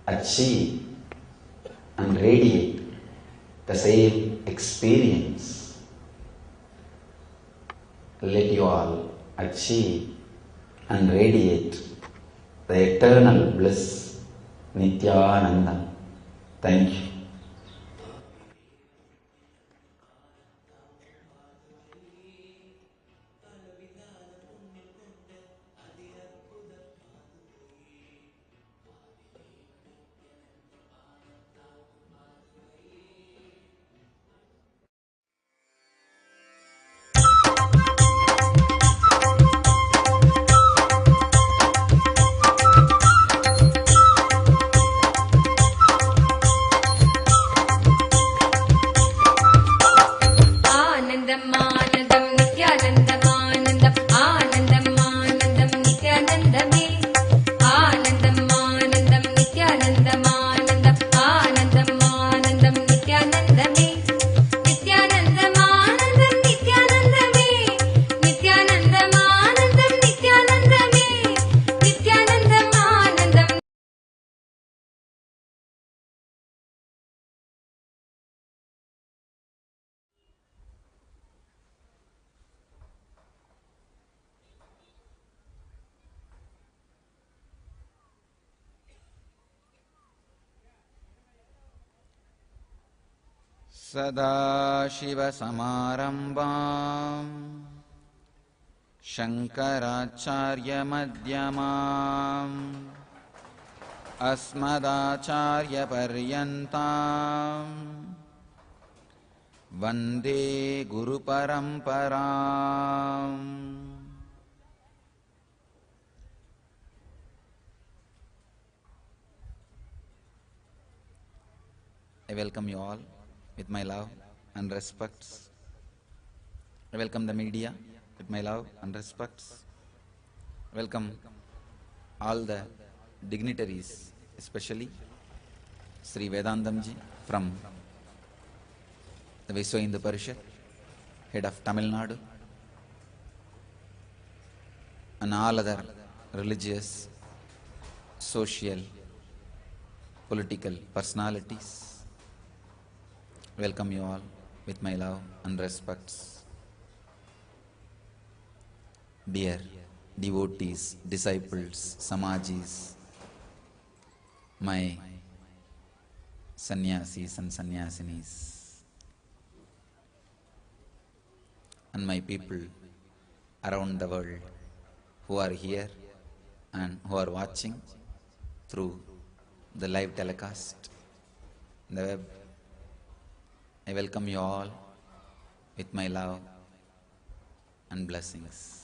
achieve and radiate the same experience. Let you all achieve and radiate the eternal bliss, Nithyananda. Thank you. Sadashivasamarambaam Shankaracharyamadhyamam Asmadacharyaparyantam Vande Guru Paramparam. I welcome you all with my love and respects. I welcome the media with my love and respects. I welcome all the dignitaries, especially Sri Vedandamji from the Vishwa Hindu Parishad, head of Tamil Nadu. and all other religious, social, political personalities. Welcome you all with my love and respects. Dear devotees, disciples, samajis, my sannyasis and sannyasinis, and my people around the world who are here and who are watching through the live telecast, the web. I welcome you all with my love and blessings.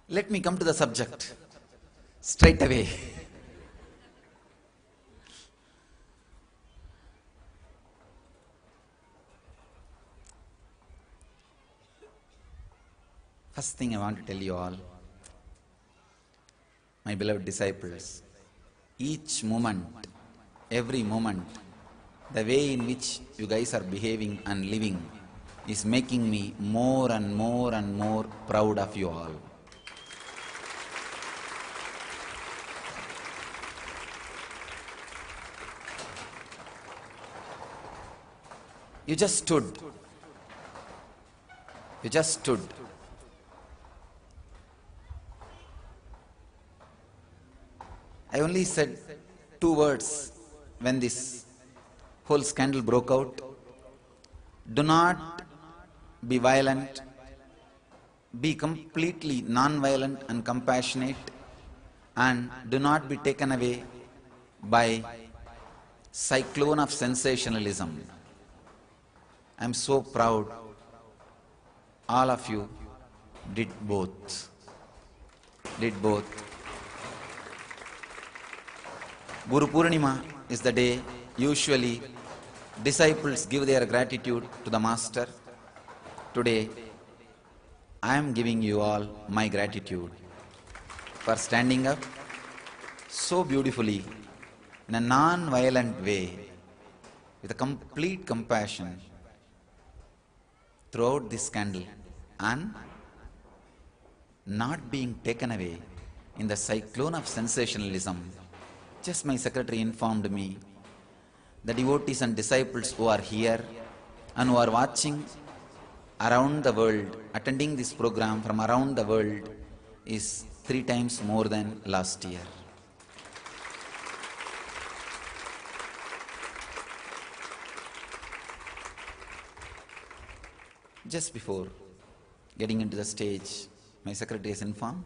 Let me come to the subject straight away. First thing I want to tell you all, my beloved disciples, each moment, every moment, the way in which you guys are behaving and living is making me more and more and more proud of you all. You just stood. You just stood. I only said 2 words when this whole scandal broke out. Do not be violent. Be completely non-violent and compassionate, and do not be taken away by cyclone of sensationalism. I am so proud all of you did both. Guru Purnima is the day usually disciples give their gratitude to the Master. Today, I am giving you all my gratitude for standing up so beautifully in a non-violent way with a complete compassion throughout this scandal and not being taken away in the cyclone of sensationalism. Just my secretary informed me, the devotees and disciples who are here and who are watching around the world, attending this program from around the world, is 3 times more than last year. Just before getting into the stage, my secretary has informed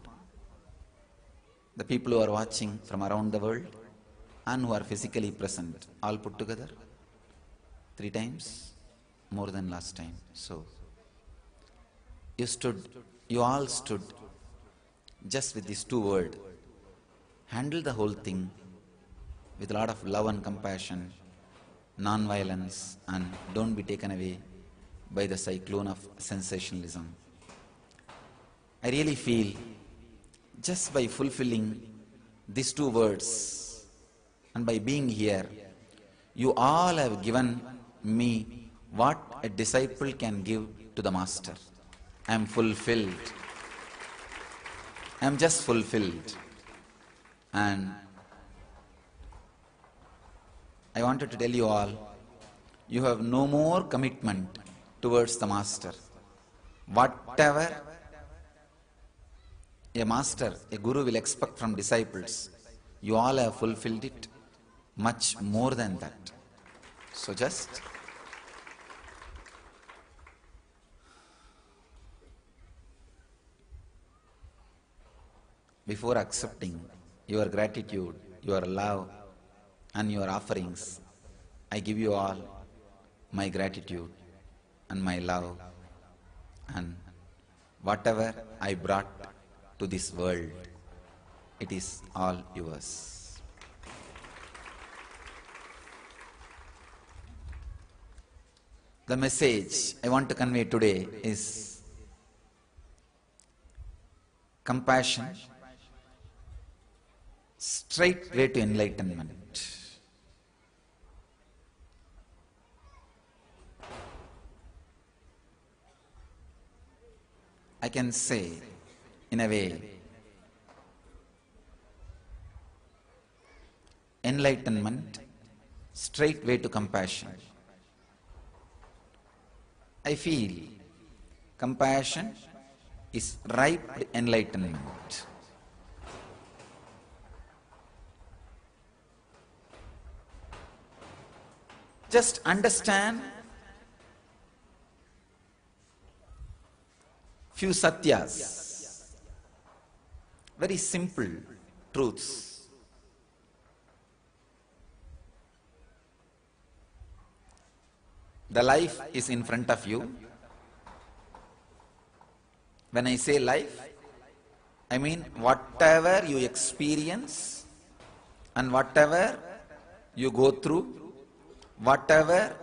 the people who are watching from around the world and who are physically present, all put together, 3 times more than last time. So, you all stood just with these 2 words. Handle the whole thing with a lot of love and compassion, non-violence, and don't be taken away by the cyclone of sensationalism. I really feel just by fulfilling these 2 words and by being here, you all have given me what a disciple can give to the Master. I am fulfilled. I am just fulfilled. And I wanted to tell you all, you have no more commitment towards the Master. Whatever a Master, a Guru will expect from disciples, You all have fulfilled it much more than that. So just before accepting your gratitude, your love and your offerings, I give you all my gratitude and my love and whatever I brought to this world, it is all yours. The message I want to convey today is compassion, straight way to enlightenment. I can say, in a way, enlightenment, straight way to compassion. I feel compassion is ripe enlightenment. Just understand few satyas, very simple truths. The life is in front of you. When I say life, I mean whatever you experience and whatever you go through, whatever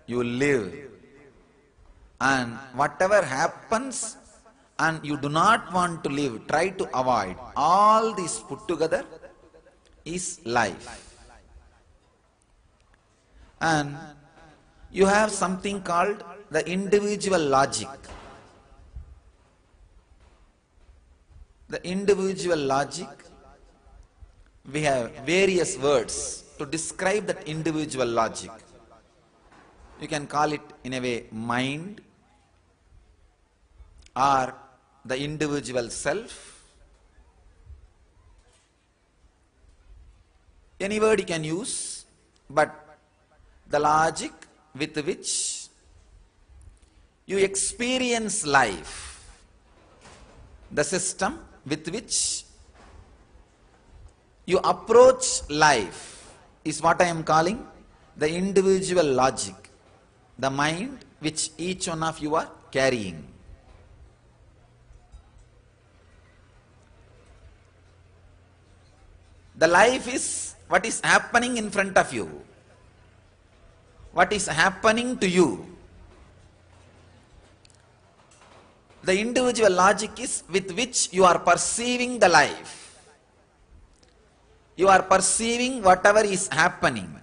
you live, and whatever happens and you do not want to live, try to avoid, all this put together is life. And you have something called the individual logic. The individual logic, we have various words to describe that individual logic. You can call it in a way mind, or the individual self. Any word you can use, but the logic with which you experience life, the system with which you approach life is what I am calling the individual logic, the mind which each one of you are carrying. The life is what is happening in front of you, what is happening to you. The individual logic is with which you are perceiving the life. You are perceiving whatever is happening.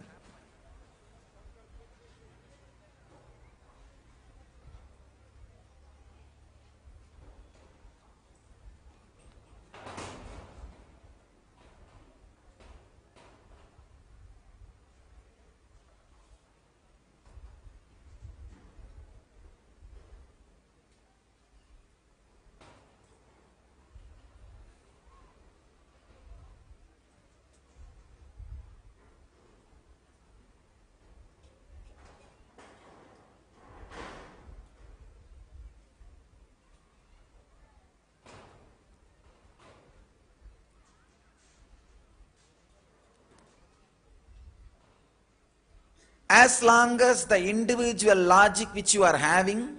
As long as the individual logic which you are having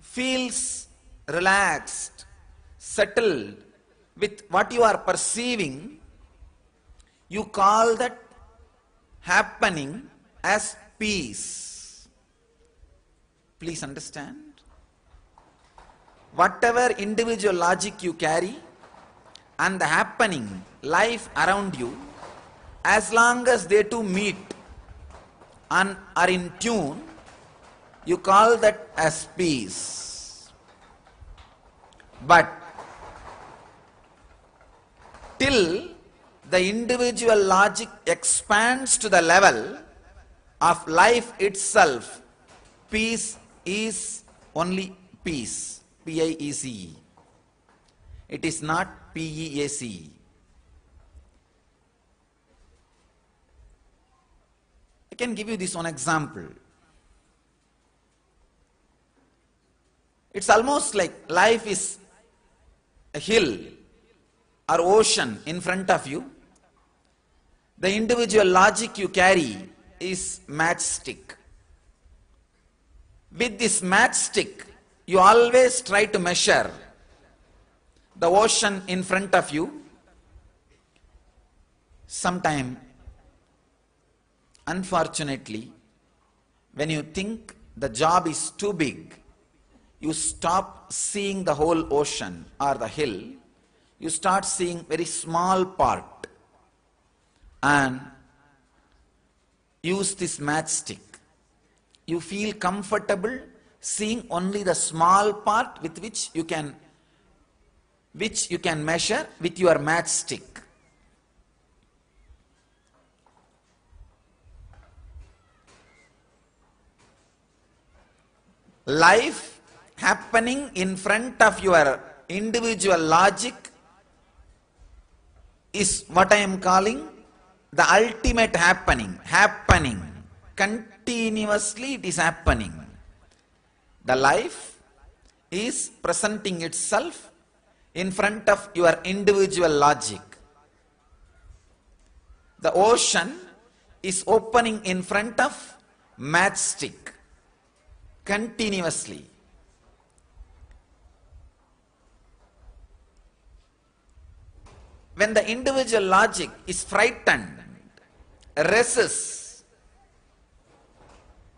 feels relaxed, settled with what you are perceiving, you call that happening as peace. Please understand. Whatever individual logic you carry and the happening, life around you, as long as they two meet and are in tune, you call that as peace. But till the individual logic expands to the level of life itself, peace is only peace, P-I-E-C-E. It is not P-E-A-C-E. can give you this one example. It's almost like life is a hill or ocean in front of you. The individual logic you carry is matchstick. With this matchstick, you always try to measure the ocean in front of you. Sometime, unfortunately, when you think the job is too big, you stop seeing the whole ocean or the hill. You start seeing very small part and use this matchstick. You feel comfortable seeing only the small part with which you can measure with your matchstick. Life happening in front of your individual logic is what I am calling the ultimate happening. Continuously it is happening. The life is presenting itself in front of your individual logic. The ocean is opening in front of matchstick continuously. When the individual logic is frightened, resists,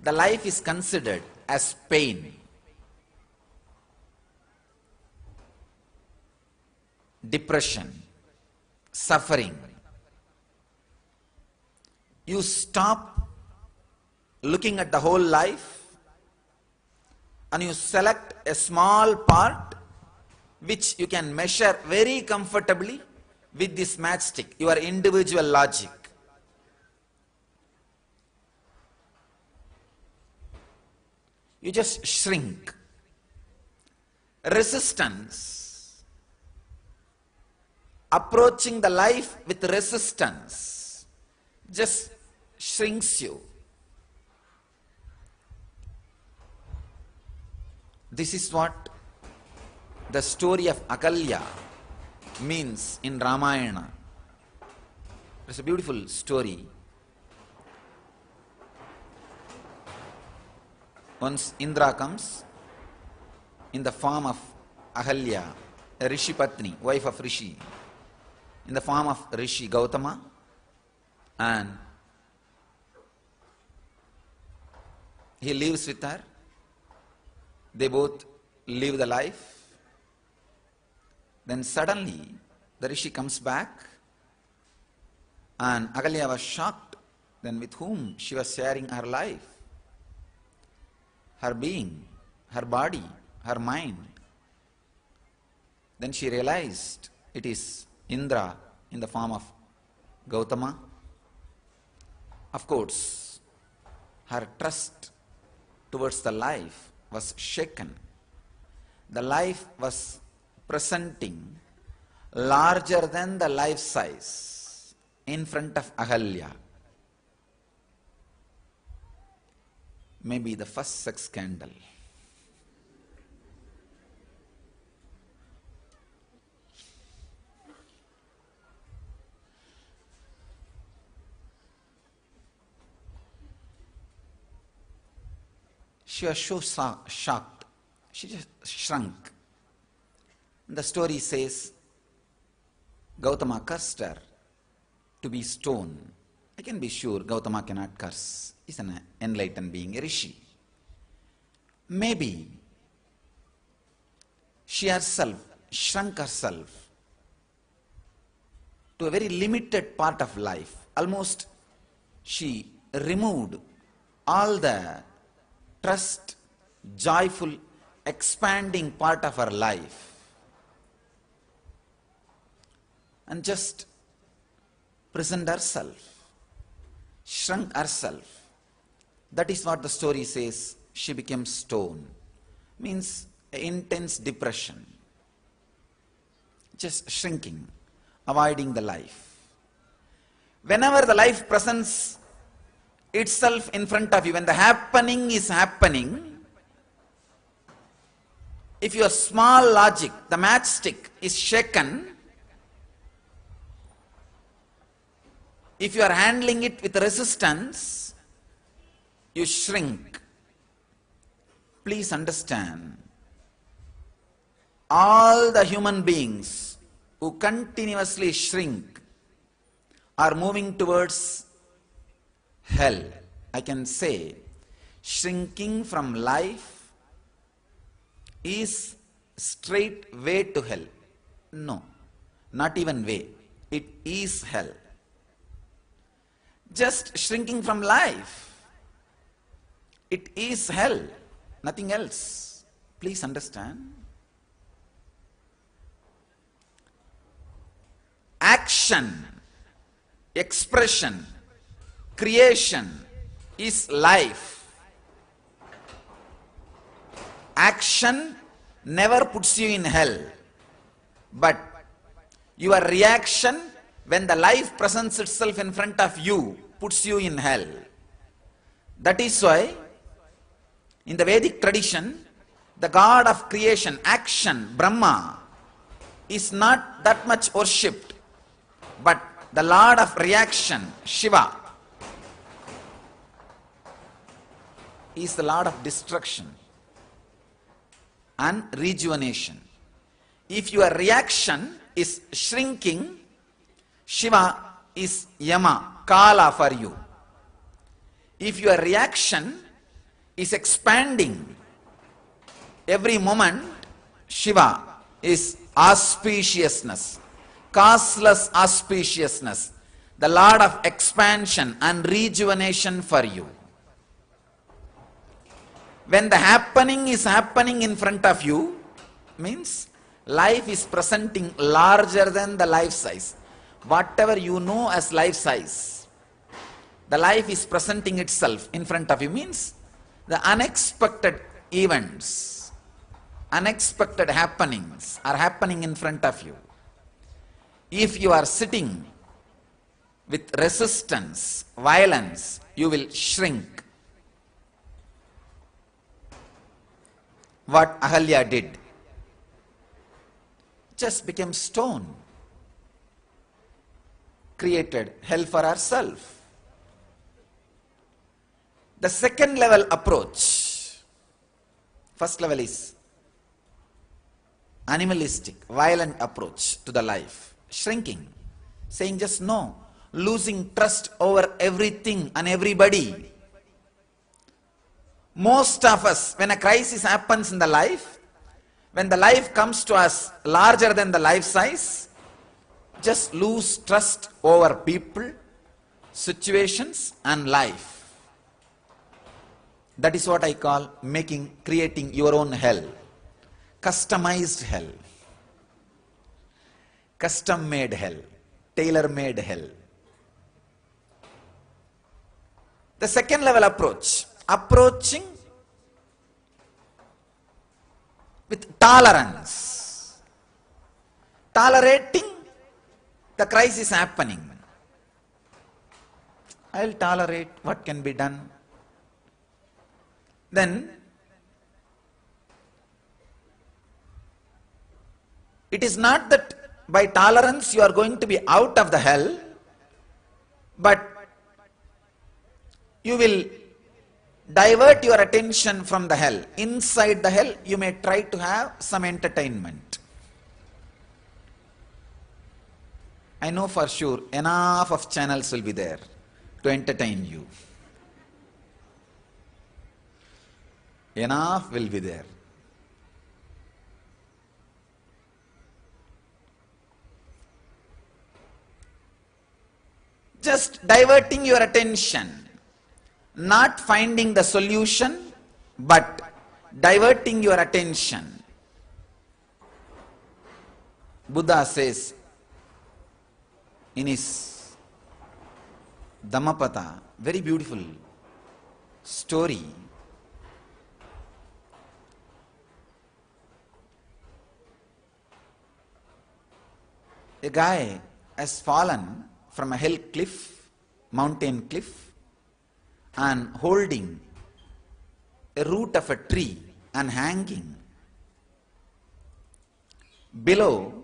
the life is considered as pain. Depression, suffering. You stop looking at the whole life and you select a small part which you can measure very comfortably with this matchstick, your individual logic. You just shrink. Resistance. Approaching the life with resistance just shrinks you. This is what the story of Akalya means in Ramayana. It's a beautiful story. Once Indra comes in the form of Ahalya, a Rishi Patni, wife of Rishi, in the form of Rishi Gautama, and he lives with her. They both live the life. Then suddenly the Rishi comes back and Ahalya was shocked. Then with whom she was sharing her life, her being, her body, her mind. Then she realized it is Indra in the form of Gautama. Of course, her trust towards the life was shaken. The life was presenting larger than the life size in front of Ahalya. Maybe the first sex scandal. She was so shocked. She just shrunk. The story says Gautama cursed her to be stoned. I can be sure Gautama cannot curse. He's an enlightened being, a rishi. Maybe she herself shrunk herself to a very limited part of life. Almost she removed all the trust, joyful, expanding part of her life and just present herself, shrunk herself. That is what the story says. She became stone. Means intense depression. Just shrinking, avoiding the life. Whenever the life presents itself in front of you, when the happening is happening, if your small logic, the matchstick, is shaken, if you are handling it with resistance, you shrink. Please understand, all the human beings who continuously shrink are moving towards hell. I can say, shrinking from life is straight way to hell. No, not even way. It is hell. Just shrinking from life, it is hell, nothing else. Please understand. Action, expression, creation is life. Action never puts you in hell, but your reaction when the life presents itself in front of you puts you in hell. That is why in the Vedic tradition, the god of creation, action, Brahma, is not that much worshipped, but the lord of reaction, Shiva, is the lord of destruction and rejuvenation. If your reaction is shrinking, Shiva is Yama, Kala for you. If your reaction is expanding every moment, Shiva is auspiciousness, causeless auspiciousness, the lord of expansion and rejuvenation for you. When the happening is happening in front of you, means life is presenting larger than the life size. Whatever you know as life size, the life is presenting itself in front of you, means the unexpected events, unexpected happenings are happening in front of you. If you are sitting with resistance, violence, you will shrink. What Ahalya did, just became stone, created hell for herself. The second level approach, first level is animalistic, violent approach to the life, shrinking, saying just no, losing trust over everything and everybody. Most of us, when a crisis happens in the life, when the life comes to us larger than the life size, just lose trust over people, situations and life. That is what I call creating your own hell. Customized hell. Custom made hell. Tailor made hell. The second level approach, approaching with tolerance. Tolerating the crisis happening. I will tolerate what can be done. Then it is not that by tolerance you are going to be out of the hell, but you will divert your attention from the hell. Inside the hell you may try to have some entertainment. I know for sure enough of channels will be there to entertain you. Enough will be there. Just diverting your attention, not finding the solution, but diverting your attention. Buddha says in his Dhammapada, very beautiful story. A guy has fallen from a hill cliff, mountain cliff, and holding a root of a tree and hanging. Below,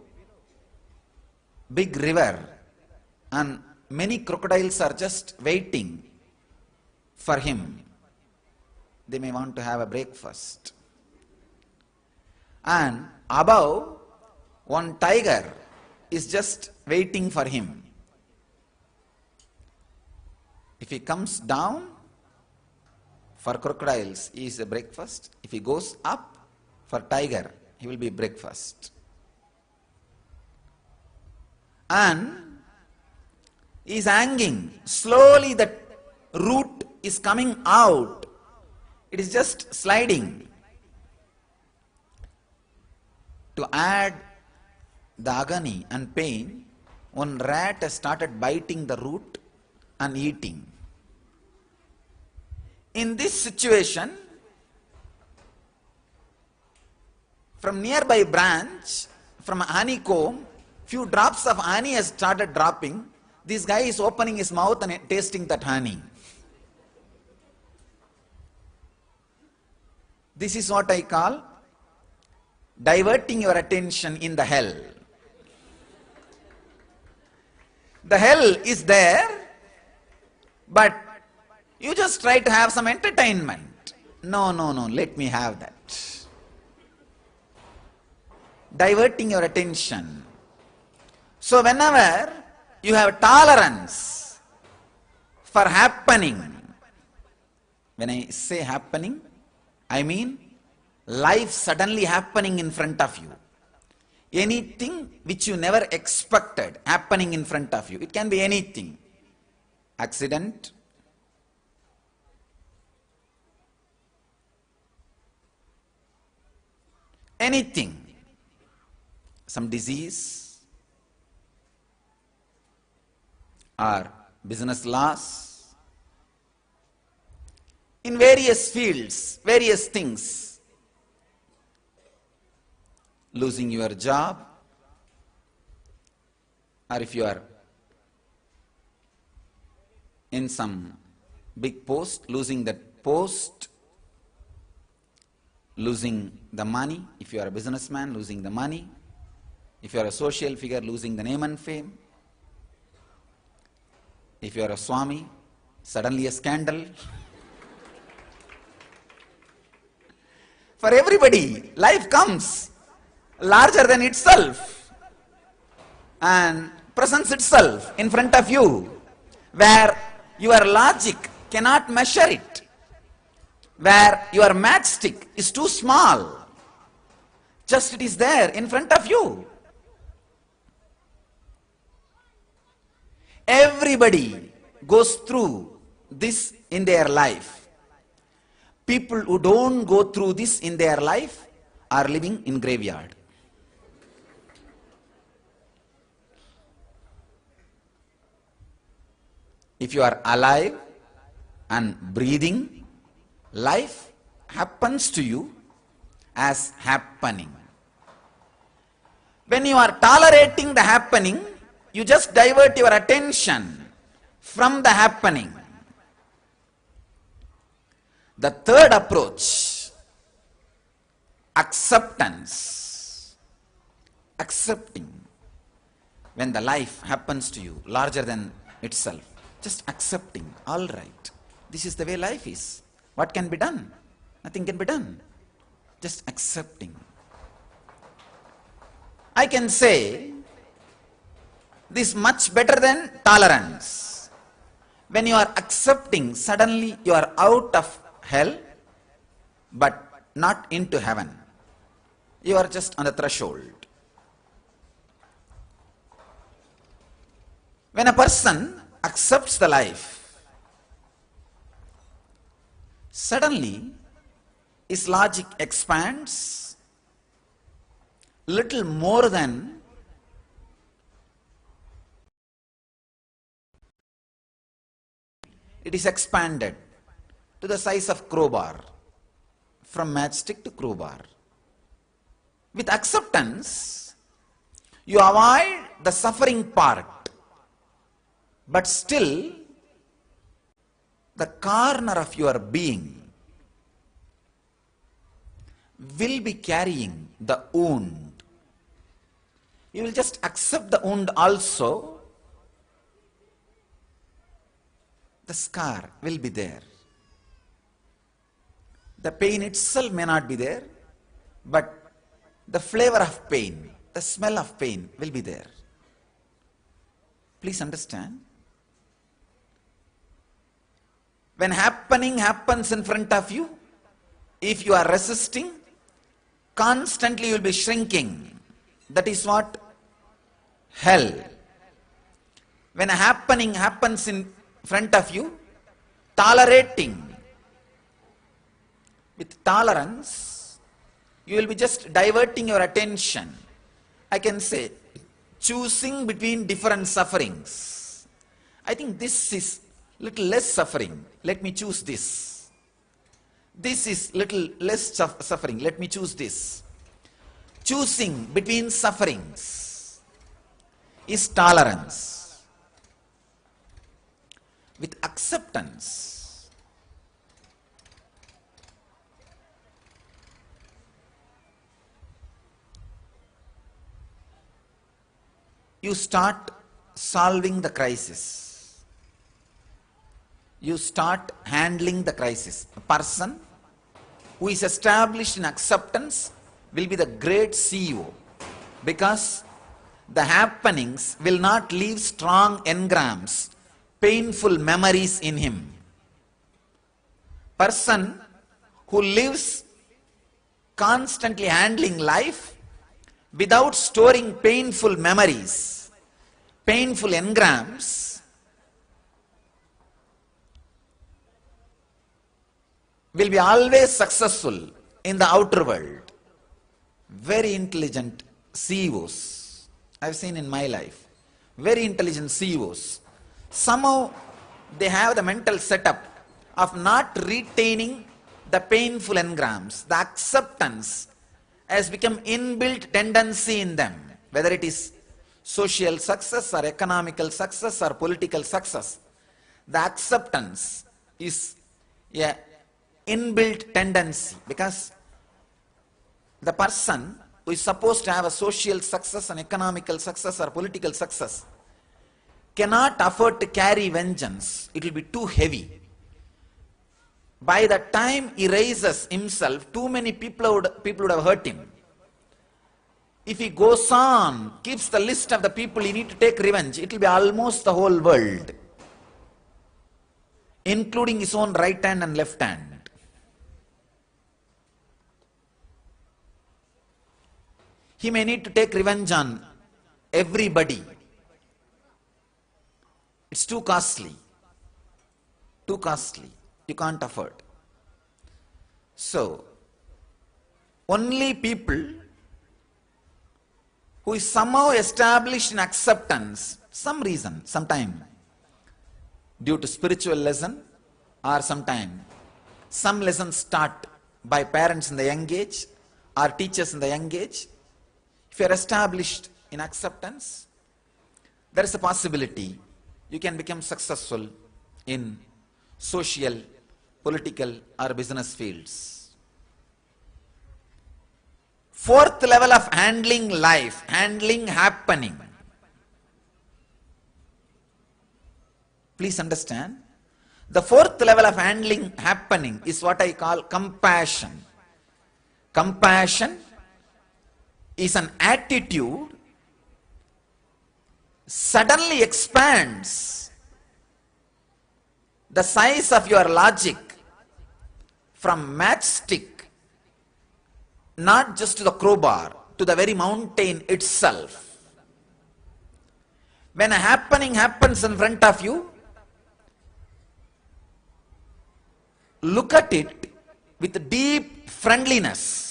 big river, and many crocodiles are just waiting for him. They may want to have a breakfast. And above, one tiger is just waiting for him. If he comes down for crocodiles, he is a breakfast. If he goes up for tiger, he will be breakfast. And he is hanging. Slowly the root is coming out. It is just sliding. To add the agony and pain, one rat has started biting the root and eating. In this situation, from nearby branch, from a honeycomb, few drops of honey has started dropping. This guy is opening his mouth and tasting that honey. This is what I call diverting your attention in the hell. The hell is there, but you just try to have some entertainment. No, let me have that. Diverting your attention. So whenever you have tolerance for happening, when I say happening, I mean life suddenly happening in front of you. Anything which you never expected happening in front of you. It can be anything. Accident, anything, some disease or business loss, in various fields, various things, losing your job, or if you are in some big post, losing that post, losing the money. If you are a businessman, losing the money. If you are a social figure, losing the name and fame. If you are a Swami, suddenly a scandal. For everybody, life comes larger than itself and presents itself in front of you, where your logic cannot measure it, where your matchstick is too small. Just it is there in front of you. Everybody goes through this in their life. People who don't go through this in their life are living in graveyard. If you are alive and breathing, life happens to you as happening. When you are tolerating the happening, you just divert your attention from the happening. The third approach, acceptance. Accepting. When the life happens to you larger than itself, just accepting. All right, this is the way life is. What can be done? Nothing can be done. Just accepting. I can say this much better than tolerance. When you are accepting, suddenly you are out of hell, but not into heaven. You are just on the threshold. When a person accepts the life, suddenly his logic expands little more than it is expanded to the size of crowbar, from matchstick to crowbar. With acceptance, you avoid the suffering part, but still the corner of your being will be carrying the wound. You will just accept the wound also. The scar will be there. The pain itself may not be there, but the flavor of pain, the smell of pain will be there. Please understand. When happening happens in front of you, if you are resisting, constantly you will be shrinking. That is what? Hell. When a happening happens in front of you, tolerating. With tolerance, you will be just diverting your attention. I can say, choosing between different sufferings. I think this is little less suffering. Let me choose this. This is little less suffering. Let me choose this. Choosing between sufferings is tolerance. With acceptance, you start solving the crisis. You start handling the crisis. A person who is established in acceptance will be the great CEO, because the happenings will not leave strong engrams, painful memories in him. Person who lives constantly handling life without storing painful memories, painful engrams, will be always successful in the outer world. Very intelligent CEOs I've seen in my life. Very intelligent CEOs. Somehow they have the mental setup of not retaining the painful engrams. The acceptance has become inbuilt tendency in them, whether it is social success or economical success or political success. The acceptance is a inbuilt tendency, because the person who is supposed to have a social success and economical success or political success cannot afford to carry vengeance. It will be too heavy. By the time he raises himself, too many people would have hurt him. If he goes on, keeps the list of the people he need to take revenge, it will be almost the whole world, including his own right hand and left hand. He may need to take revenge on everybody. It's too costly. Too costly. You can't afford. So, only people who is somehow established in acceptance, some reason, sometime due to spiritual lesson, or sometime some lessons start by parents in the young age or teachers in the young age. If you are established in acceptance, there is a possibility you can become successful in social, political or business fields. Fourth level of handling life, handling happening. Please understand, the fourth level of handling happening is what I call compassion. Compassion is an attitude suddenly expands the size of your logic from matchstick, not just to the crowbar, to the very mountain itself. When a happening happens in front of you, look at it with deep friendliness.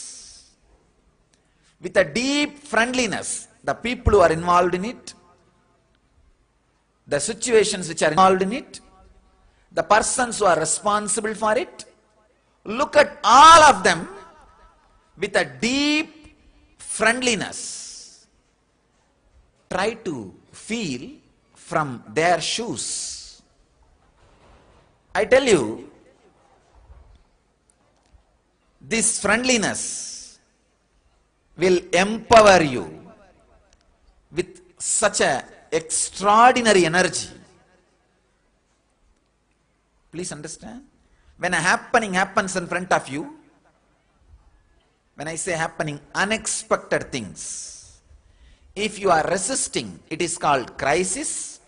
With a deep friendliness, the people who are involved in it, the situations which are involved in it, the persons who are responsible for it, look at all of them with a deep friendliness. Try to feel from their shoes. I tell you, this friendliness will empower you with such a extraordinary energy. Please understand. When a happening happens in front of you, when I say happening, unexpected things, if you are resisting, it is called crisis.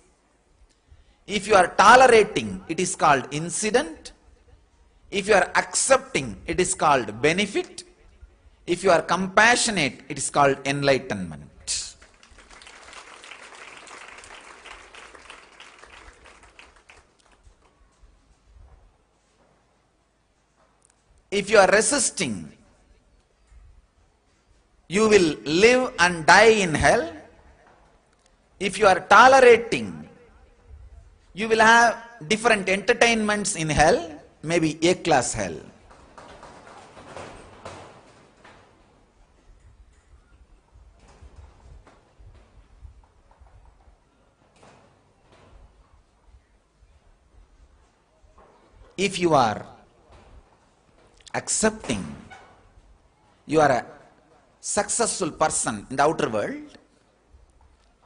If you are tolerating, it is called incident. If you are accepting, it is called benefit. If you are compassionate, it is called enlightenment. If you are resisting, you will live and die in hell. If you are tolerating, you will have different entertainments in hell, maybe A-class hell. If you are accepting, you are a successful person in the outer world.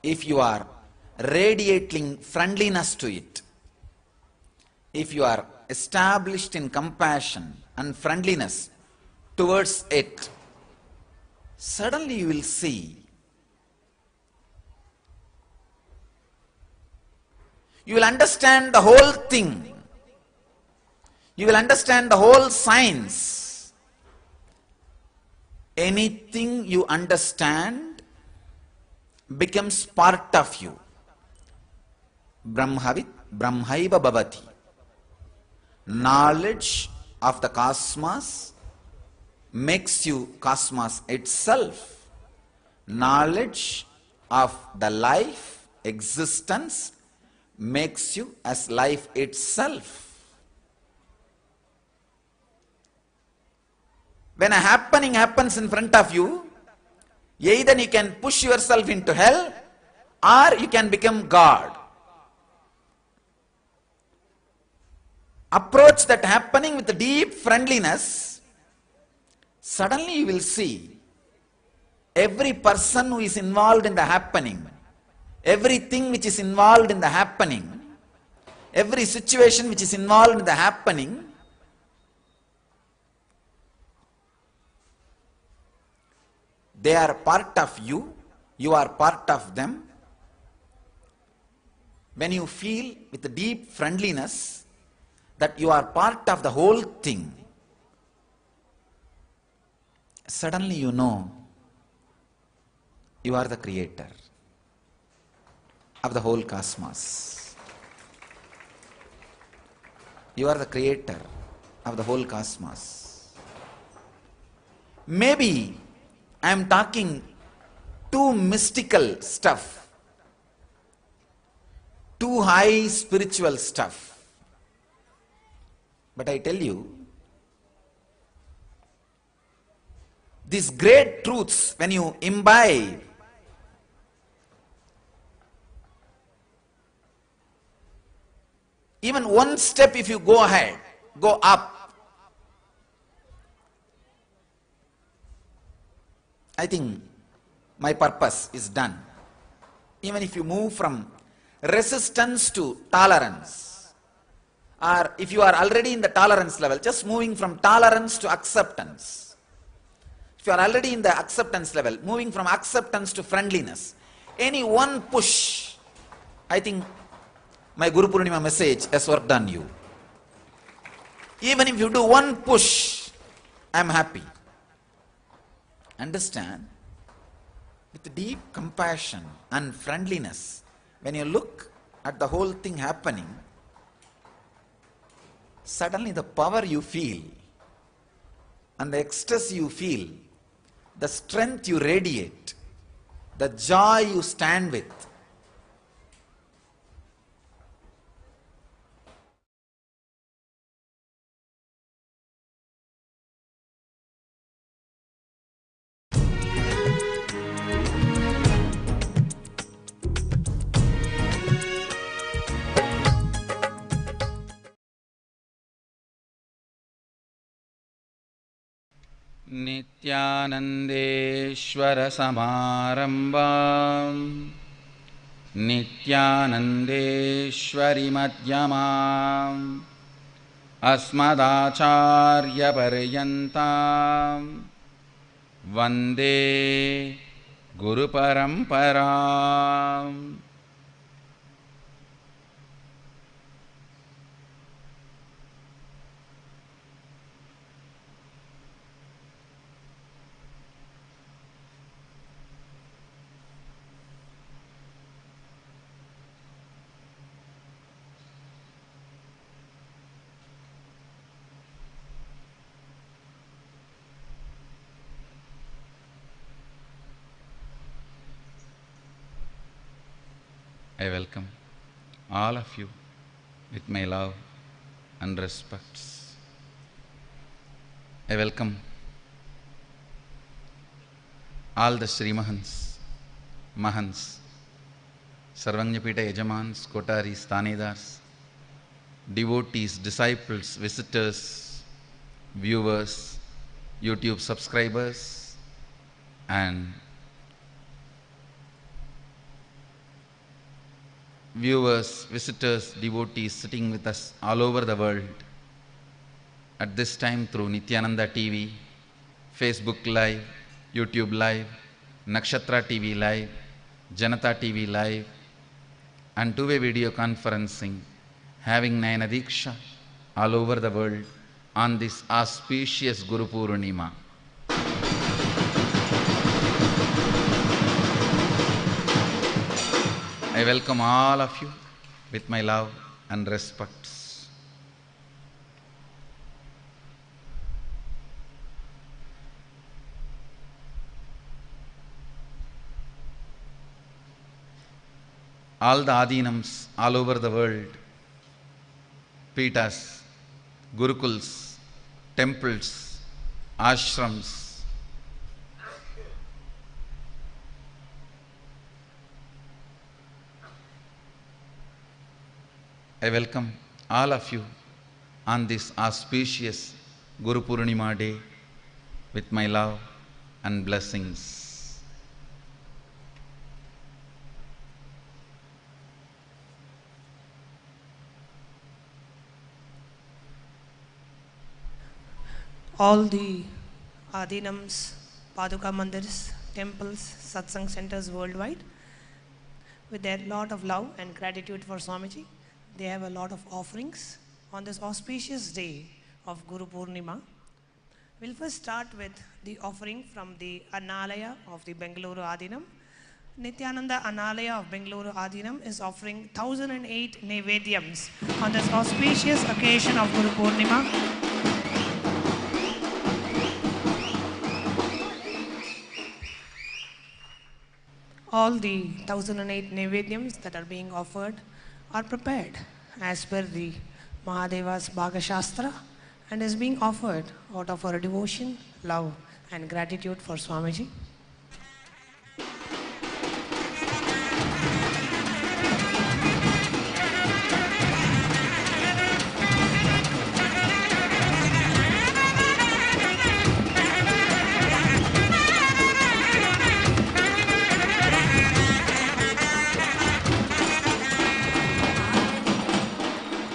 If you are radiating friendliness to it, if you are established in compassion and friendliness towards it, suddenly you will see, you will understand the whole thing. You will understand the whole science. Anything you understand becomes part of you. Brahmavit Brahmaiva Bhavati. Knowledge of the cosmos makes you cosmos itself. Knowledge of the life, existence, makes you as life itself. When a happening happens in front of you, either you can push yourself into hell or you can become God. Approach that happening with deep friendliness. Suddenly you will see every person who is involved in the happening, everything which is involved in the happening, every situation which is involved in the happening, they are part of you, you are part of them. When you feel with deep friendliness that you are part of the whole thing, suddenly you know you are the creator of the whole cosmos. You are the creator of the whole cosmos. Maybe I am talking too mystical stuff, too high spiritual stuff. But I tell you, these great truths, when you imbibe, even one step if you go ahead, go up, I think my purpose is done. Even if you move from resistance to tolerance, or if you are already in the tolerance level, just moving from tolerance to acceptance. If you are already in the acceptance level, moving from acceptance to friendliness, any one push, I think my Guru Purnima message has worked on you. Even if you do one push, I am happy. Understand, with deep compassion and friendliness, when you look at the whole thing happening, suddenly the power you feel and the ecstasy you feel, the strength you radiate, the joy you stand with, नित्यानन्देश्वरसमारम्भां नित्यानन्देश्वरिमध्यमाम् अस्मदाचार्यपर्यन्तां वन्दे गुरुपरम्पराम्. I welcome all of you with my love and respects. I welcome all the Sri Mahans, Mahans, Sarvangyapita Yajamans, Kotaris, Tanedars, devotees, disciples, visitors, viewers, YouTube subscribers, and viewers, visitors, devotees sitting with us all over the world at this time through Nithyananda TV, Facebook Live, YouTube Live, Nakshatra TV Live, Janata TV Live, and two-way video conferencing, having Nayana Diksha all over the world on this auspicious Guru Purnima. I welcome all of you with my love and respects. All the Adinams all over the world, Pitas, Gurukuls, temples, ashrams, I welcome all of you on this auspicious Guru Purnima day with my love and blessings. All the Adinams, Paduka Mandirs, temples, satsang centers worldwide, with their lot of love and gratitude for Swamiji, they have a lot of offerings on this auspicious day of Guru Purnima. We'll first start with the offering from the Annalaya of the Bengaluru Adinam. Nithyananda Annalaya of Bengaluru Adinam is offering 1008 Nevedyams on this auspicious occasion of Guru Purnima. All the 1008 Nevedyams that are being offered are prepared as per the Mahadeva's Bhaga Shastra and is being offered out of our devotion, love and gratitude for Swamiji.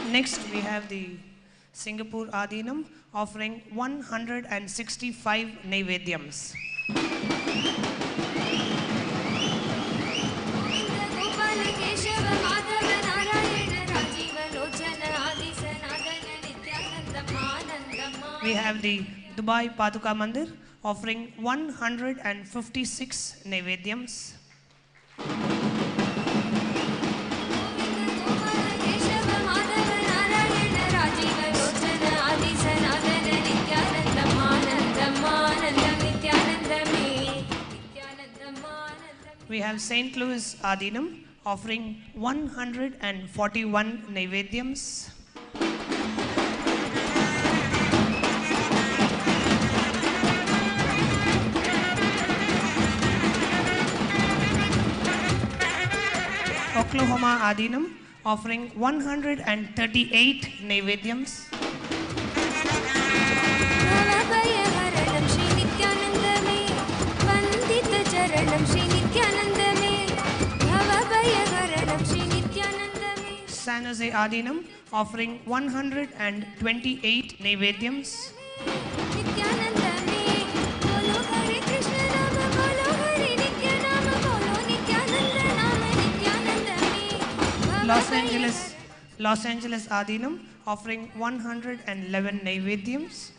Next, we have the Singapore Adinam offering 165 Nevedyams. We have the Dubai Paduka Mandir offering 156 Nevedyams. We have St. Louis Adinam offering 141 Nevedyams. Oklahoma Adinam offering 138 Nevedyams. San Jose Adinam offering 128 Naivedyams. Los Angeles Adinam offering 111 Naivedyams.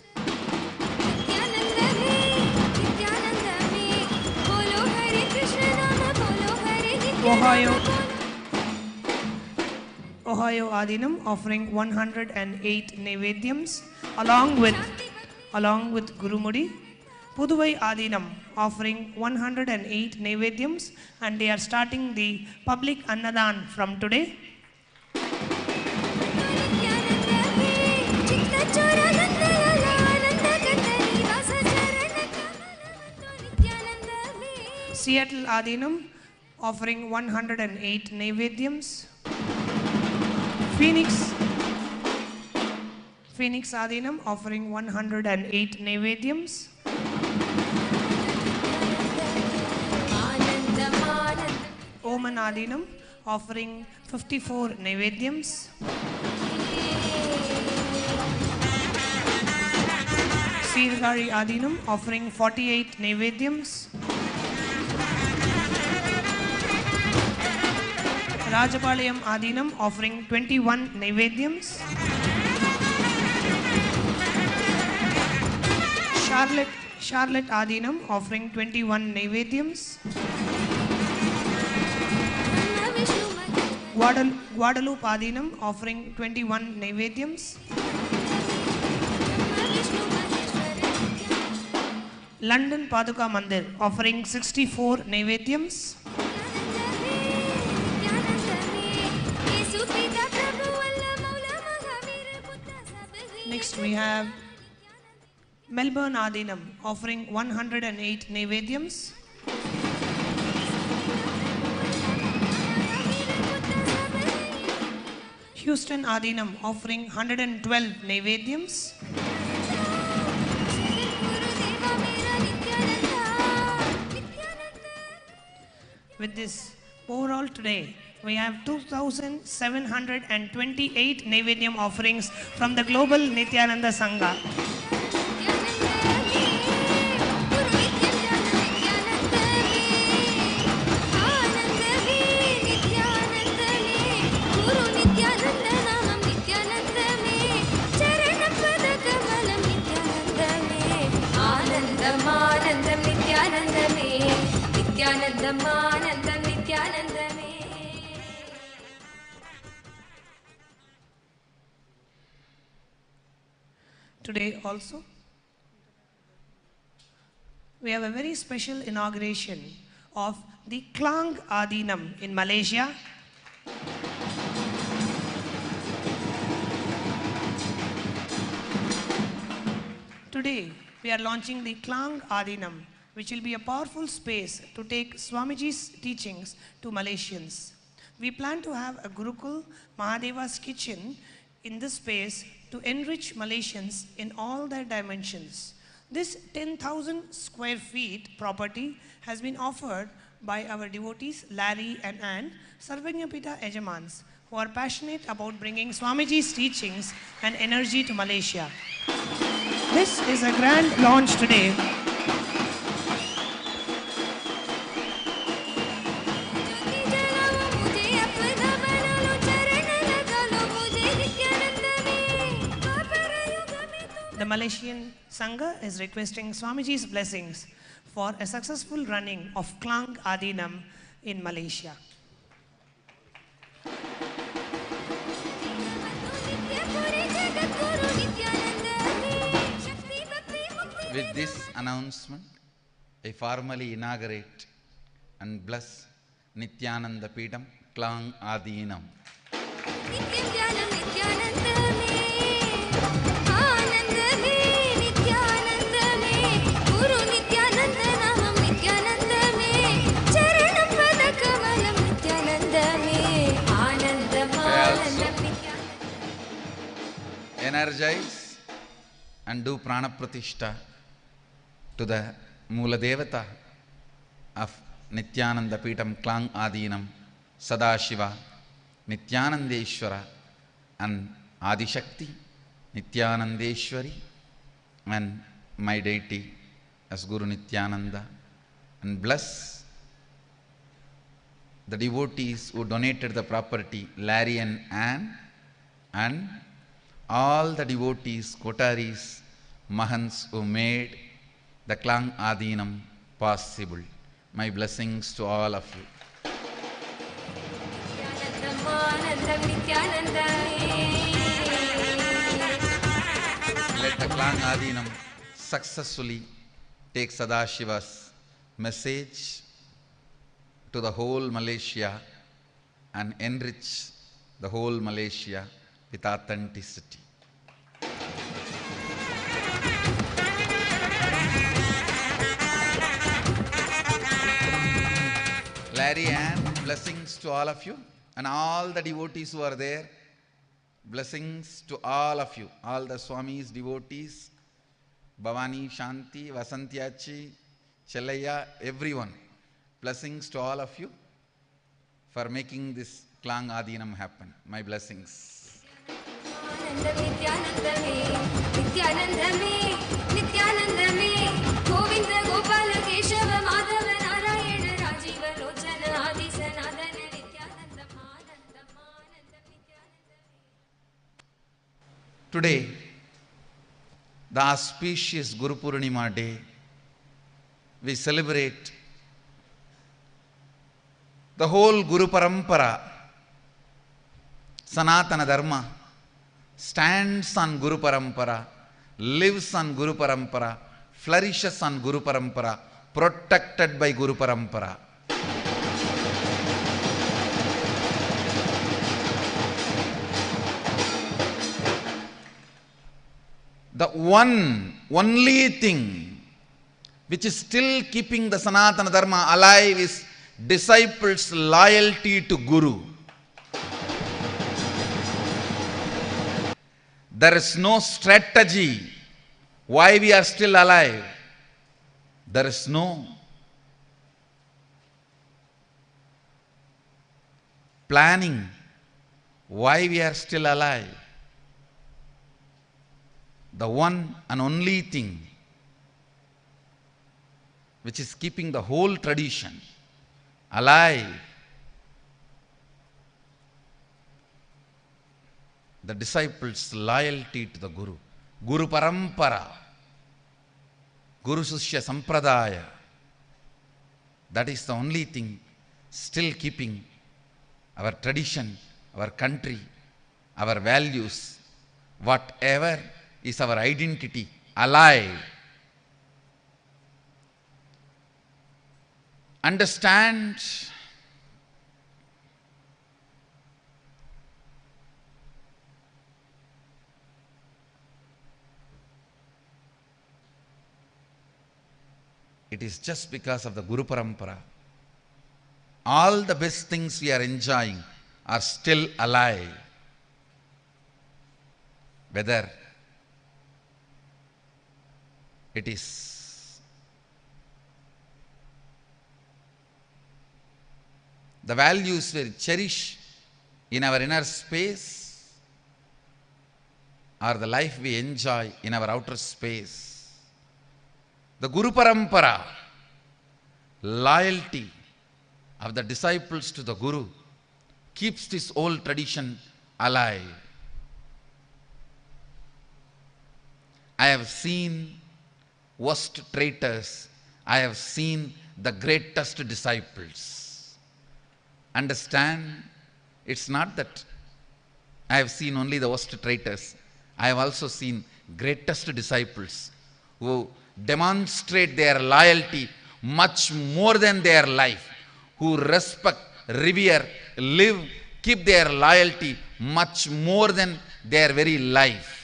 Ohio Adinam offering 108 Naivedyams along with Gurumudi. Puduvai Adinam offering 108 Naivedyams, and they are starting the public Annadan from today. Seattle Adinam offering 108 Naivedyams. Phoenix Adinam offering 108 Naivedyams. Oman Adinam offering 54 Naivedyams. Sirgari Adinam offering 48 Naivedyams. Rajapalayam Adinam offering 21 Naivedyams. Charlotte Adinam offering 21 Naivedyams. Guadalupe Adinam offering 21 Naivedyams. London Paduka Mandir offering 64 Naivedyams. Next we have Melbourne Adinam offering 108 Naivedyams. Houston Adinam offering 112 Naivedyams. With this overall today, we have 2,728 Naivedyam offerings from the global Nithyananda Sangha. Today also, we have a very special inauguration of the Klang Adinam in Malaysia. Today, we are launching the Klang Adinam, which will be a powerful space to take Swamiji's teachings to Malaysians. We plan to have a Gurukul Mahadeva's kitchen in this space to enrich Malaysians in all their dimensions. This 10,000 square feet property has been offered by our devotees Larry and Anne, Sarvajñapita Ejamans, who are passionate about bringing Swamiji's teachings and energy to Malaysia. This is a grand launch today. The Malaysian Sangha is requesting Swamiji's blessings for a successful running of Klang Adinam in Malaysia. With this announcement, I formally inaugurate and bless Nithyananda Peetam Klang Adinam. Energize and do prana pratishta to the Mula Devata of Nithyananda Peetam Klang Adinam, Sadashiva, Nithyanandeshwara and Adishakti, Nithyanandeshwari, and my deity as Guru Nithyananda, and bless the devotees who donated the property, Larry and Anne, and all the devotees, Kotaris, Mahants who made the Klang Adinam possible. My blessings to all of you. Let the Klang Adinam successfully take Sadashiva's message to the whole Malaysia and enrich the whole Malaysia with authenticity. Larry Ann, blessings to all of you and all the devotees who are there. Blessings to all of you, all the Swamis, devotees, Bhavani, Shanti, Vasantyachi, Chelaya, everyone. Blessings to all of you for making this Klang Adinam happen. My blessings. Today, the auspicious Guru Purnima day, we celebrate the whole Guru Parampara. Sanatana Dharma stands on Guru Parampara, lives on Guru Parampara, flourishes on Guru Parampara, protected by Guru Parampara. The only thing which is still keeping the Sanatana Dharma alive is disciples' loyalty to Guru. There is no strategy why we are still alive. There is no planning why we are still alive. The one and only thing which is keeping the whole tradition alive, the disciples' loyalty to the Guru. Guru Parampara, Guru Sushya Sampradaya. That is the only thing still keeping our tradition, our country, our values, whatever is our identity alive. Understand it is just because of the Guru Parampara. All the best things we are enjoying are still alive. Whether it is the values we cherish in our inner space or the life we enjoy in our outer space. The Guru Parampara, loyalty of the disciples to the Guru, keeps this old tradition alive. I have seen worst traitors. I have seen the greatest disciples. Understand, it's not that I have seen only the worst traitors. I have also seen greatest disciples who demonstrate their loyalty much more than their life, who respect, revere, live, keep their loyalty much more than their very life.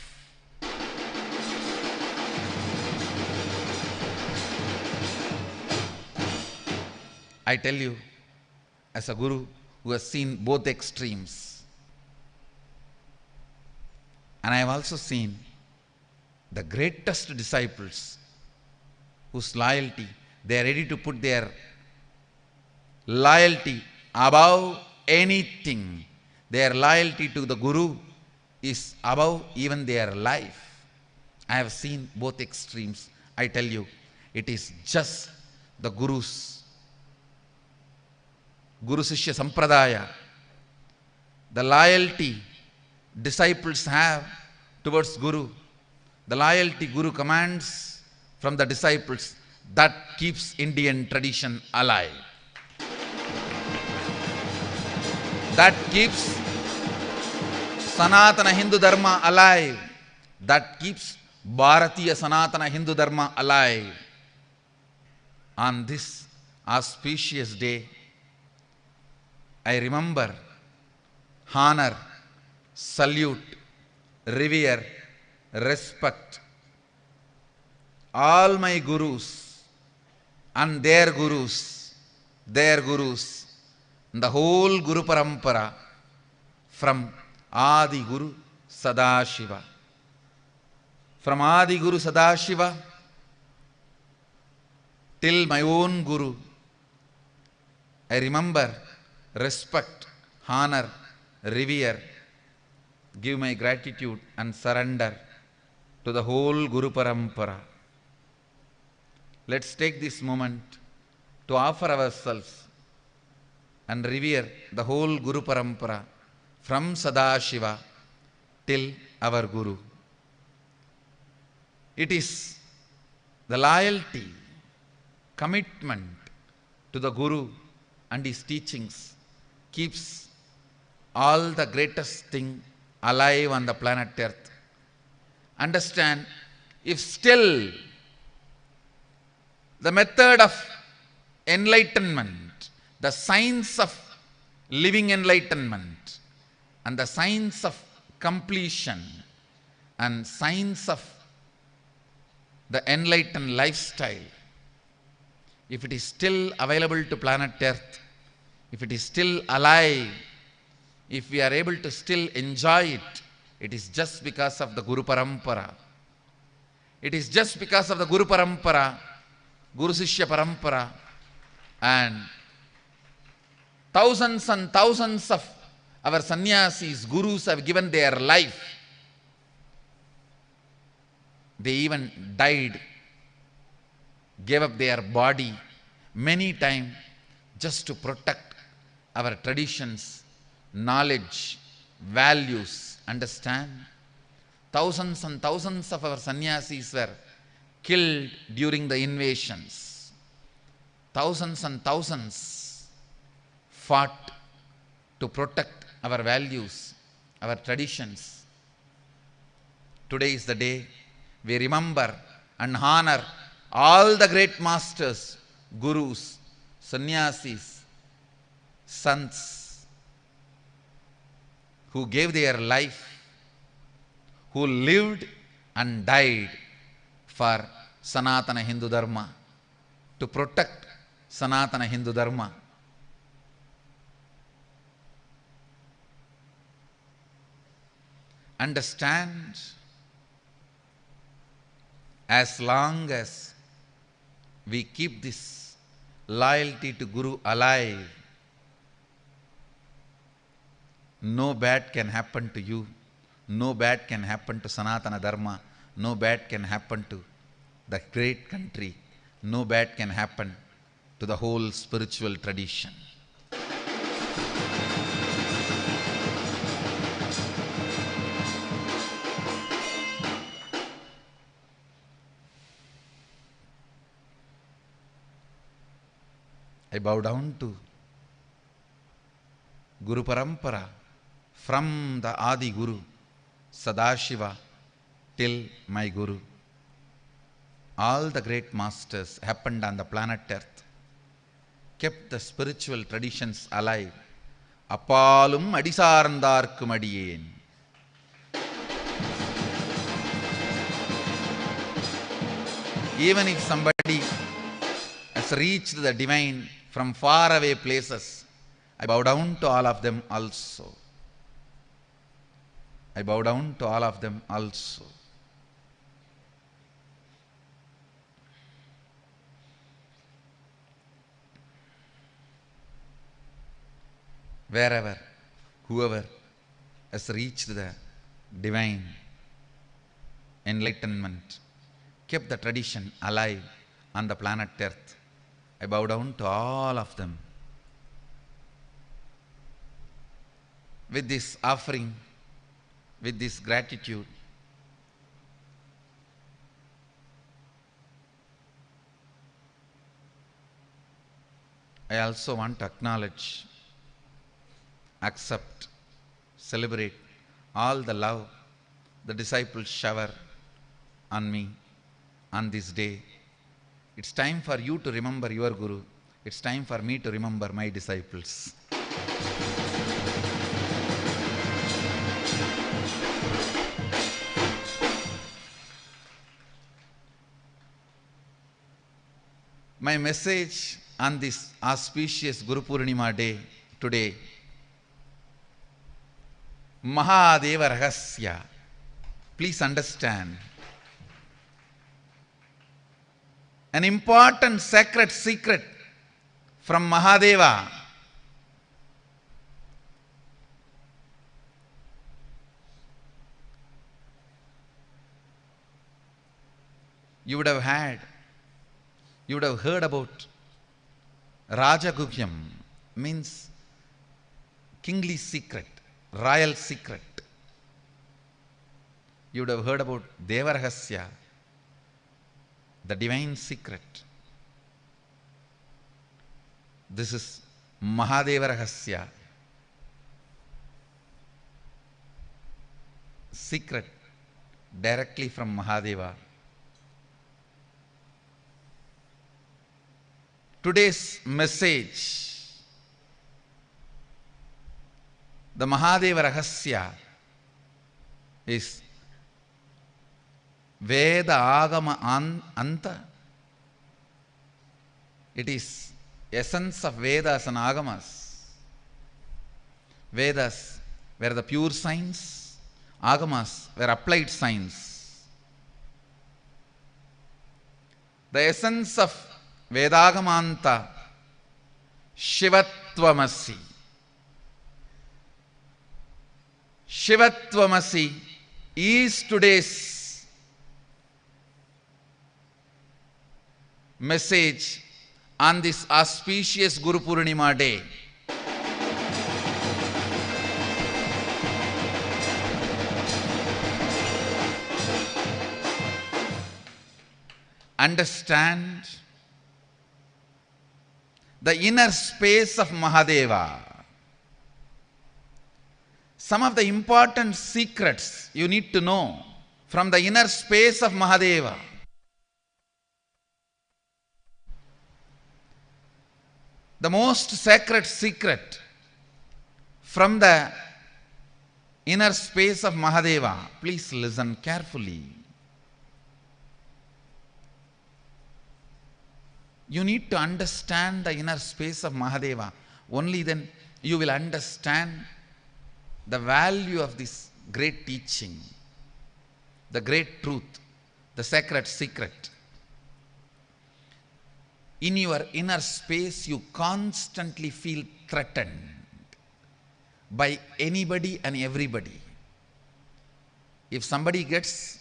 I tell you, as a Guru who has seen both extremes, and I have also seen the greatest disciples whose loyalty, they are ready to put their loyalty above anything. Their loyalty to the Guru is above even their life. I have seen both extremes. I tell you, it is just the Guru's Guru Sishya Sampradaya, the loyalty disciples have towards Guru, the loyalty Guru commands from the disciples, that keeps Indian tradition alive. That keeps Sanatana Hindu Dharma alive. That keeps Bharatiya Sanatana Hindu Dharma alive. On this auspicious day, I remember, honor, salute, revere, respect all my gurus and their gurus, the whole Guru Parampara from Adi Guru Sadashiva. From Adi Guru Sadashiva till my own Guru, I remember, respect, honor, revere, give my gratitude and surrender to the whole Guru Parampara. Let's take this moment to offer ourselves and revere the whole Guru Parampara from Sadashiva till our Guru. It is the loyalty, commitment to the Guru and his teachings keeps all the greatest thing alive on the planet Earth. Understand, if still the method of enlightenment, the science of living enlightenment, and the science of completion, and science of the enlightened lifestyle, if it is still available to planet Earth, if it is still alive, if we are able to still enjoy it, it is just because of the Guru Parampara. It is just because of the Guru Parampara, Guru Sishya Parampara, and thousands and thousands of our sannyasis, gurus have given their life. They even died, gave up their body many times just to protect our traditions, knowledge, values. Understand? Thousands and thousands of our sannyasis were killed during the invasions. Thousands and thousands fought to protect our values, our traditions. Today is the day we remember and honor all the great masters, gurus, sannyasis, sants, who gave their life, who lived and died for Sanatana Hindu Dharma, to protect Sanatana Hindu Dharma. Understand, as long as we keep this loyalty to Guru alive, no bad can happen to you, no bad can happen to Sanatana Dharma, no bad can happen to the great country, no bad can happen to the whole spiritual tradition. I bow down to Guru Parampara from the Adi Guru, Sadashiva, till my Guru. All the great masters happened on the planet Earth, kept the spiritual traditions alive. Appalum adisarndarkum adiyen. Even if somebody has reached the divine from far away places, I bow down to all of them also. I bow down to all of them also. Wherever, whoever has reached the divine enlightenment, kept the tradition alive on the planet Earth. I bow down to all of them. With this offering, with this gratitude, I also want to acknowledge, accept, celebrate all the love the disciples shower on me on this day. It's time for you to remember your Guru. It's time for me to remember my disciples. My message on this auspicious Guru Purnima day today, Mahadeva Rahasya. Please understand, an important sacred secret from Mahadeva. You would have heard about Rajaguhyam, means kingly secret, royal secret. You would have heard about Devarahasya, the divine secret. This is Mahadevarahasya, secret directly from Mahadeva. Today's message, the Mahadeva Rahasya, is Veda Agama Anta. It is essence of Vedas and Agamas. Vedas were the pure science, Agamas were applied science. The essence of Vedagamanta, Shivatvamasi. Shivatvamasi is today's message on this auspicious Guru Purnima day. Understand the inner space of Mahadeva. Some of the important secrets you need to know from the inner space of Mahadeva. The most sacred secret from the inner space of Mahadeva. Please listen carefully. You need to understand the inner space of Mahadeva. Only then you will understand the value of this great teaching, the great truth, the sacred secret. In your inner space, you constantly feel threatened by anybody and everybody. If somebody gets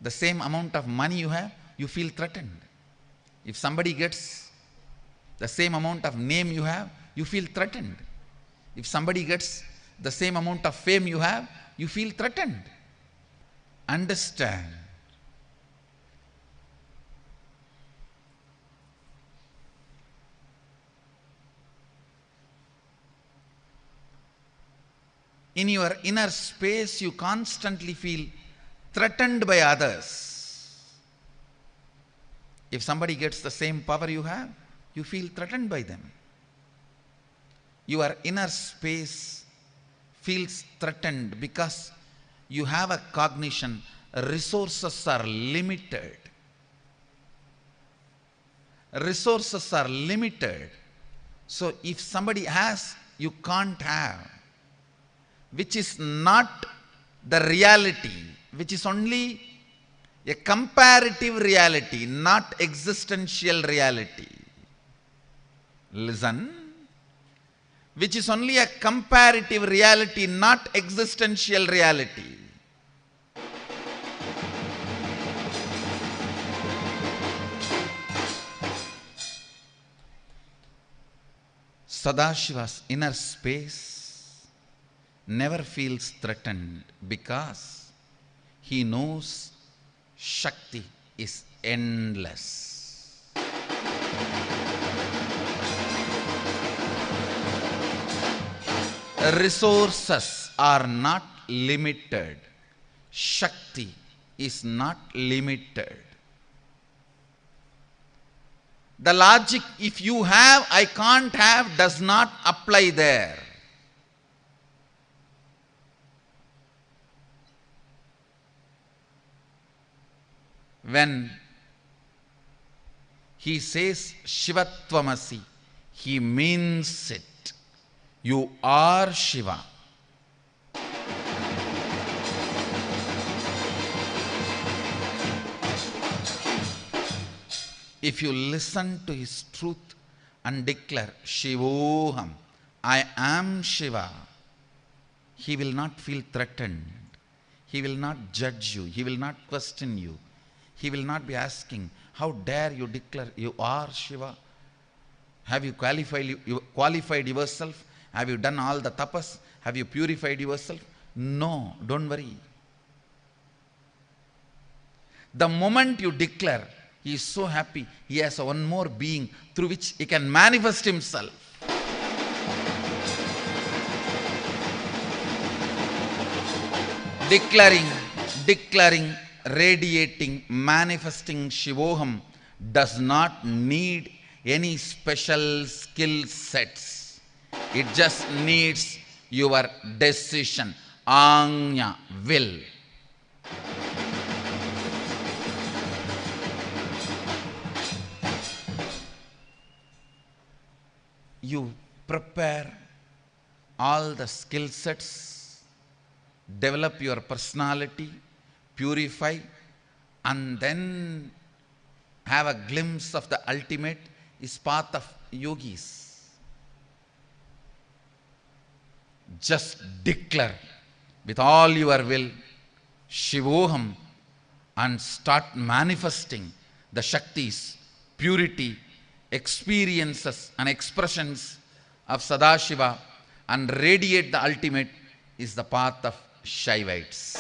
the same amount of money you have, you feel threatened. If somebody gets the same amount of name you have, you feel threatened. If somebody gets the same amount of fame you have, you feel threatened. Understand. In your inner space, you constantly feel threatened by others. If somebody gets the same power you have, you feel threatened by them. Your inner space feels threatened because you have a cognition, resources are limited. Resources are limited. So if somebody has, you can't have. Which is not the reality, which is only a comparative reality, not existential reality. Listen. which is only a comparative reality, not existential reality. Sadashiva's inner space never feels threatened because he knows Shakti is endless. Resources are not limited. Shakti is not limited. The logic, if you have, I can't have, does not apply there. When he says Shivatvamasi, he means it. You are Shiva. If you listen to his truth and declare Shivoham, I am Shiva, he will not feel threatened. He will not judge you. He will not question you. He will not be asking, how dare you declare you are Shiva? Have you qualified yourself? Have you done all the tapas? Have you purified yourself? No, don't worry. The moment you declare, he is so happy, he has one more being through which he can manifest himself. Declaring, radiating, manifesting Shivoham does not need any special skill sets. It just needs your decision, Anya, will. You prepare all the skill sets, develop your personality, purify, and then have a glimpse of the ultimate is path of yogis. Just declare with all your will, Shivoham, and start manifesting the Shaktis, purity, experiences and expressions of Sadashiva, and radiate the ultimate is the path of Shaivites.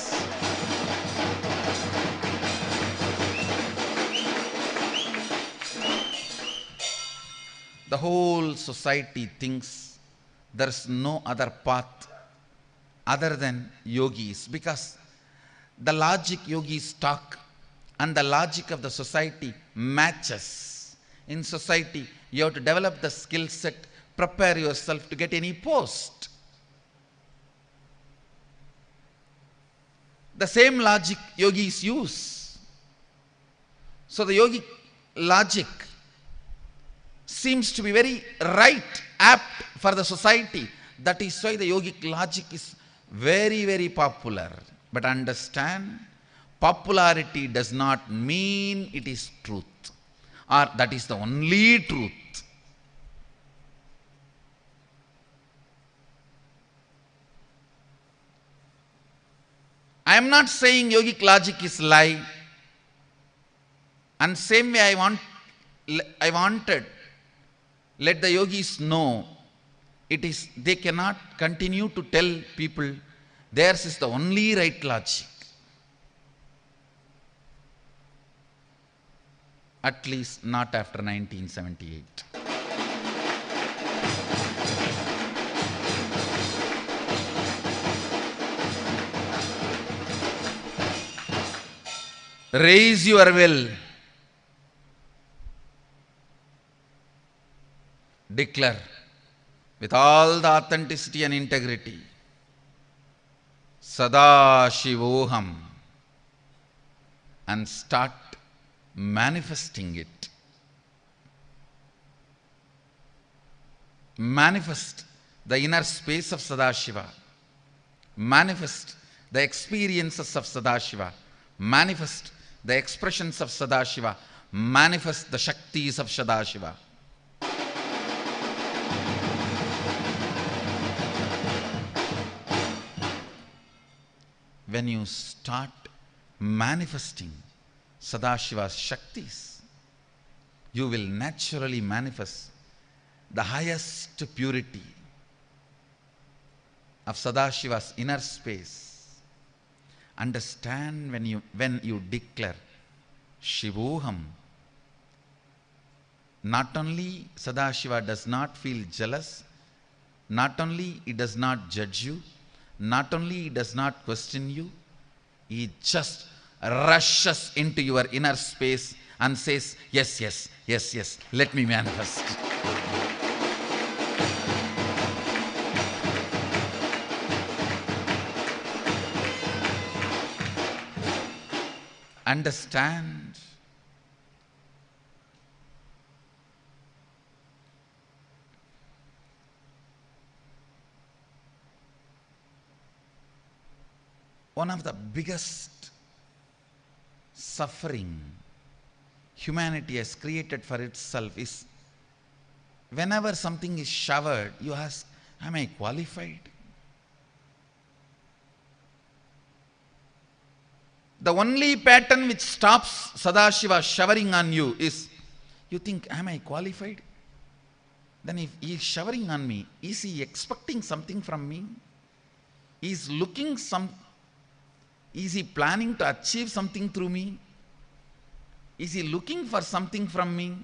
The whole society thinks there is no other path other than yogis, because the logic yogis talk and the logic of the society matches. In society, you have to develop the skill set, prepare yourself to get any post. The same logic yogis use. So the yogic logic seems to be very right, apt for the society. That is why the yogic logic is very, very popular. But understand, popularity does not mean it is truth, or that is the only truth. I am not saying yogic logic is lie. And same way I wanted, let the yogis know, it is, they cannot continue to tell people theirs is the only right logic. At least not after 1978. Raise your will. Declare with all the authenticity and integrity, Sadashivoham, and start manifesting it. Manifest the inner space of Sadashiva. Manifest the experiences of Sadashiva. Manifest the expressions of Sadashiva. Manifest the Shaktis of Sadashiva. when you start manifesting Sadashiva's Shaktis, you will naturally manifest the highest purity of Sadashiva's inner space. Understand, when you declare Shivoham, not only Sadashiva does not feel jealous, not only he does not judge you, not only he does not question you, he just rushes into your inner space and says, yes, yes, yes, yes, let me manifest. Understand, one of the biggest suffering humanity has created for itself is whenever something is showered, you ask, am I qualified? The only pattern which stops Sadashiva showering on you is, you think, am I qualified? Then if he is showering on me, is he expecting something from me? Is he planning to achieve something through me? Is he looking for something from me?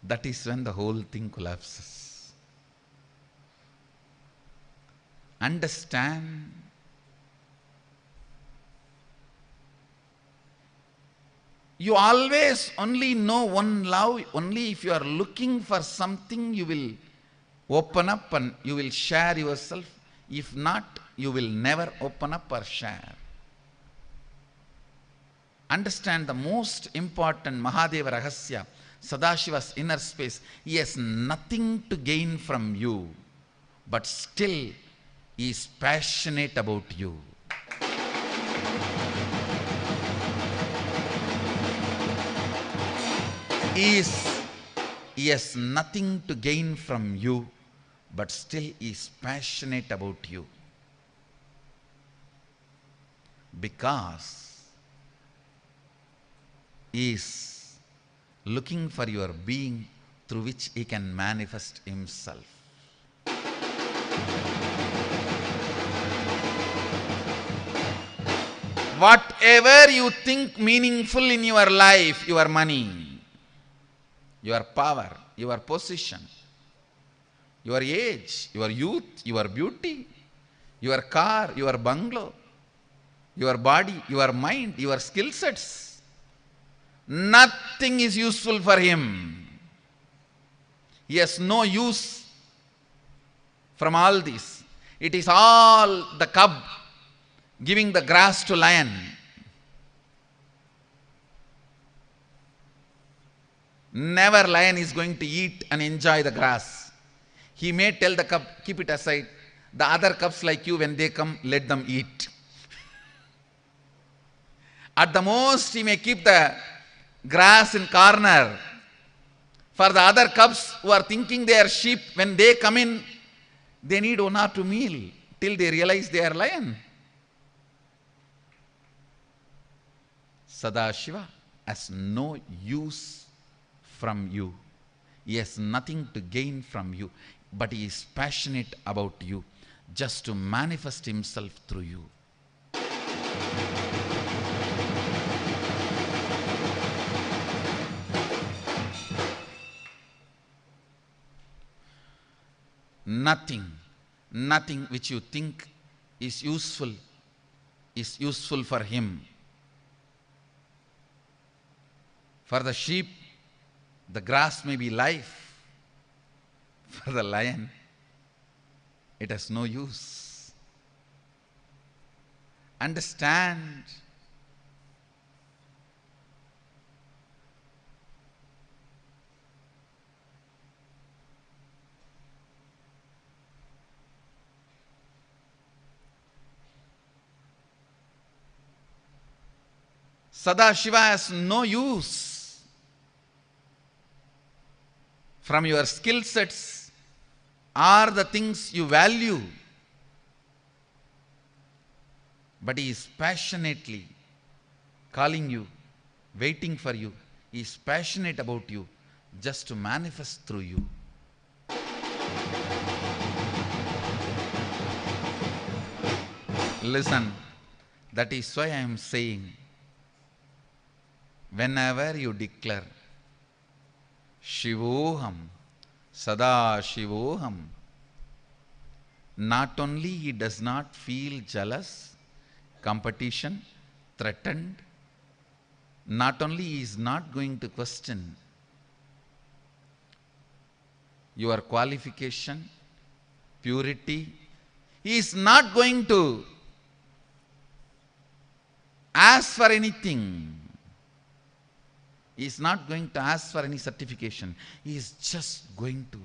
That is when the whole thing collapses. Understand, you always only know one love, only if you are looking for something you will open up and you will share yourself. If not, you will never open up or share. Understand the most important Mahadeva Rahasya, Sadashiva's inner space. He has nothing to gain from you, but still he is passionate about you. He has nothing to gain from you, but still he is passionate about you. Because he is looking for your being through which he can manifest himself. Whatever you think meaningful in your life, your money, your power, your position, your age, your youth, your beauty, your car, your bungalow, your body, your mind, your skill sets, nothing is useful for him. He has no use from all this. It is all the cub giving the grass to lion. Never lion is going to eat and enjoy the grass. He may tell the cub, keep it aside. The other cubs like you, when they come, let them eat. At the most, he may keep the grass in corner. For the other cubs who are thinking they are sheep, when they come in, they need 1 or 2 meal till they realize they are lion. Sadashiva has no use from you. He has nothing to gain from you, but he is passionate about you, just to manifest himself through you. Nothing which you think is useful for him. For the sheep, the grass may be life. For the lion, it has no use. Understand. Sadashiva has no use from your skill sets are the things you value. But he is passionately calling you, waiting for you. He is passionate about you, just to manifest through you. Listen, that is why I am saying, whenever you declare Shivoham, Sada Shivoham, not only he does not feel jealous, competition, threatened, not only he is not going to question your qualification, purity, he is not going to ask for anything. He is not going to ask for any certification. He is just going to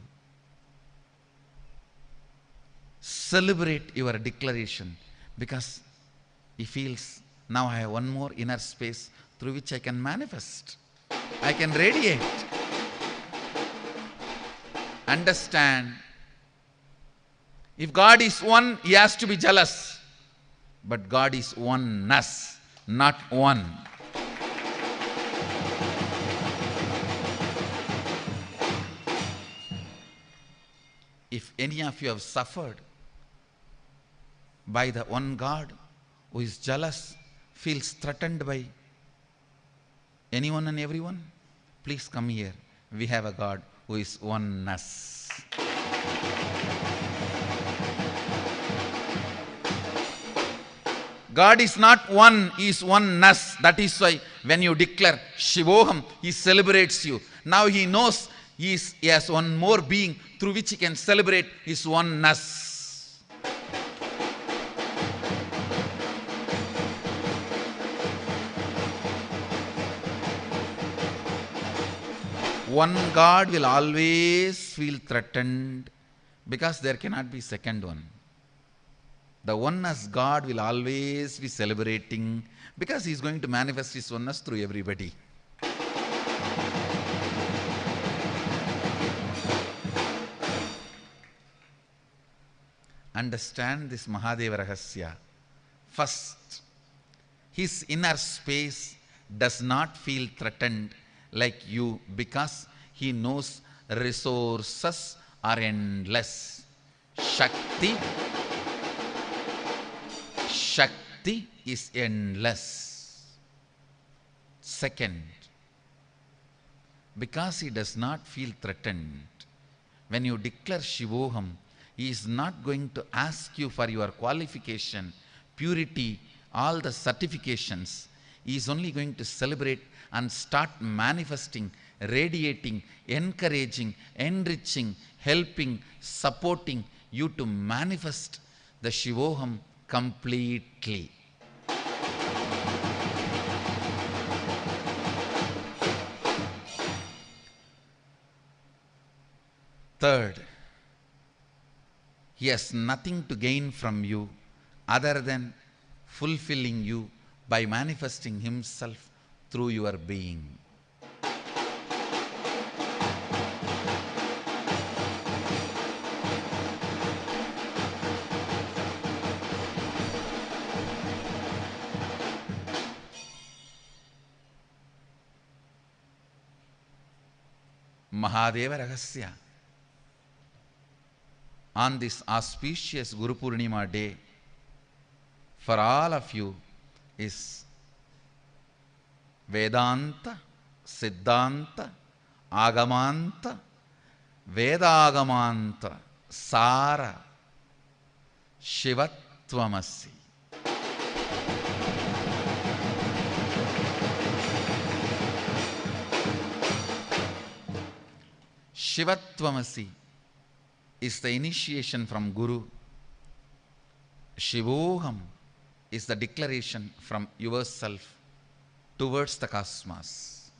celebrate your declaration, because he feels, now I have one more inner space through which I can manifest. I can radiate. Understand, if God is one, he has to be jealous. But God is oneness, not one. If any of you have suffered by the one God who is jealous, feels threatened by anyone and everyone, please come here. We have a God who is oneness. God is not one, he is oneness. That is why when you declare Shivoham, he celebrates you. Now he knows he has one more being through which he can celebrate his oneness. One God will always feel threatened, because there cannot be second one. The oneness God will always be celebrating, because he is going to manifest his oneness through everybody. Understand this Mahadeva Rahasya. First, his inner space does not feel threatened like you, because he knows resources are endless. Shakti is endless. Second, because he does not feel threatened, when you declare Shivoham, he is not going to ask you for your qualification, purity, all the certifications. He is only going to celebrate and start manifesting, radiating, encouraging, enriching, helping, supporting you to manifest the Shivoham completely. Third, he has nothing to gain from you other than fulfilling you by manifesting himself through your being. Mahadeva Rahasya. On this auspicious Guru Purnima day, for all of you is Vedanta, Siddhanta, Agamanta, Vedagamanta, Sara, Shivatvamasi. Shivatvamasi is the initiation from Guru. Shivoham is the declaration from yourself towards the cosmos.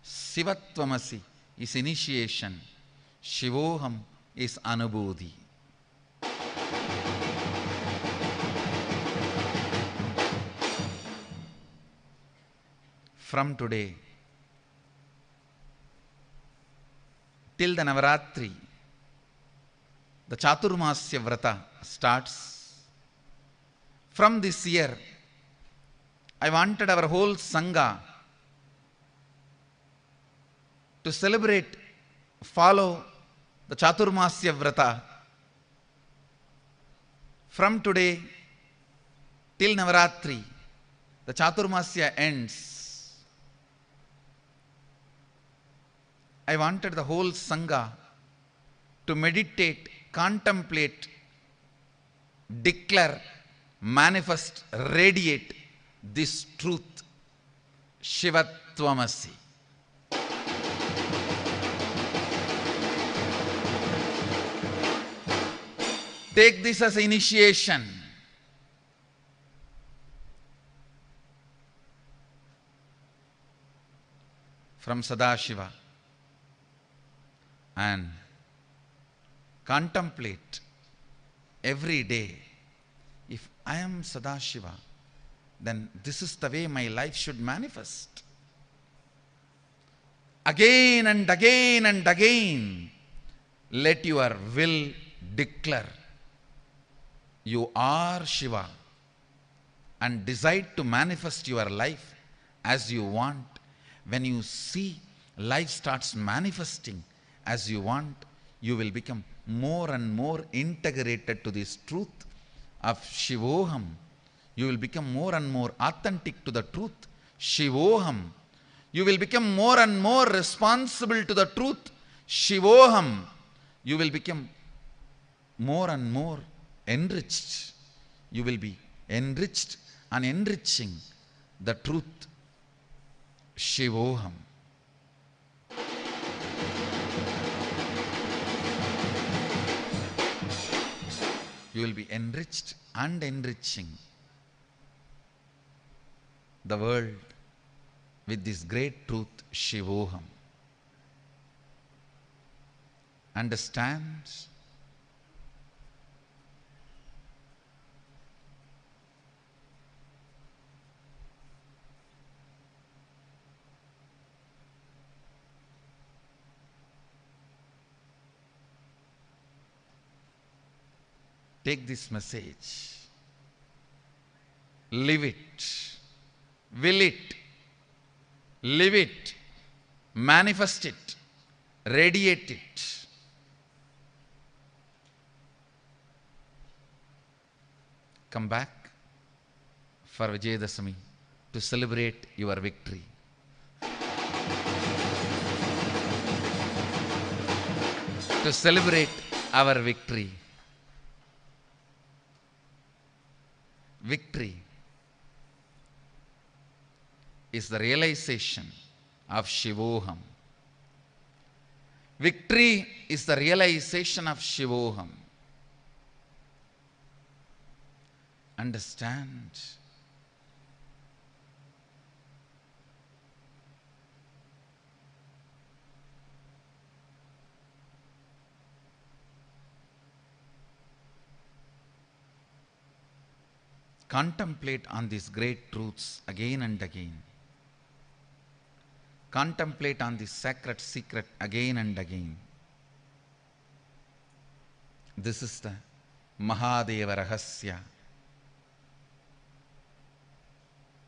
Shivatvamasi is initiation. Shivoham is Anubodhi. From today till the Navaratri, the Chaturmasya Vrata starts. From this year, I wanted our whole Sangha to celebrate, follow the Chaturmasya Vrata. From today till Navaratri, the Chaturmasya ends. I wanted the whole Sangha to meditate, contemplate, declare, manifest, radiate this truth, Shivatvamasi. Take this as initiation. From Sadashiva, and contemplate every day, if I am Sadashiva, then this is the way my life should manifest. Again and again and again, let your will declare you are Shiva and decide to manifest your life as you want. When you see life starts manifesting as you want, you will become more and more integrated to this truth of Shivoham. You will become more and more authentic to the truth, Shivoham. You will become more and more responsible to the truth, Shivoham. You will become more and more enriched. You will be enriched and enriching the truth, Shivoham. You will be enriched and enriching the world with this great truth, Shivoham. Understand? Take this message, live it, will it, live it, manifest it, radiate it. Come back for Vijayadasami to celebrate your victory. To celebrate our victory. Victory is the realization of Shivoham. Victory is the realization of Shivoham. Understand? Contemplate on these great truths again and again. Contemplate on this sacred secret again and again. This is the Mahadeva Rahasya,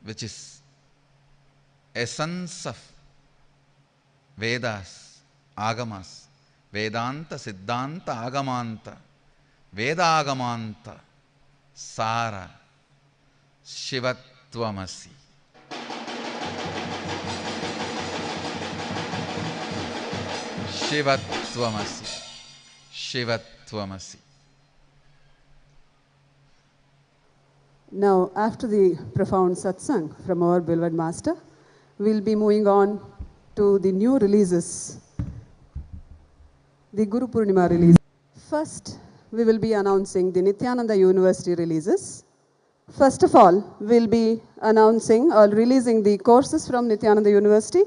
which is essence of Vedas, Agamas, Vedanta, Siddhanta, Agamanta, Veda Agamanta, Sara, Shivatvamasi. Shivatvamasi. Shivatvamasi. Now, after the profound satsang from our beloved master, we'll be moving on to the new releases, the Guru Purnima release. First, we will be announcing the Nithyananda University releases. First of all, we'll be announcing or releasing the courses from Nithyananda University.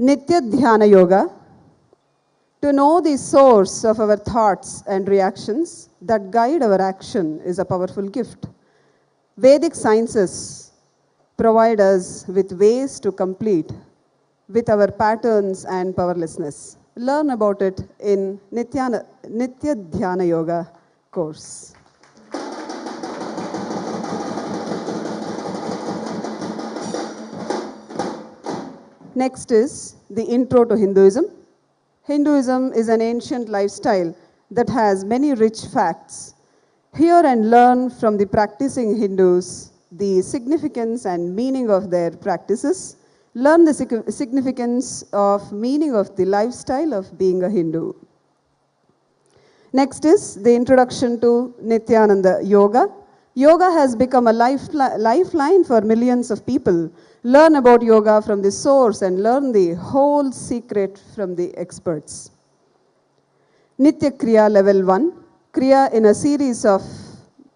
Nitya Dhyana Yoga, To know the source of our thoughts and reactions that guide our action is a powerful gift. Vedic sciences provide us with ways to complete with our patterns and powerlessness. Learn about it in Nitya Dhyana Yoga course. Next is the intro to Hinduism. Hinduism is an ancient lifestyle that has many rich facts. Hear and learn from the practicing Hindus the significance and meaning of their practices. Learn the significance of meaning of the lifestyle of being a Hindu. Next is the introduction to Nithyananda Yoga. Yoga has become a lifeline for millions of people. Learn about yoga from the source and learn the whole secret from the experts. Nitya Kriya Level 1. Kriya in a series of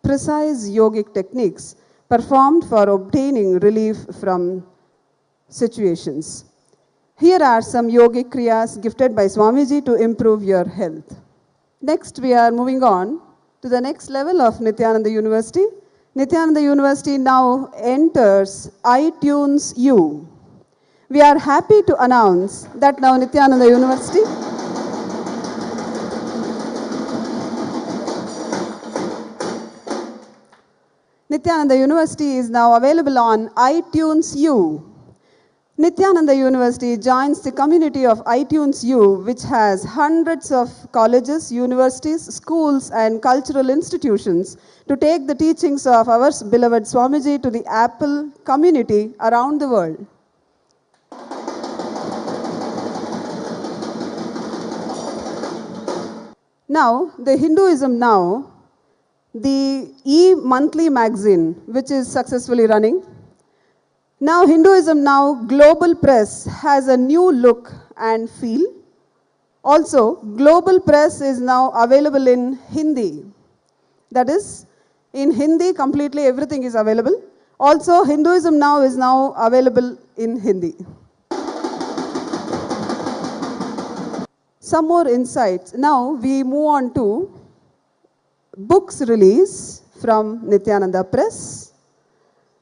precise yogic techniques performed for obtaining relief from situations. Here are some yogic kriyas gifted by Swamiji to improve your health. Next, we are moving on to the next level of Nithyananda University. Nithyananda University now enters iTunes U. We are happy to announce that now Nithyananda University is now available on iTunes U. Nithyananda University joins the community of iTunes U, which has hundreds of colleges, universities, schools, and cultural institutions to take the teachings of our beloved Swamiji to the Apple community around the world. Now, the Hinduism Now, the e-monthly magazine, which is successfully running. Now, Hinduism Now Global Press has a new look and feel. Also, Global Press is now available in Hindi. That is, in Hindi, completely everything is available. Also, Hinduism Now is now available in Hindi. Some more insights. Now, we move on to books release from Nithyananda Press.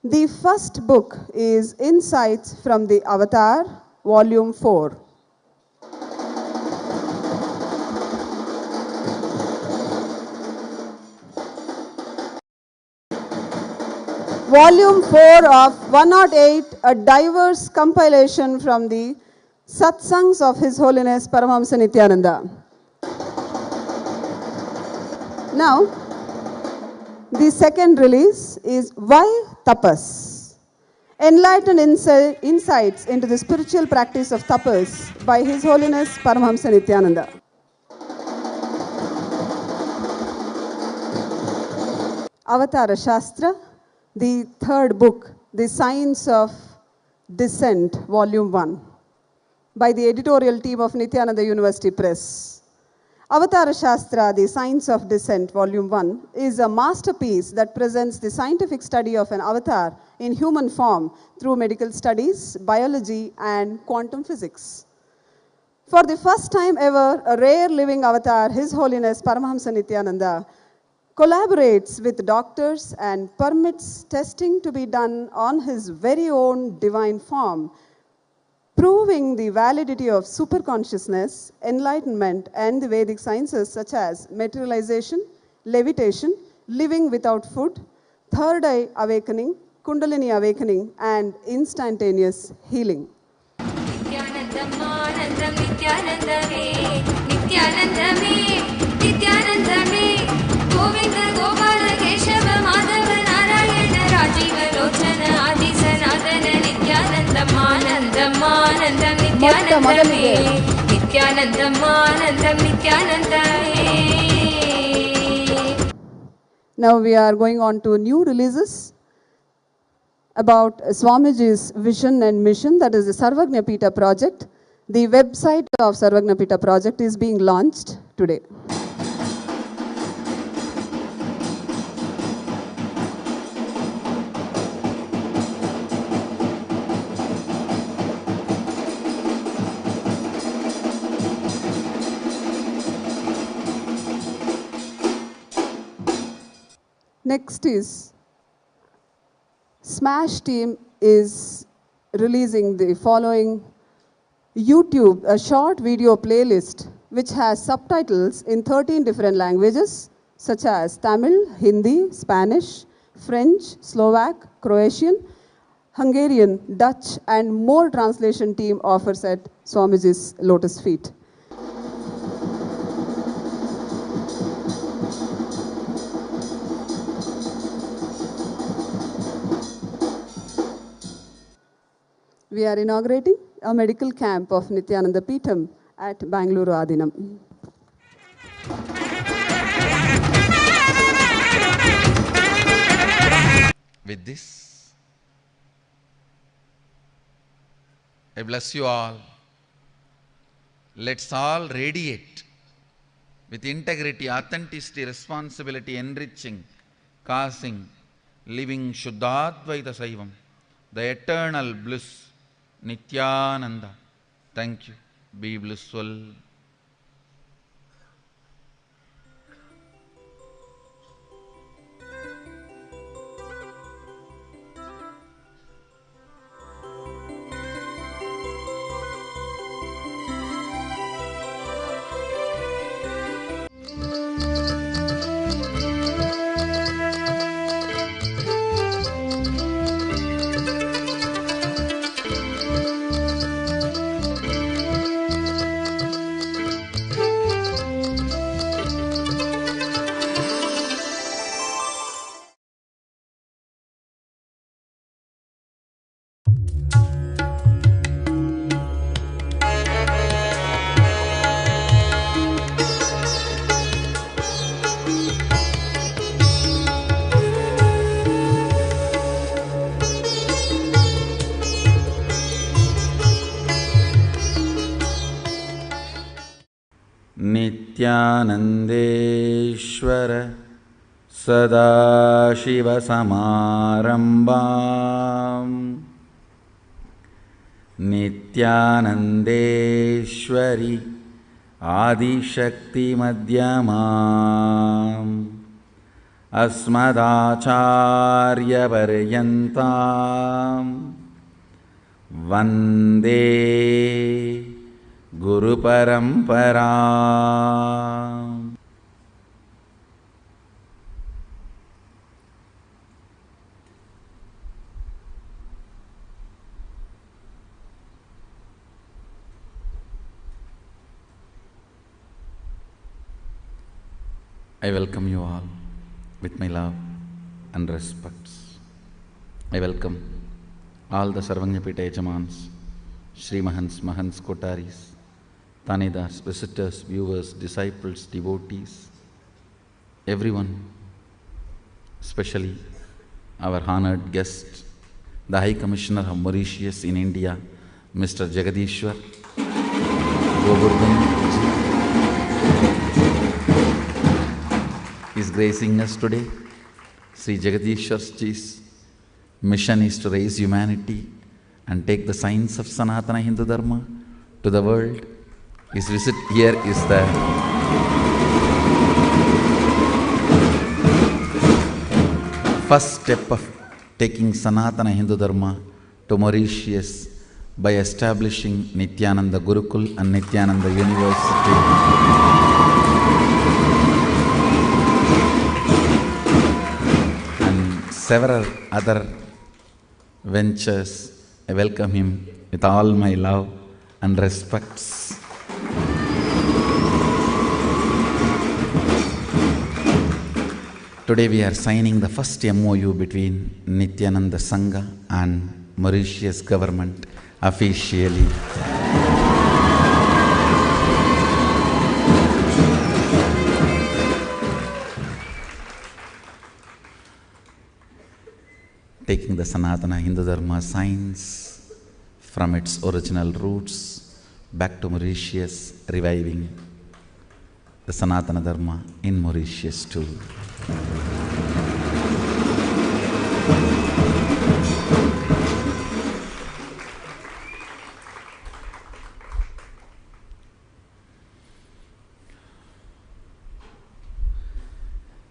The first book is Insights from the Avatar, Volume 4. Volume 4 of 108, a diverse compilation from the Satsangs of His Holiness Paramahamsa Now, the second release is Why Tapas? Enlightened insights into the spiritual practice of tapas by His Holiness Paramahamsa Nithyananda. Avatara Shastra, the third book, The Science of Descent, Volume 1, by the editorial team of Nithyananda University Press. Avatara Shastra, The Science of Descent, Volume 1, is a masterpiece that presents the scientific study of an avatar in human form through medical studies, biology, and quantum physics. For the first time ever, a rare living avatar, His Holiness Paramahamsa Nithyananda, collaborates with doctors and permits testing to be done on his very own divine form, proving the validity of superconsciousness, enlightenment, and the Vedic sciences such as materialization, levitation, living without food, third eye awakening, kundalini awakening, and instantaneous healing. Now we are going on to new releases about Swamiji's vision and mission, that is the Sarvagnapita project. The website of Sarvagnapita project is being launched today. Next is Smash team is releasing the following YouTube, a short video playlist which has subtitles in 13 different languages such as Tamil, Hindi, Spanish, French, Slovak, Croatian, Hungarian, Dutch, and more translation team offers at Swamiji's lotus feet. We are inaugurating a medical camp of Nithyananda Peetham at Bengaluru Adinam. With this, I bless you all. Let's all radiate with integrity, authenticity, responsibility, enriching, causing, living Shuddhadvaita Saivam, the eternal bliss, Nithyananda. Thank you. Be blissful. Nithyanandeshwara Sadashiva Samarambam Nithyanandeshwari Adishakti Madhyamam Asmadacharya Paryantam Vande Guru Parampara. I welcome you all with my love and respects. I welcome all the Sarvanyapita Yajamans, Sri Mahants, Mahants, Kotaris, Tanedars, visitors, viewers, disciples, devotees, everyone, especially our honored guest, the High Commissioner of Mauritius in India, Mr. Jagadishwar Govardhan is gracing us today. Sri Jagadishwar's mission is to raise humanity and take the science of Sanatana Hindu Dharma to the world. His visit here is the first step of taking Sanatana Hindu Dharma to Mauritius by establishing Nithyananda Gurukul and Nithyananda University. And several other ventures. I welcome him with all my love and respects. Today we are signing the first MOU between Nithyananda Sangha and Mauritius government officially. Taking the Sanatana Hindu Dharma science from its original roots back to Mauritius, reviving the Sanatana Dharma in Mauritius too.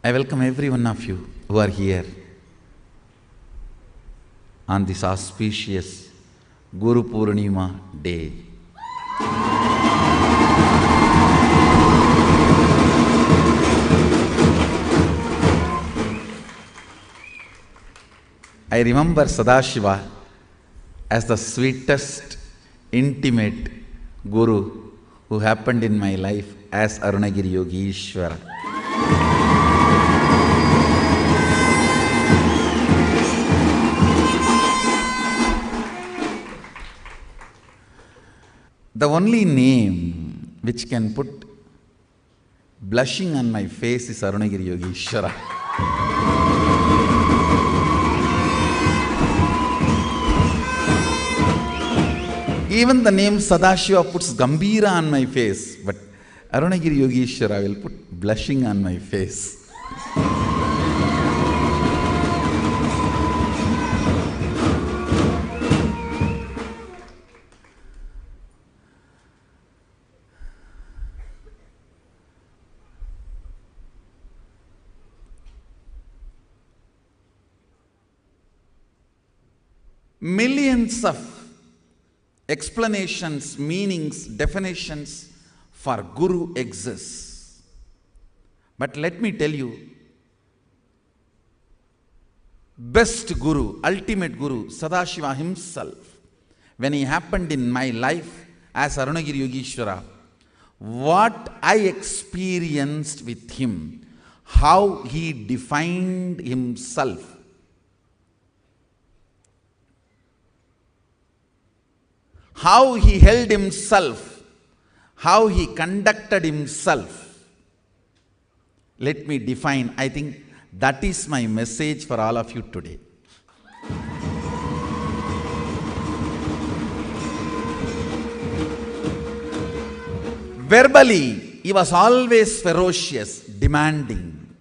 I welcome every one of you who are here on this auspicious Guru Purnima day. I remember Sadashiva as the sweetest, intimate Guru who happened in my life as Arunagiri Yogeshwara. The only name which can put blushing on my face is Arunagiri Yogeshwara. Even the name Sadashiva puts Gambhira on my face, but Arunagiri Yogeshwara will put blushing on my face. Millions of explanations, meanings, definitions for Guru exists. But let me tell you, best Guru, ultimate Guru, Sadashiva himself, when he happened in my life as Arunagiri Yogeshwara, what I experienced with him, how he defined himself, how he held himself, how he conducted himself. Let me define. I think that is my message for all of you today. Verbally, he was always ferocious, demanding,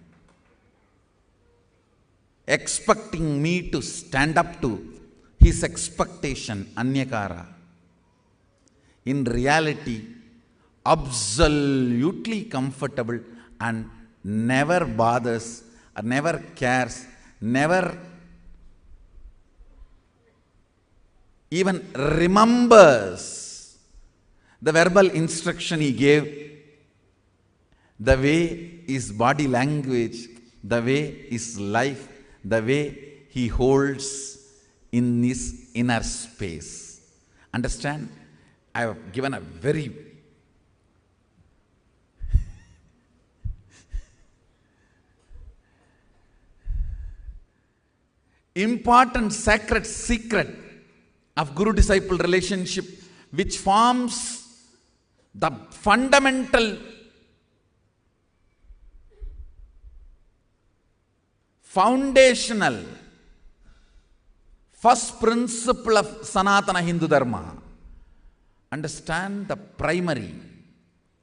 expecting me to stand up to his expectation, anyakara. In reality, absolutely comfortable and never bothers, or never cares, never even remembers the verbal instruction he gave, the way his body language, the way his life, the way he holds in his inner space. Understand? I have given a very important sacred secret of Guru-disciple relationship, which forms the fundamental foundational first principle of Sanatana Hindu Dharma. Understand the primary,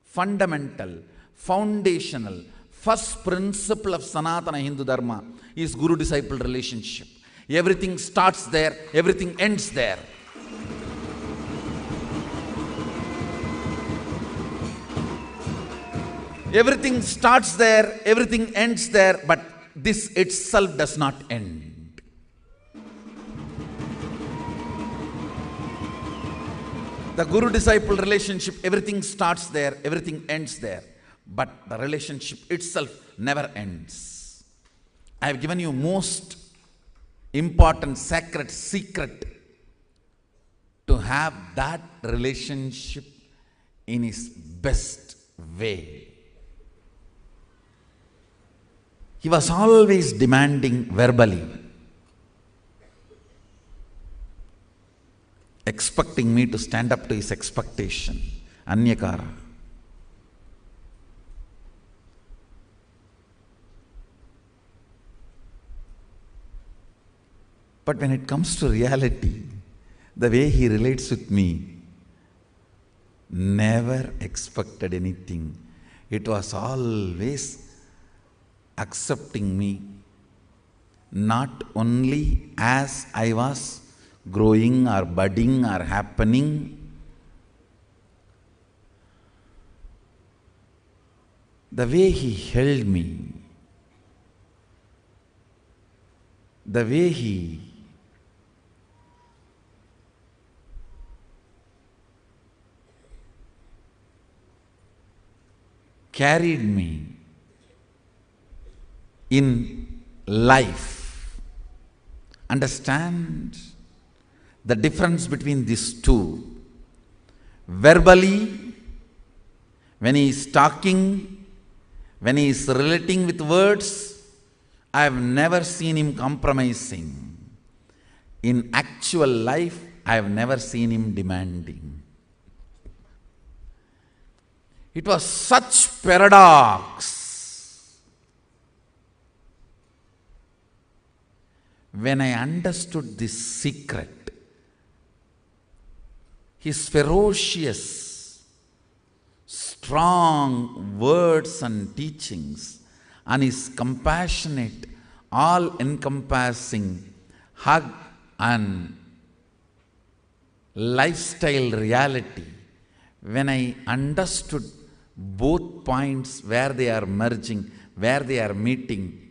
fundamental, foundational, first principle of Sanatana Hindu Dharma is Guru-disciple relationship. Everything starts there, everything ends there. Everything starts there, everything ends there, but this itself does not end. The Guru-disciple relationship, everything starts there, everything ends there. But the relationship itself never ends. I have given you most important sacred secret to have that relationship in its best way. He was always demanding verbally, expecting me to stand up to his expectation, anyakara. But when it comes to reality, the way he relates with me, never expected anything. It was always accepting me, not only as I was growing or budding or happening. The way he held me, the way he carried me in life. Understand the difference between these two. Verbally, when he is talking, when he is relating with words, I have never seen him compromising. In actual life, I have never seen him demanding. It was such paradox. When I understood this secret, his ferocious, strong words and teachings, and his compassionate, all-encompassing hug and lifestyle reality, when I understood both points, where they are merging, where they are meeting,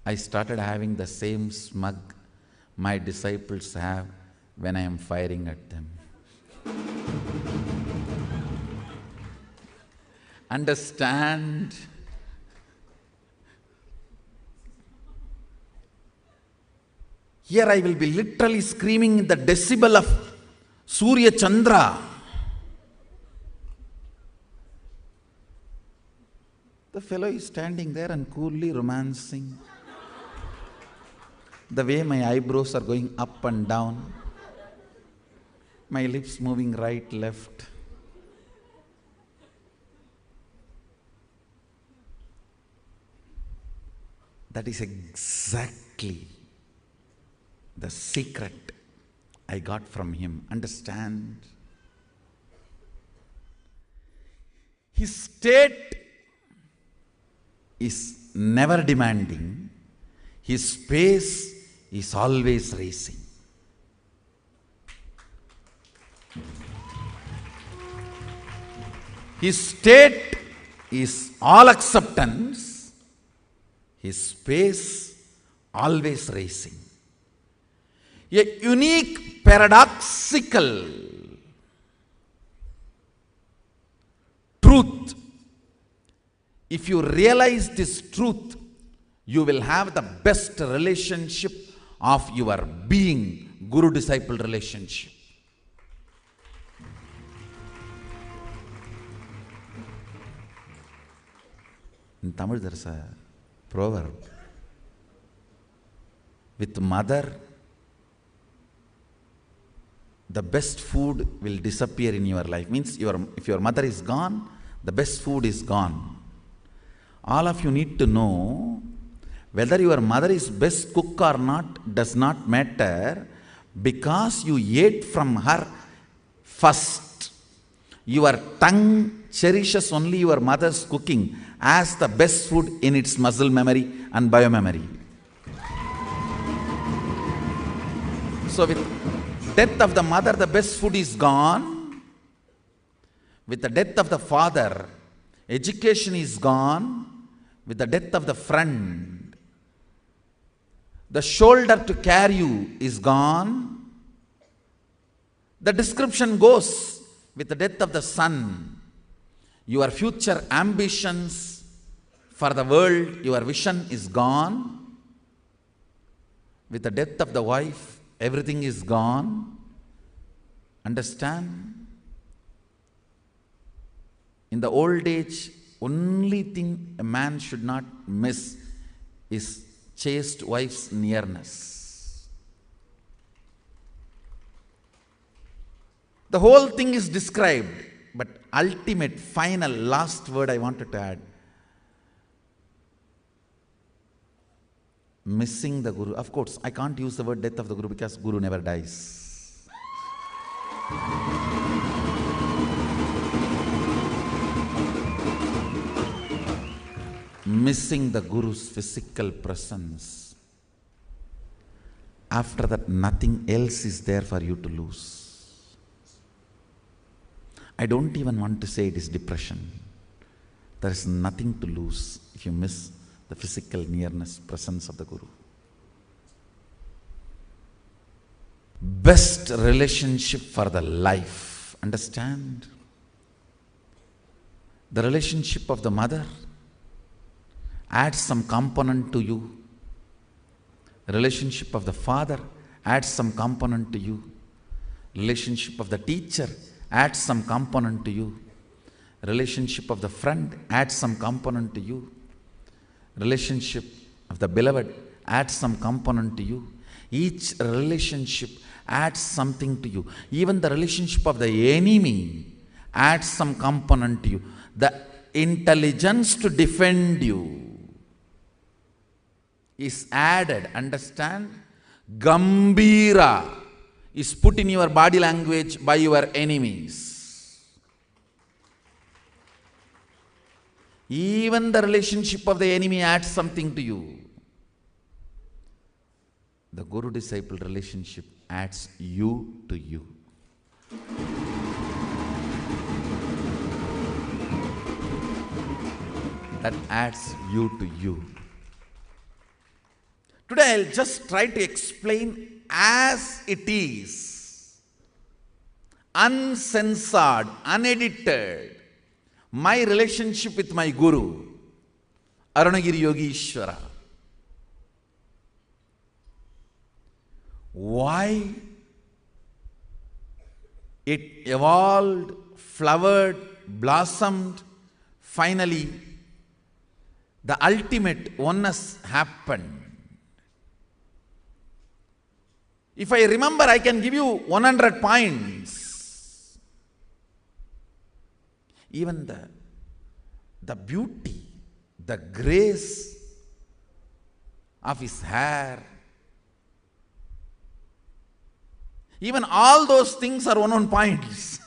I started having the same smug my disciples have when I am firing at them. Understand? Here I will be literally screaming in the decibel of Surya Chandra. The fellow is standing there and coolly romancing. The way my eyebrows are going up and down, my lips moving right, left. That is exactly the secret I got from him. Understand? His state is never demanding. His pace is always racing. His state is all acceptance. His pace always racing. A unique, paradoxical truth. If you realize this truth, you will have the best relationship of your being, guru-disciple relationship. In Tamil there is a proverb. With mother, the best food will disappear in your life. Means if your mother is gone, the best food is gone. All of you need to know, whether your mother is best cook or not does not matter, because you ate from her first. Your tongue cherishes only your mother's cooking as the best food in its muscle memory and biomemory. So with death of the mother, the best food is gone. With the death of the father, education is gone. With the death of the friend, the shoulder to carry you is gone. The description goes, with the death of the son, your future ambitions for the world, your vision is gone. With the death of the wife, everything is gone. Understand? In the old age, only thing a man should not miss is chaste wife's nearness. The whole thing is described, but ultimate, final, last word I wanted to add. Missing the Guru. Of course, I can't use the word death of the Guru because Guru never dies. Missing the Guru's physical presence. After that, nothing else is there for you to lose. I don't even want to say it is depression. There is nothing to lose if you miss the physical nearness, presence of the Guru. Best relationship for the life. Understand? The relationship of the mother adds some component to you. Relationship of the father adds some component to you. Relationship of the teacher adds some component to you. Relationship of the friend adds some component to you. Relationship of the beloved adds some component to you. Each relationship adds something to you. Even the relationship of the enemy adds some component to you. The intelligence to defend you is added. Understand? Gambira is put in your body language by your enemies. Even the relationship of the enemy adds something to you. The Guru-disciple relationship adds you to you. That adds you to you. Today I'll just try to explain as it is, uncensored, unedited, my relationship with my Guru, Arunagiri Yogishwara. Why it evolved, flowered, blossomed, finally the ultimate oneness happened. If I remember, I can give you 100 points. Even the beauty, the grace of his hair, even all those things are 1 points.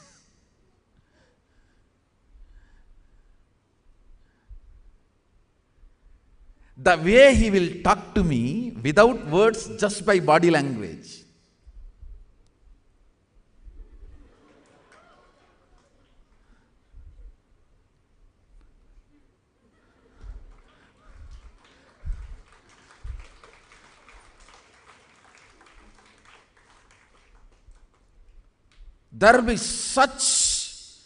The way he will talk to me without words, just by body language. There will be such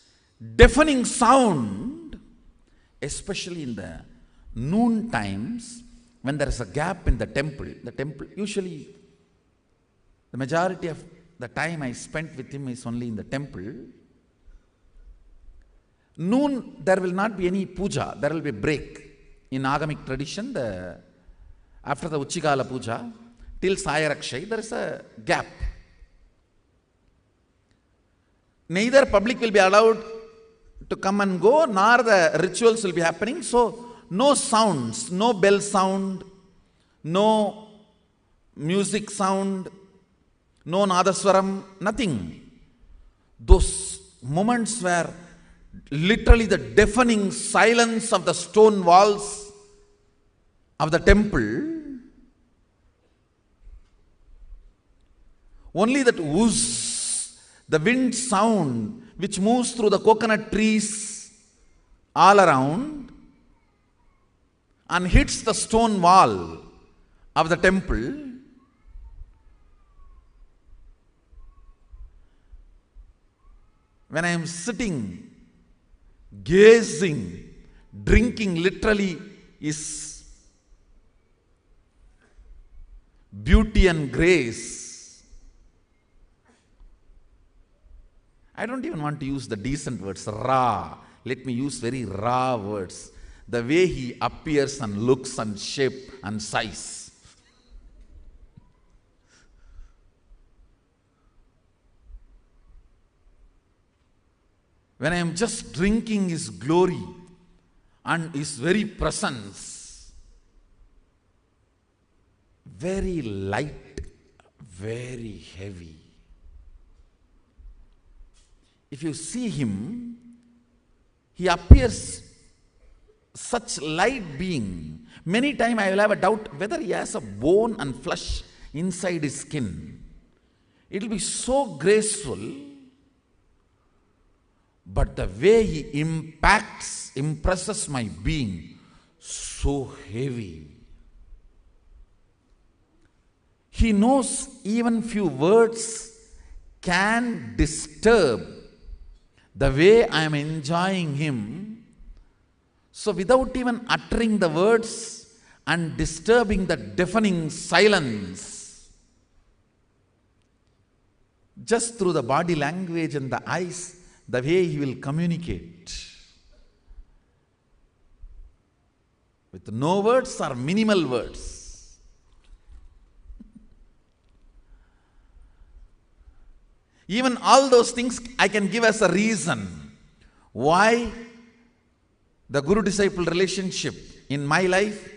deafening sound, especially in the noon times, when there is a gap in the temple. The temple, usually, the majority of the time I spent with him is only in the temple. Noon, there will not be any puja, there will be break. In Agamic tradition, after the Uchikala puja, till Sayarakshay, there is a gap. Neither public will be allowed to come and go, nor the rituals will be happening. So, no sounds, no bell sound, no music sound, no nadaswaram, nothing. Those moments were literally the deafening silence of the stone walls of the temple. Only that whoosh, the wind sound which moves through the coconut trees all around and hits the stone wall of the temple. When I am sitting, gazing, drinking literally is beauty and grace. I don't even want to use the decent words, raw. Let me use very raw words. The way he appears and looks and shape and size. When I am just drinking his glory and his very presence, very light, very heavy. If you see him, he appears such light being. Many times I will have a doubt whether he has a bone and flesh inside his skin. It will be so graceful, but the way he impresses my being so heavy. He knows even few words can disturb the way I am enjoying him. So without even uttering the words and disturbing the deafening silence, just through the body language and the eyes, the way he will communicate. With no words or minimal words. Even all those things I can give as a reason why the Guru-disciple relationship in my life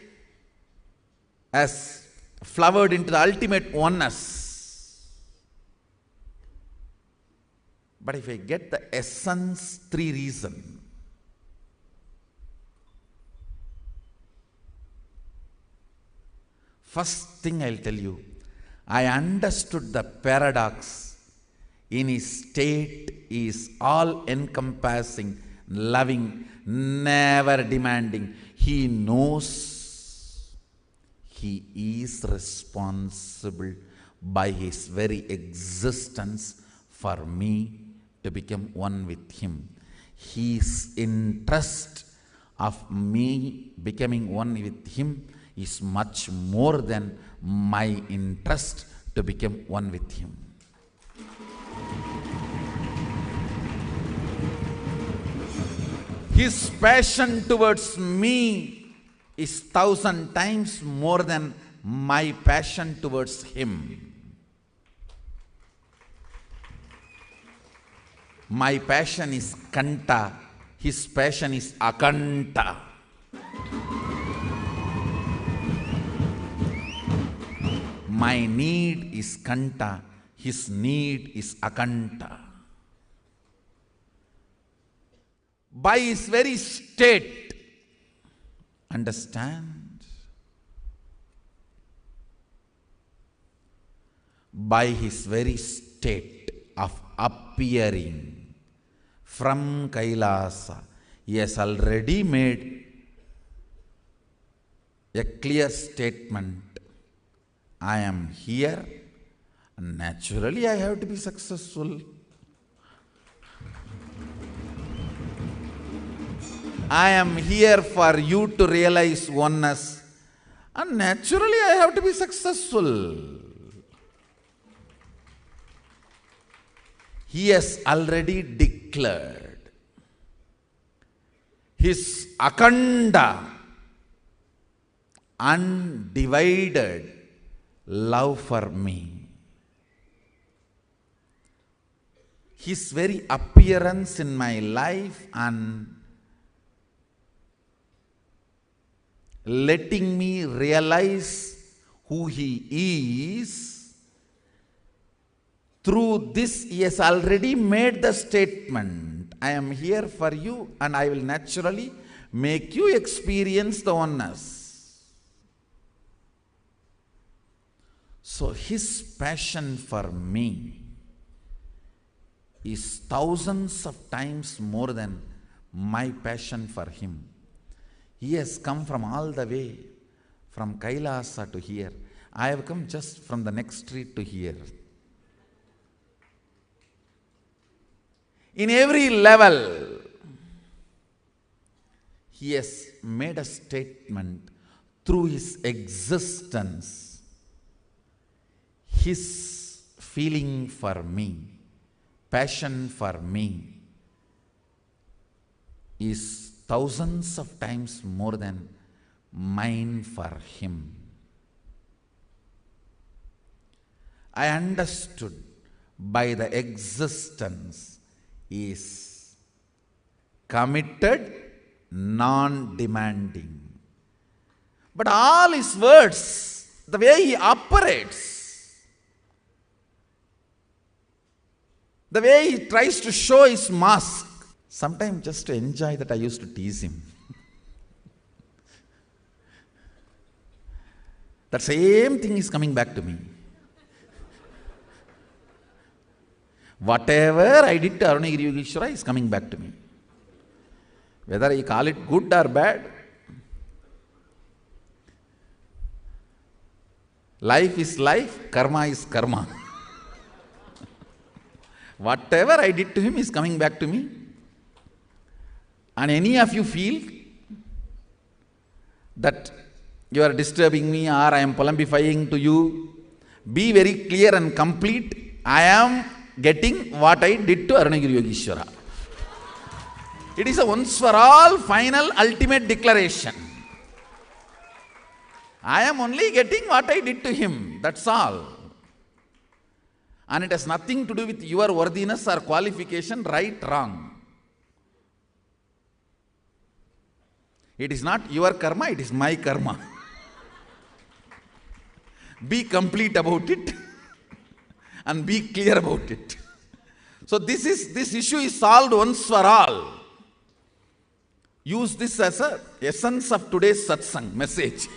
has flowered into the ultimate oneness. But if I get the essence, 3 reasons. First thing I'll tell you, I understood the paradox. In his state is all-encompassing, loving, never demanding. He knows he is responsible by his very existence for me to become one with him. His interest of me becoming one with him is much more than my interest to become one with him. His passion towards me is 1,000 times more than my passion towards him. My passion is kanta, his passion is akanta. My need is kanta, his need is akanta. By his very state, understand? By his very state of appearing from Kailasa, he has already made a clear statement. I am here, and naturally I have to be successful. I am here for you to realize oneness, and naturally I have to be successful. He has already declared his akanda, undivided love for me. His very appearance in my life and letting me realize who he is, through this he has already made the statement, I am here for you and I will naturally make you experience the oneness. So his passion for me is thousands of times more than my passion for him. He has come from all the way, from Kailasa to here. I have come just from the next street to here. In every level, he has made a statement through his existence, his feeling for me, passion for me is thousands of times more than mine for him. I understood by the existence is committed, non-demanding. But all his words, the way he operates, the way he tries to show his mask, sometimes just to enjoy that I used to tease him. That same thing is coming back to me. Whatever I did to Arunagiri Yogeshwara is coming back to me. Whether I call it good or bad, Life is life, karma is karma. Whatever I did to him is coming back to me. And any of you feel that you are disturbing me or I am polemifying to you, be very clear and complete. I am getting what I did to Arunagiri Yogeshwara. It is a once for all, final, ultimate declaration. I am only getting what I did to him, that's all. And it has nothing to do with your worthiness or qualification, right, wrong. It is not your karma, it is my karma. Be complete about it and be clear about it. So this issue is solved once for all. Use this as a essence of today's satsang message.